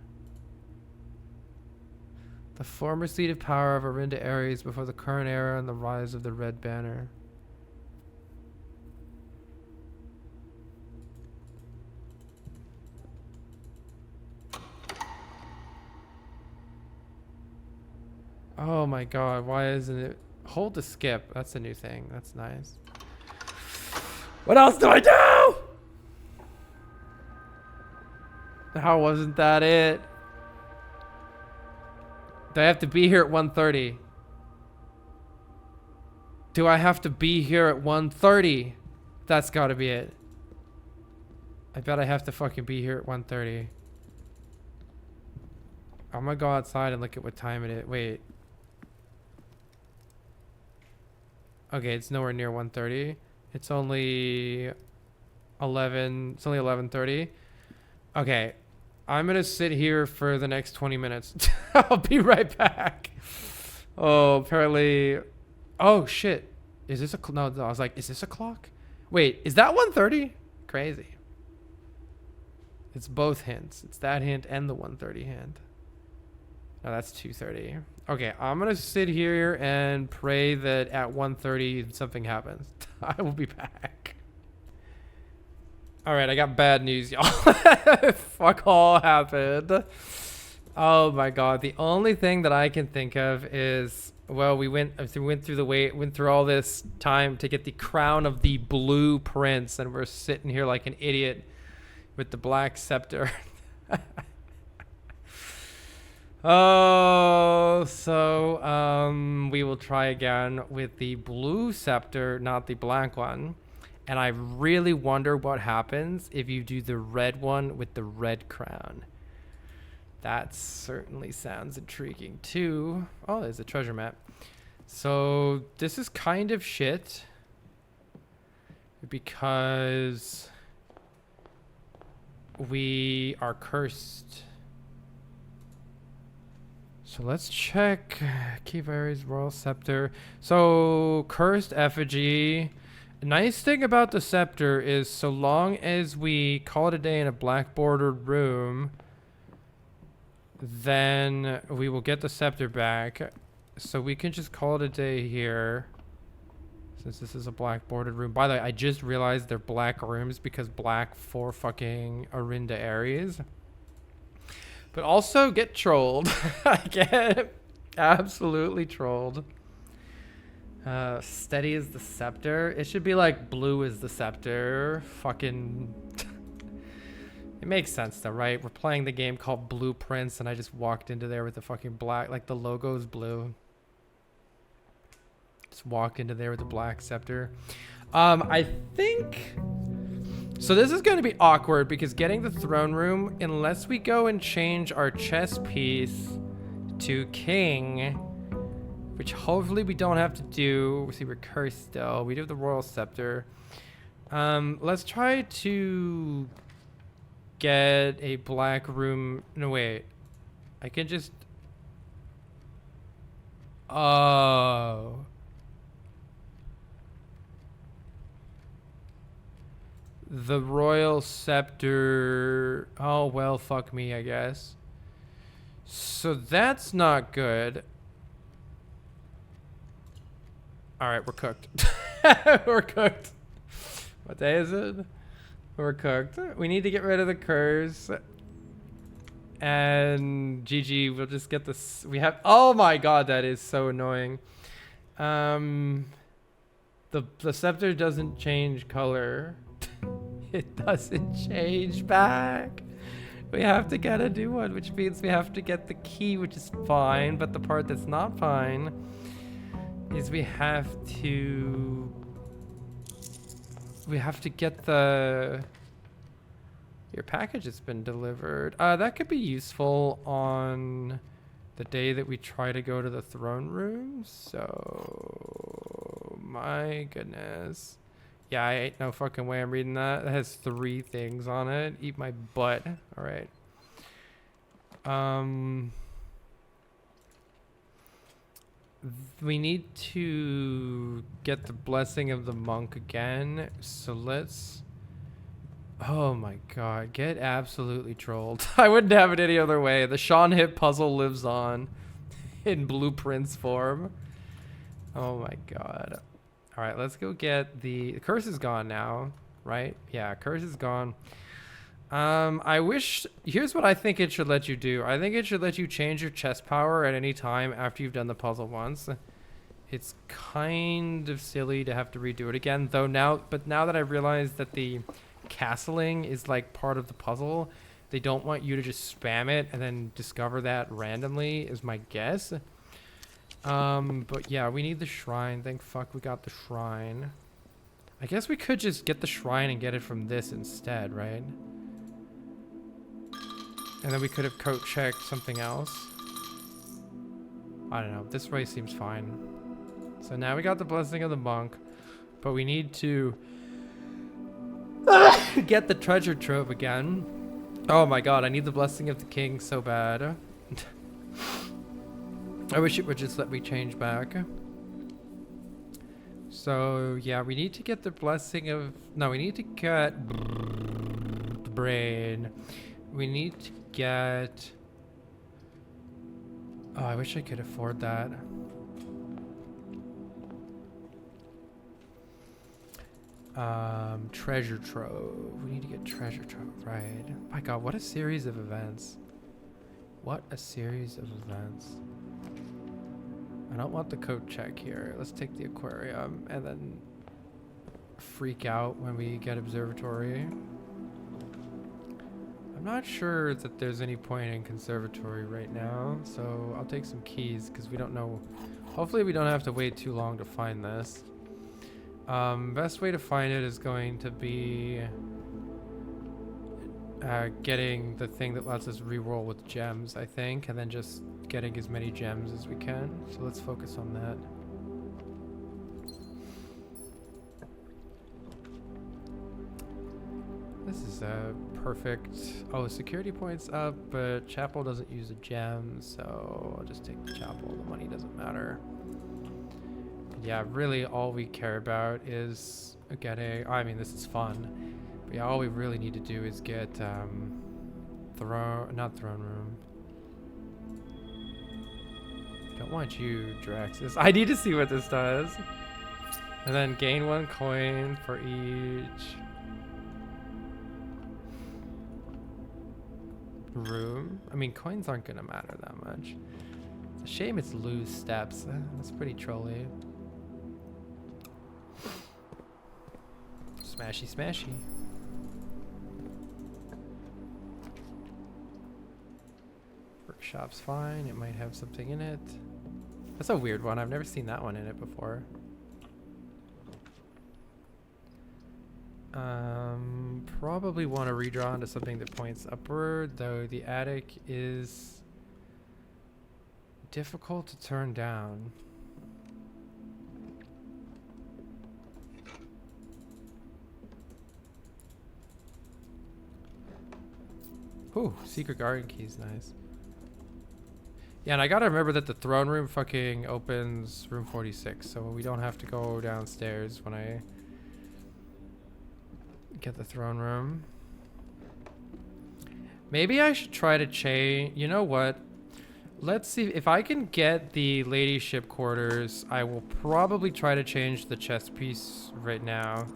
The former seat of power of Arinda Ares before the current era and the rise of the Red Banner. Oh my god, why isn't it? Hold to skip. That's a new thing. That's nice. What else do I do? How wasn't that it? Do I have to be here at 1:30? Do I have to be here at 1:30? That's gotta be it. I bet I have to fucking be here at 1:30. I'm gonna go outside and look at what time it is. Wait. Okay, it's nowhere near 1:30. It's only 11. It's only 11:30. Okay, I'm gonna sit here for the next 20 minutes. I'll be right back. Oh, apparently. Oh shit. Is this a no? I was like, is this a clock? Wait, is that 1:30? Crazy. It's both hints. It's that hint and the 1:30 hint. No, that's 2:30. Okay, I'm gonna sit here and pray that at 1:30 something happens. I will be back. All right, I got bad news, y'all. Fuck all happened. Oh my god, the only thing that I can think of is, well, we went through all this time to get the crown of the blue prince, and we're sitting here like an idiot with the black scepter. Oh, so we will try again with the blue scepter, not the black one. And I really wonder what happens if you do the red one with the red crown. That certainly sounds intriguing too. Oh, there's a treasure map. So this is kind of shit because we are cursed. So let's check Key Ares Royal Scepter. So cursed effigy. Nice thing about the scepter is so long as we call it a day in a black bordered room, then we will get the scepter back. So we can just call it a day here since this is a black bordered room. By the way, I just realized they're black rooms because black for fucking Arinda Ares. But also get trolled. I get absolutely trolled. Steady as the scepter. It should be like blue as the scepter. Fucking. It makes sense though, right? We're playing the game called Blueprints and I just walked into there with the fucking black, like the logo's blue. Just walk into there with the black scepter. I think. So this is going to be awkward because getting the throne room, unless we go and change our chess piece to king, which hopefully we don't have to do. We see we're cursed still. We do have the royal scepter. Let's try to get a black room. No, wait. I can just... Oh. The royal scepter. Oh, well, fuck me, I guess. So that's not good. All right, we're cooked. We're cooked. What day is it? We're cooked. We need to get rid of the curse. And GG, we'll just get this. We have, oh my god, that is so annoying. The scepter doesn't change color. It doesn't change back. We have to get a new one, which means we have to get the key, which is fine. But the part that's not fine is we have to get the... Your package has been delivered. That could be useful on the day that we try to go to the throne room. So, my goodness. Yeah, I ain't no fucking way I'm reading that. It has 3 things on it. Eat my butt. All right. We need to get the blessing of the monk again. So let's... Oh my god, get absolutely trolled. I wouldn't have it any other way. The Sean Hip puzzle lives on in blueprints form. Oh my god. All right, let's go get the curse is gone now, right? Yeah, curse is gone. I wish, here's what I think it should let you do. I think it should let you change your chest power at any time after you've done the puzzle once. It's kind of silly to have to redo it again, though now that I realize that the castling is like part of the puzzle, they don't want you to just spam it and then discover that randomly is my guess. But yeah, we need the shrine. Thank fuck we got the shrine. I guess we could just get the shrine and get it from this instead, right? And then we could have code checked something else. I don't know. This way seems fine. So now we got the blessing of the monk, but we need to get the treasure trove again. Oh my god, I need the blessing of the king so bad. I wish it would just let me change back. So yeah, we need to get the blessing of... No, we need to get... the brain. We need to get... Oh, I wish I could afford that. Treasure trove. We need to get treasure trove, right? My god, what a series of events. What a series of events. I don't want the coat check here. Let's take the aquarium and then freak out when we get observatory. I'm not sure that there's any point in conservatory right now, so I'll take some keys because we don't know. Hopefully we don't have to wait too long to find this. Best way to find it is going to be getting the thing that lets us reroll with gems, I think, and then just getting as many gems as we can. So let's focus on that. This is a perfect... Oh, security points up, but chapel doesn't use a gem, so I'll just take the chapel. The money doesn't matter. Yeah, really all we care about is getting... I mean, this is fun. But yeah, all we really need to do is get not throne room. Don't want you, Draxus. I need to see what this does. And then gain 1 coin for each room. I mean, coins aren't gonna matter that much. It's a shame it's lose steps. That's pretty trolly. Smashy, smashy. Workshop's fine. It might have something in it. That's a weird one. I've never seen that one in it before. Probably want to redraw into something that points upward, though the attic is difficult to turn down. Ooh, secret garden key's nice. Yeah, and I gotta remember that the throne room fucking opens room 46, so we don't have to go downstairs when I get the throne room. Maybe I should try to change. You know what? Let's see if I can get the ladyship quarters. I will probably try to change the chess piece right now,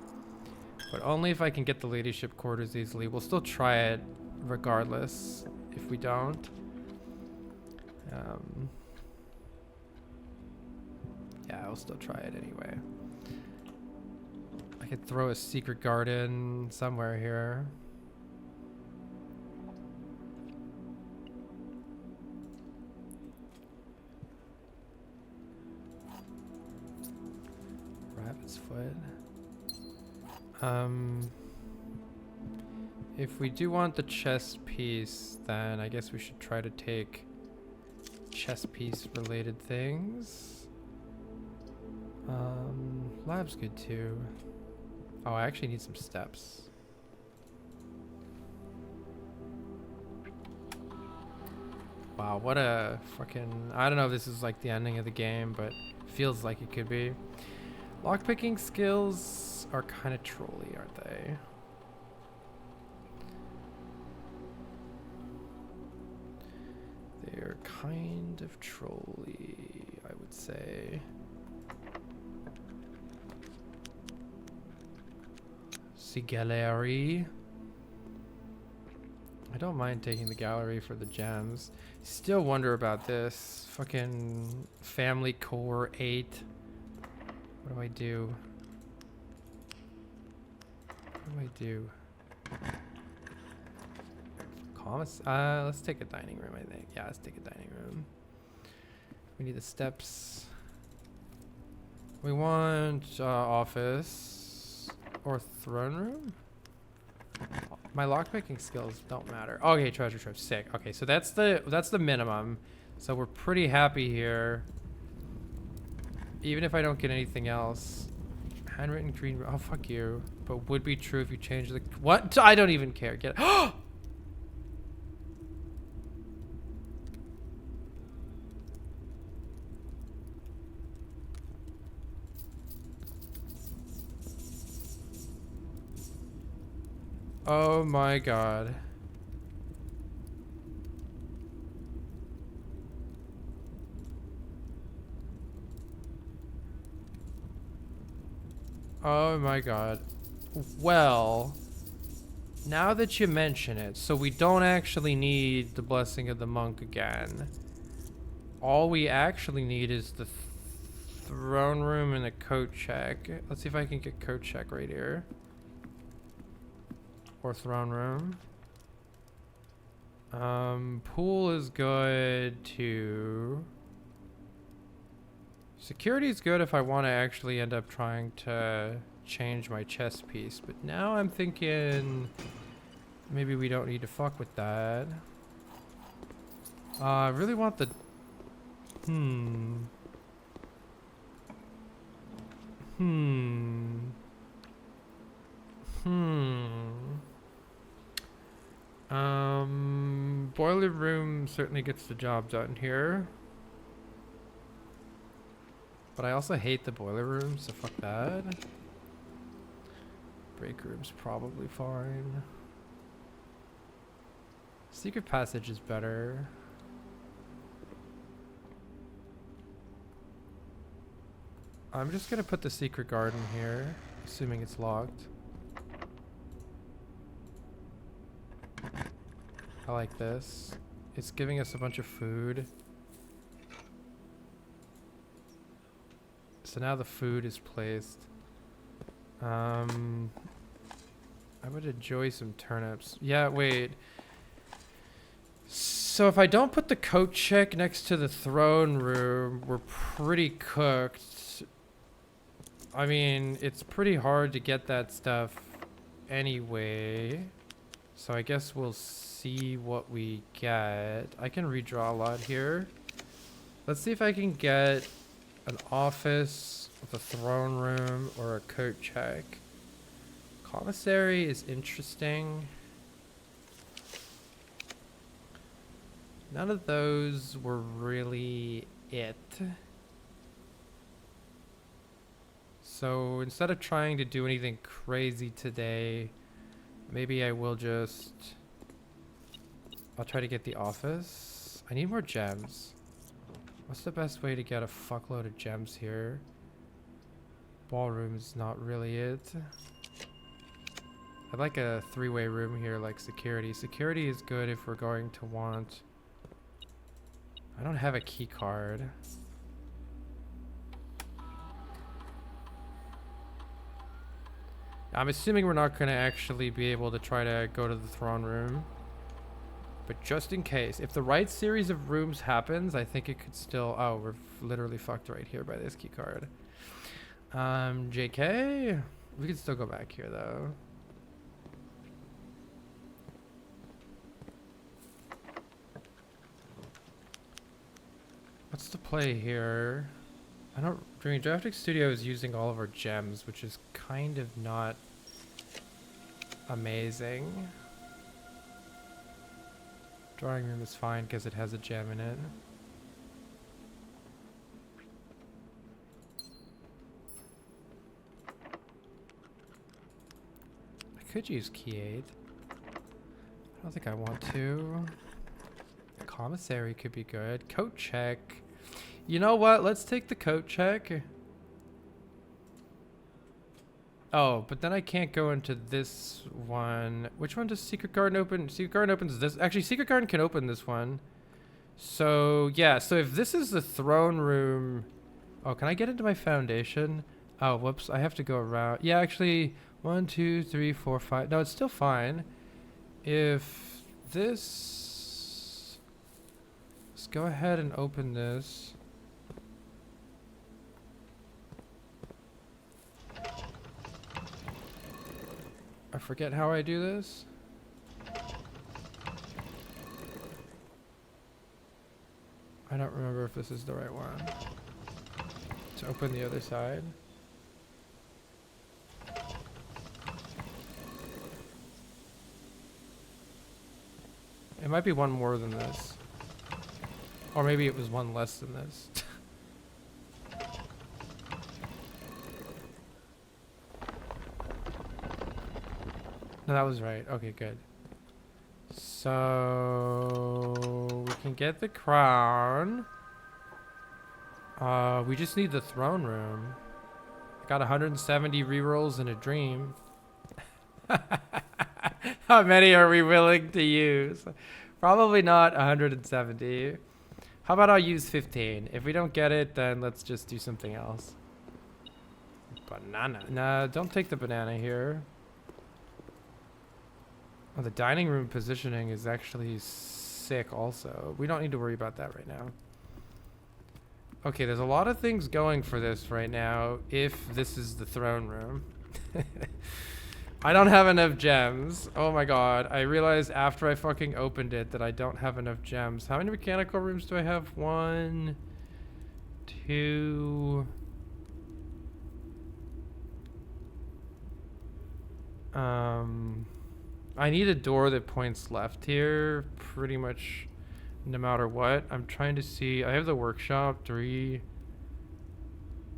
but only if I can get the ladyship quarters easily. We'll still try it regardless if we don't. Yeah, I'll still try it anyway. I could throw a secret garden somewhere here. Rabbit's foot. If we do want the chess piece, then I guess we should try to take chess piece related things. Lab's good too. Oh, I actually need some steps. Wow, what a fucking... I don't know if this is like the ending of the game, but feels like it could be. Lockpicking skills are kind of trolly, aren't they? They're kind of trolly, I would say. See gallery. I don't mind taking the gallery for the gems. Still wonder about this. Fucking family core 8. What do I do? What do I do? Let's take a dining room, I think. Yeah, let's take a dining room. We need the steps. We want office or throne room. My lockpicking skills don't matter. Okay, treasure trove, sick. Okay, so that's the minimum. So we're pretty happy here. Even if I don't get anything else. Handwritten green. Oh, fuck you. But would be true if you change the... What? I don't even care. Get it. Oh my god. Oh my god. Well, now that you mention it, so we don't actually need the blessing of the monk again. All we actually need is the throne room and the coat check. Let's see if I can get coat check right here. Or throne room. Pool is good too. Security is good if I want to actually end up trying to change my chess piece, but now I'm thinking maybe we don't need to fuck with that. I really want the... Boiler room certainly gets the job done here. But I also hate the boiler room, so fuck that. Break room's probably fine. Secret passage is better. I'm just gonna put the secret garden here, assuming it's locked. I like this. It's giving us a bunch of food. So now the food is placed. I would enjoy some turnips. Yeah, wait. So if I don't put the coat check next to the throne room, we're pretty cooked. I mean, it's pretty hard to get that stuff anyway. So I guess we'll see what we get. I can redraw a lot here. Let's see if I can get an office with a throne room or a coat check. Commissary is interesting. None of those were really it. So instead of trying to do anything crazy today, maybe I will just... I'll try to get the office. I need more gems. What's the best way to get a fuckload of gems here? Ballroom's not really it. I'd like a three-way room here, like security. Security is good if we're going to want... I don't have a key card. I'm assuming we're not going to actually be able to try to go to the throne room. But just in case, if the right series of rooms happens, I think it could still... Oh, we're literally fucked right here by this key card. JK? We can still go back here, though. What's the play here? I don't... Dream Drafting Studio is using all of our gems, which is kind of not amazing. Drawing room is fine because it has a gem in it. I could use key 8. I don't think I want to. Commissary could be good. Coat check. You know what? Let's take the coat check. Oh, but then I can't go into this one. Which one does Secret Garden open? Secret Garden opens this. Actually, Secret Garden can open this one. So, yeah. So if this is the throne room... Oh, can I get into my foundation? Oh, whoops. I have to go around. Yeah, actually, 1, 2, 3, 4, 5. No, it's still fine. If this... Let's go ahead and open this. I forget how I do this. I don't remember if this is the right one. To open the other side. It might be one more than this. Or maybe it was one less than this. No, that was right. Okay, good. So we can get the crown. We just need the throne room. I got 170 rerolls in a dream. How many are we willing to use? Probably not 170. How about I'll use 15? If we don't get it, then let's just do something else. Banana. Nah, don't take the banana here. Oh, the dining room positioning is actually sick also. We don't need to worry about that right now. Okay, there's a lot of things going for this right now if this is the throne room. I don't have enough gems. Oh my god. I realized after I fucking opened it that I don't have enough gems. How many mechanical rooms do I have? 1, 2... I need a door that points left here, pretty much no matter what. I'm trying to see. I have the workshop, 3.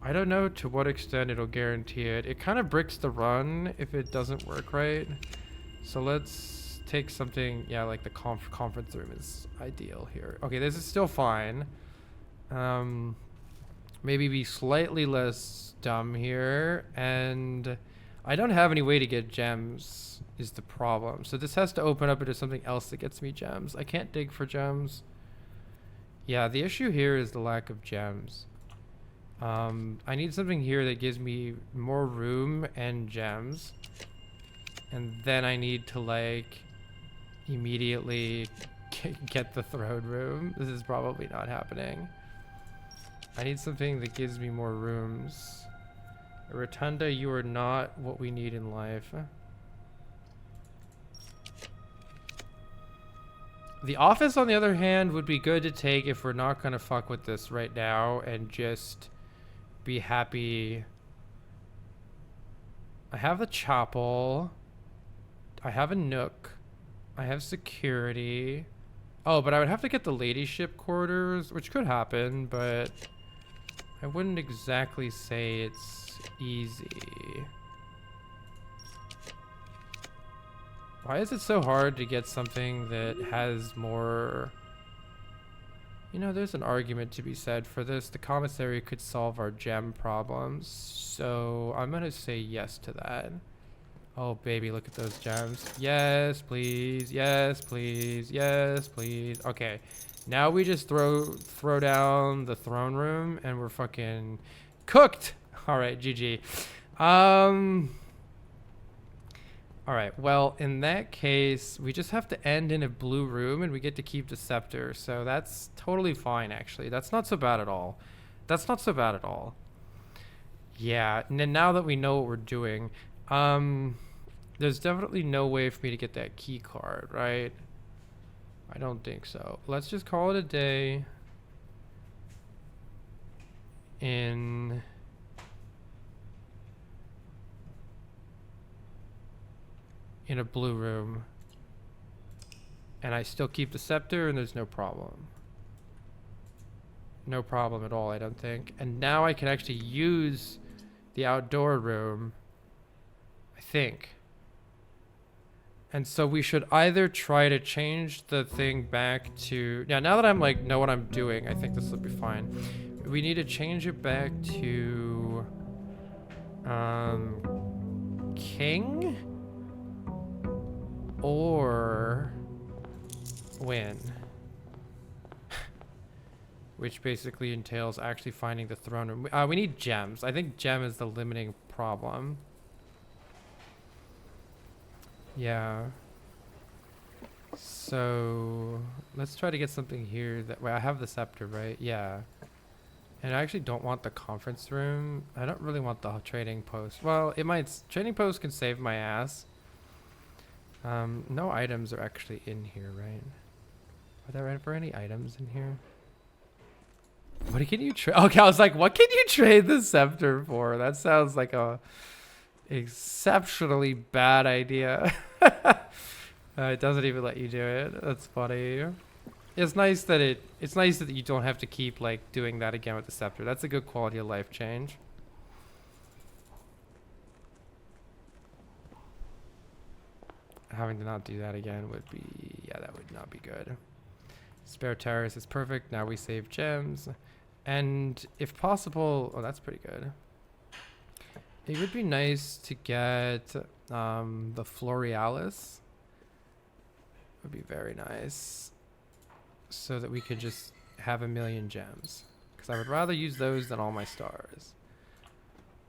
I don't know to what extent it'll guarantee it. It kind of bricks the run if it doesn't work right. So let's take something, yeah, like the conference room is ideal here. Okay, this is still fine. Maybe be slightly less dumb here. And I don't have any way to get gems is the problem. So this has to open up into something else that gets me gems. I can't dig for gems. Yeah, the issue here is the lack of gems. I need something here that gives me more room and gems. And then I need to like immediately get the throne room. This is probably not happening. I need something that gives me more rooms. Rotunda, you are not what we need in life. The office, on the other hand, would be good to take if we're not going to fuck with this right now and just be happy. I have the chapel. I have a nook. I have security. Oh, but I would have to get the ladyship quarters, which could happen, but I wouldn't exactly say it's easy. Why is it so hard to get something that has more... You know, there's an argument to be said for this. The commissary could solve our gem problems, so I'm gonna say yes to that. Oh, baby, look at those gems. Yes, please. Yes, please. Yes, please. Okay, now we just throw down the throne room, and we're fucking cooked. All right, GG. All right, well, in that case, we just have to end in a blue room and we get to keep the scepter. So that's totally fine, actually. That's not so bad at all. That's not so bad at all. Yeah, and then now that we know what we're doing, there's definitely no way for me to get that key card, right? I don't think so. Let's just call it a day in... in a blue room, and I still keep the scepter, and there's no problem. No problem at all, I don't think. And now I can actually use the outdoor room, I think. And so we should either try to change the thing back to... Yeah, now that I'm like, know what I'm doing, I think this will be fine. We need to change it back to... King? Or win, which basically entails actually finding the throne room. We need gems. I think gem is the limiting problem. Yeah. So let's try to get something here that... Wait, I have the scepter, right? Yeah. And I actually don't want the conference room. I don't really want the trading post. Well, it might... Trading post can save my ass. No items are actually in here, right? Are there ever any items in here? What can you trade? Okay, I was like, what can you trade the scepter for? That sounds like a exceptionally bad idea. It doesn't even let you do it. That's funny. It's nice that you don't have to keep like doing that again with the scepter. That's a good quality of life change. Having to not do that again would be, yeah, that would not be good. Spare terrace is perfect. Now we save gems. And if possible, oh, that's pretty good. It would be nice to get the Florealis. Would be very nice. So that we could just have 1,000,000 gems. Because I would rather use those than all my stars.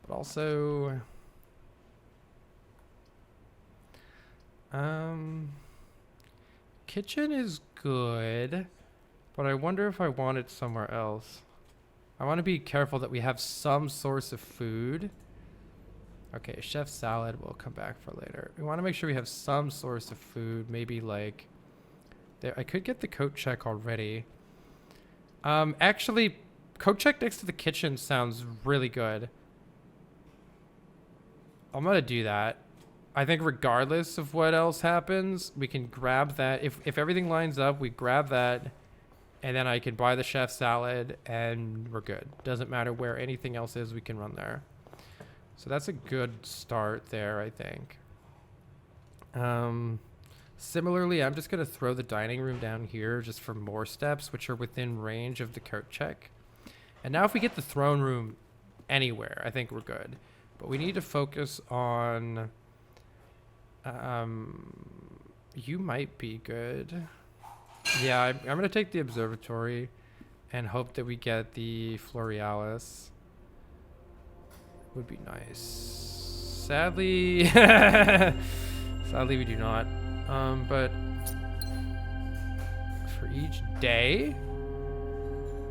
But also... kitchen is good, but I wonder if I want it somewhere else. I want to be careful that we have some source of food. Okay, chef salad we'll come back for later. We want to make sure we have some source of food, maybe like there. I could get the coat check already. Actually, coat check next to the kitchen sounds really good. I'm gonna do that. I think regardless of what else happens, we can grab that. If everything lines up, we grab that, and then I can buy the chef salad, and we're good. Doesn't matter where anything else is, we can run there. So that's a good start there, I think. Similarly, I'm just going to throw the dining room down here just for more steps, which are within range of the coat check. And now if we get the throne room anywhere, I think we're good. But we need to focus on... you might be good. Yeah, I'm going to take the observatory and hope that we get the Florealis. Would be nice. Sadly, sadly we do not. But for each day,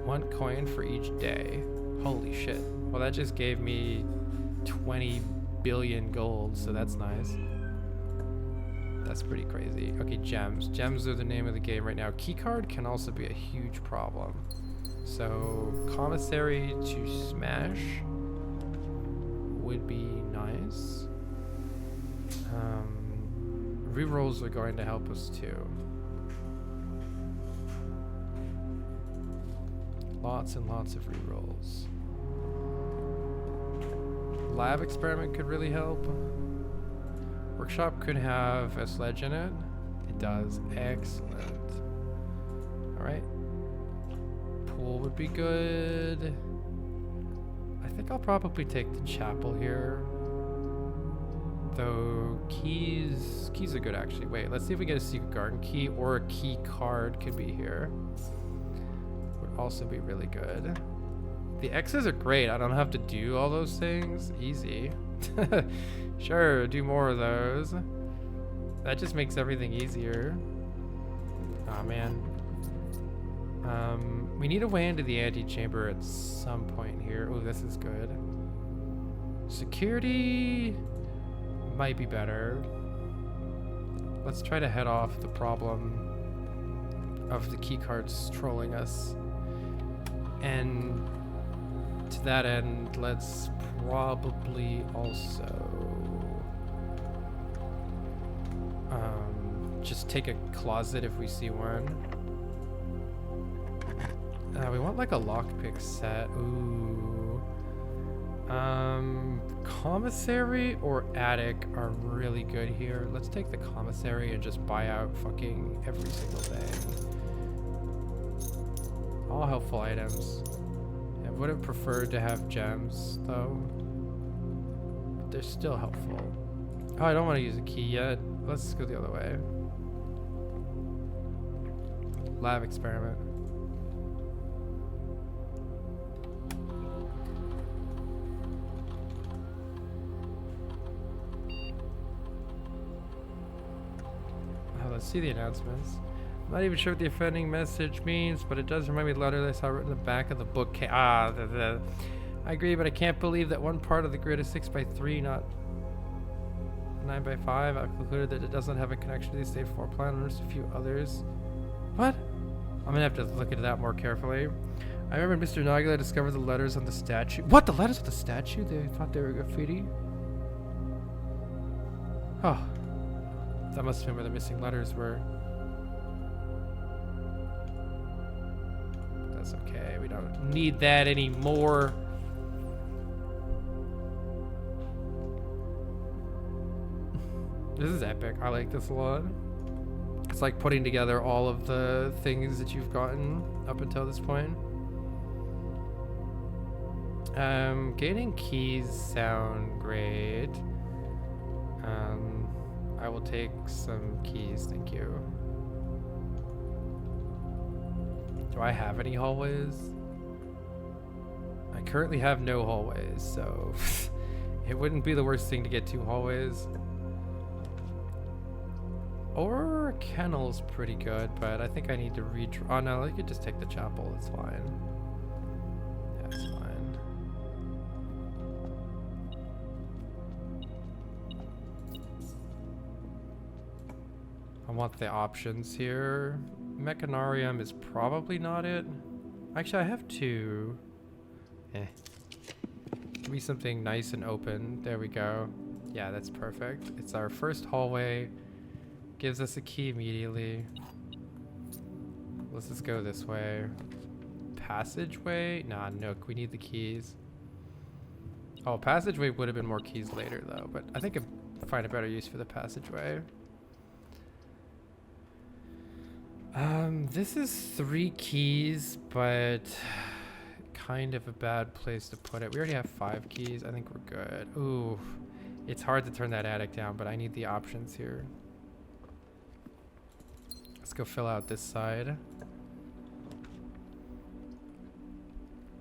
1 coin for each day. Holy shit. Well, that just gave me 20 billion gold, so that's nice. That's pretty crazy. Okay, gems. Gems are the name of the game right now. Keycard can also be a huge problem. So, commissary to smash would be nice. Rerolls are going to help us too. Lots and lots of rerolls. Lab experiment could really help. Workshop could have a sledge in it. It does. Excellent. Alright. Pool would be good. I think I'll probably take the chapel here. Though keys are good actually. Wait, let's see if we get a secret garden key or a key card could be here. Would also be really good. The X's are great. I don't have to do all those things. Easy. Sure, do more of those. That just makes everything easier. Aw, man. We need a way into the antechamber at some point here. Oh, this is good. Security might be better. Let's try to head off the problem of the keycards trolling us. And to that end, let's probably also just take a closet if we see one. We want like a lockpick set. Ooh. Commissary or attic are really good here. Let's take the commissary and just buy out fucking every single thing. All helpful items. I would have preferred to have gems though. But they're still helpful. Oh, I don't want to use a key yet. Let's go the other way. Lab experiment. Let's see the announcements. I'm not even sure what the offending message means, but it does remind me of the letter that I saw written in the back of the book. I agree, but I can't believe that one part of the grid is 6x3, not 9x5. I've concluded that it doesn't have a connection to the state floor plan, and there's a few others. What? I'm gonna have to look into that more carefully. I remember Mr. Nagula discovered the letters on the statue. What? The letters on the statue? They thought they were graffiti? Oh. That must have been where the missing letters were. That's okay. We don't need that anymore. This is epic. I like this a lot. It's like putting together all of the things that you've gotten up until this point. Gaining keys sound great. I will take some keys, thank you. Do I have any hallways? I currently have no hallways, so it wouldn't be the worst thing to get 2 hallways. Or kennel's pretty good, but I think I need to redraw. Oh no, I could just take the chapel, it's fine. Yeah, it's fine. I want the options here. Mechanarium is probably not it. Actually, I have 2. Give me something nice and open. There we go. Yeah, that's perfect. It's our first hallway. Gives us a key immediately. Let's just go this way. Passageway? Nah, nook. We need the keys. Oh, passageway would have been more keys later, though. But I think I'd find a better use for the passageway. This is 3 keys, but kind of a bad place to put it. We already have 5 keys. I think we're good. Ooh, it's hard to turn that attic down, but I need the options here. Let's go fill out this side.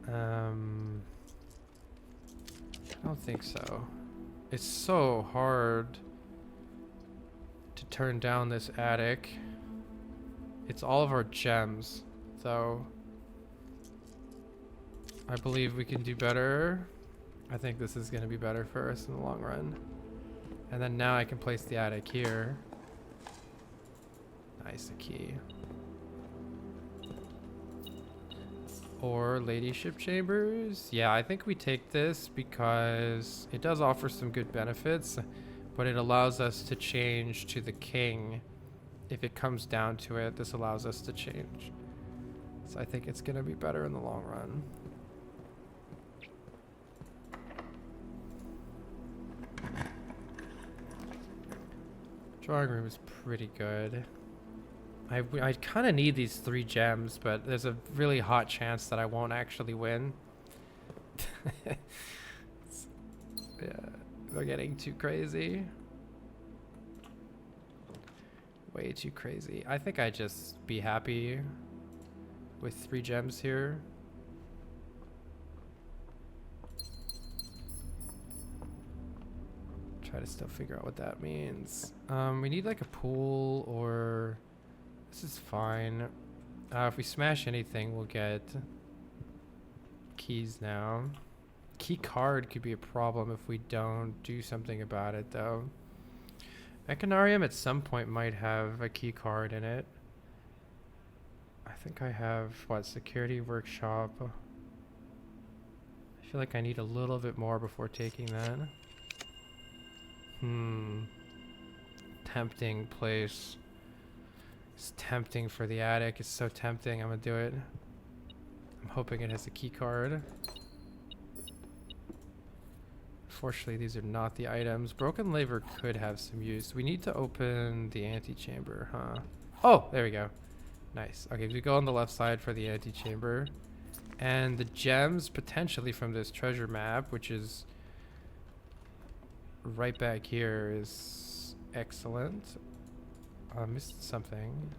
I don't think so. It's so hard to turn down this attic. It's all of our gems, so I believe we can do better. I think this is going to be better for us in the long run. And then now I can place the attic here. Nice, a key. Or ladyship chambers. Yeah, I think we take this because it does offer some good benefits, but it allows us to change to the king. If it comes down to it, this allows us to change. So I think it's gonna be better in the long run. Drawing room is pretty good. I kind of need these 3 gems, but there's a really hot chance that I won't actually win. Yeah, they're getting too crazy. Way too crazy. I think I just be happy with 3 gems here. Try to still figure out what that means. We need like a pool, or this is fine. If we smash anything, we'll get keys now. Key card could be a problem if we don't do something about it, though. Mechanarium at some point might have a key card in it. I think I have, what, security workshop. I feel like I need a little bit more before taking that. Tempting place. It's tempting for the attic. It's so tempting. I'm gonna do it. I'm hoping it has a key card. Unfortunately, these are not the items. Broken laver could have some use. We need to open the antechamber, huh? Oh, there we go. Nice. Okay, we go on the left side for the antechamber. And the gems potentially from this treasure map, which is right back here, is excellent. I missed something.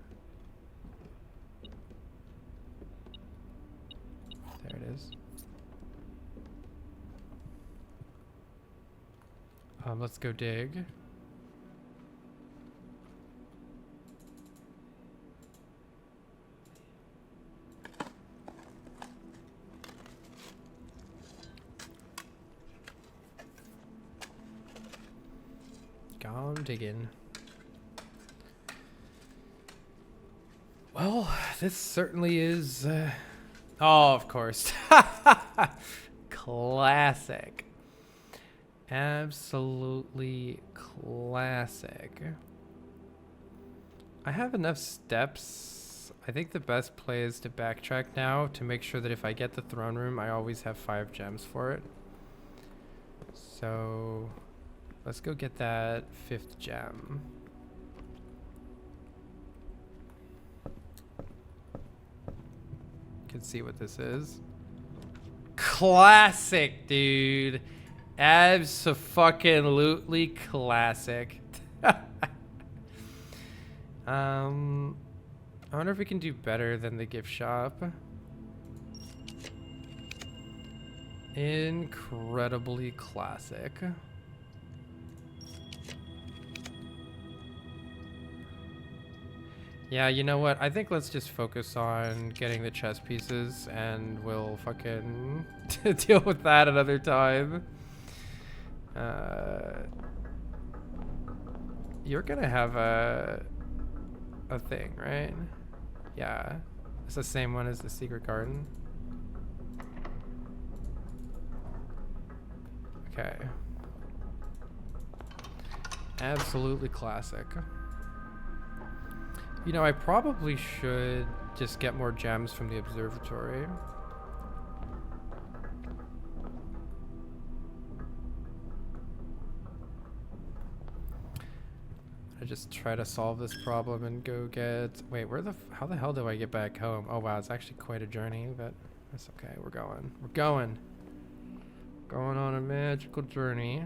There it is. Let's go dig. Gone digging. Well, this certainly is. Oh, of course. Classic. Absolutely classic. I have enough steps. I think the best play is to backtrack now to make sure that if I get the throne room, I always have 5 gems for it. So let's go get that 5th gem. Can see what this is. Classic, dude. Abso-fucking-lutely classic. I wonder if we can do better than the gift shop. Incredibly classic. Yeah, you know what? I think let's just focus on getting the chess pieces and we'll fucking deal with that another time. You're gonna have a thing, right? Yeah. It's the same one as the secret garden. Okay. Absolutely classic. You know, I probably should just get more gems from the observatory. I just try to solve this problem and go get... Wait, how the hell do I get back home? Oh wow, it's actually quite a journey, but that's okay. We're going. We're going. Going on a magical journey.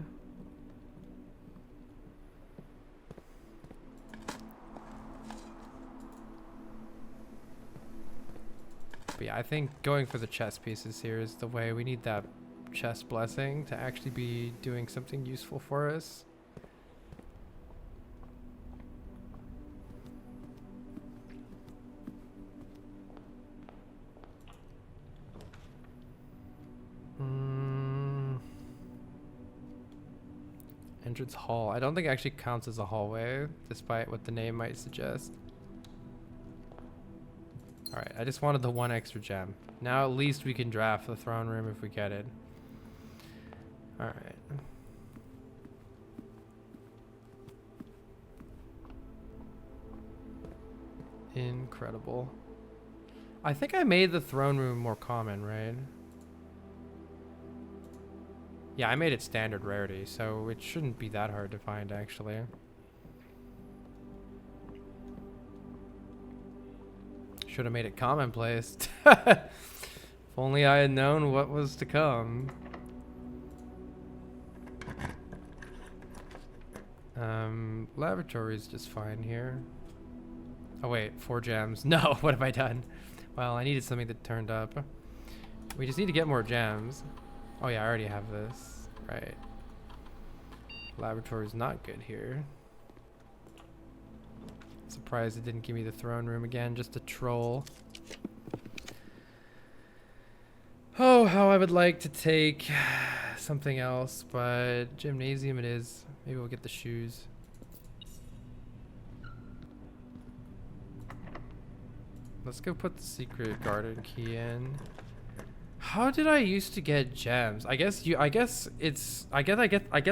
But yeah, I think going for the chess pieces here is the way. We need that chess blessing to actually be doing something useful for us. Entrance hall. I don't think it actually counts as a hallway, despite what the name might suggest. Alright, I just wanted the 1 extra gem. Now at least we can draft the throne room if we get it. Alright. Incredible. I think I made the throne room more common, right? Yeah, I made it standard rarity, so it shouldn't be that hard to find, actually. Should have made it commonplace. If only I had known what was to come. Laboratory's just fine here. Oh wait, 4 gems. No, what have I done? Well, I needed something that turned up. We just need to get more gems. Oh yeah, I already have this. Right. Laboratory's not good here. Surprised it didn't give me the throne room again, just a troll. Oh, how I would like to take something else, but gymnasium it is. Maybe we'll get the shoes. Let's go put the secret garden key in. How did I used to get gems? I guess I get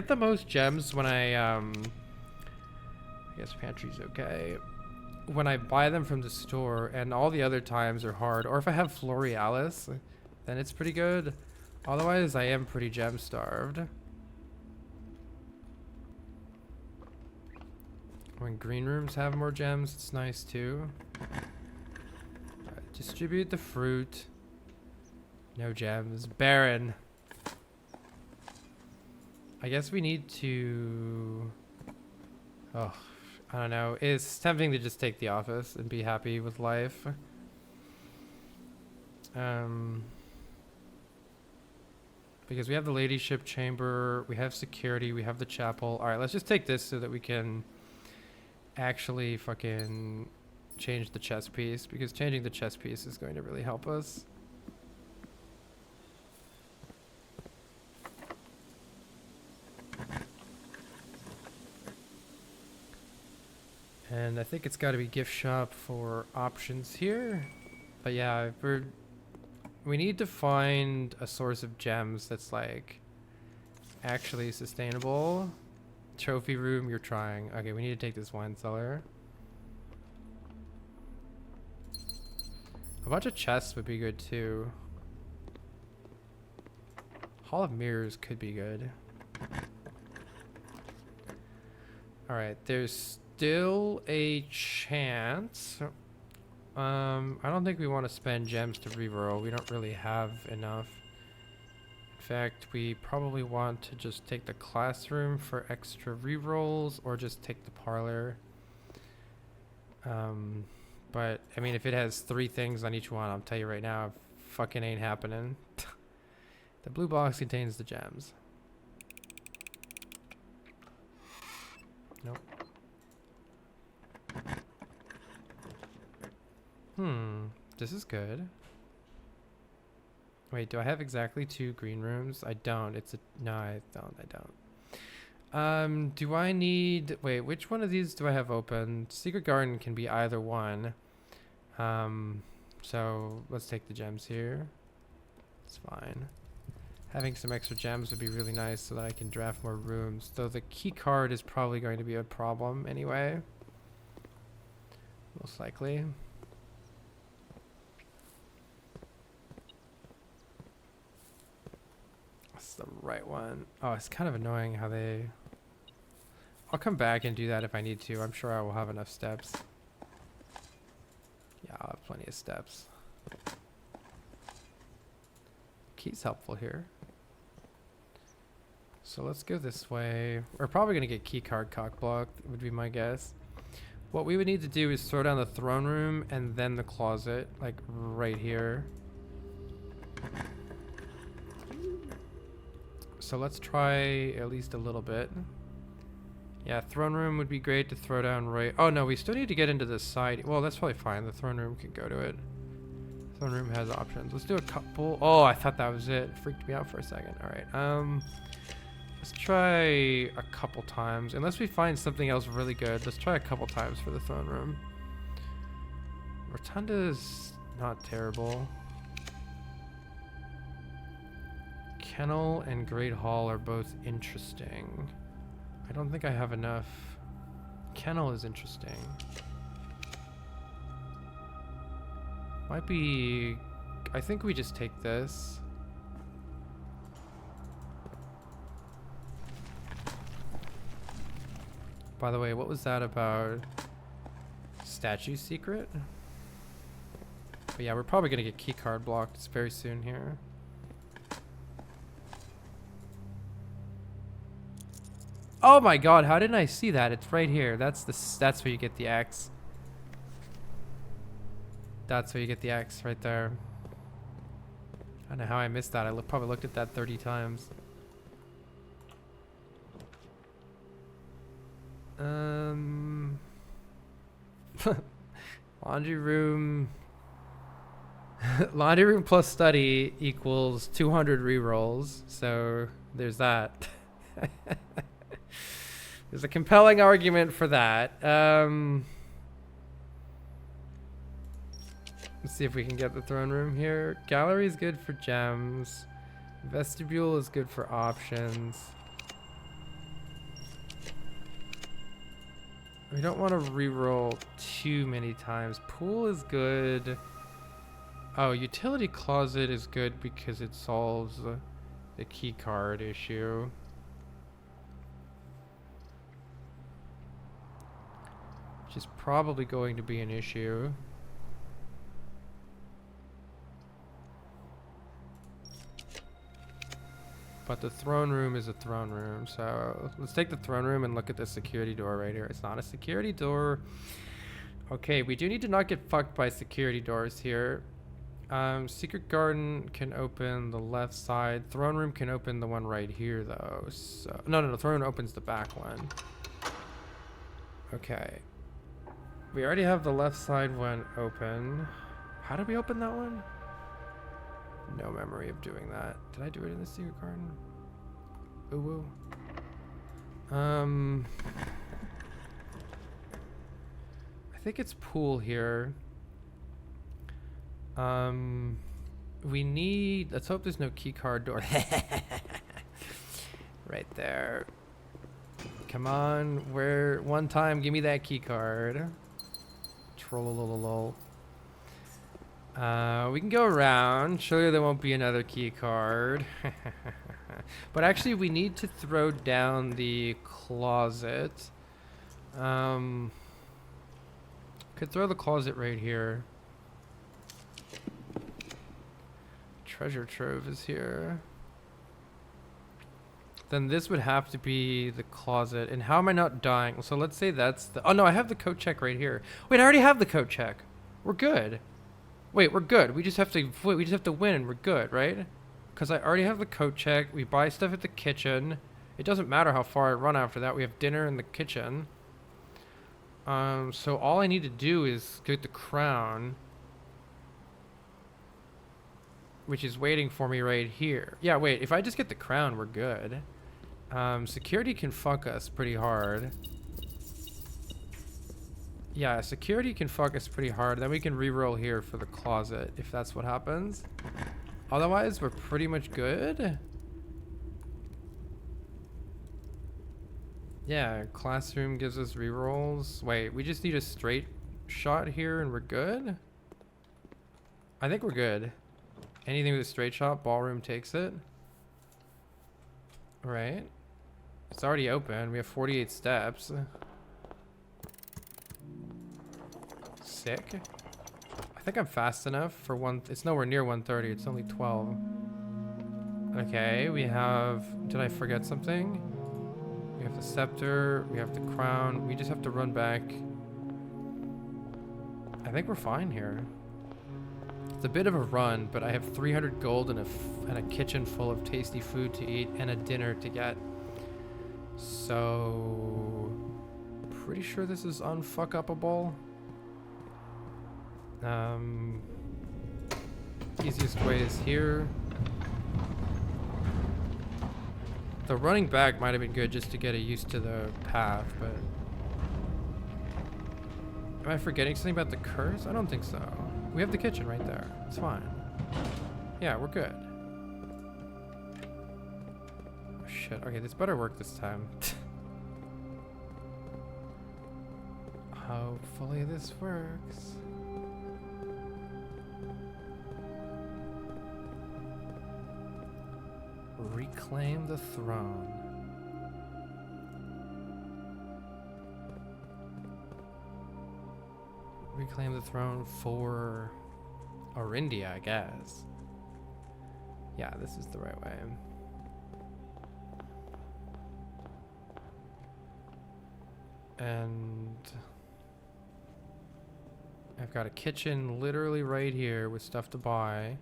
the most gems when I guess pantry's okay. When I buy them from the store, and all the other times are hard. Or if I have Florealis, then it's pretty good. Otherwise, I am pretty gem starved. When green rooms have more gems, it's nice too. Alright, distribute the fruit. No gems. Barren. I guess we need to... Oh, I don't know. It's tempting to just take the office and be happy with life. Because we have the ladyship chamber, we have security, we have the chapel. Alright, let's just take this so that we can actually fucking change the chess piece, because changing the chess piece is going to really help us. And I think it's got to be gift shop for options here. But yeah, we need to find a source of gems that's like actually sustainable. Trophy room, you're trying. Okay, we need to take this wine cellar. A bunch of chests would be good too. Hall of Mirrors could be good. Alright, there's still a chance. I don't think we want to spend gems to reroll. We don't really have enough. In fact, we probably want to just take the classroom for extra rerolls, or just take the parlor. But I mean, if it has 3 things on each one, I'll tell you right now, fucking ain't happening. The blue box contains the gems. Nope. This is good. Wait, do I have exactly 2 green rooms? I don't. No, I don't. Do I need... Wait, which one of these do I have open? Secret Garden can be either one. So let's take the gems here. It's fine. Having some extra gems would be really nice so that I can draft more rooms. Though the key card is probably going to be a problem anyway. Most likely. That's the right one. Oh, it's kind of annoying how they... I'll come back and do that if I need to. I'm sure I will have enough steps. Yeah, I'll have plenty of steps. Key's helpful here. So let's go this way. We're probably going to get keycard cockblocked, would be my guess. What we would need to do is throw down the throne room and then the closet, like right here. So let's try at least a little bit. Yeah, throne room would be great to throw down right... Oh no, we still need to get into this side. Well, that's probably fine. The throne room can go to it. Throne room has options. Let's do a couple... Oh, I thought that was it. Freaked me out for a second. Alright, let's try a couple times. Unless we find something else really good, let's try a couple times for the throne room. Rotunda's not terrible. Kennel and Great Hall are both interesting. I don't think I have enough. Kennel is interesting. Might be... I think we just take this. By the way, what was that about? Statue secret? But yeah, we're probably gonna get keycard blocked very soon here. Oh my god, how didn't I see that? It's right here. That's where you get the X. That's where you get the X right there. I don't know how I missed that. I probably looked at that 30 times. Laundry room. Laundry room plus study equals 200 rerolls. So there's that. There's a compelling argument for that. Let's see if we can get the throne room here. Gallery is good for gems. Vestibule is good for options. We don't want to reroll too many times. Pool is good. Oh, utility closet is good because it solves the key card issue. Which is probably going to be an issue. But the throne room is a throne room, so let's take the throne room and look at the security door right here. It's not a security door. Okay, we do need to not get fucked by security doors here. Secret garden can open the left side. Throne room can open the one right here, though. So no, throne room opens the back one. Okay. We already have the left side one open. How did we open that one? No memory of doing that. Did I do it in the secret garden? Ooh, woo. I think it's pool here. We need... Let's hope there's no key card door. Right there. Come on. Where... One time, give me that key card. Trollololol. We can go around. Surely there won't be another key card. But actually, we need to throw down the closet. Could throw the closet right here. Treasure trove is here. Then this would have to be the closet. And how am I not dying? So let's say that's the... Oh no, I have the coat check right here. Wait, I already have the coat check. We're good. Wait, we're good. We just have to win and we're good, right? Because I already have the coat check. We buy stuff at the kitchen. It doesn't matter how far I run after that. We have dinner in the kitchen. So all I need to do is get the crown, which is waiting for me right here. Yeah, wait. If I just get the crown, we're good. Security can fuck us pretty hard. Yeah, security can fuck us pretty hard. Then we can reroll here for the closet if that's what happens. Otherwise, we're pretty much good. Yeah, classroom gives us rerolls. Wait, we just need a straight shot here and we're good? I think we're good. Anything with a straight shot, ballroom takes it. Alright. It's already open. We have 48 steps. Sick. I think I'm fast enough for one. It's nowhere near 1:30. It's only 12. Okay, we have... Did I forget something? We have the scepter. We have the crown. We just have to run back. I think we're fine here. It's a bit of a run, but I have 300 gold and a kitchen full of tasty food to eat and a dinner to get. So... Pretty sure this is unfuck-upable. Easiest way is here. The running back might have been good just to get used to the path, but... Am I forgetting something about the curse? I don't think so. We have the kitchen right there. It's fine. Yeah, we're good. Oh, shit. Okay, this better work this time. Hopefully this works. Reclaim the throne. Reclaim the throne for Orindia, I guess. Yeah, this is the right way. And I've got a kitchen literally right here with stuff to buy.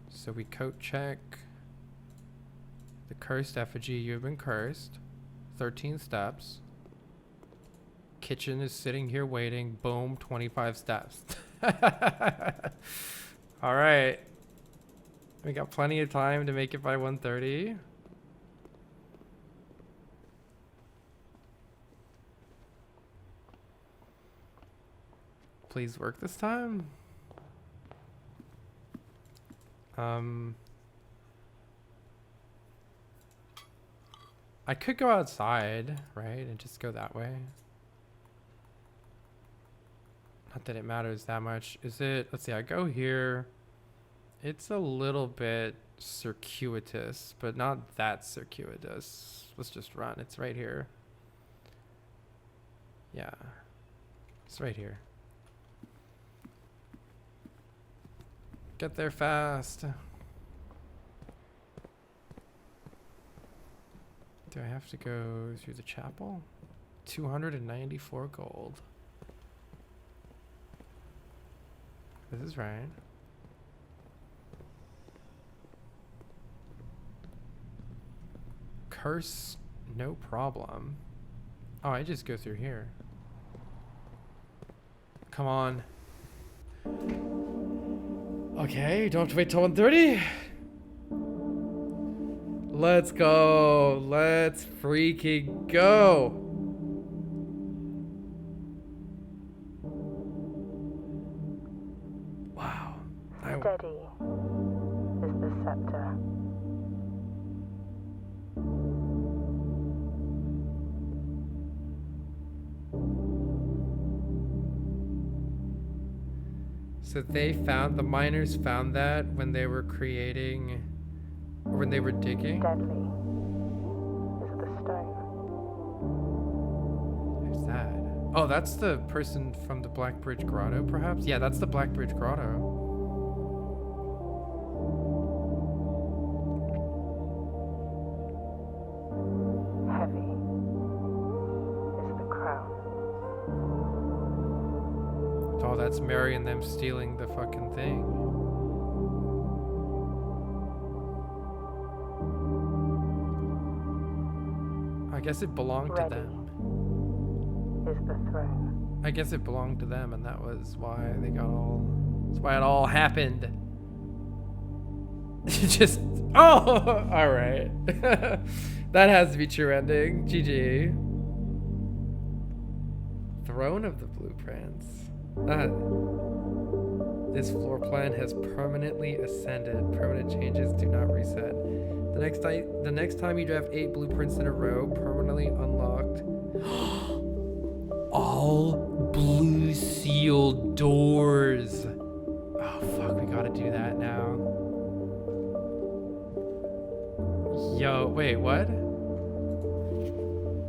So we coat check the cursed effigy. You've been cursed. 13 steps. Kitchen is sitting here waiting. Boom, 25 steps. All right. We got plenty of time to make it by 1:30. Please work this time. I could go outside, right, and just go that way. Not that it matters that much. Is it? Let's see, I go here. It's a little bit circuitous, but not that circuitous. Let's just run. It's right here. Yeah. It's right here. Get there fast. Do I have to go through the chapel? 294 gold. This is right. Curse, no problem. Oh, I just go through here. Come on. Okay, don't have to wait till 1:30. Let's go. Let's freaking go. Wow. Steady is the scepter. So the miners found that when they were creating, or when they were digging? Deadly is the stone. Who's that? Oh, that's the person from the Black Bridge Grotto, perhaps? Yeah, that's the Black Bridge Grotto. Heavy is the crown. Oh, that's Mary and them stealing the fucking thing. I guess it belonged to Ready them. is the throne. I guess it belonged to them, and that was why they got all. That's why it all happened. Just. Oh! Alright. That has to be true ending. GG. Throne of the Blueprints. This floor plan has permanently ascended. Permanent changes do not reset. The next time you draft 8 blueprints in a row, permanently unlocked. All blue sealed doors. Oh fuck, we gotta do that now. Yo, wait, what?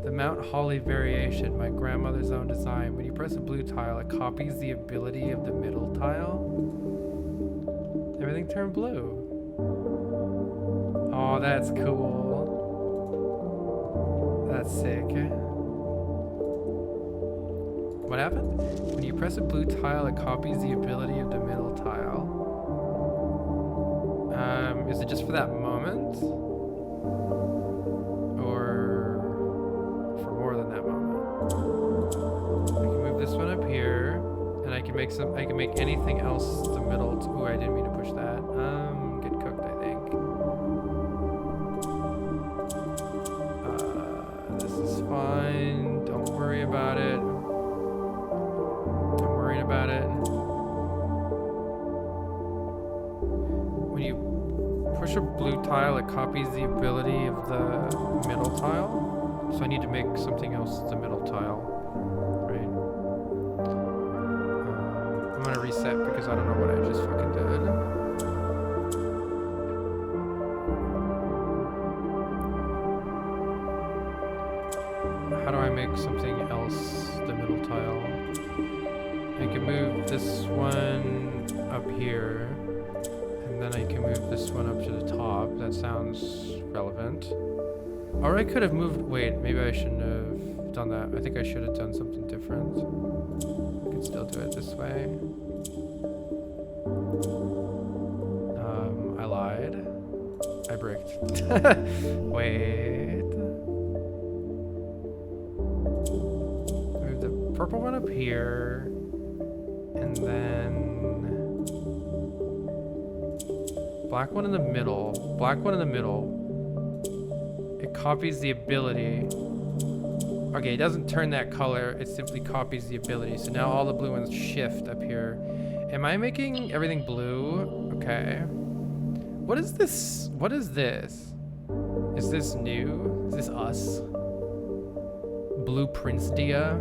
The Mount Holly variation, my grandmother's own design. When you press a blue tile, it copies the ability of the middle tile. Everything turned blue. Oh, that's cool. That's sick. What happened? When you press a blue tile, it copies the ability of the middle tile. Is it just for that moment? Or for more than that moment? I can move this one up here, and I can make anything else the middle. Ooh, I didn't mean to push that. Get cooked, I think. This is fine. Don't worry about it. I'm worried about it. When you push a blue tile, it copies the ability of the middle tile. So I need to make something else the middle tile. Right? I'm gonna reset because I don't know what I just fucking did. make something else the middle tile. I can move this one up here, and then I can move this one up to the top. That sounds relevant. Or I could have moved, wait, maybe I shouldn't have done that. I think I should have done something different. I could still do it this way. I lied. I bricked. Wait. Move the purple one up here. And then black one in the middle. Black one in the middle. It copies the ability. Okay, it doesn't turn that color. It simply copies the ability. So now all the blue ones shift up here. Am I making everything blue? Okay. What is this? What is this? Is this new? Is this us? Blueprints dia.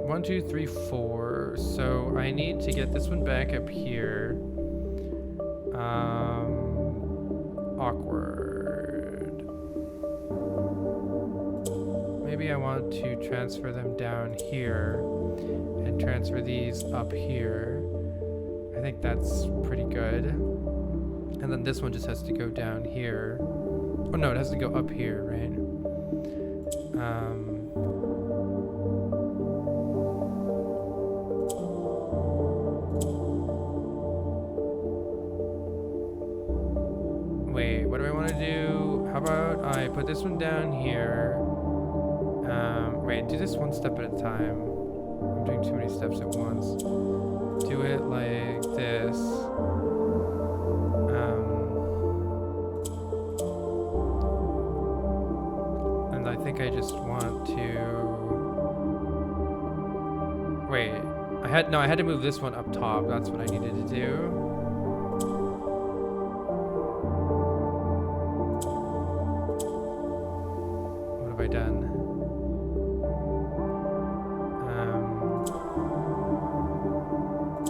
1, 2, 3, 4. So I need to get this one back up here. Awkward. Maybe I want to transfer them down here and transfer these up here. I think that's pretty good. And then this one just has to go down here. Oh no, it has to go up here, right? Wait, what do I want to do? How about I put this one down here? Wait, do this one step at a time. I'm doing too many steps at once. Do it like this. And I think I just want to... Wait, I had to move this one up top. That's what I needed to do. What have I done?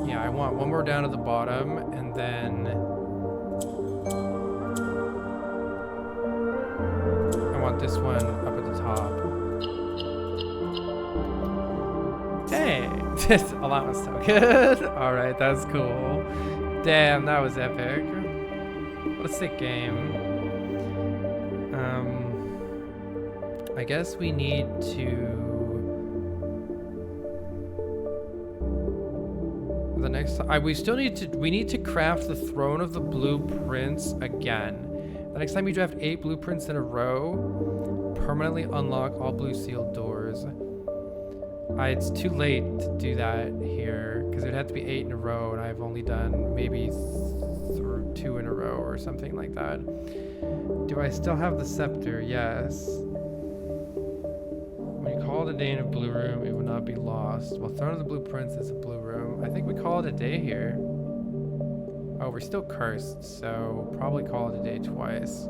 Yeah, I want one more down at the bottom, and then I want this one up at the top. Hey, this allowance token. All right, that's cool. Damn, that was epic. What a sick game. I guess we need to. The next time we need to craft the throne of the blueprints again. The next time you draft 8 blueprints in a row, permanently unlock all blue sealed doors. It's too late to do that here because it'd have to be 8 in a row, and I've only done maybe 2 in a row or something like that. Do I still have the scepter? Yes. When you call it a day in a blue room, it will not be lost. Well, Throne of the Blueprints is a blue room. I think we call it a day here. Oh, we're still cursed, so probably call it a day twice.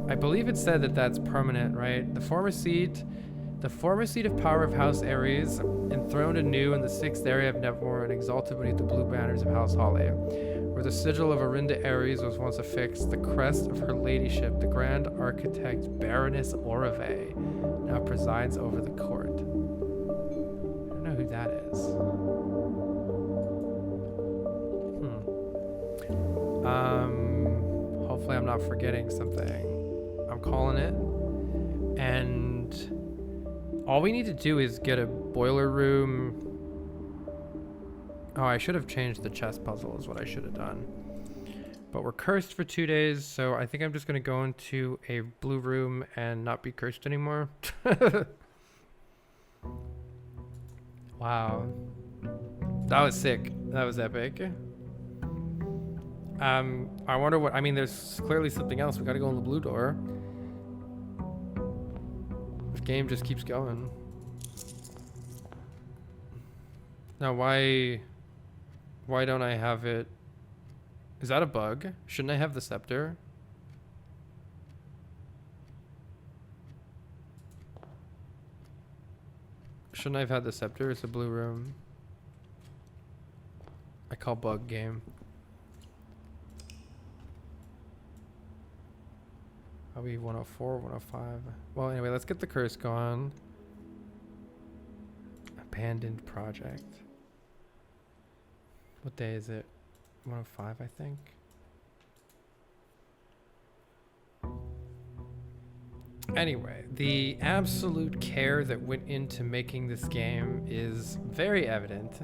I believe it said that that's permanent, right? The former seat of power of House Ares, enthroned anew in the 6th area of Nevermore and exalted beneath the blue banners of House Hale. Where the sigil of Arinda Ares was once affixed, the crest of her ladyship, the grand architect Baroness Orave, now presides over the court. I don't know who that is. Hopefully I'm not forgetting something. I'm calling it. And all we need to do is get a boiler room. Oh, I should have changed the chess puzzle is what I should have done. But we're cursed for 2 days, so I think I'm just going to go into a blue room and not be cursed anymore. Wow. That was sick. That was epic. I wonder what... I mean, there's clearly something else. We got to go in the blue door. This game just keeps going. Now, why don't I have it? Is that a bug? Shouldn't I have the scepter? Shouldn't I have had the scepter? It's a blue room. I call bug game. Probably 104, 105. Well, anyway, let's get the curse going. Abandoned project. What day is it? 105, I think. Anyway, the absolute care that went into making this game is very evident.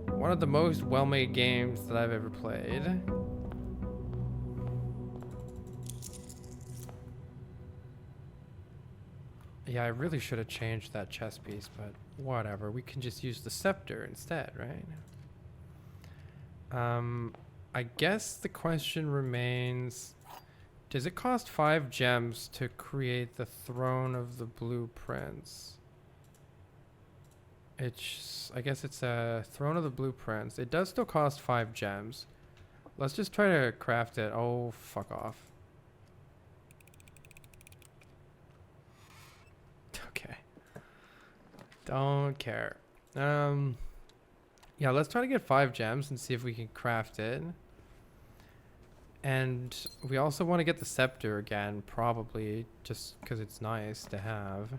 One of the most well-made games that I've ever played. Yeah, I really should have changed that chess piece, but whatever. We can just use the scepter instead, right? I guess the question remains, does it cost 5 gems to create the throne of the blueprints? I guess it's a throne of the blueprints. It does still cost 5 gems. Let's just try to craft it. Oh, fuck off. Okay. Don't care. Yeah, let's try to get 5 gems and see if we can craft it. And we also want to get the scepter again, probably, just because it's nice to have.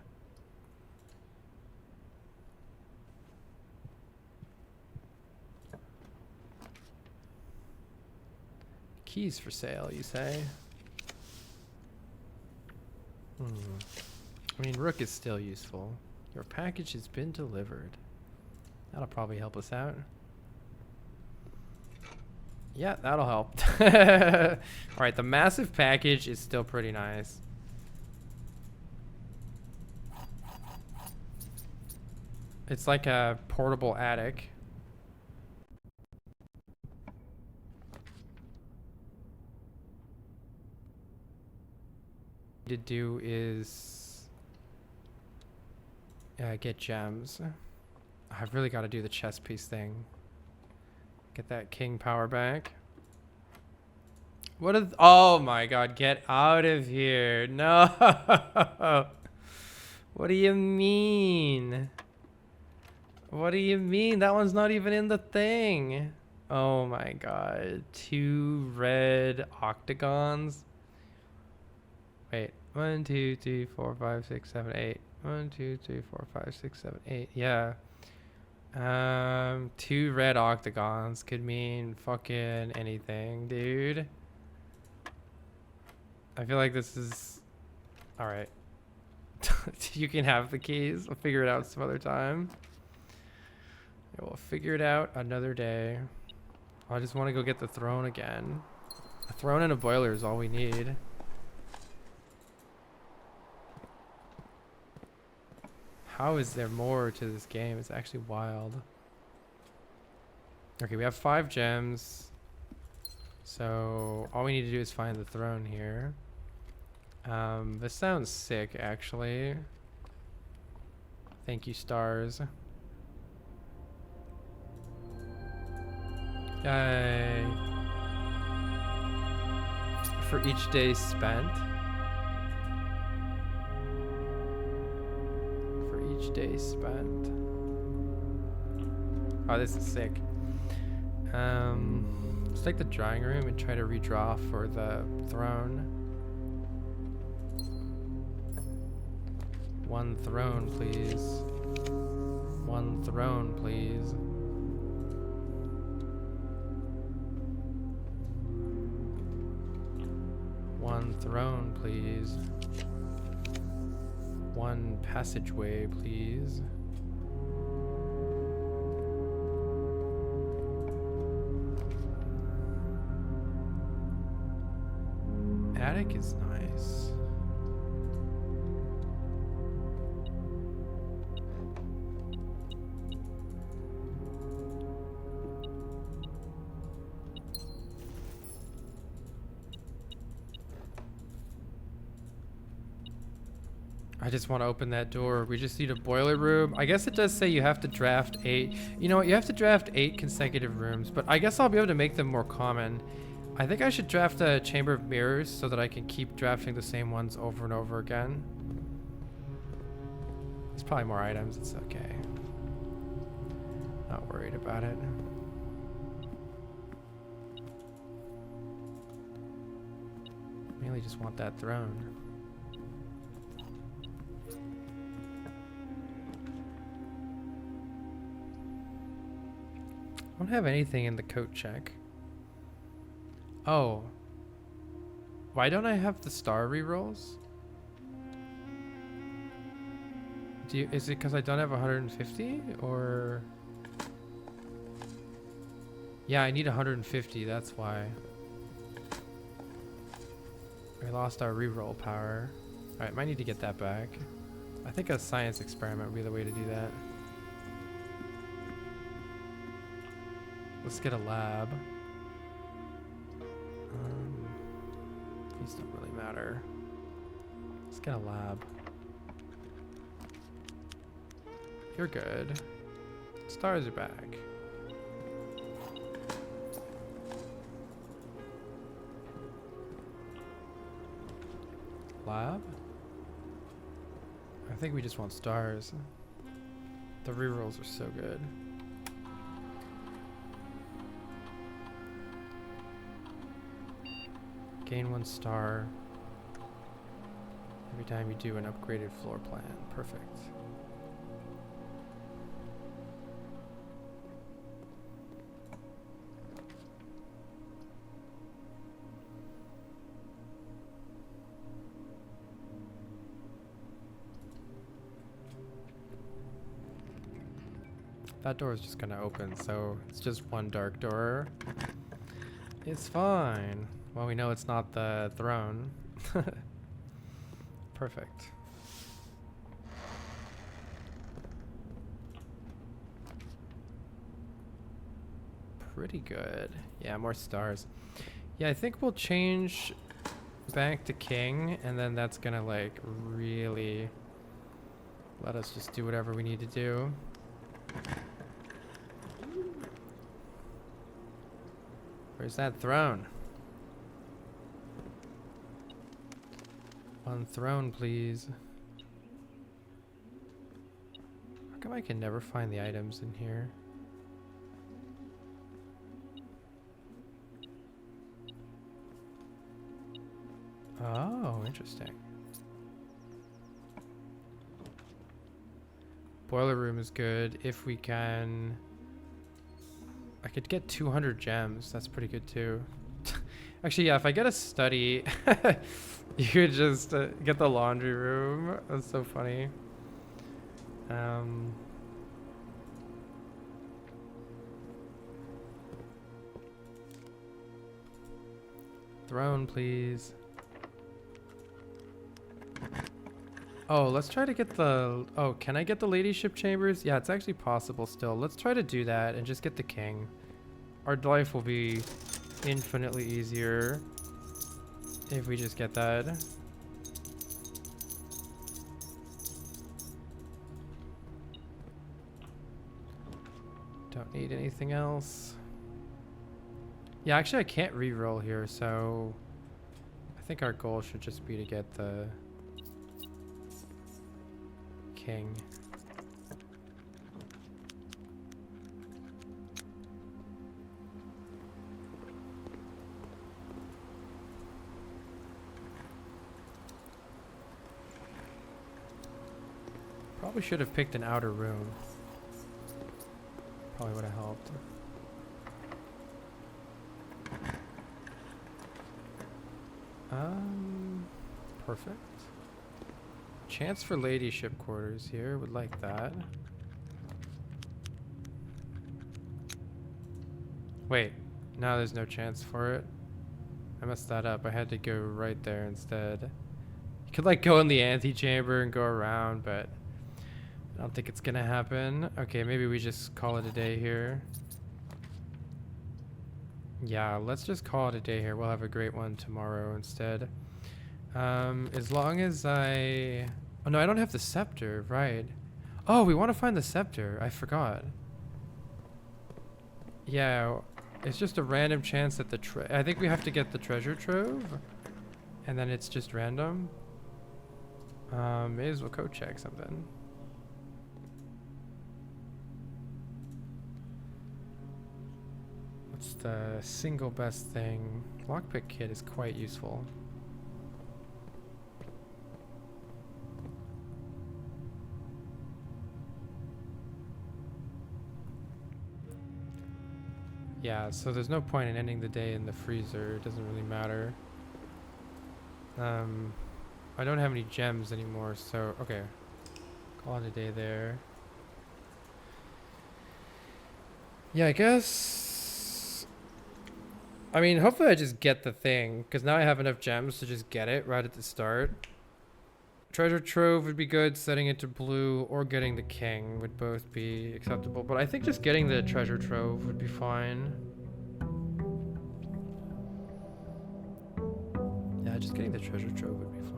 Keys for sale, you say? I mean, rook is still useful. Your package has been delivered. That'll probably help us out. Yeah, that'll help. Alright, the massive package is still pretty nice. It's like a portable attic. To do is get gems. I've really got to do the chess piece thing. Get that king power back. What is... Oh my god, get out of here. No. What do you mean? What do you mean? That one's not even in the thing. Oh my god. 2 red octagons. Wait. 1, 2, 3, 4, 5, 6, 7, 8. 1, 2, 3, 4, 5, 6, 7, 8. Yeah. 2 red octagons could mean fucking anything, dude. I feel like this is... Alright. You can have the keys. I'll figure it out some other time. Yeah, we'll figure it out another day. I just want to go get the throne again. A throne and a boiler is all we need. How is there more to this game? It's actually wild. Okay, we have 5 gems. So all we need to do is find the throne here. This sounds sick, actually. Thank you, stars. Yay. For each day spent. Each day spent. Oh, this is sick. Let's take the drawing room and try to redraw for the throne. 1 throne, please. 1 throne, please. One throne, please. 1 passageway, please. Attic is nice. I just want to open that door. We just need a boiler room. I guess it does say you have to draft 8. You know what? You have to draft 8 consecutive rooms, but I guess I'll be able to make them more common. I think I should draft a chamber of mirrors so that I can keep drafting the same ones over and over again. There's probably more items. It's okay. Not worried about it. really just want that throne. I don't have anything in the coat check. Oh. Why don't I have the star rerolls? Is it because I don't have 150 or? Yeah, I need 150, that's why. We lost our reroll power. Alright, might need to get that back. I think a science experiment would be the way to do that. Let's get a lab. These don't really matter. Let's get a lab. You're good. Stars are back. Lab? I think we just want stars. The rerolls are so good. Gain 1 star every time you do an upgraded floor plan. Perfect. That door is just gonna open, so it's just one dark door. It's fine. Well, we know it's not the throne. Perfect. Pretty good. Yeah, more stars. Yeah, I think we'll change back to king, and then that's gonna like really let us just do whatever we need to do. Where's that throne? One throne, please. How come I can never find the items in here? Oh, interesting. Boiler room is good. If we can... I could get 200 gems. That's pretty good too. Actually, yeah, if I get a study, you could just get the laundry room. That's so funny. Throne, please. Oh, let's try to get the... Oh, can I get the ladyship chambers? Yeah, it's actually possible still. Let's try to do that and just get the king. Our life will be infinitely easier if we just get that. Don't need anything else. Yeah, actually I can't re-roll here, so I think our goal should just be to get the king. Probably should have picked an outer room. Probably would have helped. Perfect. Chance for ladyship quarters here. Would like that. Wait, now there's no chance for it. I messed that up. I had to go right there instead. You could like go in the antechamber and go around, but I don't think it's gonna happen. Okay, maybe we just call it a day here. Yeah, let's just call it a day here. We'll have a great one tomorrow instead. As long as I... Oh no, I don't have the scepter, right. Oh, we want to find the scepter. I forgot. Yeah, it's just a random chance that the... I think we have to get the treasure trove. And then it's just random. May as well code check something. What's the single best thing? Lockpick kit is quite useful. Yeah, so there's no point in ending the day in the freezer. It doesn't really matter. I don't have any gems anymore, so okay. Call it a day there. Yeah, I guess. I mean, hopefully I just get the thing, because now I have enough gems to just get it right at the start. Treasure trove would be good, setting it to blue, or getting the king would both be acceptable. But I think just getting the treasure trove would be fine. Yeah, just getting the treasure trove would be fine.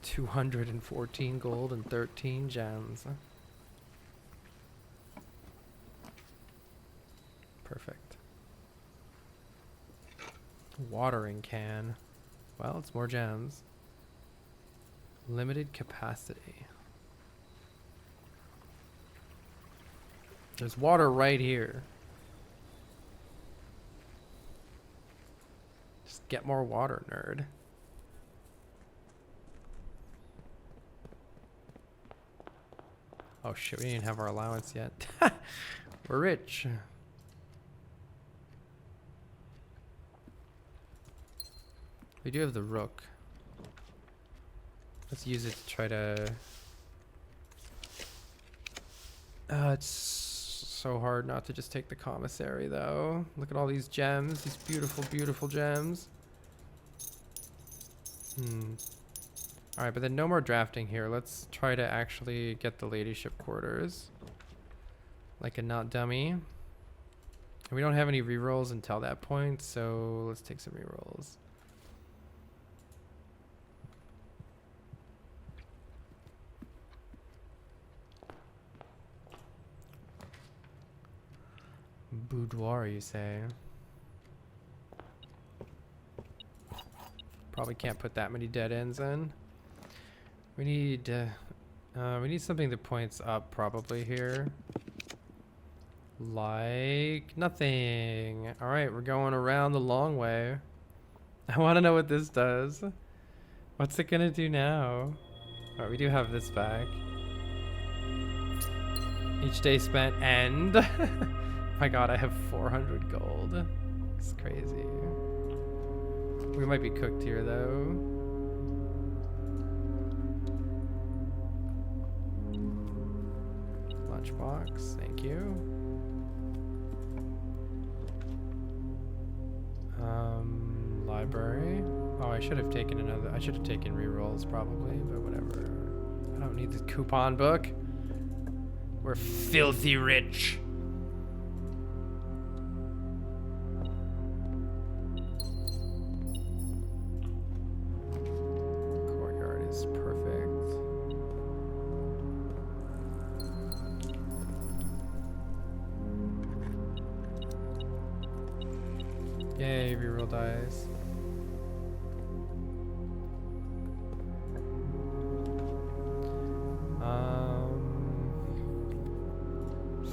214 gold and 13 gems. Perfect. Watering can. Well, it's more gems. Limited capacity. There's water right here. Just get more water, nerd. Oh shit, we didn't even have our allowance yet. We're rich. We do have the rook. Let's use it to try to... it's so hard not to just take the commissary though. Look at all these gems, these beautiful, beautiful gems. Alright, but then no more drafting here. Let's try to actually get the ladyship quarters. Like a not dummy. And we don't have any rerolls until that point, so let's take some rerolls. Boudoir, you say? Probably can't put that many dead ends in. We need something that points up probably here. Like nothing. All right, we're going around the long way. I want to know what this does. What's it gonna do now? All right, we do have this back. Each day spent end. My god, I have 400 gold. It's crazy. We might be cooked here though. Lunchbox, thank you. Library. Oh, I should have taken another. I should have taken rerolls probably, but whatever. I don't need the coupon book. We're filthy rich. Courtyard is perfect. Yay, reroll dice.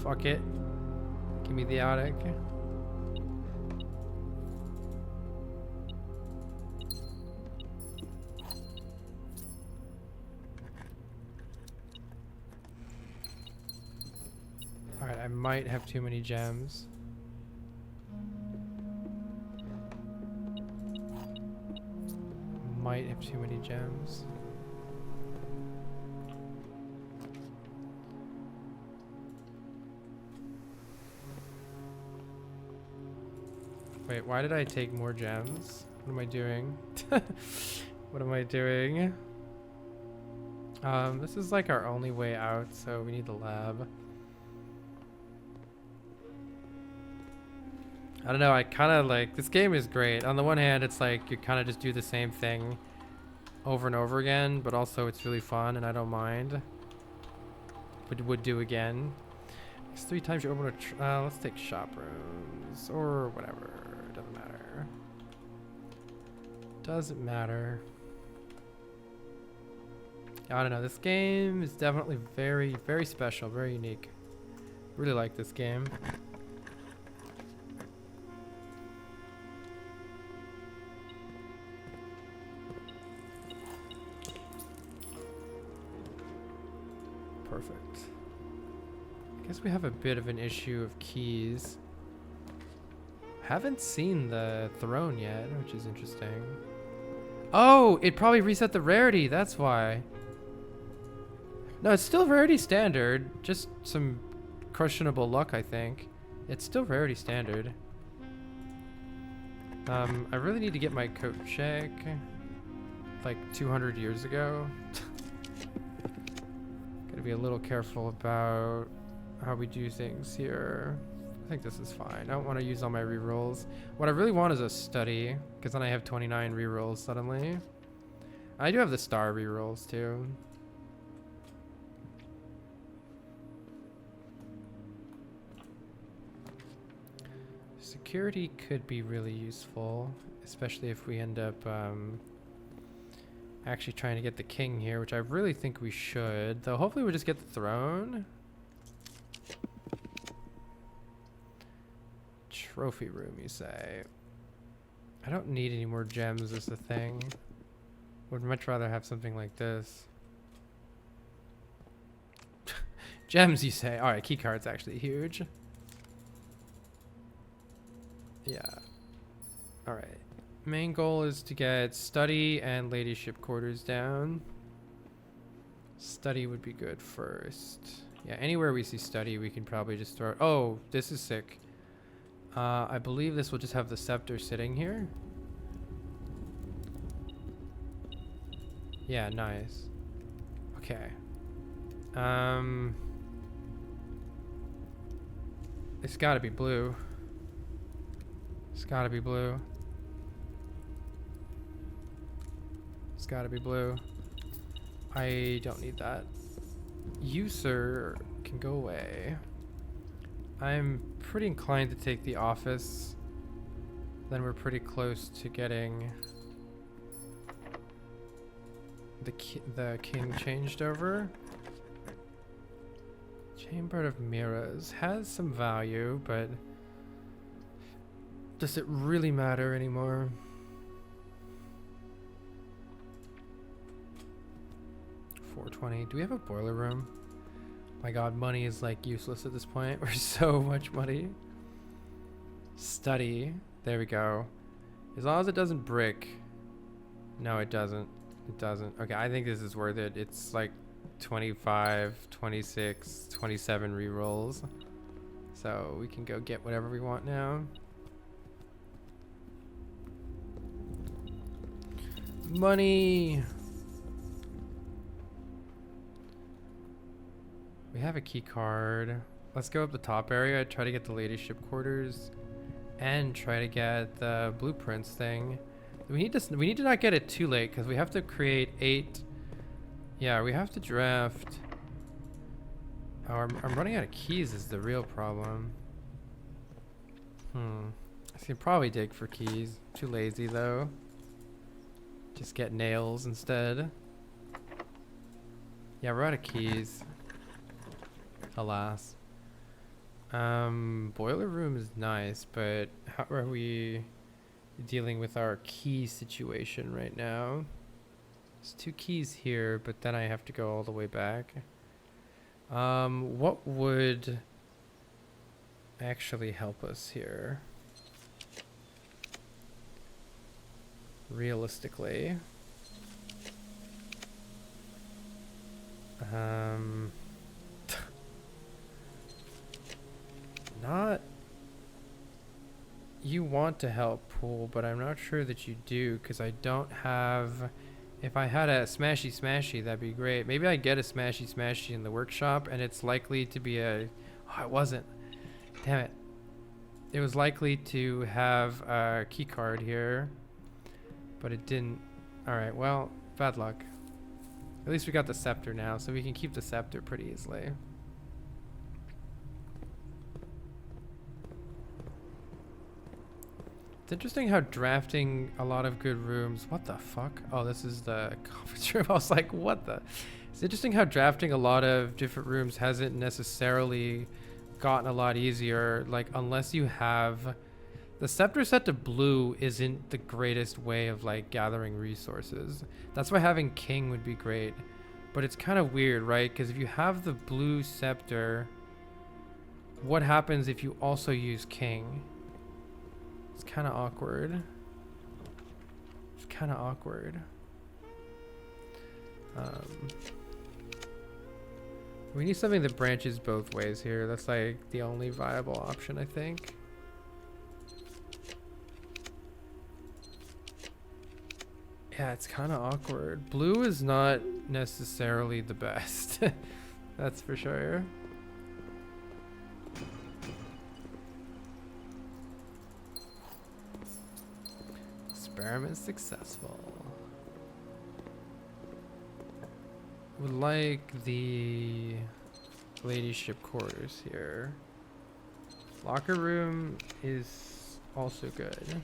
Fuck it. Give me the attic. Alright, I might have too many gems. Might have too many gems. Wait, why did I take more gems? What am I doing? What am I doing? This is like our only way out, so we need the lab. I don't know, I kind of like, this game is great. On the one hand, it's like you kind of just do the same thing over and over again, but also it's really fun and I don't mind. Would do again. It's 3 times you open a, let's take shop rooms or whatever. Doesn't matter. Doesn't matter. I don't know, this game is definitely very, very special, very unique. Really like this game. Perfect. I guess we have a bit of an issue of keys. Haven't seen the throne yet, which is interesting. Oh, it probably reset the rarity. That's why. No, it's still rarity standard. Just some questionable luck, I think. It's still rarity standard. I really need to get my coat check. Like 200 years ago. Gotta be a little careful about how we do things here. I think this is fine. I don't want to use all my rerolls. What I really want is a study, because then I have 29 rerolls suddenly. I do have the star rerolls too. Security could be really useful, especially if we end up actually trying to get the king here, which I really think we should. Though hopefully we'll just get the throne. Trophy room, you say? I don't need any more gems is the thing. Would much rather have something like this. Gems, you say? Alright, key card's actually huge. Yeah. Alright. Main goal is to get study and ladyship quarters down. Study would be good first. Yeah, anywhere we see study, we can probably just throw... Oh, this is sick. I believe this will just have the scepter sitting here. Yeah, nice. Okay. It's gotta be blue. It's gotta be blue. It's gotta be blue. I don't need that. You, sir, can go away. I'm pretty inclined to take the office. Then we're pretty close to getting the king changed over. Chamber of Mirrors has some value, but does it really matter anymore? $420. Do we have a boiler room? My god, money is like useless at this point. We're so much money. Study. There we go. As long as it doesn't brick. No, it doesn't. It doesn't. Okay, I think this is worth it. It's like 25, 26, 27 rerolls. So we can go get whatever we want now. Money! We have a key card. Let's go up the top area, try to get the ladyship quarters, and try to get the blueprints thing. We need to not get it too late, because we have to create 8. Yeah, we have to draft. Oh, I'm running out of keys is the real problem. I should probably dig for keys. Too lazy though. Just get nails instead. Yeah, we're out of keys. Alas. Boiler room is nice, but how are we dealing with our key situation right now? There's 2 keys here, but then I have to go all the way back. What would actually help us here? Realistically. Not... You want to help Pool, but I'm not sure that you do, because I don't have... If I had a smashy smashy, that'd be great. Maybe I get a smashy smashy in the workshop, and it's likely to be a... Oh, it wasn't. Damn it. It was likely to have a key card here, but it didn't. Alright, well, bad luck. At least we got the scepter now, so we can keep the scepter pretty easily. It's interesting how drafting a lot of good rooms... What the fuck? Oh, this is the conference room. I was like, what the... It's interesting how drafting a lot of different rooms hasn't necessarily gotten a lot easier. Like, unless you have... The scepter set to blue isn't the greatest way of, like, gathering resources. That's why having king would be great. But it's kind of weird, right? Because if you have the blue scepter, what happens if you also use king? It's kind of awkward. It's kind of awkward. We need something that branches both ways here. That's like the only viable option, I think. Yeah, it's kind of awkward. Blue is not necessarily the best. That's for sure. Experiment successful. Would like the ladyship quarters here. Locker room is also good.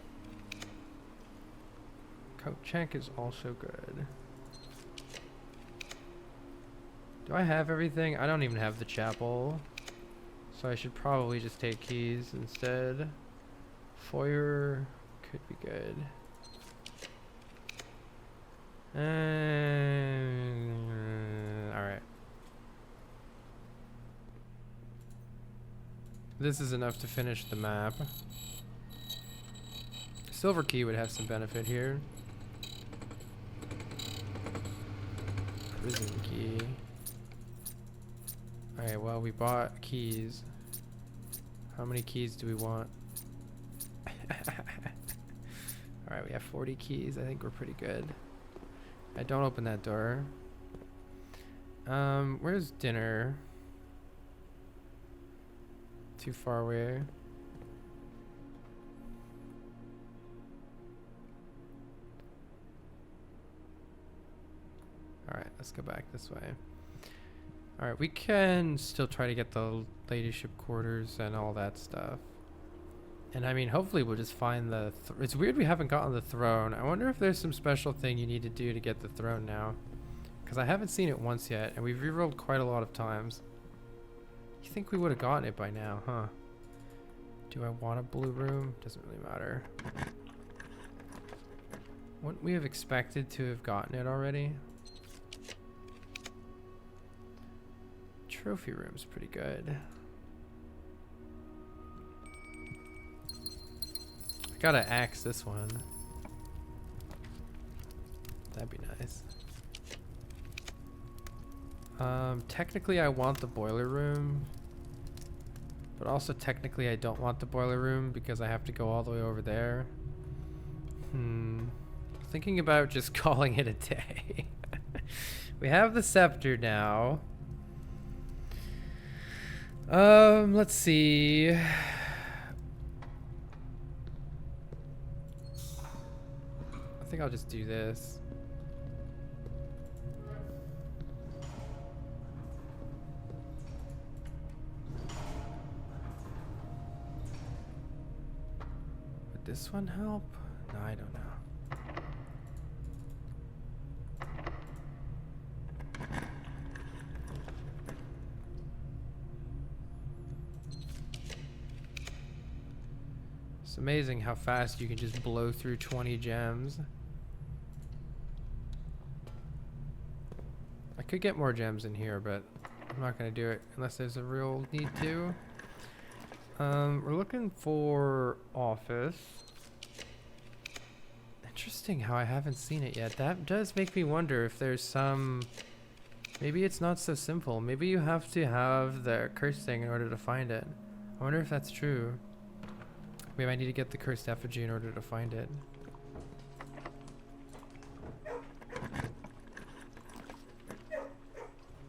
Coat check is also good. Do I have everything? I don't even have the chapel. So I should probably just take keys instead. Foyer could be good. Alright. This is enough to finish the map. Silver key would have some benefit here. Prison key. Alright, well, we bought keys. How many keys do we want? Alright, we have 40 keys. I think we're pretty good. Don't open that door. Where's dinner? Too far away. Alright, let's go back this way. Alright, we can still try to get the ladyship quarters and all that stuff. And I mean, hopefully we'll just find the... It's weird we haven't gotten the throne. I wonder if there's some special thing you need to do to get the throne now. Because I haven't seen it once yet, and we've rerolled quite a lot of times. You think we would have gotten it by now, huh? Do I want a blue room? Doesn't really matter. Wouldn't we have expected to have gotten it already? Trophy room's pretty good. I gotta axe this one. That'd be nice. Technically I want the boiler room. But also technically I don't want the boiler room because I have to go all the way over there. Thinking about just calling it a day. We have the scepter now. Let's see. I think I'll just do this. Would this one help? No, I don't know. It's amazing how fast you can just blow through 20 gems. I could get more gems in here, but I'm not going to do it unless there's a real need to. We're looking for office. Interesting how I haven't seen it yet. That does make me wonder if there's some... Maybe it's not so simple. Maybe you have to have the curse thing in order to find it. I wonder if that's true. Maybe I need to get the cursed effigy in order to find it.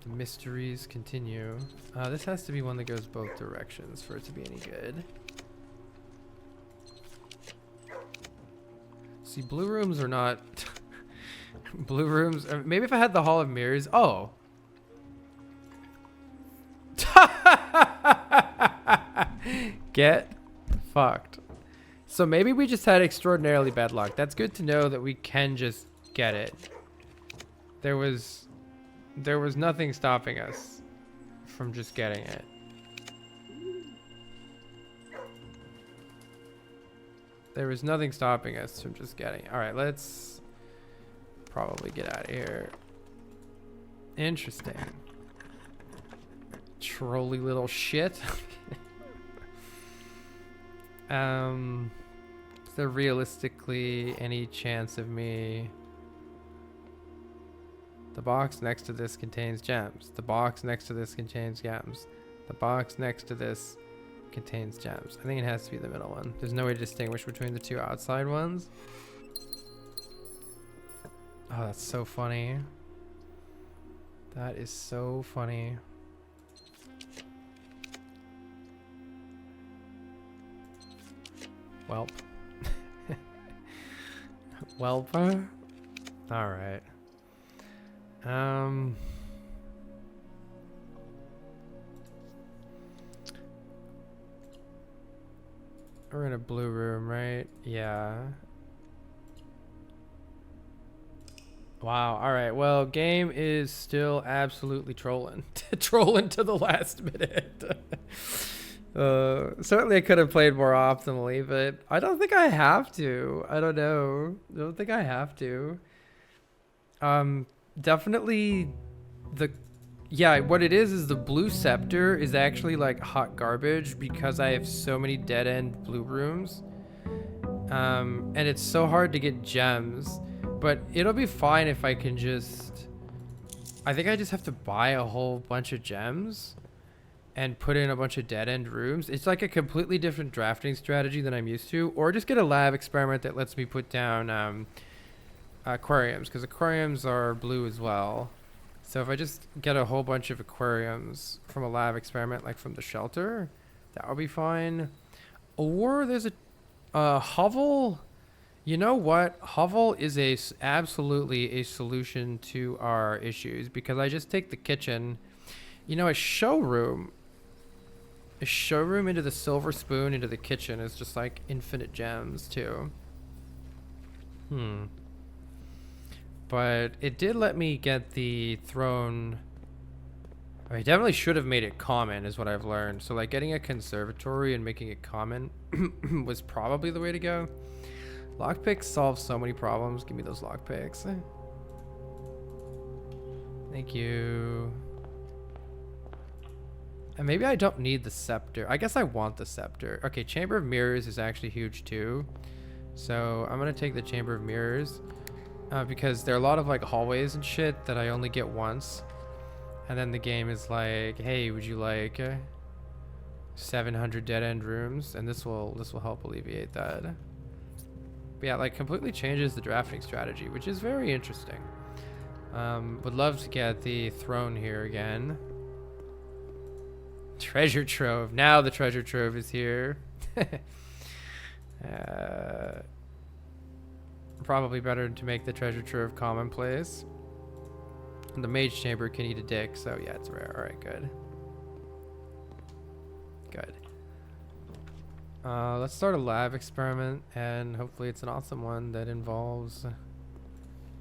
The mysteries continue. This has to be one that goes both directions for it to be any good. See, blue rooms are not... blue rooms... maybe if I had the Hall of Mirrors... Oh! Get fucked. So maybe we just had extraordinarily bad luck. That's good to know that we can just get it. There was nothing stopping us from just getting it. There was nothing stopping us from just getting it. All right, let's probably get out of here. Interesting. Trolly little shit. Is there realistically any chance of me... The box next to this contains gems. The box next to this contains gems. The box next to this contains gems. I think it has to be the middle one. There's no way to distinguish between the two outside ones. Oh, that's so funny. That is so funny. Welp. Welp. All right. We're in a blue room, right? Yeah. Wow. All right. Well, game is still absolutely trolling. Trolling to the last minute. Certainly I could have played more optimally, but I don't think I have to. I don't know. I don't think I have to. Definitely what it is the blue scepter is actually like hot garbage because I have so many dead end blue rooms. And it's so hard to get gems, but it'll be fine if I can I think I just have to buy a whole bunch of gems and put in a bunch of dead end rooms. It's like a completely different drafting strategy than I'm used to, or just get a lab experiment that lets me put down aquariums, because aquariums are blue as well. So if I just get a whole bunch of aquariums from a lab experiment, like from the shelter, that would be fine. Or there's a hovel. You know what? Hovel is absolutely a solution to our issues, because I just take the kitchen, a showroom into the silver spoon into the kitchen is just like infinite gems too. But it did let me get the throne. I definitely should have made it common is what I've learned. So like getting a conservatory and making it common was probably the way to go. Lockpicks solve so many problems. Give me those lockpicks. Thank you. And maybe I don't need the scepter. I guess I want the scepter. Okay, Chamber of Mirrors is actually huge too. So I'm going to take the Chamber of Mirrors. Because there are a lot of like hallways and shit that I only get once, and then the game is like, hey, would you like 700 dead end rooms? And this will help alleviate that. But yeah, like completely changes the drafting strategy, which is very interesting. Would love to get the throne here again. Treasure trove. Now the treasure trove is here. Probably better to make the treasure trove commonplace. And the mage chamber can eat a dick, so yeah, it's rare. Alright, good. Good. Let's start a lab experiment, and hopefully it's an awesome one that involves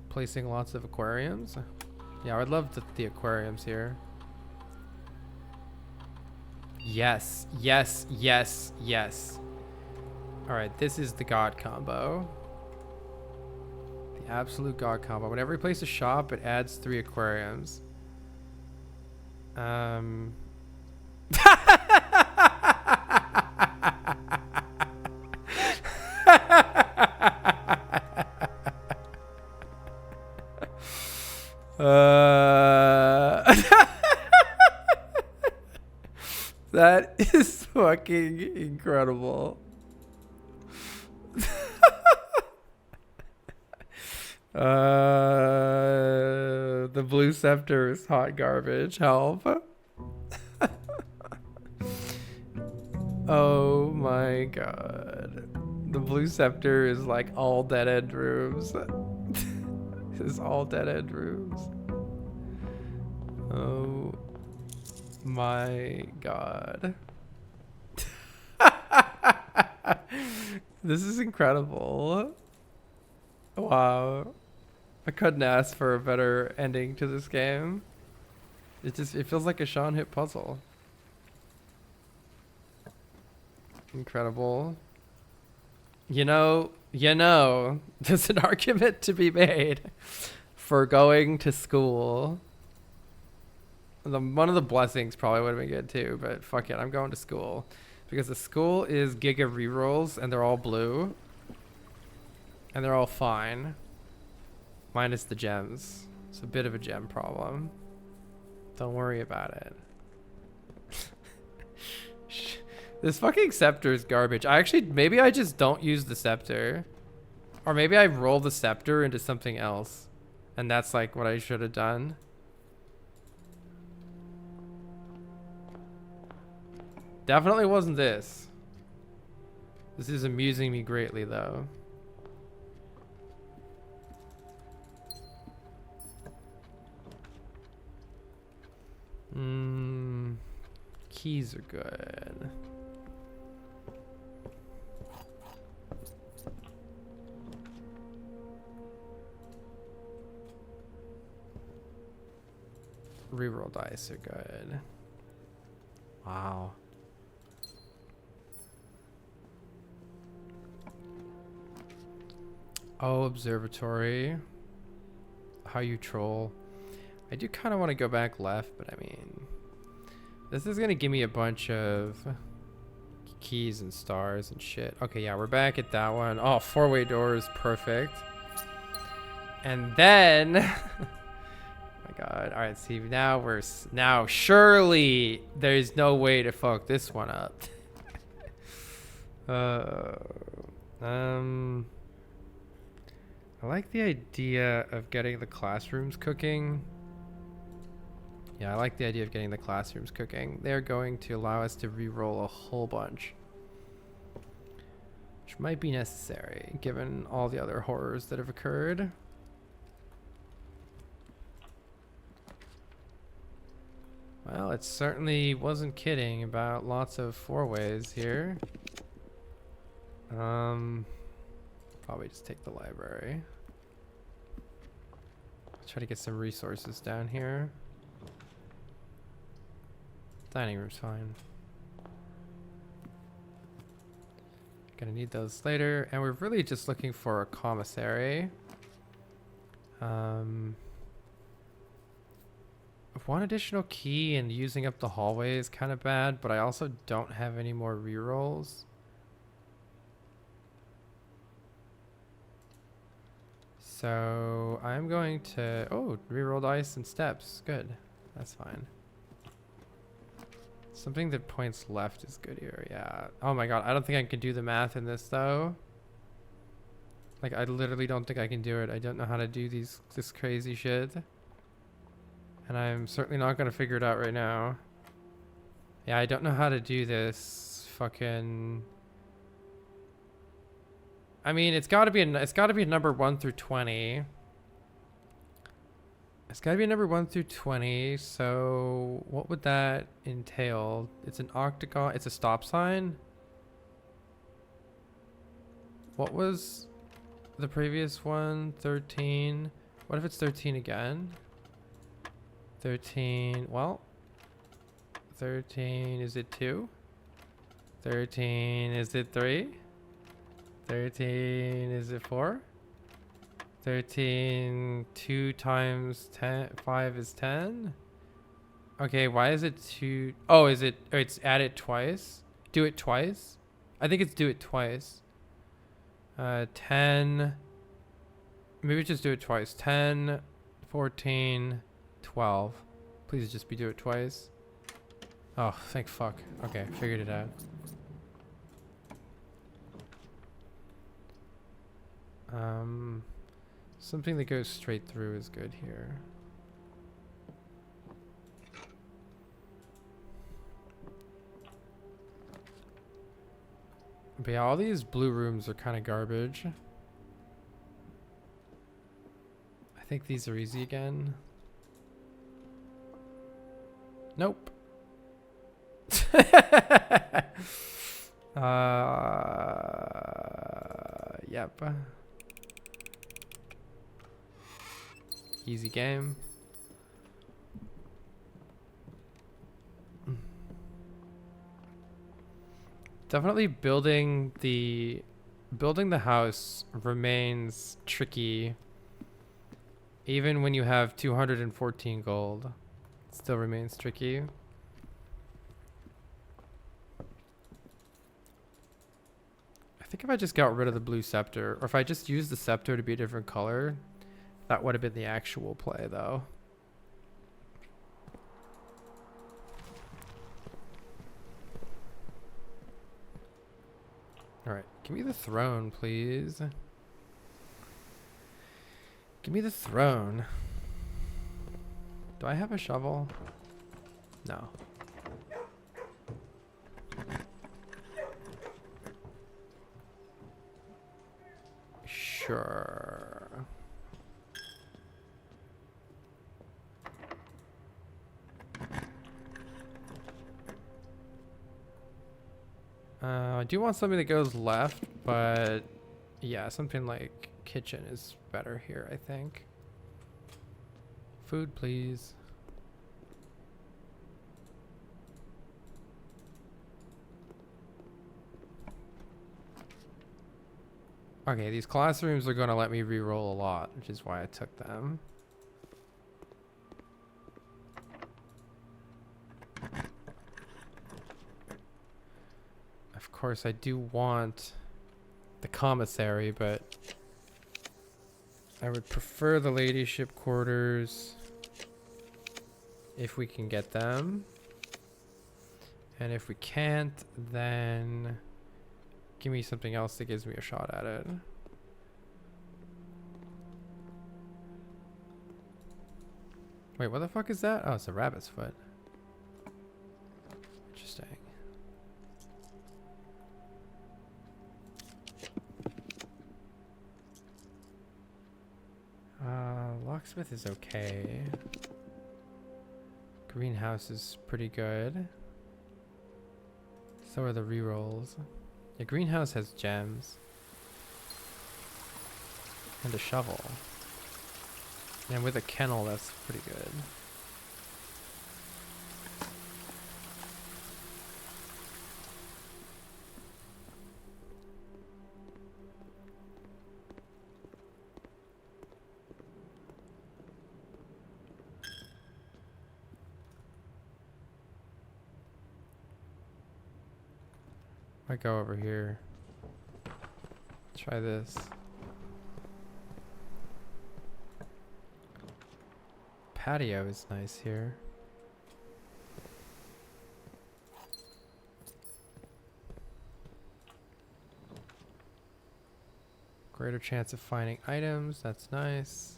placing lots of aquariums. Yeah, I'd love the aquariums here. Yes, yes, yes, yes. Alright, this is the god combo. Absolute god combo. Whenever you place a shop, it adds 3 aquariums. That is fucking incredible. The blue scepter is hot garbage. Help. Oh my god. The blue scepter is like all dead end rooms. This is all dead end rooms. Oh my god. This is incredible. Wow. I couldn't ask for a better ending to this game. It feels like a Sean hit puzzle. Incredible. You know, there's an argument to be made for going to school One of the blessings probably would have been good too, but fuck it, I'm going to school. Because the school is giga rerolls and they're all blue. And they're all fine. Minus the gems. It's a bit of a gem problem. Don't worry about it. This fucking scepter is garbage. Maybe I just don't use the scepter. Or maybe I roll the scepter into something else. And that's like what I should have done. Definitely wasn't this. This is amusing me greatly though. Keys are good. Reroll dice are good. Wow. Oh, observatory. How you troll. I do kind of want to go back left, but I mean, this is going to give me a bunch of keys and stars and shit. Okay, yeah, we're back at that one. Oh, four-way door is perfect. And then, my God. All right, see, now surely there's no way to fuck this one up. I like the idea of getting the classrooms cooking. Yeah, I like the idea of getting the classrooms cooking. They're going to allow us to re-roll a whole bunch. Which might be necessary, given all the other horrors that have occurred. Well, it certainly wasn't kidding about lots of four-ways here. Probably just take the library. Try to get some resources down here. Dining room's fine. Gonna need those later. And we're really just looking for a commissary. One additional key and using up the hallway is kind of bad, but I also don't have any more rerolls. So I'm going to, oh, reroll dice and steps. Good. That's fine. Something that points left is good here. Yeah. Oh my God. I don't think I can do the math in this though. Like I literally don't think I can do it. I don't know how to do this crazy shit. And I'm certainly not going to figure it out right now. Yeah, I don't know how to do this fucking... I mean, it's got to be a number 1 through 20. It's got to be a number 1 through 20. So what would that entail? It's an octagon. It's a stop sign. What was the previous one? 13. What if it's 13 again? 13. Well, 13. Is it 2? 13. Is it 3? 13, is it 4? 13, 2 times 10, 5 is 10? Okay, why is it 2? Oh, is it, oh, it's added twice? Do it twice? I think it's do it twice. 10, maybe just do it twice. 10, 14, 12. Please just be do it twice. Oh, thank fuck. Okay, figured it out. Something that goes straight through is good here. But yeah, all these blue rooms are kind of garbage. I think these are easy again. Nope. Yep. Easy game. Definitely building the house remains tricky even when you have 214 gold. Still remains tricky. I think if I just got rid of the blue scepter, or if I just used the scepter to be a different color, that would have been the actual play though. Alright, give me the throne, please. Give me the throne. Do I have a shovel? No. Sure. I do want something that goes left, but yeah, something like kitchen is better here, I think. Food, please. Okay, these classrooms are going to let me re-roll a lot, which is why I took them. Of course, I do want the commissary, but I would prefer the ladyship quarters if we can get them. And if we can't, then give me something else that gives me a shot at it. Wait, what the fuck is that? Oh, it's a rabbit's foot. Interesting. Locksmith is okay. Greenhouse is pretty good. So are the rerolls. The greenhouse has gems. And a shovel. And with a kennel, that's pretty good. Might go over here. Try this. Patio is nice here. Greater chance of finding items, that's nice.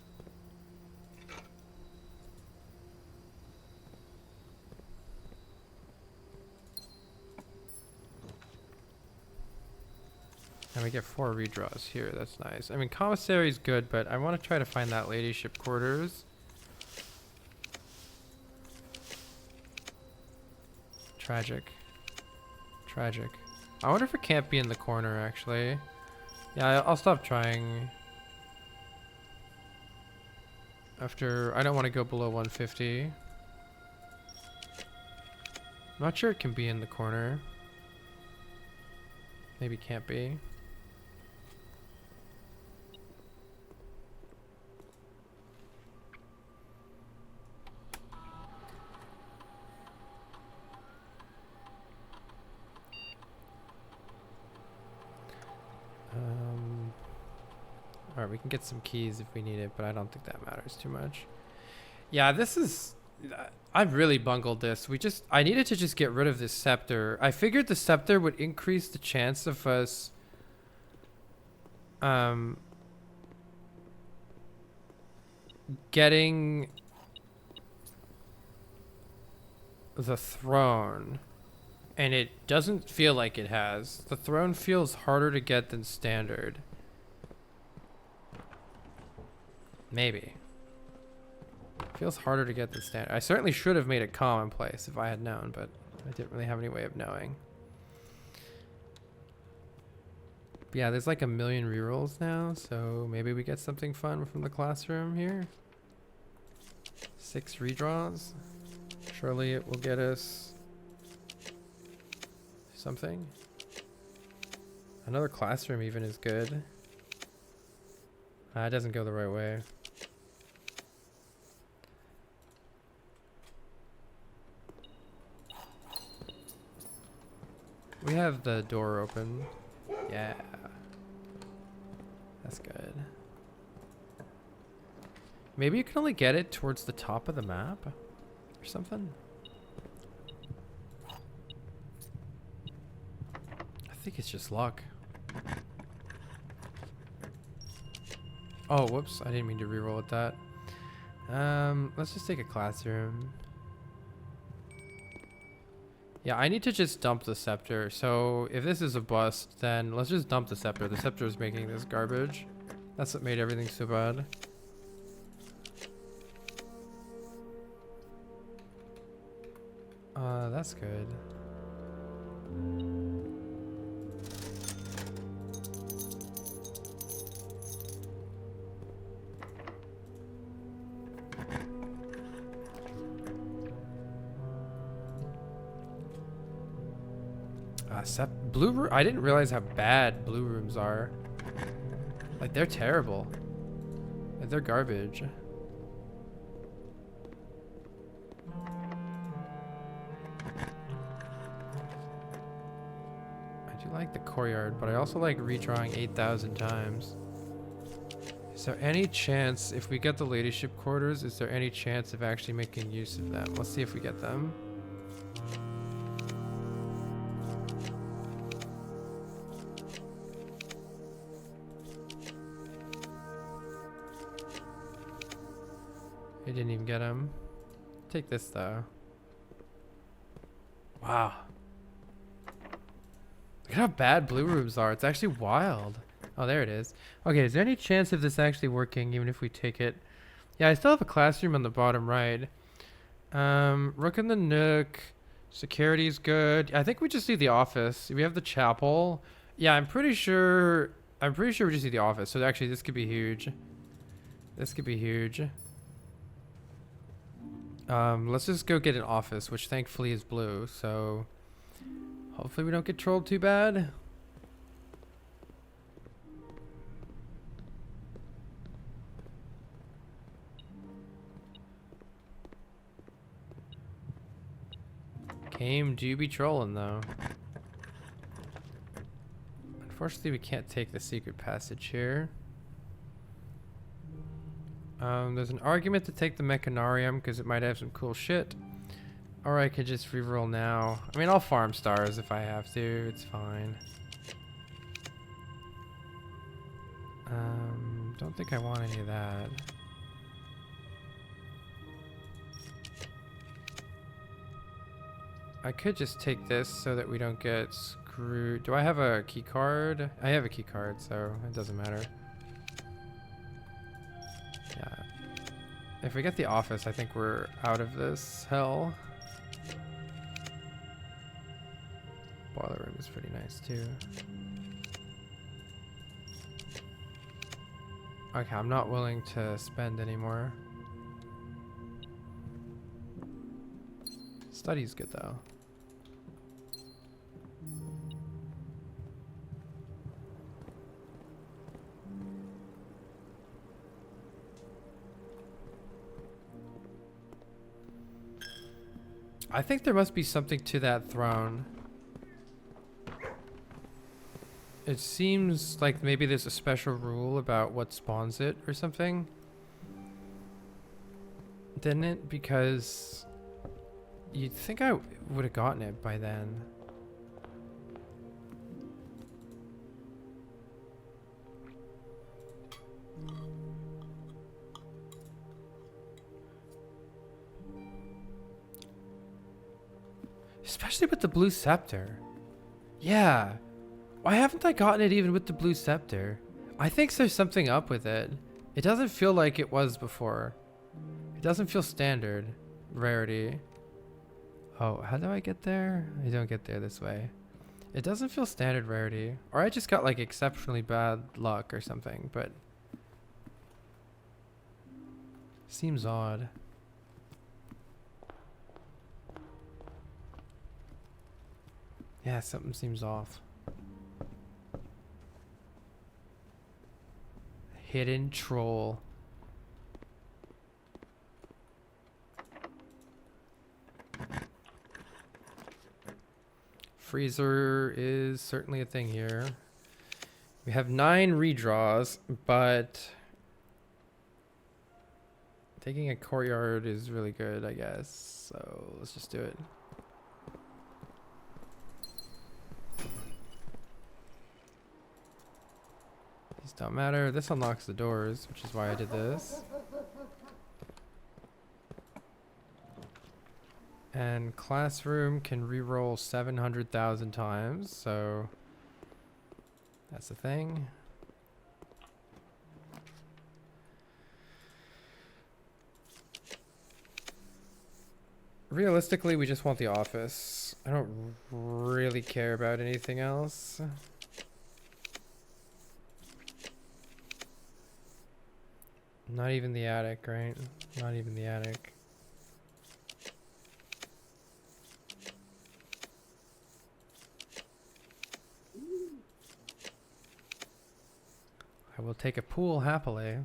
And we get 4 redraws here, that's nice. I mean, commissary is good, but I want to try to find that ladyship quarters. Tragic. Tragic. I wonder if it can't be in the corner, actually. Yeah, I'll stop trying. After, I don't want to go below 150. I'm not sure it can be in the corner. Maybe can't be. Alright, we can get some keys if we need it, but I don't think that matters too much. Yeah, this is... I've really bungled this. I needed to just get rid of this scepter. I figured the scepter would increase the chance of us... getting... the throne. And it doesn't feel like it has. The throne feels harder to get than standard. Maybe. Feels harder to get than standard. I certainly should have made it commonplace if I had known, but I didn't really have any way of knowing. But yeah, there's like a million rerolls now, so maybe we get something fun from the classroom here. 6 redraws. Surely it will get us something. Another classroom even is good. It doesn't go the right way. We have the door open. Yeah. That's good. Maybe you can only get it towards the top of the map or something. I think it's just luck. Oh, whoops. I didn't mean to reroll with that. Let's just take a classroom. Yeah, I need to just dump the scepter. So if this is a bust, then let's just dump the scepter. The scepter is making this garbage. That's what made everything so bad. That's good. Blue room. I didn't realize how bad blue rooms are. Like, they're terrible. Like, they're garbage. I do like the courtyard, but I also like redrawing 8,000 times. Is there any chance, if we get the leadership quarters, is there any chance of actually making use of them? Let's see if we get them. I didn't even get him. Take this though. Wow. Look at how bad blue rooms are. It's actually wild. Oh, there it is. Okay, is there any chance of this actually working even if we take it? Yeah, I still have a classroom on the bottom right. Rook in the nook. Security's good. I think we just need the office. We have the chapel. Yeah, I'm pretty sure we just need the office. So actually this could be huge. This could be huge. Let's just go get an office, which thankfully is blue, so hopefully we don't get trolled too bad. Game do be trolling though. Unfortunately, we can't take the secret passage here. There's an argument to take the mechanarium because it might have some cool shit. Or I could just reroll now. I mean, I'll farm stars if I have to. It's fine. Don't think I want any of that. I could just take this so that we don't get screwed. Do I have a key card? I have a key card, so it doesn't matter. Yeah. If we get the office, I think we're out of this hell. Boiler room is pretty nice too. Okay, I'm not willing to spend anymore. Study's good though. I think there must be something to that throne. It seems like maybe there's a special rule about what spawns it or something. Didn't it? Because you'd think I would have gotten it by then. Especially with the blue scepter. Yeah. Why haven't I gotten it even with the blue scepter? I think there's something up with it. It doesn't feel like it was before. It doesn't feel standard rarity. Oh, how do I get there? I don't get there this way. It doesn't feel standard rarity. Or I just got like exceptionally bad luck or something, but seems odd. Yeah, something seems off. Hidden troll. Freezer is certainly a thing here. We have 9 redraws, but taking a courtyard is really good, I guess. So let's just do it. These don't matter. This unlocks the doors, which is why I did this. And classroom can reroll 700,000 times, so that's the thing. Realistically, we just want the office. I don't really care about anything else. Not even the attic, right? Not even the attic. I will take a pool happily.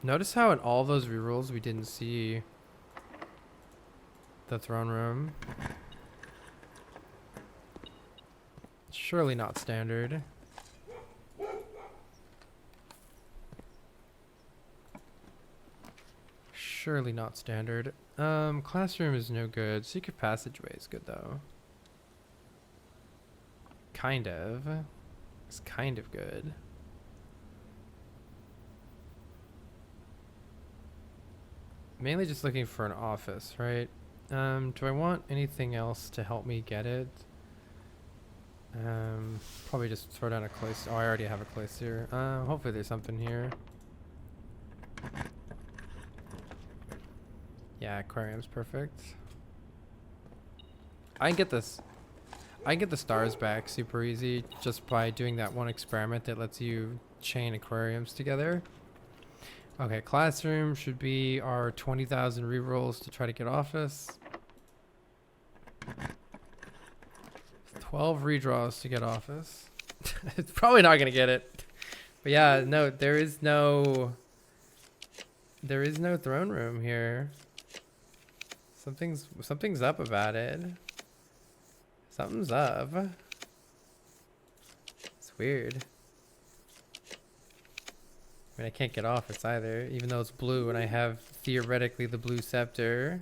Notice how in all those rerolls we didn't see the throne room. Surely not standard. Surely not standard. Classroom is no good. Secret passageway is good though. Kind of. It's kind of good. Mainly just looking for an office, right? Do I want anything else to help me get it? Probably just throw down a cloister. Oh, I already have a cloister. Hopefully there's something here. Yeah, aquarium's perfect. I can get this. I can get the stars back super easy just by doing that one experiment that lets you chain aquariums together. Okay, classroom should be our 20,000 rerolls to try to get office. 12 redraws to get office. It's probably not gonna get it. But yeah, no, there is no throne room here. Something's up about it. Something's up. It's weird. I mean, I can't get off it either, even though it's blue and I have theoretically the blue scepter.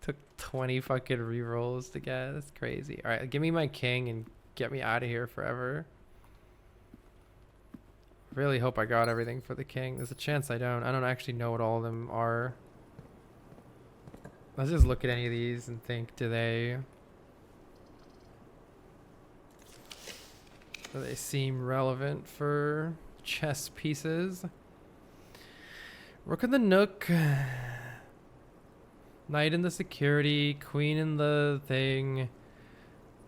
Took 20 fucking rerolls to get. That's crazy. All right, give me my king and get me out of here forever. Really hope I got everything for the king. There's a chance I don't. I don't actually know what all of them are. Let's just look at any of these and think, do they seem relevant for chess pieces? Rook in the nook. Knight in the security. Queen in the thing.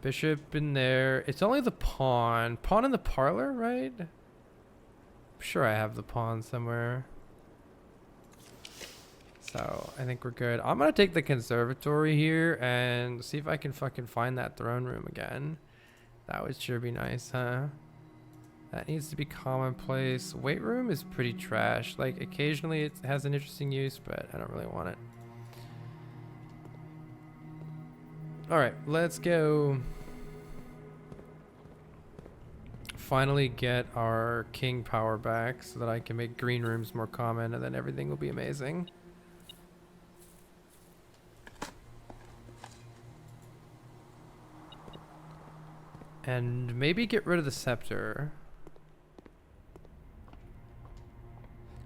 Bishop in there. It's only the pawn. Pawn in the parlor, right? I'm sure I have the pawn somewhere. So I think we're good. I'm gonna take the conservatory here and see if I can fucking find that throne room again. That would sure be nice, huh? That needs to be commonplace. Weight room is pretty trash. Like occasionally it has an interesting use, but I don't really want it. All right, let's go. Finally get our king power back so that I can make green rooms more common and then everything will be amazing. And maybe get rid of the scepter.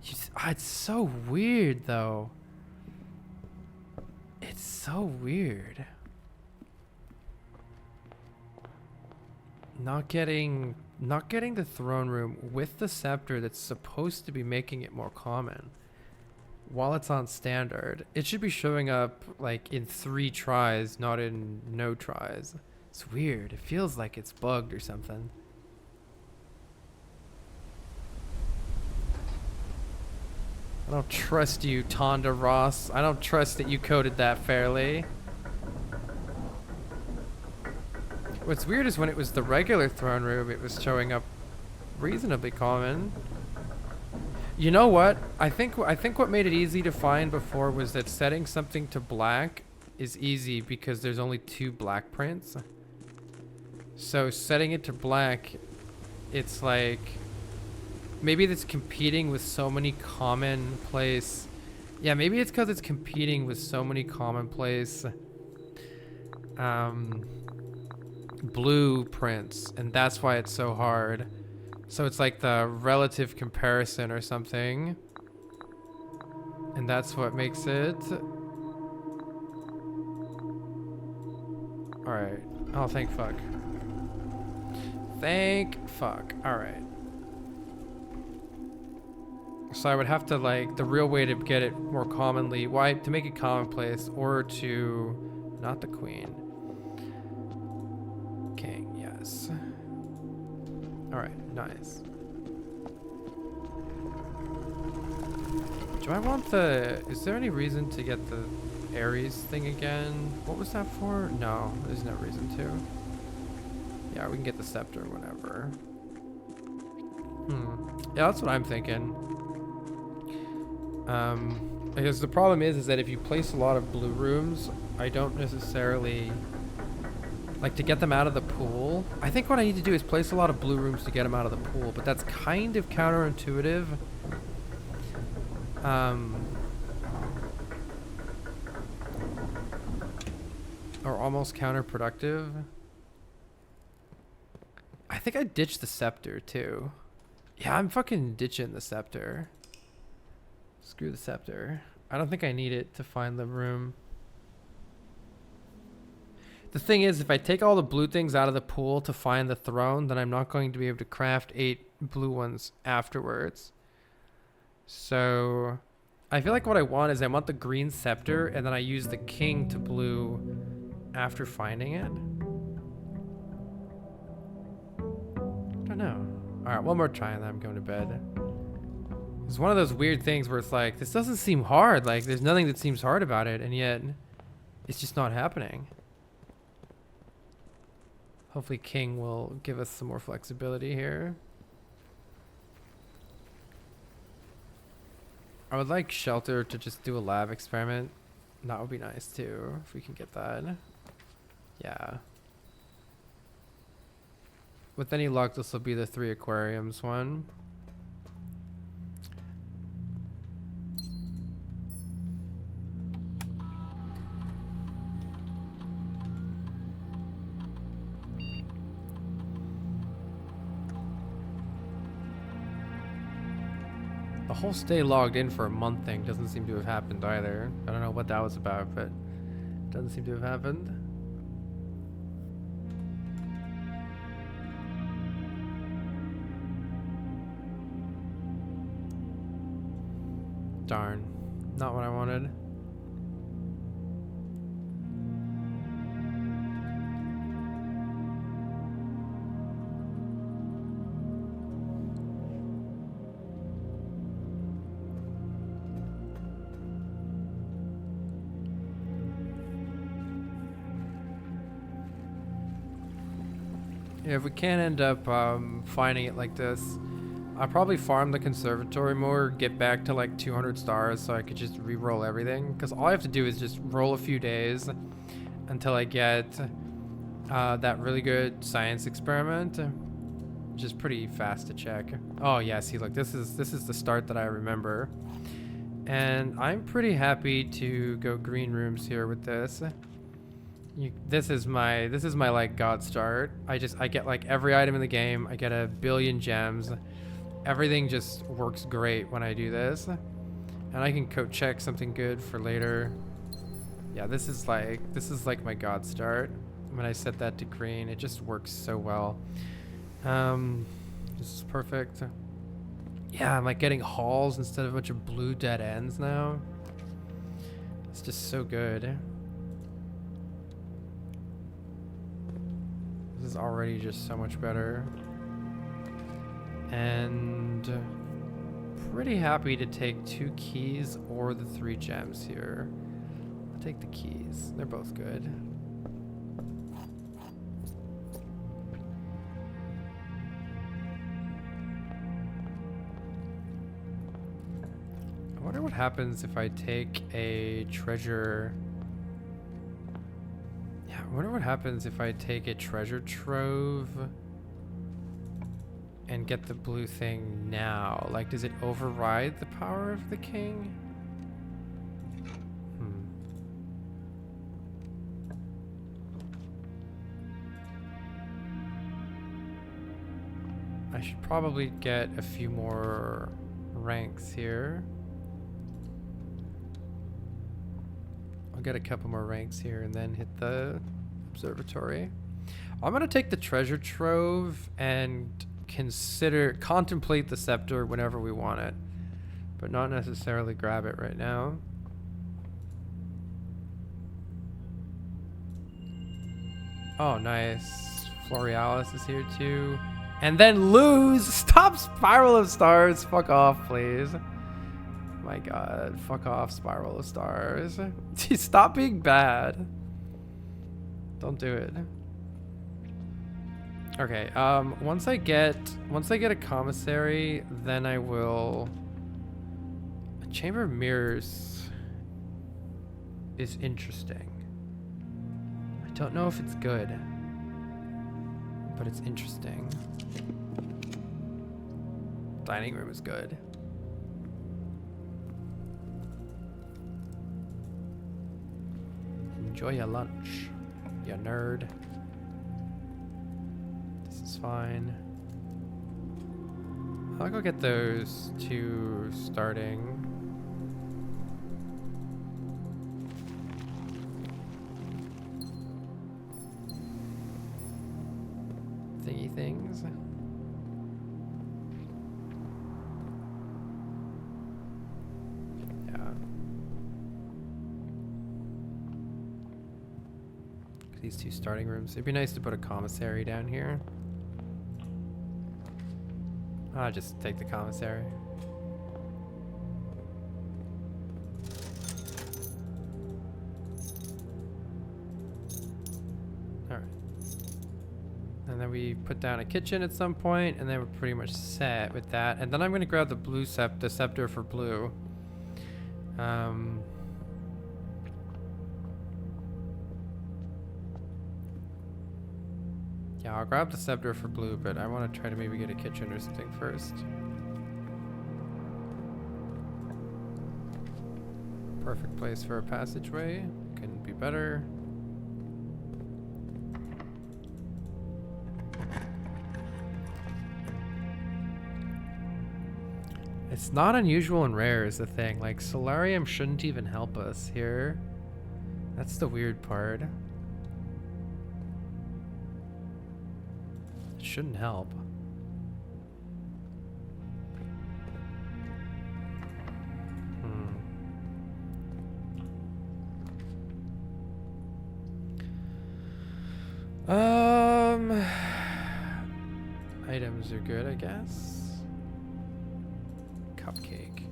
It's so weird though. It's so weird. Not getting the throne room with the scepter that's supposed to be making it more common while it's on standard. It should be showing up like in 3 tries, not in no tries. It's weird. It feels like it's bugged or something. I don't trust you, Tonda Ross. I don't trust that you coded that fairly. What's weird is when it was the regular throne room, it was showing up reasonably common. You know what? I think what made it easy to find before was that setting something to black is easy because there's only 2 black prints. So setting it to black, it's like maybe it's competing with so many commonplace. Yeah, maybe it's because it's competing with so many commonplace blue prints, and that's why it's so hard. So it's like the relative comparison or something. And that's what makes it. Alright. Oh, thank fuck. Thank fuck. Alright. So I would have to, like, the real way to get it more commonly, why, to make it commonplace, or to, not the queen. King, yes. Alright, nice. Do I want the... Is there any reason to get the Aries thing again? What was that for? No, there's no reason to. Yeah, we can get the scepter whenever. Yeah, that's what I'm thinking. Because the problem is that if you place a lot of blue rooms, I don't necessarily... Like, to get them out of the pool, I think what I need to do is place a lot of blue rooms to get them out of the pool, but that's kind of counterintuitive. Or almost counterproductive. I think I ditched the scepter, too. Yeah, I'm fucking ditching the scepter. Screw the scepter. I don't think I need it to find the room. The thing is, if I take all the blue things out of the pool to find the throne, then I'm not going to be able to craft 8 blue ones afterwards. So I feel like what I want is I want the green scepter, and then I use the king to blue after finding it. I don't know. Alright, one more try and then I'm going to bed. It's one of those weird things where it's like, this doesn't seem hard. Like, there's nothing that seems hard about it, and yet it's just not happening. Hopefully King will give us some more flexibility here. I would like Shelter to just do a lab experiment. That would be nice too, if we can get that. Yeah. With any luck, this will be the 3 aquariums one. The whole stay logged in for a month thing doesn't seem to have happened either. I don't know what that was about, but it doesn't seem to have happened. Darn. Not what I wanted. Yeah, if we can't end up finding it like this, I'll probably farm the conservatory more, get back to like 200 stars so I could just re-roll everything. Because all I have to do is just roll a few days until I get that really good science experiment, which is pretty fast to check. Oh yeah, see, look, this is the start that I remember. And I'm pretty happy to go green rooms here with this. This is my like god start. I get like every item in the game. I get 1 billion gems. Everything just works great when I do this, and I can code check something good for later. Yeah, this is like my god start. When I set that to green, it just works so well. This is perfect. Yeah, I'm like getting halls instead of a bunch of blue dead ends now. It's just so good. This is already just so much better. And pretty happy to take 2 keys or the 3 gems here. I'll take the keys. They're both good. wonder what happens if I take a treasure. Yeah, I wonder what happens if I take a treasure trove and get the blue thing now. Like, does it override the power of the king? I should probably get a few more ranks here. I'll get a couple more ranks here and then hit the observatory. I'm gonna take the treasure trove and contemplate the scepter whenever we want it, but not necessarily grab it right now. Oh, nice. Florealis is here too. And then lose. Stop, Spiral of Stars. Fuck off, please. My god. Fuck off, Spiral of Stars. Stop being bad. Don't do it. Okay, once I get a commissary, then I will. A Chamber of Mirrors is interesting. I don't know if it's good, but it's interesting. Dining room is good. Enjoy your lunch, you nerd. This is fine. I'll go get those two starting. Thingy things. These two starting rooms. It'd be nice to put a commissary down here. I'll just take the commissary. Alright. And then we put down a kitchen at some point, and then we're pretty much set with that. And then I'm going to grab the blue the scepter for blue. Yeah, I'll grab the scepter for blue, but I want to try to maybe get a kitchen or something first. Perfect place for a passageway. Couldn't be better. It's not unusual and rare is the thing. Like, Solarium shouldn't even help us here. That's the weird part. Shouldn't help. Items are good, I guess. Cupcake.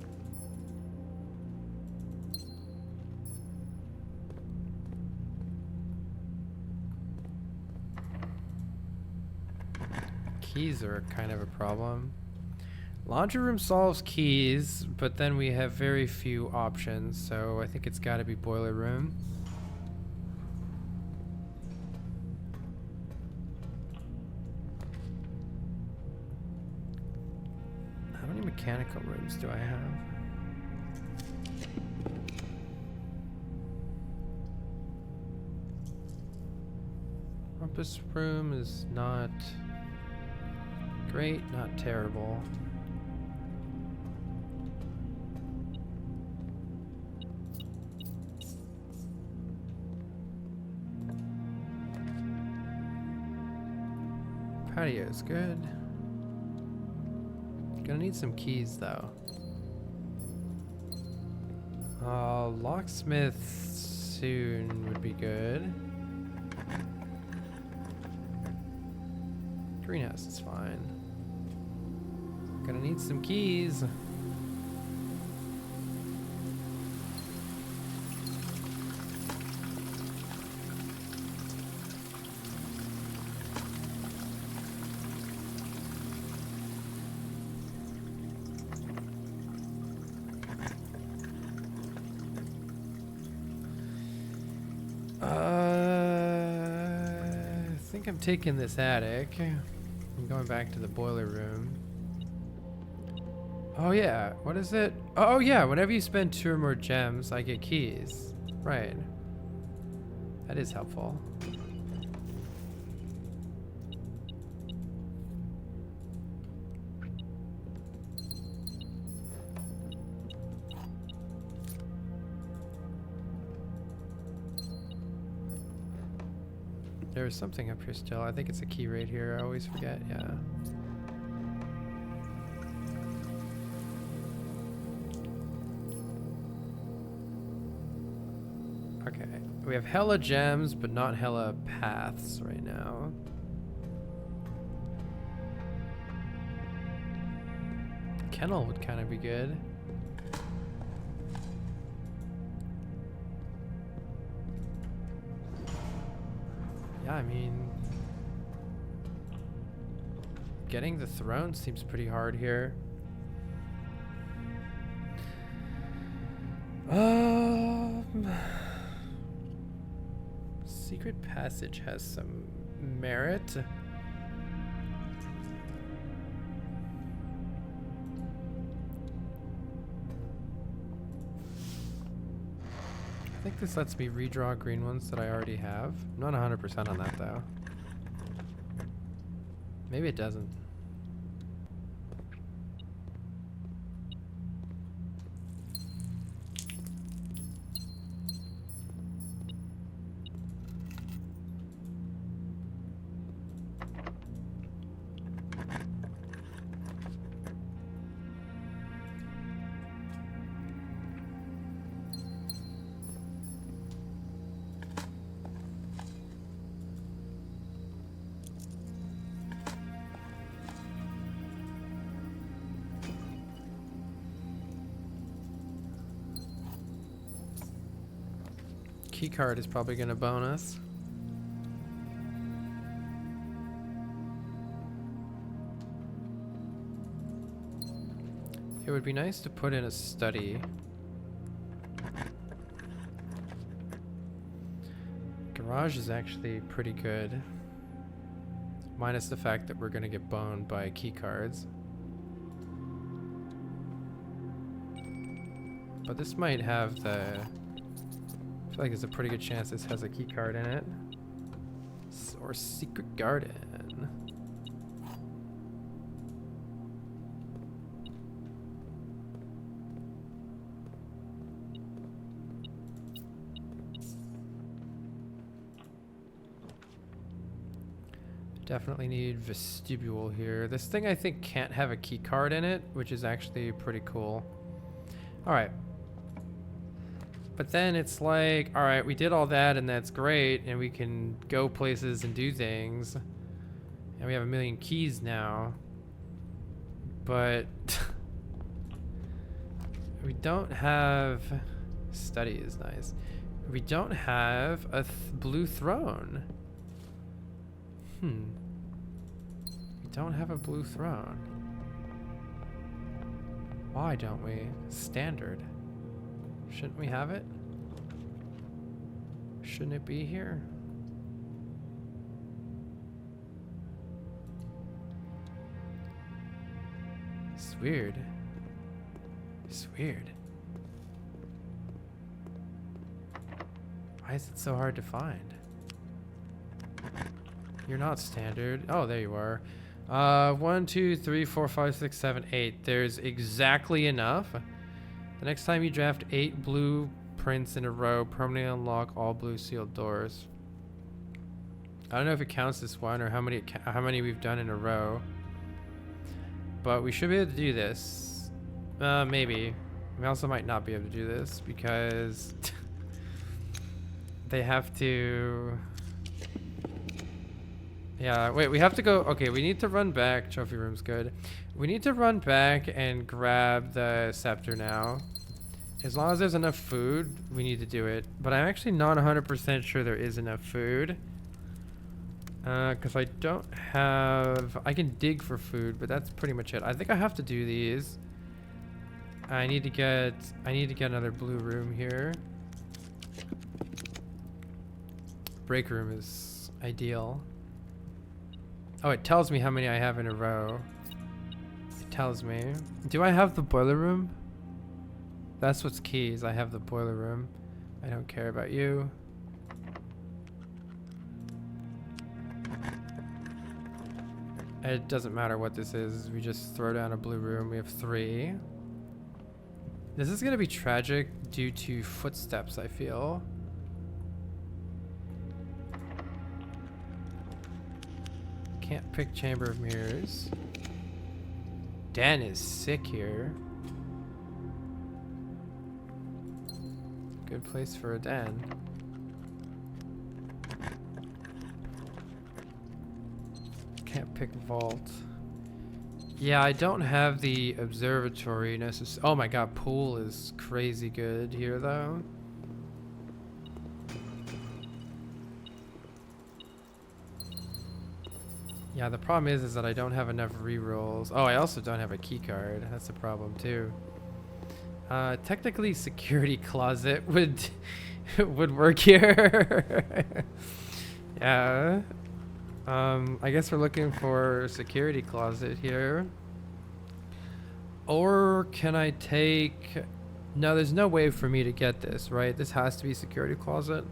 Keys are kind of a problem. Laundry room solves keys, but then we have very few options, so I think it's got to be boiler room. How many mechanical rooms do I have? Compass room is not great, not terrible. Patio's good. Gonna need some keys though. Locksmith soon would be good. Greenhouse is fine. Gonna need some keys. think I'm taking this attic. I'm going back to the boiler room. Oh yeah, what is it? Oh yeah, whenever you spend 2 or more gems, I get keys. Right. That is helpful. There's something up here still. I think it's a key right here. I always forget. Yeah. Okay. We have hella gems, but not hella paths right now. Kennel would kind of be good. Yeah, I mean, getting the throne seems pretty hard here. Secret passage has some merit. I think this lets me redraw green ones that I already have. I'm not 100% on that though. Maybe it doesn't. Keycard is probably going to bonus. It would be nice to put in a study. Garage is actually pretty good. Minus the fact that we're going to get boned by keycards. But this might have the... I feel like there's a pretty good chance this has a key card in it. Or secret garden. Definitely need vestibule here. This thing I think can't have a key card in it, which is actually pretty cool. All right. But then it's like, all right, we did all that and that's great, and we can go places and do things. And we have 1,000,000 keys now. But we don't have... Study is nice. We don't have a blue throne. We don't have a blue throne. Why don't we? Standard. Shouldn't we have it? Shouldn't it be here? It's weird. It's weird. Why is it so hard to find? You're not standard. Oh, there you are. 1, 2, 3, 4, 5, 6, 7, 8. There's exactly enough. The next time you draft 8 blueprints in a row, permanently unlock all blue sealed doors. I don't know if it counts this one or how many we've done in a row. But we should be able to do this. Maybe. We also might not be able to do this because they have to... Yeah, wait, we have to go... Okay, we need to run back. Trophy room's good. We need to run back and grab the scepter now. As long as there's enough food, we need to do it. But I'm actually not 100% sure there is enough food. Because I don't have... I can dig for food, but that's pretty much it. I think I have to do these. I need to get another blue room here. Break room is ideal. Oh, it tells me how many I have in a row. It tells me. Do I have the boiler room? That's what's key, is I have the boiler room. I don't care about you. It doesn't matter what this is. We just throw down a blue room. We have 3. This is going to be tragic due to footsteps, I feel. Can't pick Chamber of Mirrors. Den is sick here. Good place for a den. Can't pick Vault. Yeah, I don't have the observatory necessarily. Oh my god, pool is crazy good here though. Yeah, the problem is that I don't have enough rerolls. Oh, I also don't have a key card. That's a problem too. Technically, security closet would would work here. Yeah. I guess we're looking for a security closet here. Or can I take... No, there's no way for me to get this, right? This has to be security closet.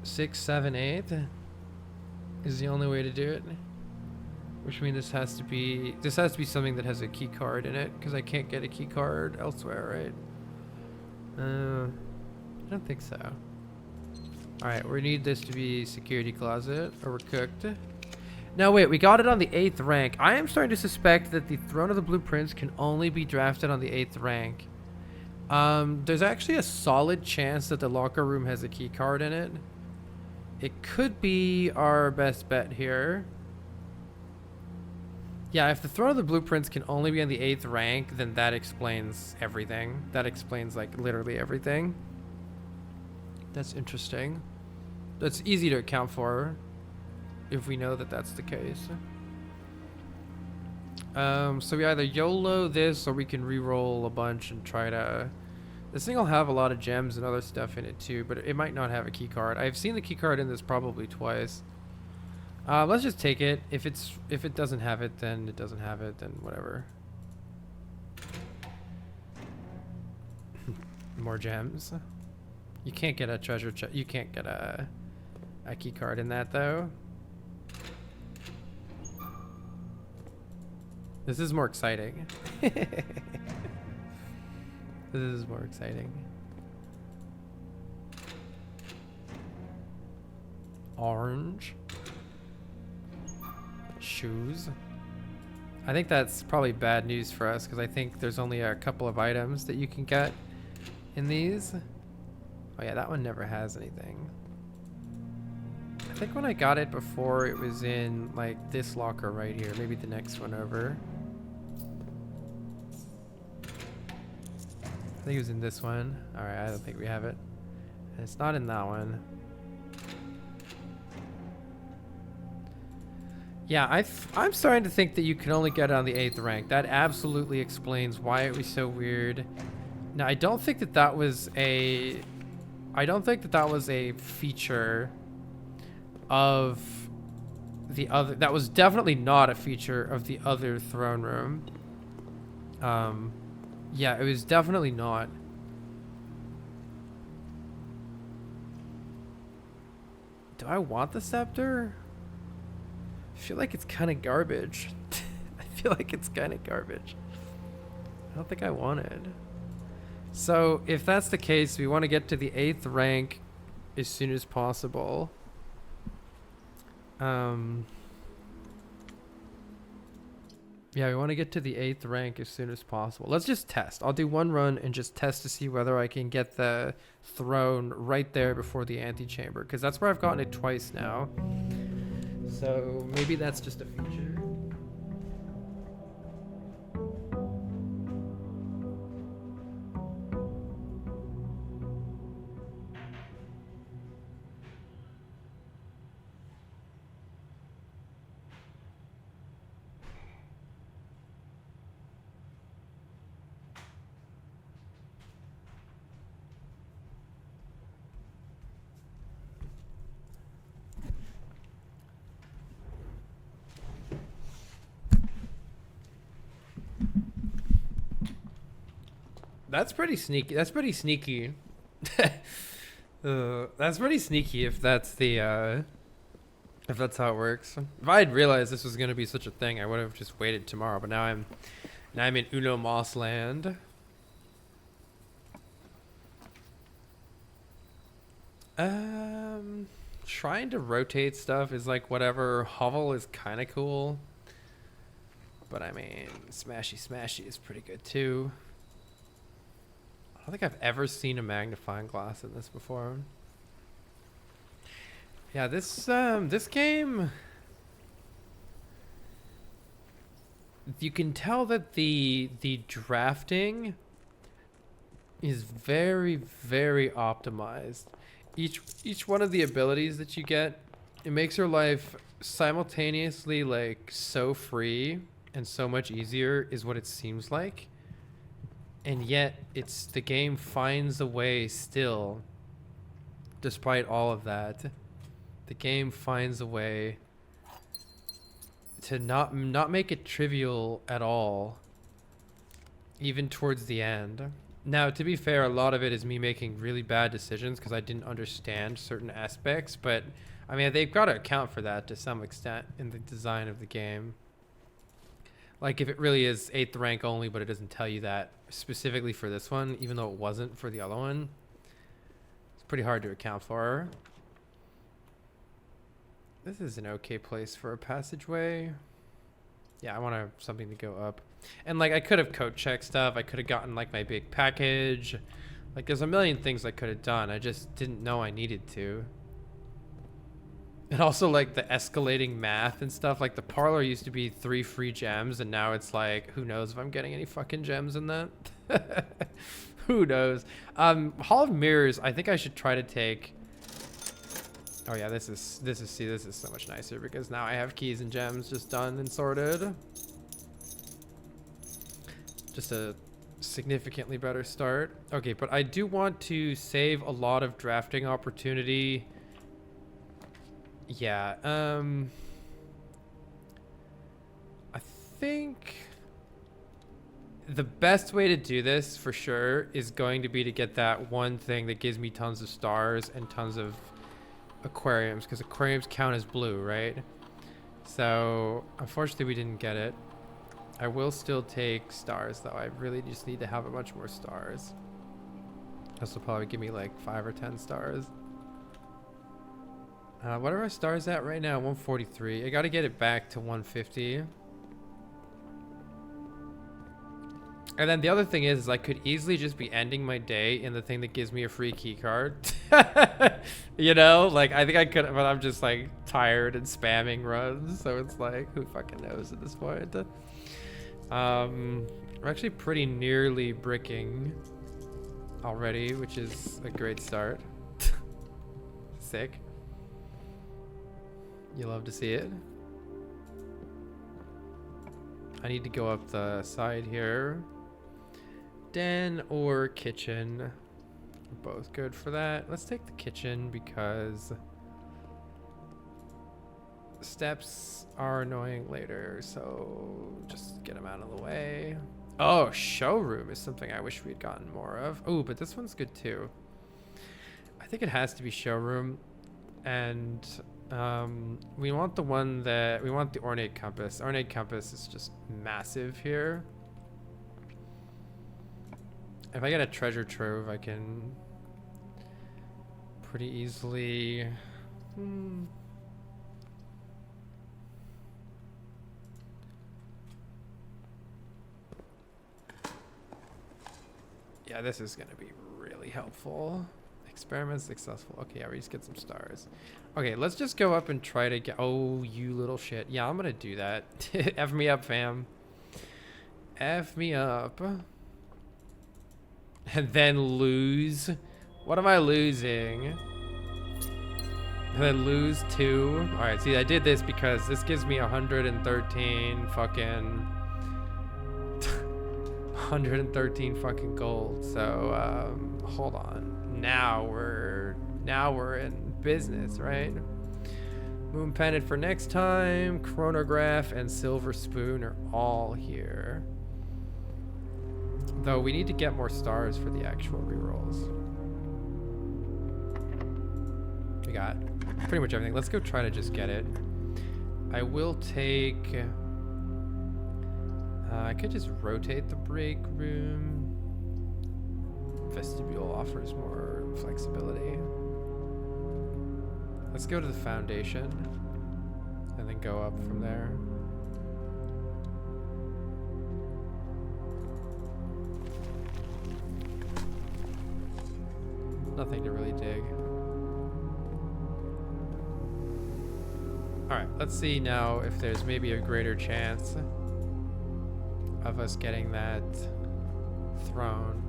6, 7, 8 is the only way to do it. Which means this has to be something that has a key card in it, because I can't get a key card elsewhere, right? I don't think so. Alright, we need this to be security closet, or we're cooked. Now wait, we got it on the 8th rank. I am starting to suspect that the Throne of the Blueprints can only be drafted on the 8th rank. There's actually a solid chance that the locker room has a key card in it. It could be our best bet here. Yeah, if the Throne of the Blueprints can only be on the 8th rank, then that explains everything. That explains, like, literally everything. That's interesting. That's easy to account for if we know that that's the case. So we either YOLO this or we can re-roll a bunch and try to... This thing will have a lot of gems and other stuff in it too, but it might not have a key card. I've seen the key card in this probably twice. Let's just take it. If it doesn't have it, then it doesn't have it, then whatever. More gems. You can't get a treasure chest. You can't get a key card in that though. This is more exciting. This is more exciting. Orange. Shoes. I think that's probably bad news for us because I think there's only a couple of items that you can get in these. Oh yeah, that one never has anything. I think when I got it before, it was in like this locker right here. Maybe the next one over. I think it was in this one. Alright, I don't think we have it. And it's not in that one. Yeah, I'm starting to think that you can only get it on the 8th rank. That absolutely explains why it was so weird. Now, I don't think that that was a... I don't think that that was a feature of the other... That was definitely not a feature of the other throne room. Yeah, it was definitely not. Do I want the scepter? I feel like it's kind of garbage. I feel like it's kind of garbage. I don't think I want it. So if that's the case, we want to get to the 8th rank as soon as possible. Yeah, we want to get to the 8th rank as soon as possible. Let's just test. I'll do one run and just test to see whether I can get the throne right there before the antechamber, because that's where I've gotten it twice now. So maybe that's just a feature. That's pretty sneaky. That's pretty sneaky. That's pretty sneaky if that's the if that's how it works. If I had realized this was gonna be such a thing, I would have just waited tomorrow. But now I'm in Uno Moss land. Trying to rotate stuff is like whatever. Hovel is kind of cool, but I mean, smashy is pretty good too. I don't think I've ever seen a magnifying glass in this before. Yeah, this game, you can tell that the drafting is very, very optimized. Each one of the abilities that you get, it makes your life simultaneously like so free and so much easier is what it seems like. And yet the game finds a way still, despite all of that, the game finds a way to not make it trivial at all, even towards the end. Now, to be fair, a lot of it is me making really bad decisions because I didn't understand certain aspects, but I mean, they've got to account for that to some extent in the design of the game. Like if it really is 8th rank only, but it doesn't tell you that specifically for this one, even though it wasn't for the other one, it's pretty hard to account for. This is an okay place for a passageway. Yeah, I want something to go up. And like I could have code checked stuff. I could have gotten like my big package. Like there's a million things I could have done. I just didn't know I needed to. And also like the escalating math and stuff. Like the parlor used to be 3 free gems and now it's like, who knows if I'm getting any fucking gems in that? Who knows? Hall of Mirrors, I think I should try to take. Oh yeah, this is so much nicer because now I have keys and gems just done and sorted. Just a significantly better start. Okay, but I do want to save a lot of drafting opportunity. Yeah, I think the best way to do this for sure is going to be to get that one thing that gives me tons of stars and tons of aquariums, because aquariums count as blue, right? So unfortunately we didn't get it. I will still take stars though. I really just need to have a bunch more stars. This will probably give me like 5 or 10 stars. What are our stars at right now? 143. I got to get it back to 150. And then the other thing is I could easily just be ending my day in the thing that gives me a free key card. You know, like I think I could, but I'm just like tired and spamming runs. So it's like, who fucking knows at this point? We're actually pretty nearly bricking already, which is a great start. Sick. You love to see it. I need to go up the side here. Den or kitchen. Both good for that. Let's take the kitchen because steps are annoying later, so just get them out of the way. Oh, showroom is something I wish we'd gotten more of. Oh, but this one's good too. I think it has to be showroom, and we want the one that we want the ornate compass. Ornate compass is just massive here. If I get a treasure trove, I can pretty easily. Yeah, this is gonna be really helpful. Experiment successful. Okay, yeah, we just get some stars. Okay, let's just go up and try to get. Oh, you little shit. Yeah, I'm gonna do that. F me up, fam. F me up. And then lose. What am I losing? And then lose 2. All right, see, I did this because this gives me 113 fucking 113 fucking gold. So hold on. Now we're in business, right? Moon pendant for next time. Chronograph and silver spoon are all here. Though we need to get more stars for the actual rerolls. We got pretty much everything. Let's go try to just get it. I will take... I could just rotate the break room. Vestibule offers more flexibility. Let's go to the foundation and then go up from there. Nothing to really dig. Alright, let's see now if there's maybe a greater chance of us getting that throne.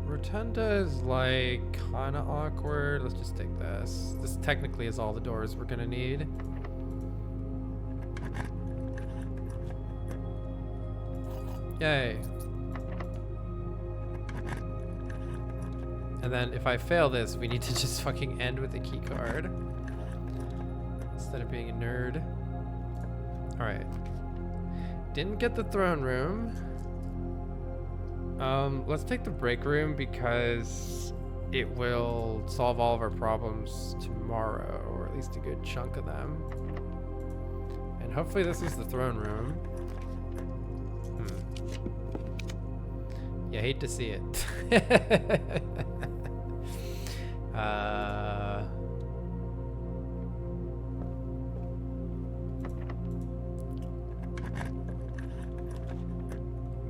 Rotunda is like kinda awkward. Let's just take this. This technically is all the doors we're gonna need. Yay. And then if I fail this, we need to just fucking end with a key card instead of being a nerd. Alright. Didn't get the throne room. Let's take the break room because it will solve all of our problems tomorrow, or at least a good chunk of them. And hopefully this is the throne room. You hate to see it.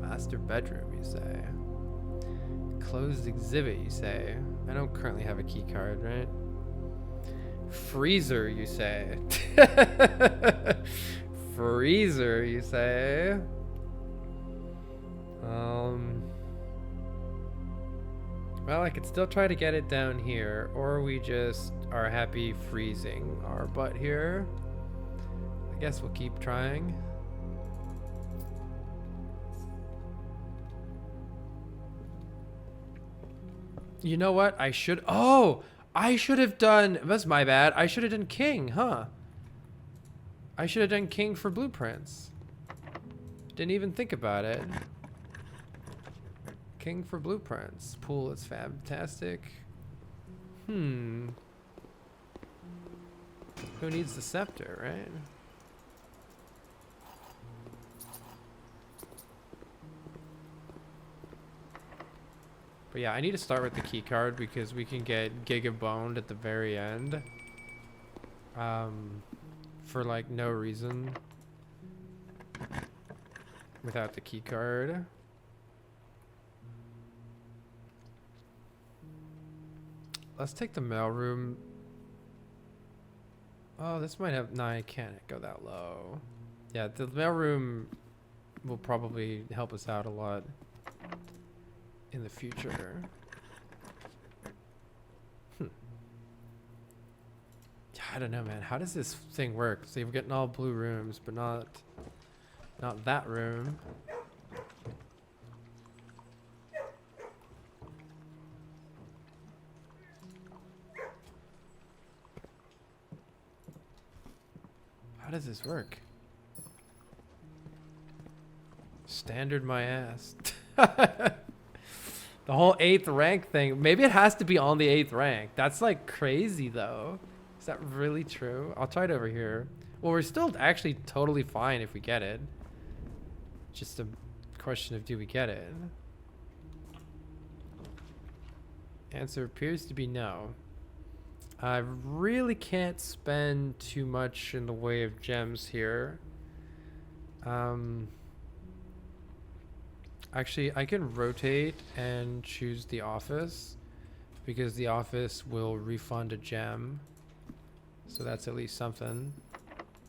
Master bedroom, you say. Closed exhibit, you say. I don't currently have a key card, right? Freezer, you say. Freezer, you say. Well, I could still try to get it down here, or we just are happy freezing our butt here. I guess we'll keep trying. You know what? I should have done, that's my bad. I should have done king, huh? I should have done king for blueprints. Didn't even think about it. King for blueprints. Pool is fantastic. Who needs the scepter, right? But yeah, I need to start with the key card because we can get Giga Boned at the very end. For like no reason. Without the key card. Let's take the mailroom. Oh, this might have... No, I can't go that low. Yeah, the mailroom will probably help us out a lot in the future. I don't know, man. How does this thing work? So you're getting all blue rooms, but not that room. How does this work? Standard my ass. The whole 8th rank thing. Maybe it has to be on the 8th rank. That's like crazy though. Is that really true? I'll try it over here. Well, we're still actually totally fine if we get it. Just a question of do we get it? Answer appears to be no. I really can't spend too much in the way of gems here. Actually, I can rotate and choose the office because the office will refund a gem. So that's at least something.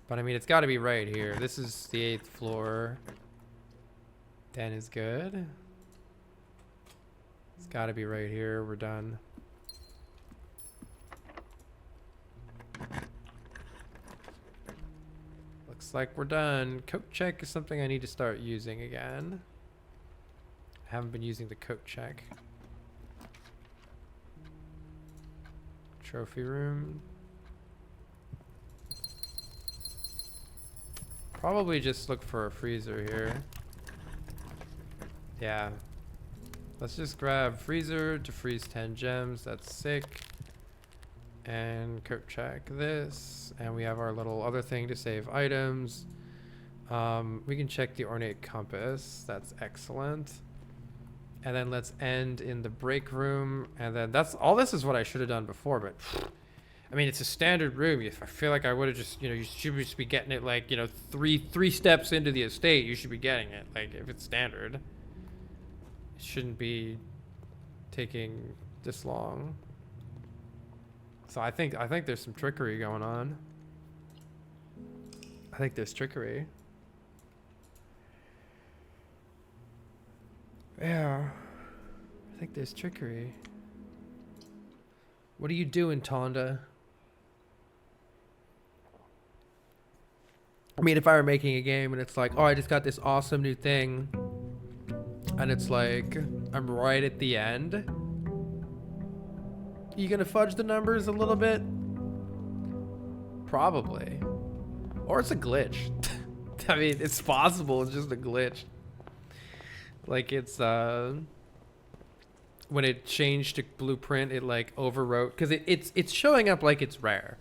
But I mean, it's got to be right here. This is the 8th floor. 10 is good. It's got to be right here. We're done. Looks like we're done. Coat check is something I need to start using again. I haven't been using the coat check. Trophy room. Probably just look for a freezer here. Yeah. Let's just grab freezer to freeze 10 gems. That's sick. And check this. And we have our little other thing to save items. We can check the ornate compass. That's excellent. And then let's end in the break room. And then that's all. This is what I should have done before, but I mean, it's a standard room. If I feel like I would have just, you know, you should just be getting it like, you know, three steps into the estate, you should be getting it. Like, if it's standard, it shouldn't be taking this long. So I think there's some trickery going on. I think there's trickery. Yeah, I think there's trickery. What are you doing, Tonda? I mean, if I were making a game and it's like, oh, I just got this awesome new thing, and it's like, I'm right at the end, you gonna fudge the numbers a little bit? Probably. Or it's a glitch. I mean, it's possible, it's just a glitch. Like, it's, when it changed to blueprint, it like overwrote, because it's showing up like it's rare.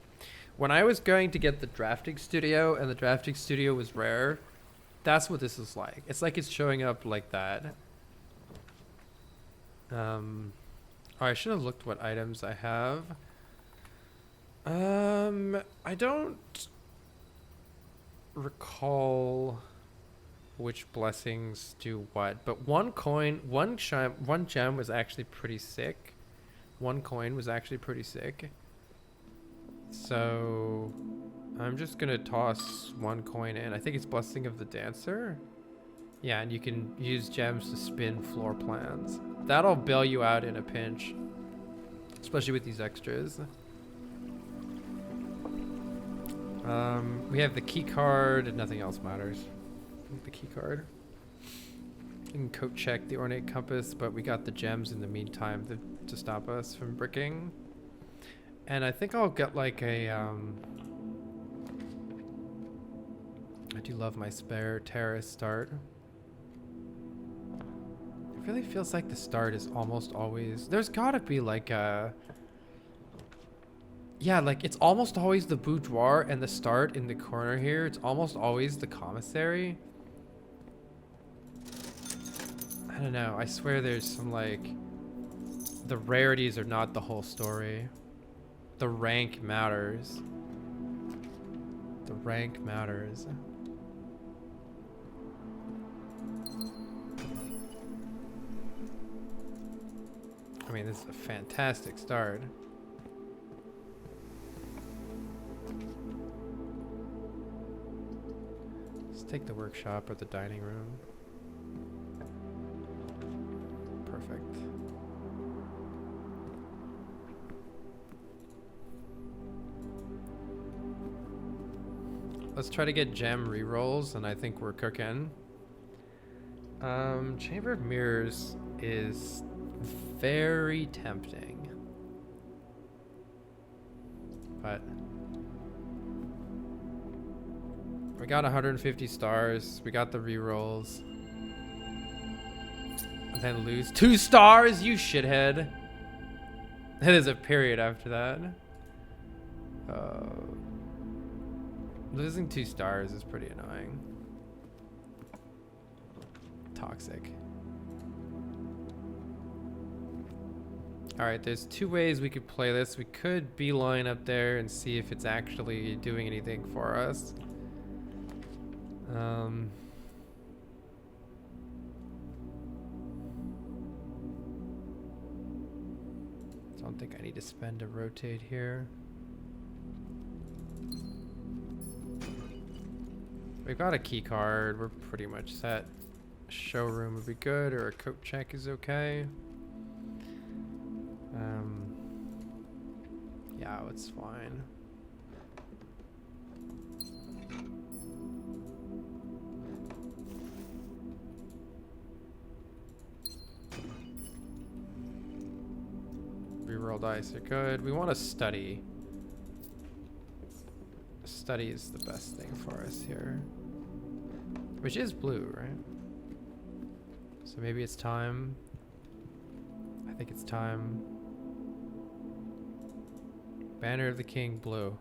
When I was going to get the drafting studio and the drafting studio was rare, that's what this is like. It's like it's showing up like that. Oh, I should have looked what items I have. I don't recall which blessings do what, but one gem was actually pretty sick. One coin was actually pretty sick. So I'm just gonna toss one coin in. I think it's Blessing of the Dancer. Yeah, and you can use gems to spin floor plans. That'll bail you out in a pinch, especially with these extras. We have the key card and nothing else matters. The key card. You can coat check the ornate compass, but we got the gems in the meantime to stop us from bricking. And I think I'll get like a, I do love my spare terrace start. It really feels like the start is almost always, there's gotta be like a, yeah, like it's almost always the boudoir and the start in the corner here. It's almost always the commissary. I don't know, I swear there's some like, the rarities are not the whole story. The rank matters. The rank matters. I mean, this is a fantastic start. Let's take the workshop or the dining room. Perfect. Let's try to get gem rerolls, and I think we're cooking. Chamber of Mirrors is very tempting, but we got 150 stars. We got the rerolls, and then lose 2 stars. You shithead. There's a period after that. Losing 2 stars is pretty annoying. Toxic. Alright, there's 2 ways we could play this. We could beeline up there and see if it's actually doing anything for us. I don't think I need to spend a rotate here. We've got a key card. We're pretty much set. Showroom would be good, or a coat check is okay. Yeah, it's fine. Reroll dice are good. We want to study. Study is the best thing for us here. Which is blue, right? So maybe it's time. I think it's time. Banner of the King, blue.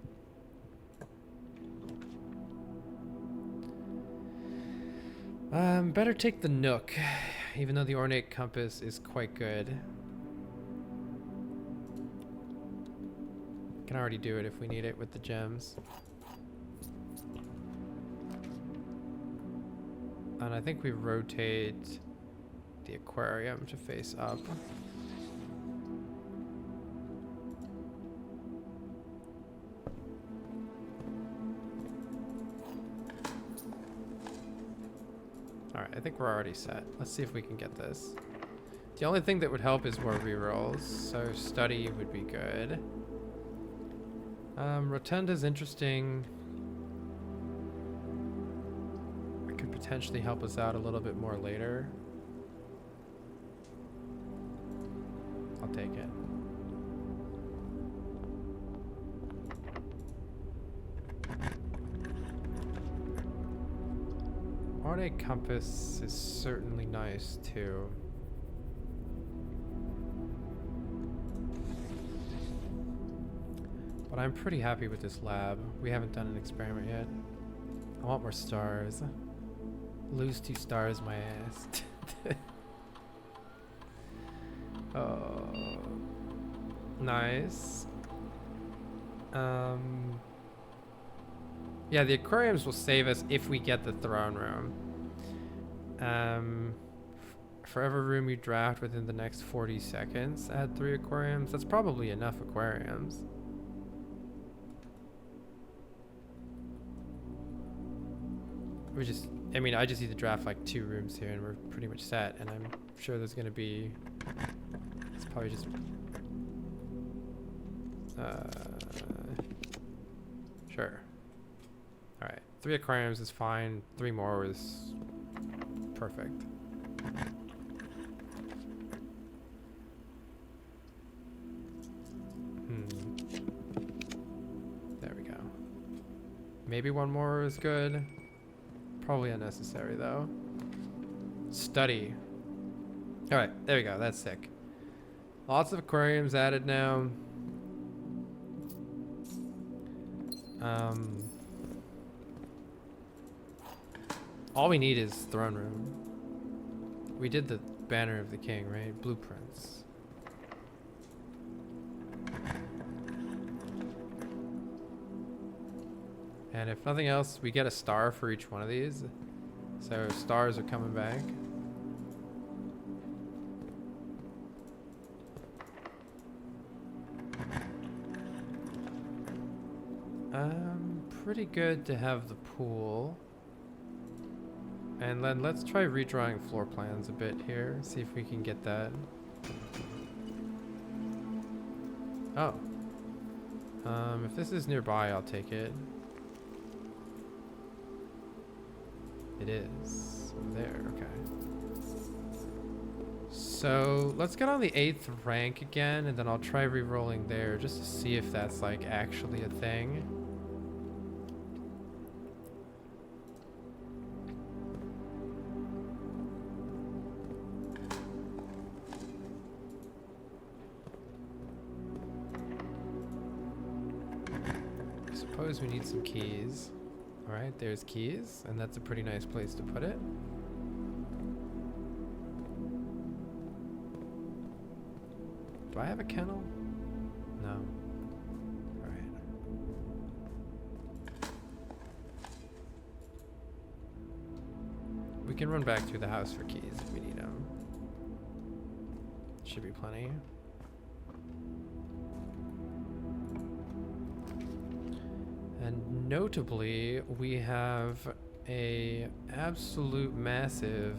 Better take the Nook, even though the ornate compass is quite good. Can already do it if we need it with the gems. And I think we rotate the aquarium to face up. Alright, I think we're already set. Let's see if we can get this. The only thing that would help is more rerolls, so study would be good. Rotunda's interesting. It could potentially help us out a little bit more later. I'll take it. Ornate compass is certainly nice too. But I'm pretty happy with this lab. We haven't done an experiment yet. I want more stars. Lose 2 stars, my ass. Oh, nice. Yeah, the aquariums will save us if we get the throne room. For every room you draft within the next 40 seconds, add 3 aquariums. That's probably enough aquariums. We just, I mean, I just need to draft like 2 rooms here and we're pretty much set. And I'm sure there's gonna be, it's probably just, sure. All right, 3 aquariums is fine. 3 more is perfect. There we go. Maybe 1 more is good. Probably unnecessary though. Study. All right, there we go. That's sick. Lots of aquariums added now. All we need is throne room. We did the banner of the king, right? Blueprints. And if nothing else, we get a star for each one of these. So stars are coming back. Pretty good to have the pool. And then let's try redrawing floor plans a bit here. See if we can get that. Oh. If this is nearby, I'll take it. It is. Over there, okay. So let's get on the 8th rank again, and then I'll try re-rolling there just to see if that's like actually a thing. Suppose we need some keys. All right, there's keys, and that's a pretty nice place to put it. Do I have a kennel? No. All right. We can run back through the house for keys if we need them. Should be plenty. And notably, we have a absolute massive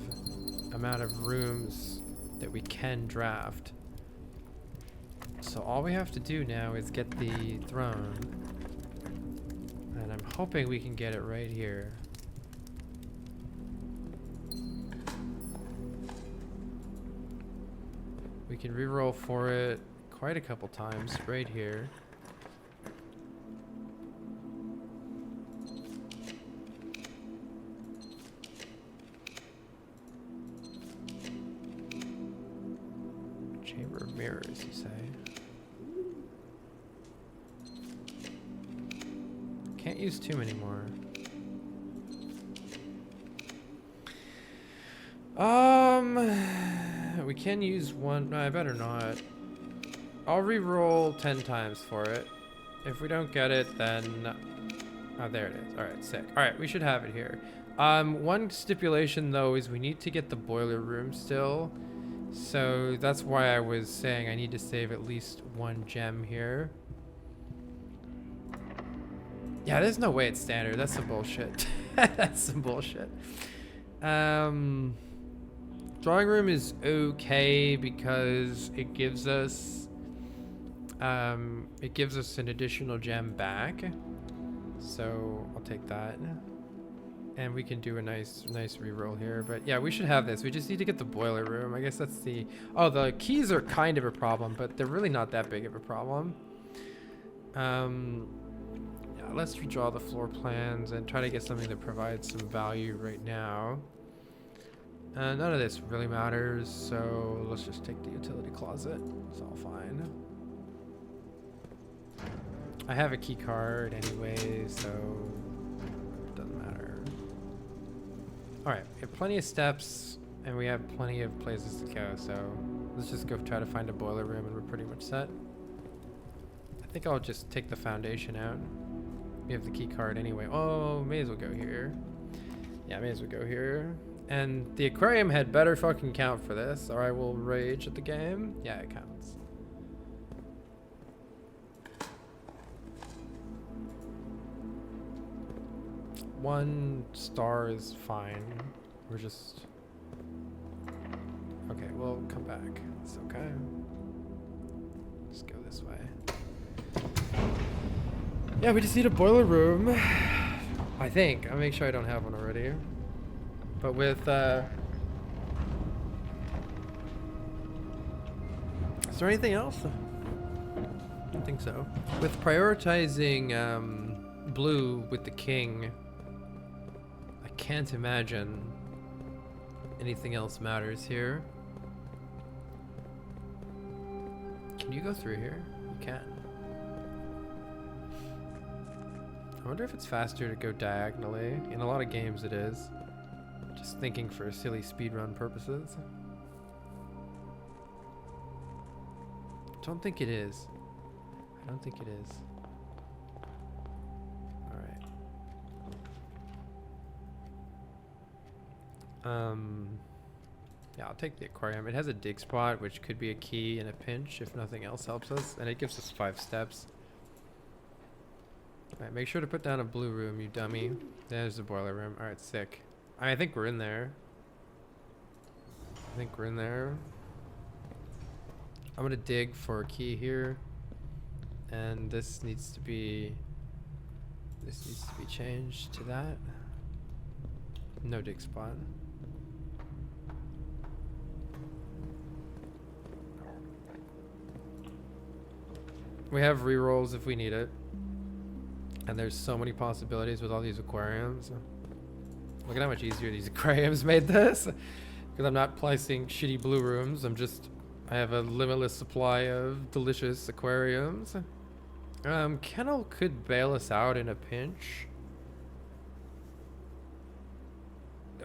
amount of rooms that we can draft. So all we have to do now is get the throne. And I'm hoping we can get it right here. We can reroll for it quite a couple times right here. lungs, you say? Can't use too many more. We can use one. No, I better not. I'll re-roll 10 times for it. If we don't get it, then... Oh, there it is. All right, sick. All right, we should have it here. One stipulation, though, is we need to get the boiler room still. So that's why I was saying I need to save at least one gem here. Yeah, there's no way it's standard. That's some bullshit. That's some bullshit. Drawing room is okay because it gives us an additional gem back. So I'll take that. And we can do a nice reroll here. But yeah, we should have this. We just need to get the boiler room. I guess that's the... Oh, the keys are kind of a problem, but they're really not that big of a problem. Yeah, let's redraw the floor plans and try to get something that provides some value right now. None of this really matters, so let's just take the utility closet. It's all fine. I have a key card anyway, so it doesn't matter. Alright, we have plenty of steps, and we have plenty of places to go, so let's just go try to find a boiler room and we're pretty much set. I think I'll just take the foundation out. We have the key card anyway. Oh, may as well go here. Yeah, may as well go here. And the aquarium had better fucking count for this, or I will rage at the game. Yeah, it counts. One star is fine. We're just... Okay, we'll come back. It's okay. Just go this way. Yeah, we just need a boiler room. I think. I'll make sure I don't have one already. But with, is there anything else? I don't think so. With prioritizing blue with the king, I can't imagine anything else matters here. Can you go through here? You can. I wonder if it's faster to go diagonally. In a lot of games it is. Just thinking for silly speedrun purposes. Don't think it is. I don't think it is. Alright. Yeah, I'll take the aquarium. It has a dig spot, which could be a key in a pinch if nothing else helps us. And it gives us 5 steps. Alright, make sure to put down a blue room, you dummy. There's the boiler room. Alright, sick. I think we're in there. I think we're in there. I'm gonna dig for a key here. And this needs to be changed to that. No dig spot. We have rerolls if we need it. And there's so many possibilities with all these aquariums. Look at how much easier these aquariums made this. Because I'm not placing shitty blue rooms. I have a limitless supply of delicious aquariums. Kennel could bail us out in a pinch.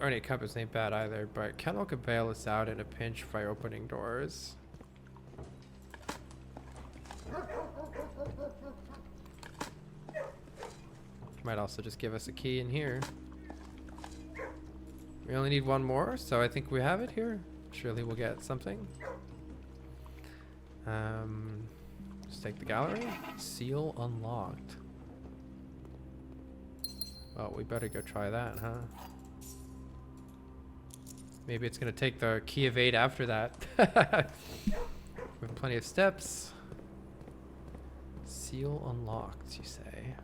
Ornate compass ain't bad either, but Kennel could bail us out in a pinch by opening doors. Might also just give us a key in here. We only need one more, so I think we have it here. Surely we'll get something. Just take the gallery. Seal unlocked. Well, we better go try that, huh? Maybe it's gonna take the key of 8 after that. We have plenty of steps. Seal unlocked, you say?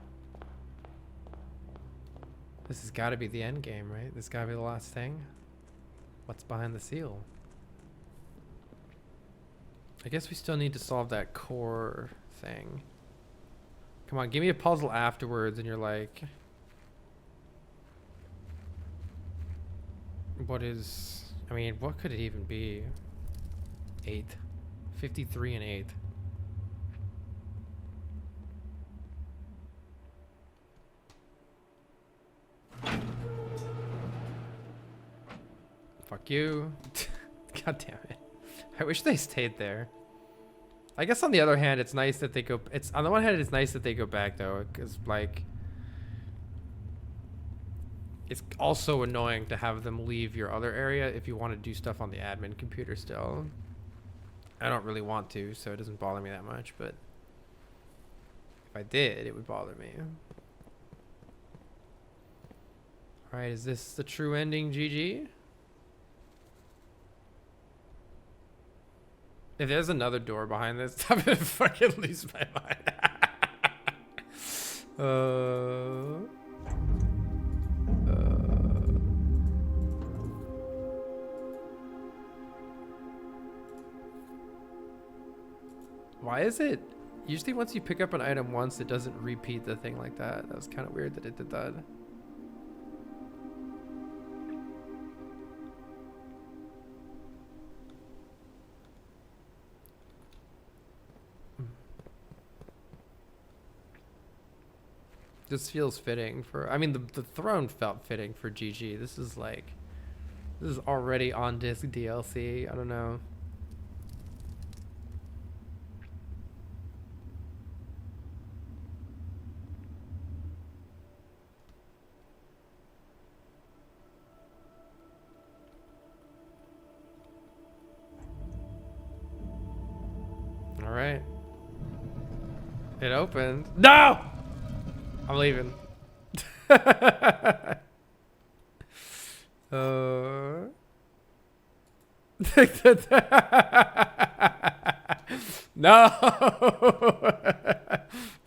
This has got to be the end game, right? This got to be the last thing. What's behind the seal? I guess we still need to solve that core thing. Come on, give me a puzzle afterwards and you're like... What is... I mean, what could it even be? 8, 53 and 8. Fuck you. God damn it. I wish they stayed there. I guess on the other hand, it's nice that they go... It's on the one hand, it's nice that they go back, though, because, like... It's also annoying to have them leave your other area if you want to do stuff on the admin computer still. I don't really want to, so it doesn't bother me that much, but... If I did, it would bother me. Alright, is this the true ending, GG? If there's another door behind this, I'm gonna fucking lose my mind. Why is it? Usually once you pick up an item once, it doesn't repeat the thing like that. That was kind of weird that it did that. This feels fitting for, I mean, the throne felt fitting for GG. This is like, this is already on disc DLC. I don't know. All right. It opened. No! I'm leaving. No!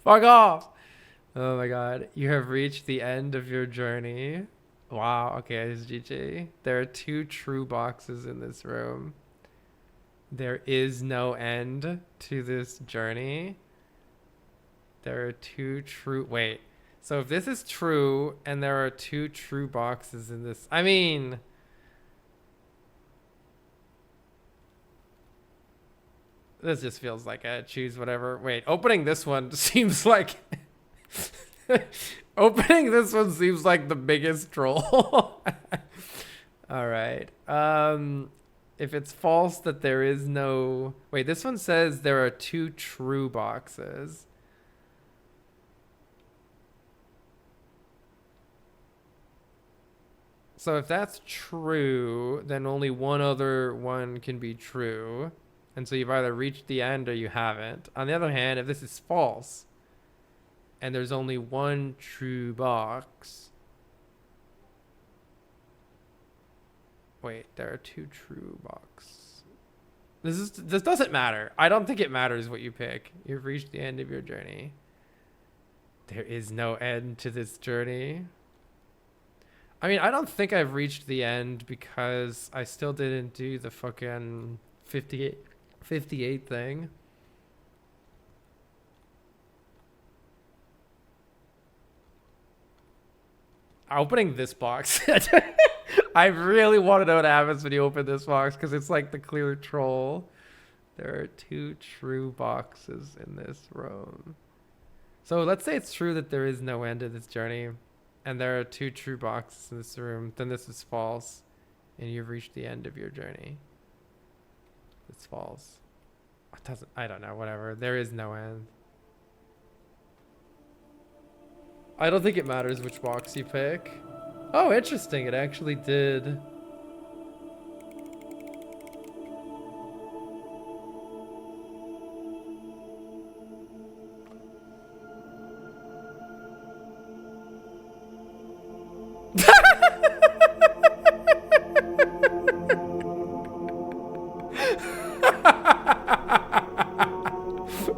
Fuck off! Oh my god. You have reached the end of your journey. Wow, okay, it's GG. There are 2 true boxes in this room. There is no end to this journey. There are 2 true... Wait. So if this is true, and there are 2 true boxes in this... I mean... This just feels like I choose whatever. Wait, opening this one seems like... Opening this one seems like the biggest troll. Alright. If it's false that there is no... Wait, this one says there are 2 true boxes. So if that's true, then only one other one can be true. And so you've either reached the end or you haven't. On the other hand, if this is false, and there's only 1 true box... Wait, there are 2 true boxes. This doesn't matter. I don't think it matters what you pick. You've reached the end of your journey. There is no end to this journey. I mean, I don't think I've reached the end because I still didn't do the fucking 58 thing. Opening this box. I really want to know what happens when you open this box because it's like the clear troll. There are 2 true boxes in this room. So let's say it's true that there is no end to this journey. And there are 2 true boxes in this room, then this is false. And you've reached the end of your journey. It's false. It doesn't, I don't know, whatever. There is no end. I don't think it matters which box you pick. Oh, interesting. It actually did.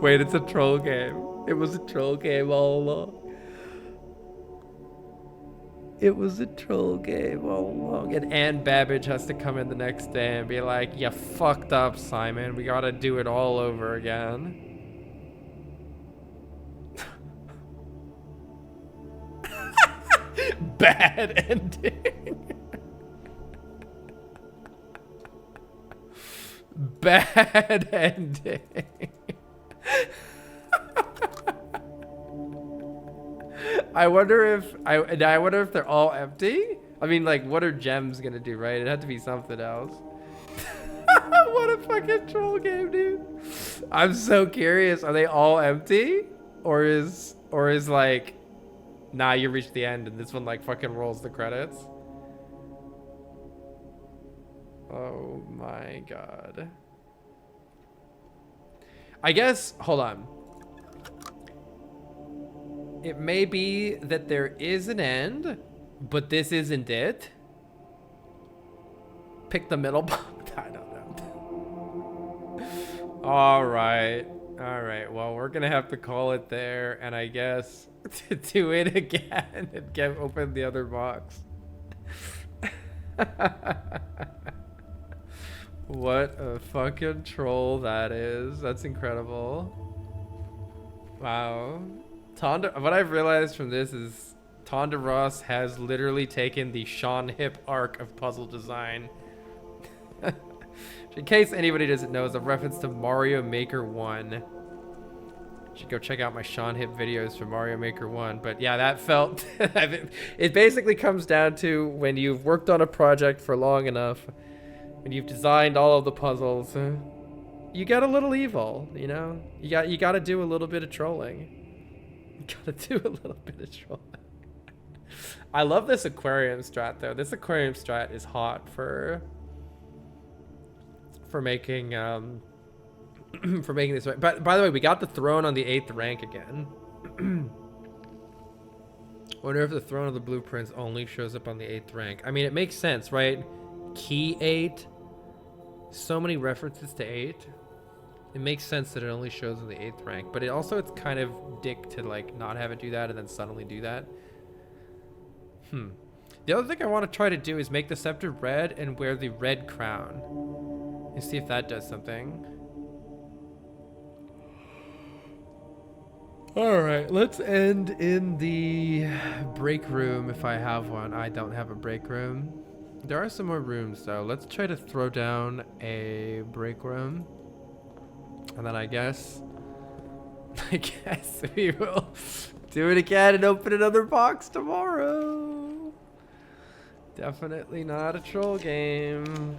Wait, it's a troll game. It was a troll game all along. It was a troll game all along. And Ann Babbage has to come in the next day and be like, you fucked up, Simon. We gotta do it all over again. Bad ending. bad ending. I wonder if they're all empty. I mean, like, what are gems gonna do, right? It had to be something else. What a fucking troll game, dude. I'm so curious. Are they all empty? Or is like, nah, you reached the end and this one like fucking rolls the credits? Oh my god. I guess, hold on. It may be that there is an end, but this isn't it. Pick the middle. I don't know. All right. Well, we're gonna have to call it there, and I guess to do it again and open the other box. What a fucking troll that is. That's incredible. Wow. What I've realized from this is Tonda Ross has literally taken the Sean Hip arc of puzzle design. In case anybody doesn't know, it's a reference to Mario Maker 1. You should go check out my Sean Hip videos for Mario Maker 1. But yeah, that felt... It basically comes down to when you've worked on a project for long enough, and you've designed all of the puzzles, you get a little evil, you know? You got to do a little bit of trolling. You got to do a little bit of trolling. I love this aquarium strat, though. This aquarium strat is hot for making for making this. But by the way, we got the throne on the 8th rank again. Wonder if the throne of the blueprints only shows up on the 8th rank. I mean, it makes sense, right? Key 8. So many references to 8. It makes sense that it only shows in the 8th rank, but it's kind of dick to like not have it do that and then suddenly do that. The other thing I want to try to do is make the scepter red and wear the red crown. And see if that does something. Alright, let's end in the break room if I have one. I don't have a break room. There are some more rooms though. Let's try to throw down a break room. And then I guess we will do it again and open another box tomorrow. Definitely not a troll game.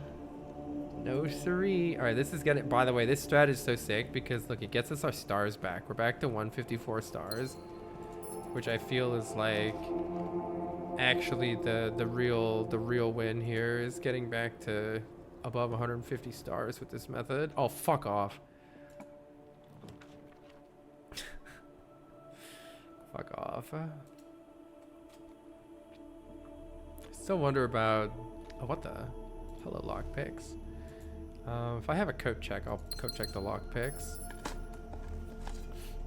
No siree. Alright, this is getting... By the way, this strat is so sick because, look, it gets us our stars back. We're back to 154 stars. Which I feel is, like... Actually, the real win here is getting back to above 150 stars with this method. Oh, fuck off. Fuck off. I still wonder about... Oh, what the... Hello, lockpicks. If I have a code check, I'll code check the lockpicks.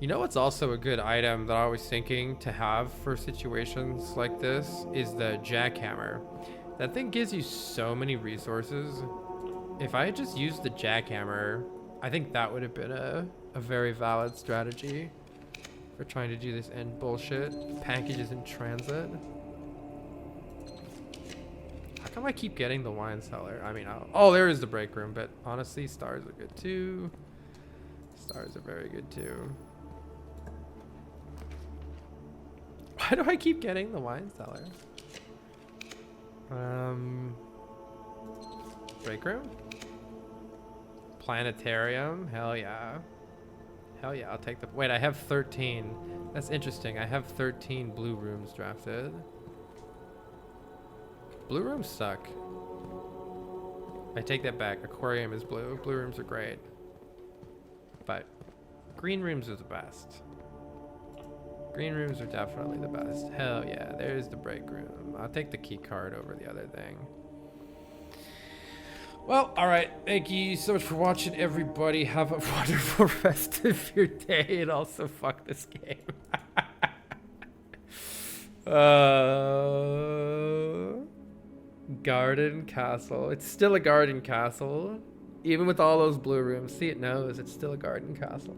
You know what's also a good item that I was thinking to have for situations like this is the jackhammer. That thing gives you so many resources. If I had just used the jackhammer, I think that would have been a very valid strategy for trying to do this end bullshit. Packages in transit. How come I keep getting the wine cellar? I mean, oh, there is the break room, but honestly, stars are good too. Stars are very good too. Why do I keep getting the wine cellar? Break room? Planetarium? Hell yeah. Hell yeah, I'll take the... Wait, I have 13. That's interesting. I have 13 blue rooms drafted. Blue rooms suck. I take that back. Aquarium is blue. Blue rooms are great. But green rooms are the best. Green rooms are definitely the best. Hell yeah, there's the break room. I'll take the key card over the other thing. Well, all right. Thank you so much for watching, everybody. Have a wonderful rest of your day, and also fuck this game. Garden castle. It's still a garden castle. Even with all those blue rooms. See, it knows it's still a garden castle.